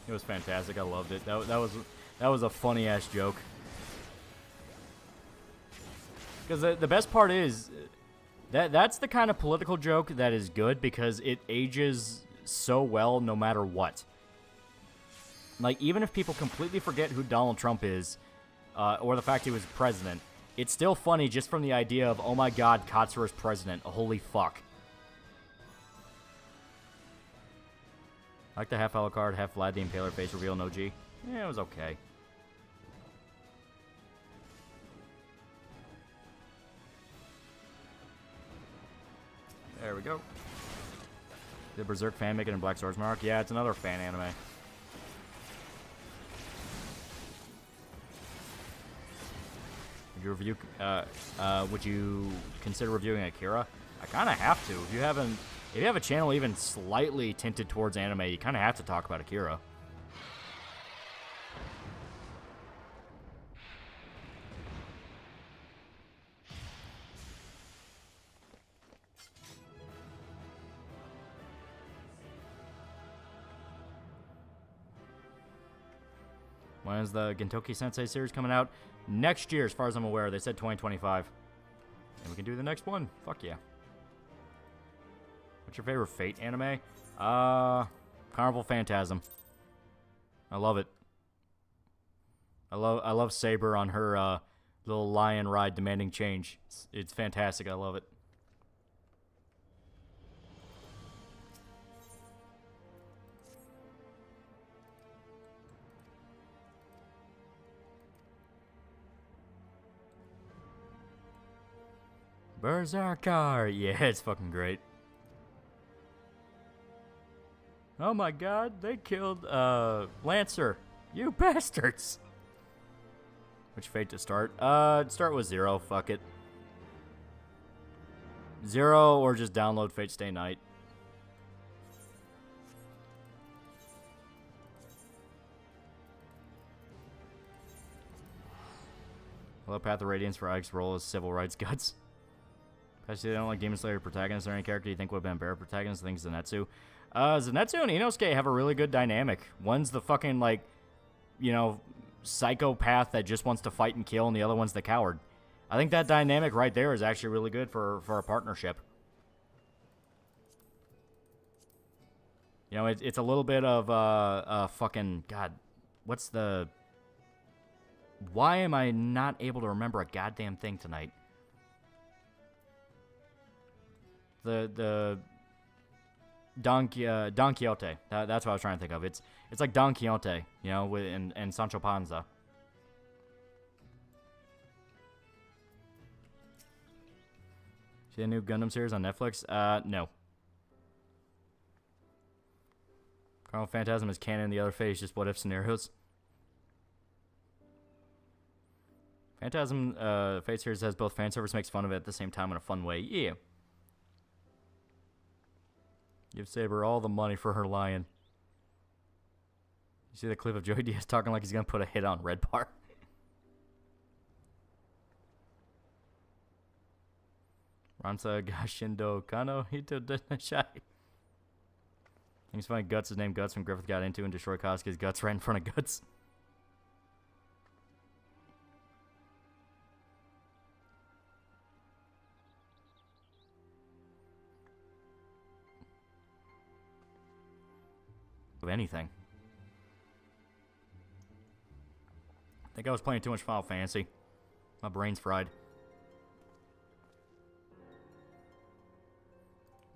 It was fantastic. I loved it. That was a funny ass joke. Because the best part is that's the kind of political joke that is good because it ages so well no matter what. Like, even if people completely forget who Donald Trump is, or the fact he was president, it's still funny just from the idea of, oh my god, Katsura's president. Holy fuck. I like the half Alucard, half Vlad the Impaler face reveal, no G. Yeah, it was okay. There we go. The Berserk fan making in Black Swords Mark. Yeah, it's another fan anime. Would you review? Would you consider reviewing Akira? I kind of have to. If you have a channel even slightly tinted towards anime, you kind of have to talk about Akira. When is the Gintoki Sensei series coming out? Next year, as far as I'm aware. They said 2025. And we can do the next one. Fuck yeah. What's your favorite Fate anime? Carnival Phantasm. I love it. I love Saber on her little lion ride demanding change. It's fantastic. I love it. Berserker! Yeah, it's fucking great. Oh my god, they killed, Lancer. You bastards! Which fate to start? Start with 0, fuck it. 0 or just download Fate Stay Night. Hello, Path of Radiance for Ike's role as civil rights guts. Actually, I don't like Demon Slayer protagonists or any character you think would have been a better protagonist. I think Zenitsu. Zenitsu and Inosuke have a really good dynamic. One's the fucking, like, you know, psychopath that just wants to fight and kill, and the other one's the coward. I think that dynamic right there is actually really good for a partnership. You know, it's a little bit of, fucking, God, what's the... Why am I not able to remember a goddamn thing tonight? The Don Quixote. That's what I was trying to think of. It's like Don Quixote, you know, and Sancho Panza. See the new Gundam series on Netflix? No. Carnal Phantasm is canon, the other fate is just what if scenarios. Phantasm Fate series has both fan service makes fun of it at the same time in a fun way. Yeah. Give Saber all the money for her lion. You see the clip of Joey Diaz talking like he's gonna put a hit on Red Bar? Ransa Gashindo Kano Hito Denashai. I think it's funny Guts is named Guts when Griffith got into and destroyed Kosuke's guts right in front of Guts. Of anything. I think I was playing too much Final Fantasy. My brain's fried.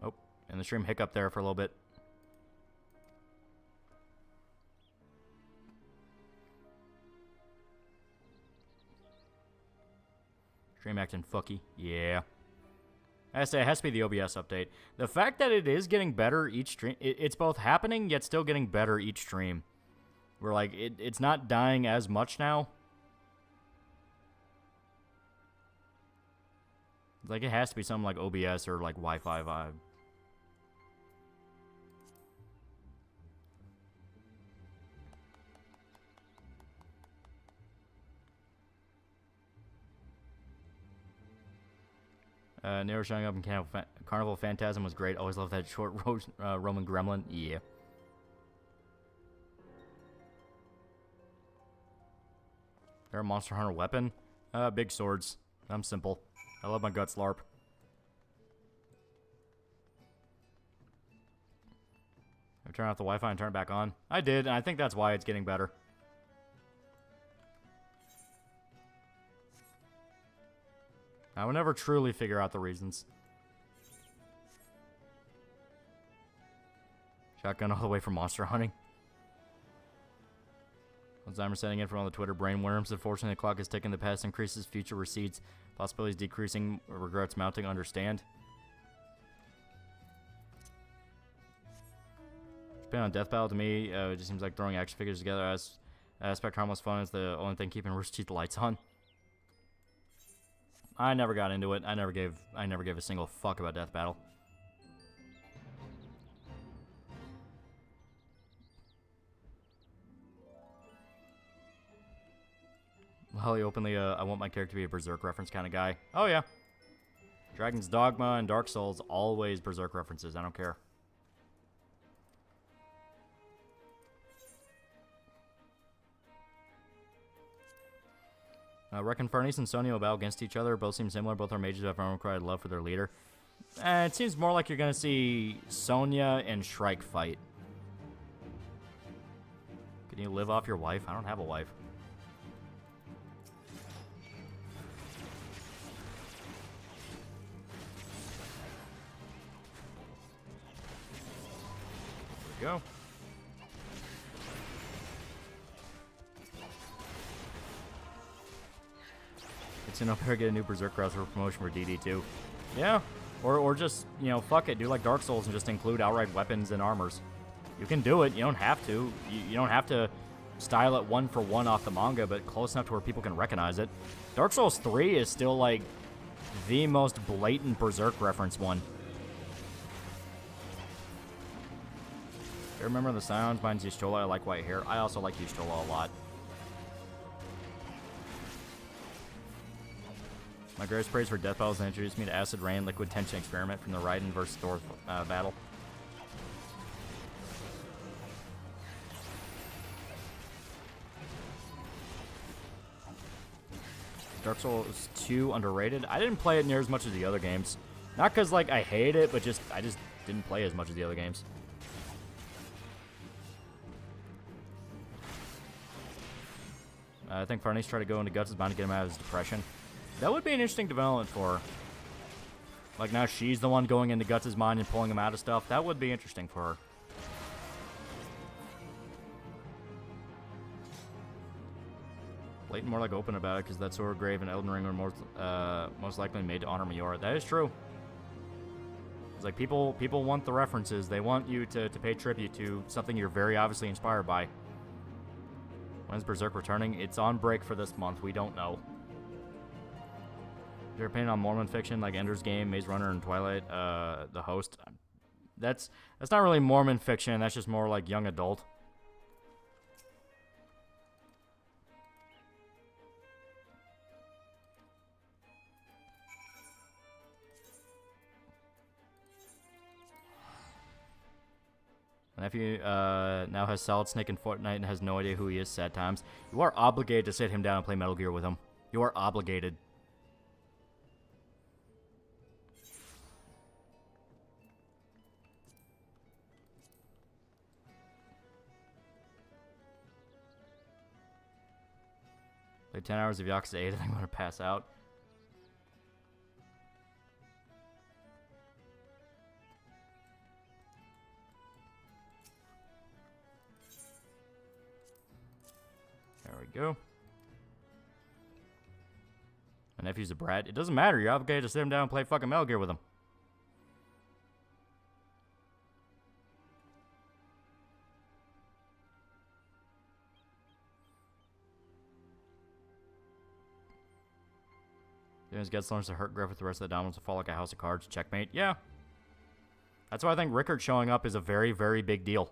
Oh, and the stream hiccup there for a little bit. Stream acting fucky. Yeah. I say it has to be the OBS update. The fact that it is getting better each stream, it's both happening yet still getting better each stream. We're like, it's not dying as much now. Like, it has to be something like OBS or like Wi-Fi vibe. Nero showing up in Carnival Phantasm was great. Always loved that short Roman gremlin. Yeah. They're a Monster Hunter weapon? Big swords. I'm simple. I love my guts LARP. I turned off the Wi-Fi and turn it back on. I did, and I think that's why it's getting better. I will never truly figure out the reasons. Shotgun all the way from monster hunting. Alzheimer's setting in from all the Twitter brainworms. Unfortunately, the clock is ticking. The past increases, future recedes. Possibilities decreasing, regrets mounting. Understand. Depending on Death Battle, to me, it just seems like throwing action figures together. As aspect harmless fun is the only thing keeping Rooster Teeth lights on. I never got into it. I never gave a single fuck about Death Battle. Holly openly, I want my character to be a Berserk reference kind of guy. Oh yeah. Dragon's Dogma and Dark Souls, always Berserk references. I don't care. Reckon Farnese and Sonya will battle against each other. Both seem similar. Both are mages who have unrequited love for their leader. It seems more like you're going to see Sonya and Shrike fight. Can you live off your wife? I don't have a wife. There we go. It's an up here get a new Berserk roster promotion for DD2. Yeah. Or just, you know, fuck it, do like Dark Souls and just include outright weapons and armors. You can do it. You don't have to. You don't have to style it one for one off the manga, but close enough to where people can recognize it. Dark Souls 3 is still, like, the most blatant Berserk reference one. I remember the sounds. Mine's Y'shtola. I like white hair. I also like Y'shtola a lot. My greatest praise for Death Battles that introduced me to Acid Rain, Liquid Tension Experiment from the Raiden vs. Thor battle. Dark Souls 2 underrated. I didn't play it near as much as the other games. Not because, like, I hate it, but I just didn't play as much as the other games. I think Farnese tried to go into Guts' mind to get him out of his depression. That would be an interesting development for her. Like, now she's the one going into Guts' mind and pulling him out of stuff. That would be interesting for her. Blatant more like open about it, because that Sword Grave and Elden Ring were most likely made to honor Miora. That is true. It's like, people want the references. They want you to pay tribute to something you're very obviously inspired by. When's Berserk returning? It's on break for this month. We don't know. Your opinion on Mormon fiction like Ender's Game, Maze Runner, and Twilight, The Host? That's not really Mormon fiction. That's just more like young adult. My nephew now has Solid Snake in Fortnite and has no idea who he is. Sad times. You are obligated to sit him down and play Metal Gear with him. You are obligated. Play 10 hours of Yakuza 8 and I'm going to pass out. There we go. My nephew's a brat. It doesn't matter. You're obligated to sit him down and play fucking Metal Gear with him. James Getz learns to hurt Griff with the rest of the dominoes to fall like a house of cards. Checkmate. Yeah. That's why I think Rickard showing up is a very, very big deal.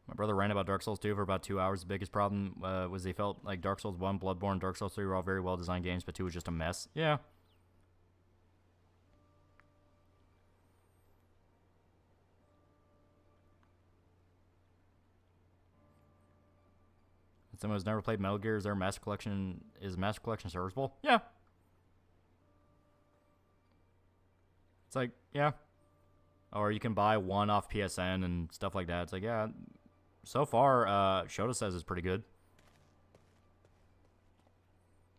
My brother ran about Dark Souls 2 for about 2 hours. The biggest problem was he felt like Dark Souls 1, Bloodborne, Dark Souls 3 were all very well-designed games, but 2 was just a mess. Yeah. Someone who's never played Metal Gear, is Master Collection serviceable? Yeah. It's like, yeah. Or you can buy one off PSN and stuff like that. It's like, yeah. So far, Shota says it's pretty good.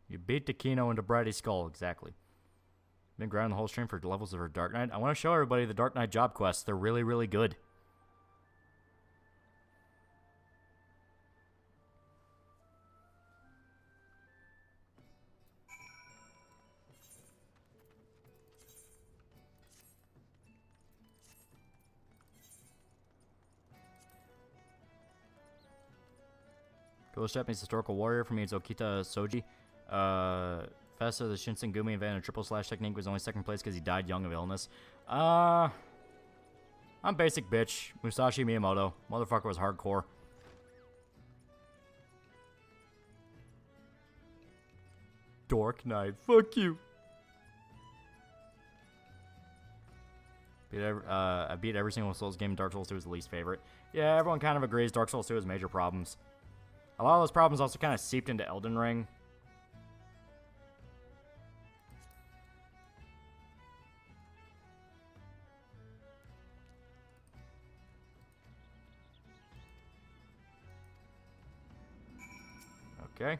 You beat Takino into Bratty Skull. Exactly. Been grinding the whole stream for levels of her Dark Knight. I want to show everybody the Dark Knight job quests. They're really, really good. Ghost Japanese historical warrior for me is Okita Soji. Festa, the Shinsengumi invented a triple slash technique, was only second place because he died young of illness. I'm basic bitch. Musashi Miyamoto. Motherfucker was hardcore. Dark Knight. Fuck you. I beat every single Souls game. Dark Souls 2 is the least favorite. Yeah, everyone kind of agrees Dark Souls 2 has major problems. A lot of those problems also kind of seeped into Elden Ring. Okay.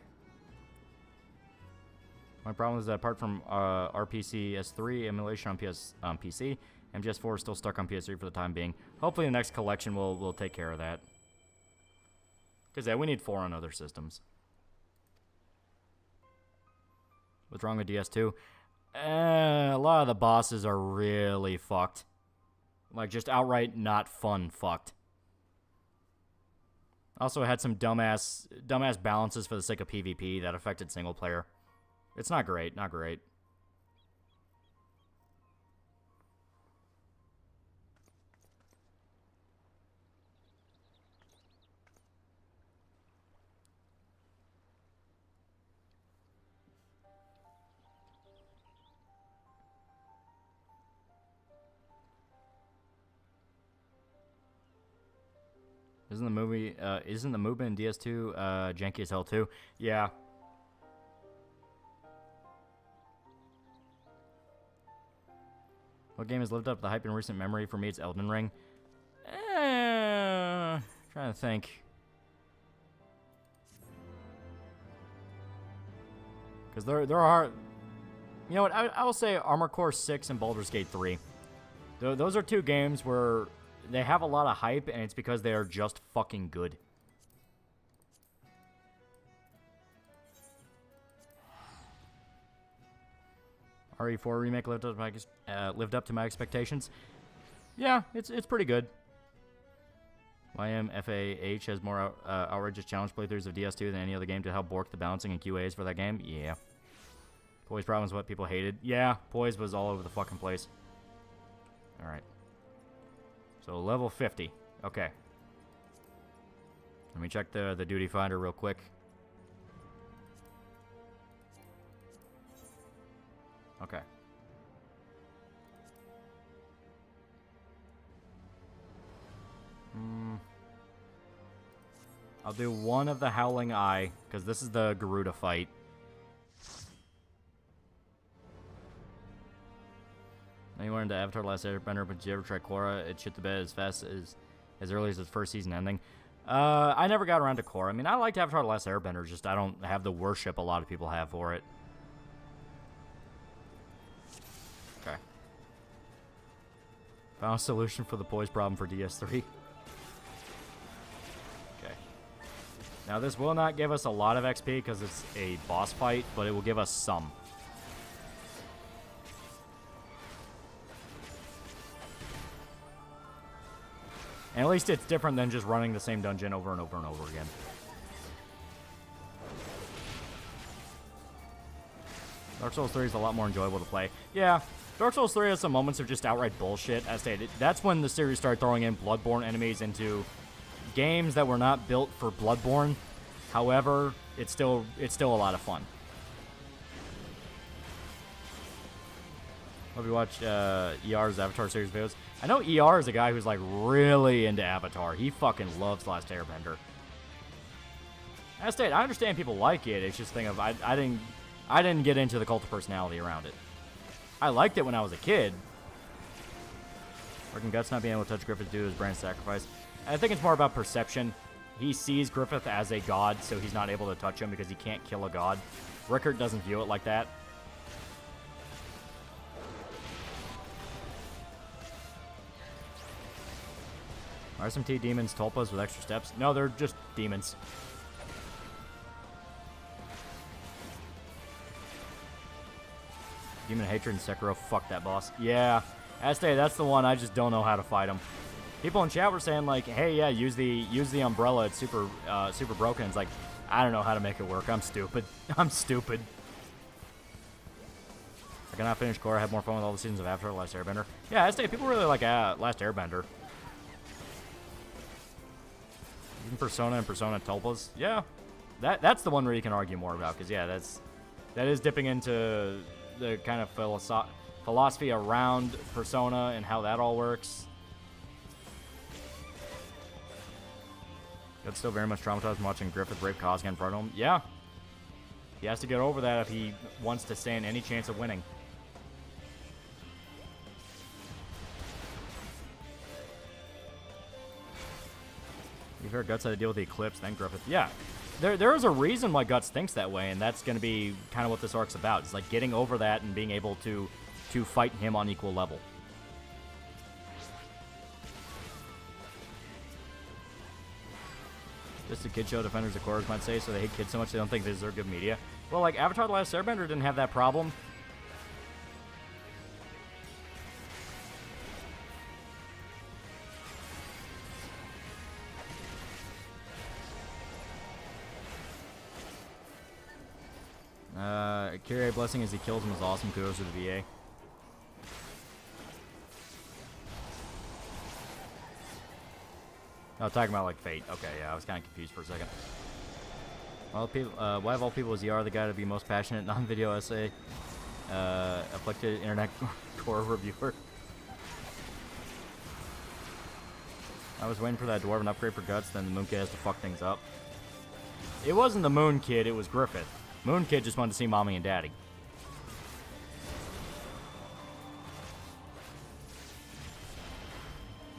My problem is that apart from RPC S3 emulation on PC, MGS4 is still stuck on PS3 for the time being. Hopefully the next collection will take care of that. Because, yeah, we need 4 on other systems. What's wrong with DS2? A lot of the bosses are really fucked. Like, just outright not fun fucked. Also, it had some dumbass balances for the sake of PvP that affected single player. It's not great, not great. Isn't the movement in DS2 janky as hell too? Yeah. What game has lived up to the hype in recent memory? For me, it's Elden Ring. Trying to think. Because there are... You know what? I will say Armored Core 6 and Baldur's Gate 3. Those are two games where they have a lot of hype, and it's because they are just fucking good. RE4 remake lived up to my expectations. Yeah, it's pretty good. YMFAH has more outrageous challenge playthroughs of DS2 than any other game to help bork the balancing and QAs for that game. Yeah. Poise problem is what people hated. Yeah, Poise was all over the fucking place. Alright. So level 50. Okay. Let me check the duty finder real quick. Okay. I'll do one of the Howling Eye, because this is the Garuda fight. Anywhere into Avatar The Last Airbender, but did you ever try Korra? It shit the bed as fast as early as its first season ending. I never got around to Korra. I mean, I liked Avatar The Last Airbender, just I don't have the worship a lot of people have for it. Okay. Found a solution for the poise problem for DS3. Okay. Now, this will not give us a lot of XP because it's a boss fight, but it will give us some. And at least it's different than just running the same dungeon over and over and over again. Dark Souls 3 is a lot more enjoyable to play. Yeah, Dark Souls 3 has some moments of just outright bullshit. As stated, that's when the series started throwing in Bloodborne enemies into games that were not built for Bloodborne. However, it's still a lot of fun. Hope you watch ER's Avatar series videos. I know ER is a guy who's like really into Avatar. He fucking loves Last Airbender. As stated, I understand people like it. It's just a thing of I didn't get into the cult of personality around it. I liked it when I was a kid. Working Guts not being able to touch Griffith due to his brand sacrifice. I think it's more about perception. He sees Griffith as a god, so he's not able to touch him because he can't kill a god. Rickert doesn't view it like that. Are SMT demons tulpas with extra steps? No, they're just demons. Demon Hatred and Sekiro, fuck that boss. Yeah, Este, that's the one. I just don't know how to fight him. People in chat were saying like, "Hey, yeah, use the umbrella. It's super broken." It's like, I don't know how to make it work. I'm stupid. I'm stupid. I cannot finish Korra. I have more fun with all the seasons of Avatar: The Last Airbender. Yeah, Este, people really like Last Airbender. Even Persona and Persona Tulpas. Yeah, that's the one where you can argue more about, because yeah, that is dipping into the kind of philosophy around Persona and how that all works. That's still very much traumatized from watching Griffith rape Kazgan in front of him. Yeah, he has to get over that if he wants to stand any chance of winning. You've heard Guts had to deal with the Eclipse, then Griffith. Yeah, there is a reason why Guts thinks that way, and that's going to be kind of what this arc's about. It's like getting over that and being able to fight him on equal level. Just the kid show defenders of Korras might say, so they hate kids so much they don't think they deserve good media. Well, like, Avatar The Last Airbender didn't have that problem. Kyrie Blessing as he kills him is awesome. Kudos to the VA. Oh, talking about, like, Fate. Okay, yeah, I was kind of confused for a second. Well, people, why of all people is the guy to be most passionate non-video essay? Afflicted internet core reviewer. I was waiting for that dwarven upgrade for Guts, then the Moon Kid has to fuck things up. It wasn't the Moon Kid, it was Griffith. Moon Kid just wanted to see Mommy and Daddy.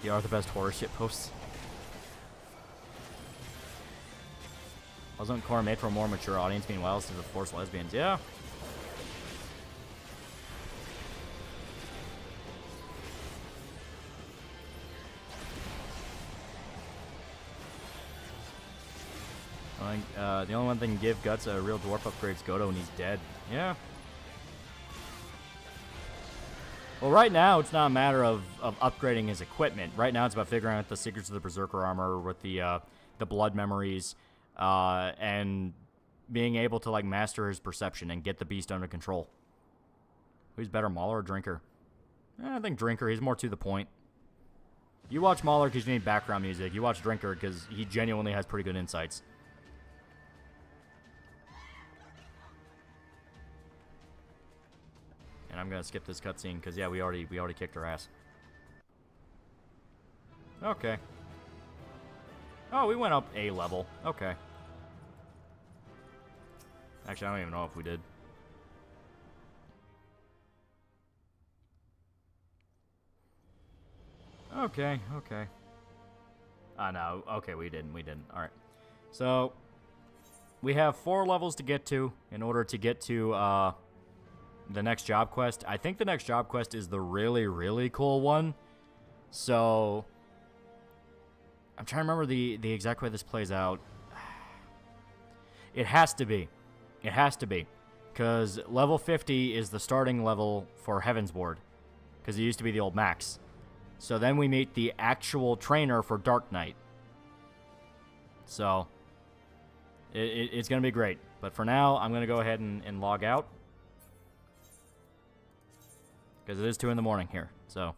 They are the best horror shit posts. Wasn't Core made for a more mature audience? Meanwhile, this is the forced lesbians. Yeah. I think the only one that can give Guts a real dwarf upgrade is Godo when he's dead. Yeah. Well, right now, it's not a matter of upgrading his equipment. Right now, it's about figuring out the secrets of the Berserker armor with the blood memories, and being able to, like, master his perception and get the beast under control. Who's better, Mauler or Drinker? I think Drinker. He's more to the point. You watch Mauler because you need background music. You watch Drinker because he genuinely has pretty good insights. And I'm gonna skip this cutscene because, yeah, we already kicked her ass. Okay. Oh, we went up a level. Okay. Actually, I don't even know if we did. Okay, okay. No, okay, we didn't. Alright. So, we have 4 levels to get to in order to get to, the next job quest. I think the next job quest is the really, really cool one. So, I'm trying to remember the exact way this plays out. It has to be. It has to be. Because level 50 is the starting level for Heaven's Ward. Because it used to be the old max. So then we meet the actual trainer for Dark Knight. So, it's going to be great. But for now, I'm going to go ahead and log out. Because it is 2 in the morning here, so.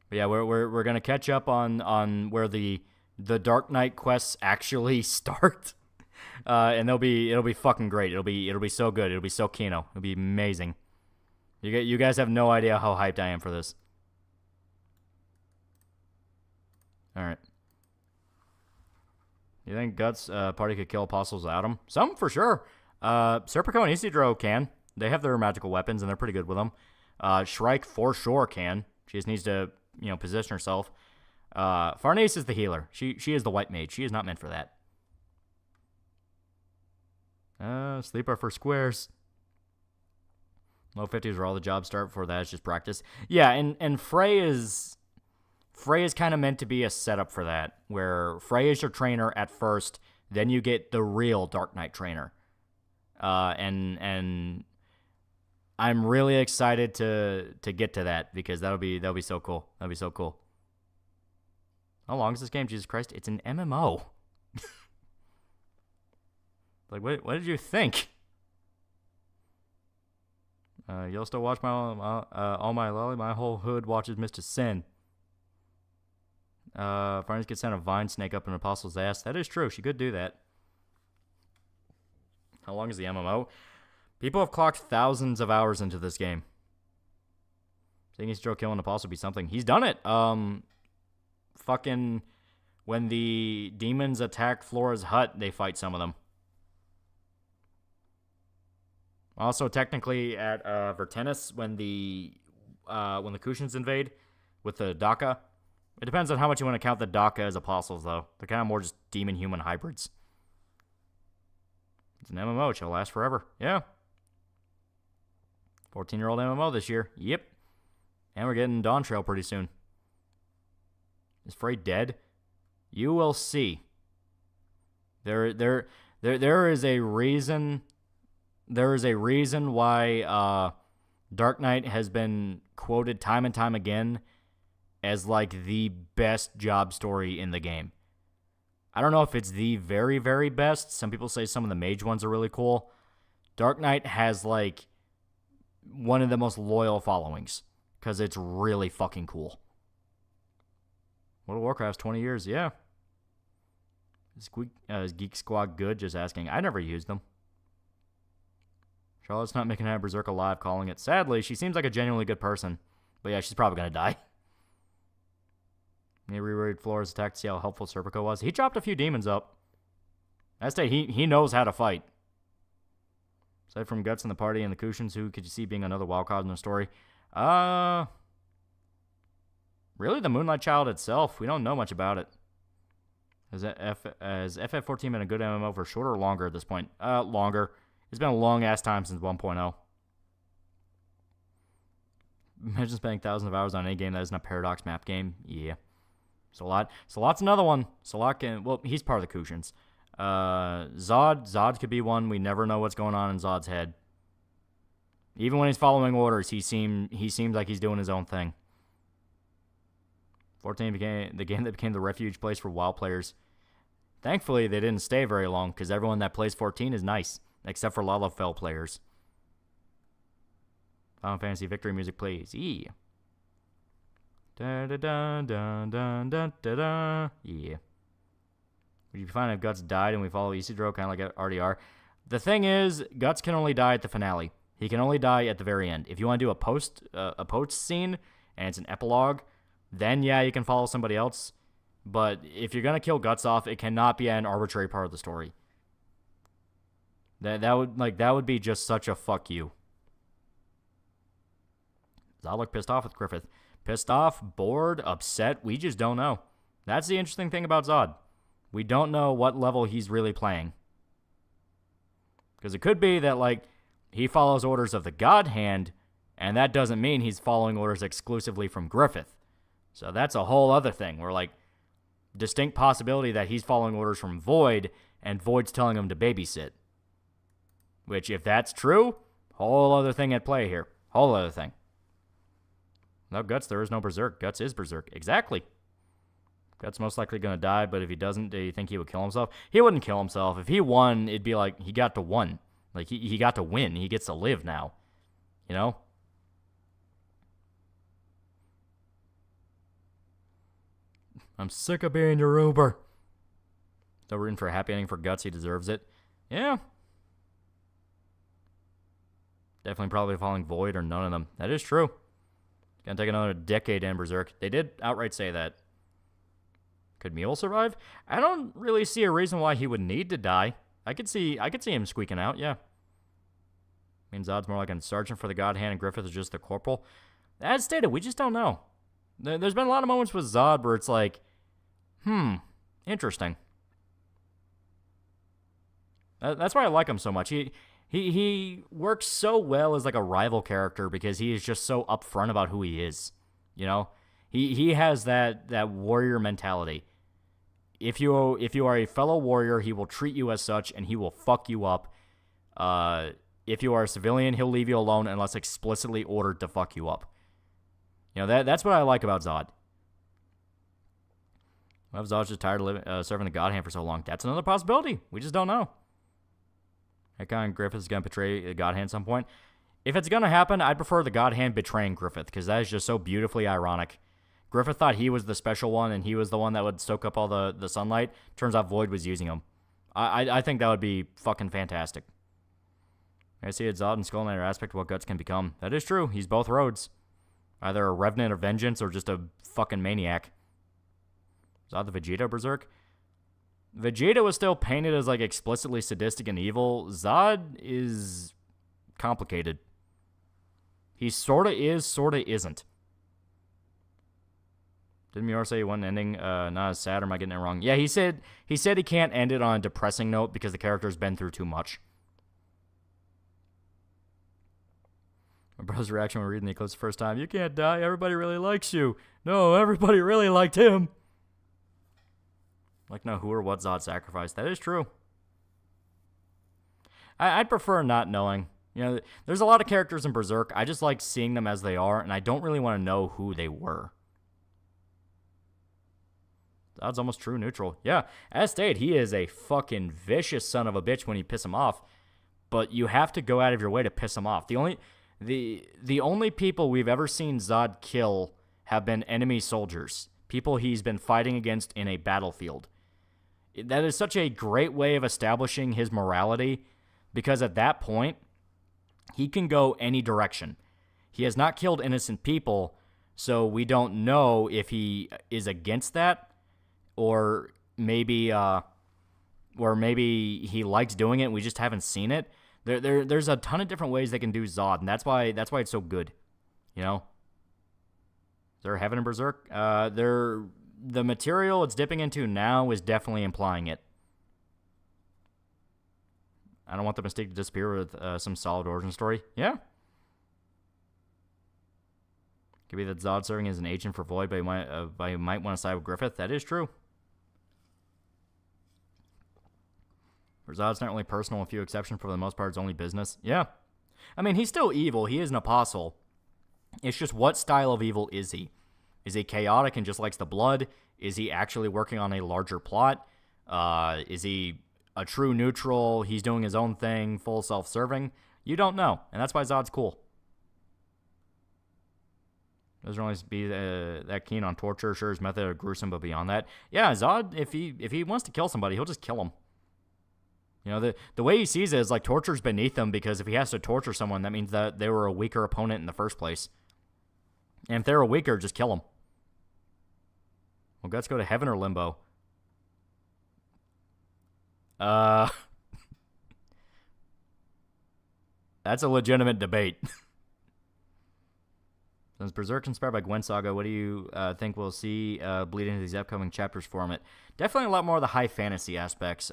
But yeah, we're gonna catch up on where the Dark Knight quests actually start, and it'll be fucking great. It'll be so good. It'll be so Kino. It'll be amazing. You guys have no idea how hyped I am for this. All right. You think Guts party could kill apostles without him? Some for sure. Serpico and Isidro can. They have their magical weapons, and they're pretty good with them. Shrike for sure can. She just needs to, position herself. Farnese is the healer. She is the white mage. She is not meant for that. Sleeper for squares. Low 50s where all the jobs start. Before that, it's just practice. Yeah, and Frey is kind of meant to be a setup for that, where Frey is your trainer at first, then you get the real Dark Knight trainer. And I'm really excited to get to that because that'll be so cool. That'll be so cool. How long is this game? Jesus Christ, it's an MMO. Like, what did you think? You'll still watch TheAlmightyLoli. My whole hood watches Mr. Sin. Farnese could send a vine snake up an apostle's ass. That is true. She could do that. How long is the MMO? People have clocked thousands of hours into this game. Seeing Isidro kill an apostle would be something. He's done it. Fucking when the demons attack Flora's hut, they fight some of them. Also, technically at Vertenis, when the Kushans invade with the Daka. It depends on how much you want to count the Daka as apostles, though. They're kind of more just demon-human hybrids. It's an MMO. It shall last forever. Yeah. 14-year-old MMO this year. Yep. And we're getting Dawn Trail pretty soon. Is Frey dead? You will see. There is a reason. There is a reason why Dark Knight has been quoted time and time again as like the best job story in the game. I don't know if it's the very, very best. Some people say some of the mage ones are really cool. Dark Knight has like one of the most loyal followings because it's really fucking cool. World of Warcraft's 20 years, yeah. Is Geek Squad good? Just asking. I never used them. Charlotte's not making out of Berserk alive, calling it. Sadly, she seems like a genuinely good person. But yeah, she's probably going to die. He reread Flora's attack to see how helpful Serpico was. He chopped a few demons up. I say he knows how to fight. Aside from Guts and the party and the Kushins, who could you see being another wild card in the story? Really the Moonlight Child itself. We don't know much about it. Has FF14 been a good MMO for shorter or longer at this point? Longer. It's been a long-ass time since 1.0. Imagine spending thousands of hours on any game that isn't a Paradox map game. Yeah. Salot's another one. Salot can... Well, he's part of the Kushins. Zod could be one. We never know what's going on in Zod's head. Even when he's following orders, he seems like he's doing his own thing. 14 became the game that became the refuge place for WoW players. Thankfully, they didn't stay very long, because everyone that plays 14 is nice, except for Lalafell players. Final Fantasy victory music plays. Yeah. Da da da da da da da da. Yeah. Would you be fine if Guts died and we follow Isidro, kind of like RDR? The thing is, Guts can only die at the finale. He can only die at the very end. If you want to do a post scene and it's an epilogue, then yeah, you can follow somebody else. But if you're gonna kill Guts off, it cannot be an arbitrary part of the story. That would be just such a fuck you. Zod look pissed off with Griffith. Pissed off, bored, upset. We just don't know. That's the interesting thing about Zod. We don't know what level he's really playing. Because it could be that, like, he follows orders of the God Hand, and that doesn't mean he's following orders exclusively from Griffith. So that's a whole other thing. We're like, distinct possibility that he's following orders from Void, and Void's telling him to babysit. Which, if that's true, whole other thing at play here. Whole other thing. Without Guts, there is no Berserk. Guts is Berserk. Exactly. Guts most likely going to die, but if he doesn't, do you think he would kill himself? He wouldn't kill himself. If he won, it'd be like he got to win. Like, he got to win. He gets to live now. You know? I'm sick of being your Uber. Still rooting for a happy ending for Guts. He deserves it. Yeah. Definitely probably following Void or none of them. That is true. Gonna take another decade in Berserk. They did outright say that. Could Mule survive? I don't really see a reason why he would need to die. I could see him squeaking out, yeah. I mean, Zod's more like a sergeant for the God Hand and Griffith is just the corporal. As stated, we just don't know. There's been a lot of moments with Zod where it's like, interesting. That's why I like him so much. He works so well as like a rival character because he is just so upfront about who he is. You know? He has that warrior mentality. If you are a fellow warrior, he will treat you as such and he will fuck you up. If you are a civilian, he'll leave you alone unless explicitly ordered to fuck you up. You know, that's what I like about Zod. Well, if Zod's just tired of serving the God Hand for so long, that's another possibility. We just don't know. Icon Griffith is going to betray the God Hand at some point. If it's going to happen, I'd prefer the God Hand betraying Griffith, because that is just so beautifully ironic. Griffith thought he was the special one, and he was the one that would soak up all the sunlight. Turns out Void was using him. I think that would be fucking fantastic. I see a Zod and Skull Knight aspect of what Guts can become. That is true. He's both roads. Either a Revenant of Vengeance or just a fucking maniac. Zod the Vegeta Berserk? Vegeta was still painted as like explicitly sadistic and evil. Zod is complicated. He sorta is, sorta isn't. Didn't Mior say he wasn't ending not as sad, or am I getting it wrong? Yeah, he said he can't end it on a depressing note because the character's been through too much. My brother's reaction when reading the Eclipse the first time, you can't die, everybody really likes you. No, everybody really liked him. Like, know who or what Zod sacrificed. That is true. I'd prefer not knowing. You know, there's a lot of characters in Berserk. I just like seeing them as they are, and I don't really want to know who they were. Zod's almost true neutral. Yeah, as stated, he is a fucking vicious son of a bitch when you piss him off. But you have to go out of your way to piss him off. The only people we've ever seen Zod kill have been enemy soldiers. People he's been fighting against in a battlefield. That is such a great way of establishing his morality, because at that point, he can go any direction. He has not killed innocent people, so we don't know if he is against that, or maybe he likes doing it and we just haven't seen it. There's a ton of different ways they can do Zod, and that's why it's so good. You know? Is there heaven in Berserk? The material it's dipping into now is definitely implying it. I don't want the mistake to disappear with some solid origin story. Yeah. Could be that Zod serving as an agent for Void, but he might want to side with Griffith. That is true. For Zod's not really personal, with few exceptions. For the most part, it's only business. Yeah. I mean, he's still evil. He is an apostle. It's just, what style of evil is he? Is he chaotic and just likes the blood? Is he actually working on a larger plot? Is he a true neutral? He's doing his own thing, full self-serving? You don't know, and that's why Zod's cool. Doesn't really be that keen on torture. Sure, his method is gruesome, but beyond that, yeah, Zod, if he wants to kill somebody, he'll just kill him. You know, the way he sees it is like torture's beneath him, because if he has to torture someone, that means that they were a weaker opponent in the first place. And if they were weaker, just kill them. Well, guts go to heaven or limbo? That's a legitimate debate. Since Berserk inspired by Gwen Saga, what do you think we'll see bleed into these upcoming chapters from it? Definitely a lot more of the high fantasy aspects.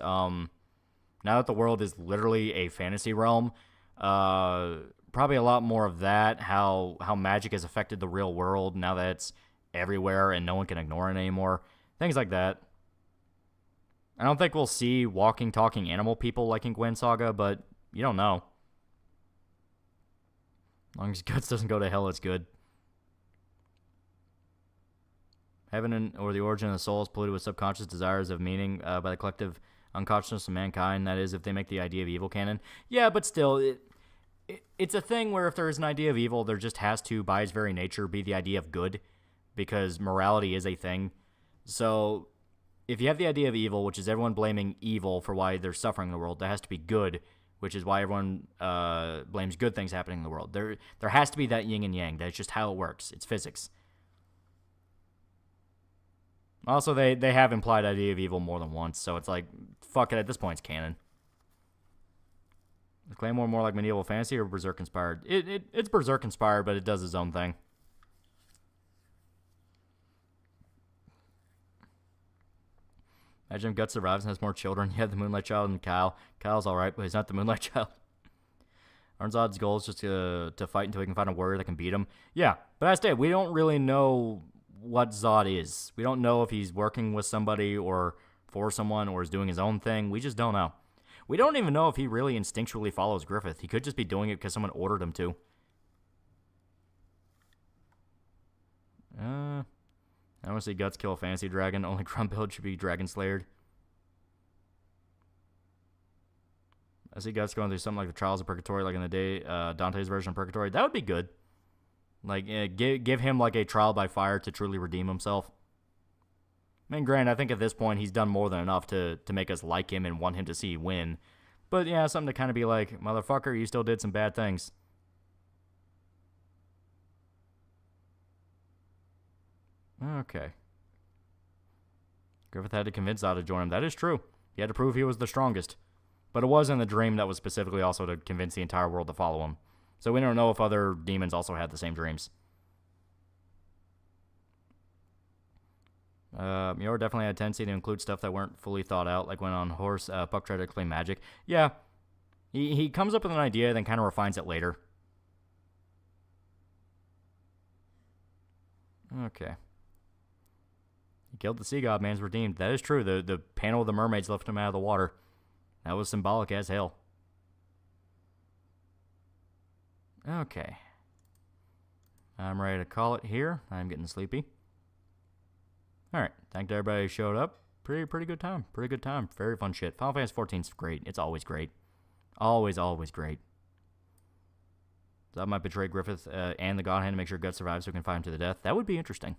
Now that the world is literally a fantasy realm, probably a lot more of that, how magic has affected the real world now that it's everywhere and no one can ignore it anymore. Things like that. I don't think we'll see walking, talking animal people like in Gwen Saga, but you don't know. As long as Guts doesn't go to hell, it's good. Heaven or the origin of the soul is polluted with subconscious desires of meaning by the collective unconsciousness of mankind. That is, if they make the idea of evil canon. Yeah, but still, it's a thing where if there is an idea of evil, there just has to, by its very nature, be the idea of good, because morality is a thing. So if you have the idea of evil, which is everyone blaming evil for why there's suffering in the world, there has to be good, which is why everyone blames good things happening in the world. There has to be that yin and yang. That's just how it works. It's physics. Also, they have implied idea of evil more than once, so it's like, fuck it, at this point it's canon. Is Claymore more like medieval fantasy or Berserk inspired? It's Berserk inspired, but it does its own thing. Imagine if Guts survives and has more children. You have the Moonlight Child and Kyle. Kyle's alright, but he's not the Moonlight Child. Arnzod's goal is just to fight until he can find a warrior that can beat him. Yeah, but as stated, we don't really know what Zod is. We don't know if he's working with somebody or for someone or is doing his own thing. We just don't know. We don't even know if he really instinctually follows Griffith. He could just be doing it because someone ordered him to. I want to see Guts kill a fantasy dragon. Only Grunt build should be dragon slayered. I see Guts going through something like the Trials of Purgatory, like in the day Dante's version of Purgatory. That would be good. Like, give him like a trial by fire to truly redeem himself. I mean, granted, I think at this point he's done more than enough to make us like him and want him to see win. But yeah, something to kind of be like, motherfucker, you still did some bad things. Okay. Griffith had to convince Zod to join him. That is true. He had to prove he was the strongest. But it was in the dream that was specifically also to convince the entire world to follow him. So we don't know if other demons also had the same dreams. Mior definitely had a tendency to include stuff that weren't fully thought out, like when on horse, Puck tried to claim magic. Yeah. He comes up with an idea, then kind of refines it later. Okay. killed the sea god, man's redeemed. That is true. The panel of the mermaids lifted him out of the water. That was symbolic as hell. Okay. I'm ready to call it here. I'm getting sleepy. Alright. Thank everybody who showed up. Pretty good time. Pretty good time. Very fun shit. Final Fantasy 14 is great. It's always great. Always great. So I might betray Griffith and the God Hand to make sure Gut survives so we can fight him to the death. That would be interesting.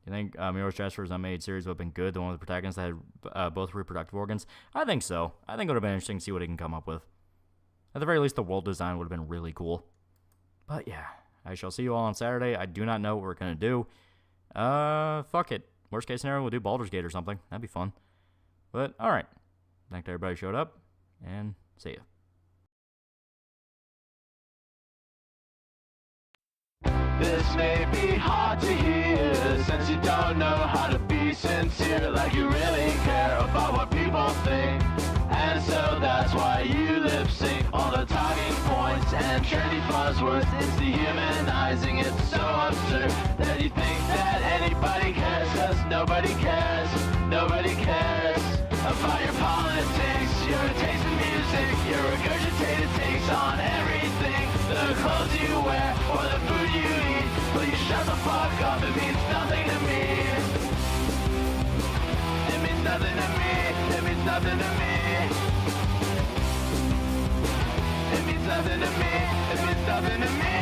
You think Miro's Jasper's unmade series would have been good? The one with the protagonists that had both reproductive organs? I think so. I think it would have been interesting to see what he can come up with. At the very least, the world design would have been really cool. But yeah, I shall see you all on Saturday. I do not know what we're going to do. Fuck it. Worst case scenario, we'll do Baldur's Gate or something. That'd be fun. But, alright. Thank everybody who showed up, and see ya. This may be hard to hear, since you don't know how to be sincere, like you really care about what people think. And so that's why you lip sync all the talking points and trendy buzzwords. It's dehumanizing, it's so absurd that you think that anybody cares, cause nobody cares, nobody cares about your politics, your taste in music, your regurgitated takes on everything, the clothes you wear or the food you eat. Please shut the fuck up, it means nothing to me. It means nothing to me, it means nothing to me. It means nothing to me, it means nothing to me.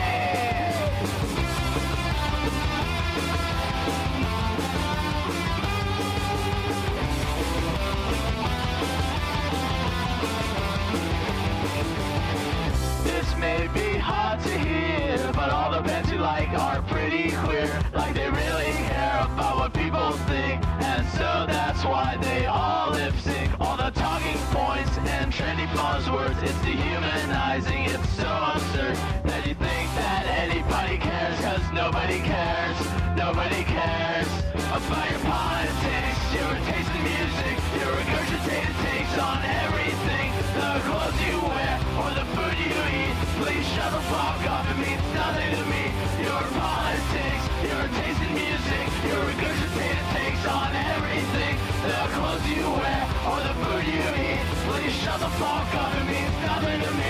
This may be hard to hear, but all the bands you like are pretty queer, like they really care about what people think, and so that's why they all lip sync all the talking points and trendy buzzwords. It's dehumanizing, it's so absurd that you think that anybody cares, cause nobody cares, nobody cares about your politics, your taste in music, your regurgitated takes on everything, the clothes you wear or the food you eat. Please shut the fuck up, it means nothing to me. Your politics, your taste in music, your regurgitated takes on everything, the clothes you wear or the food you eat. Please shut the fuck up, it means nothing to me.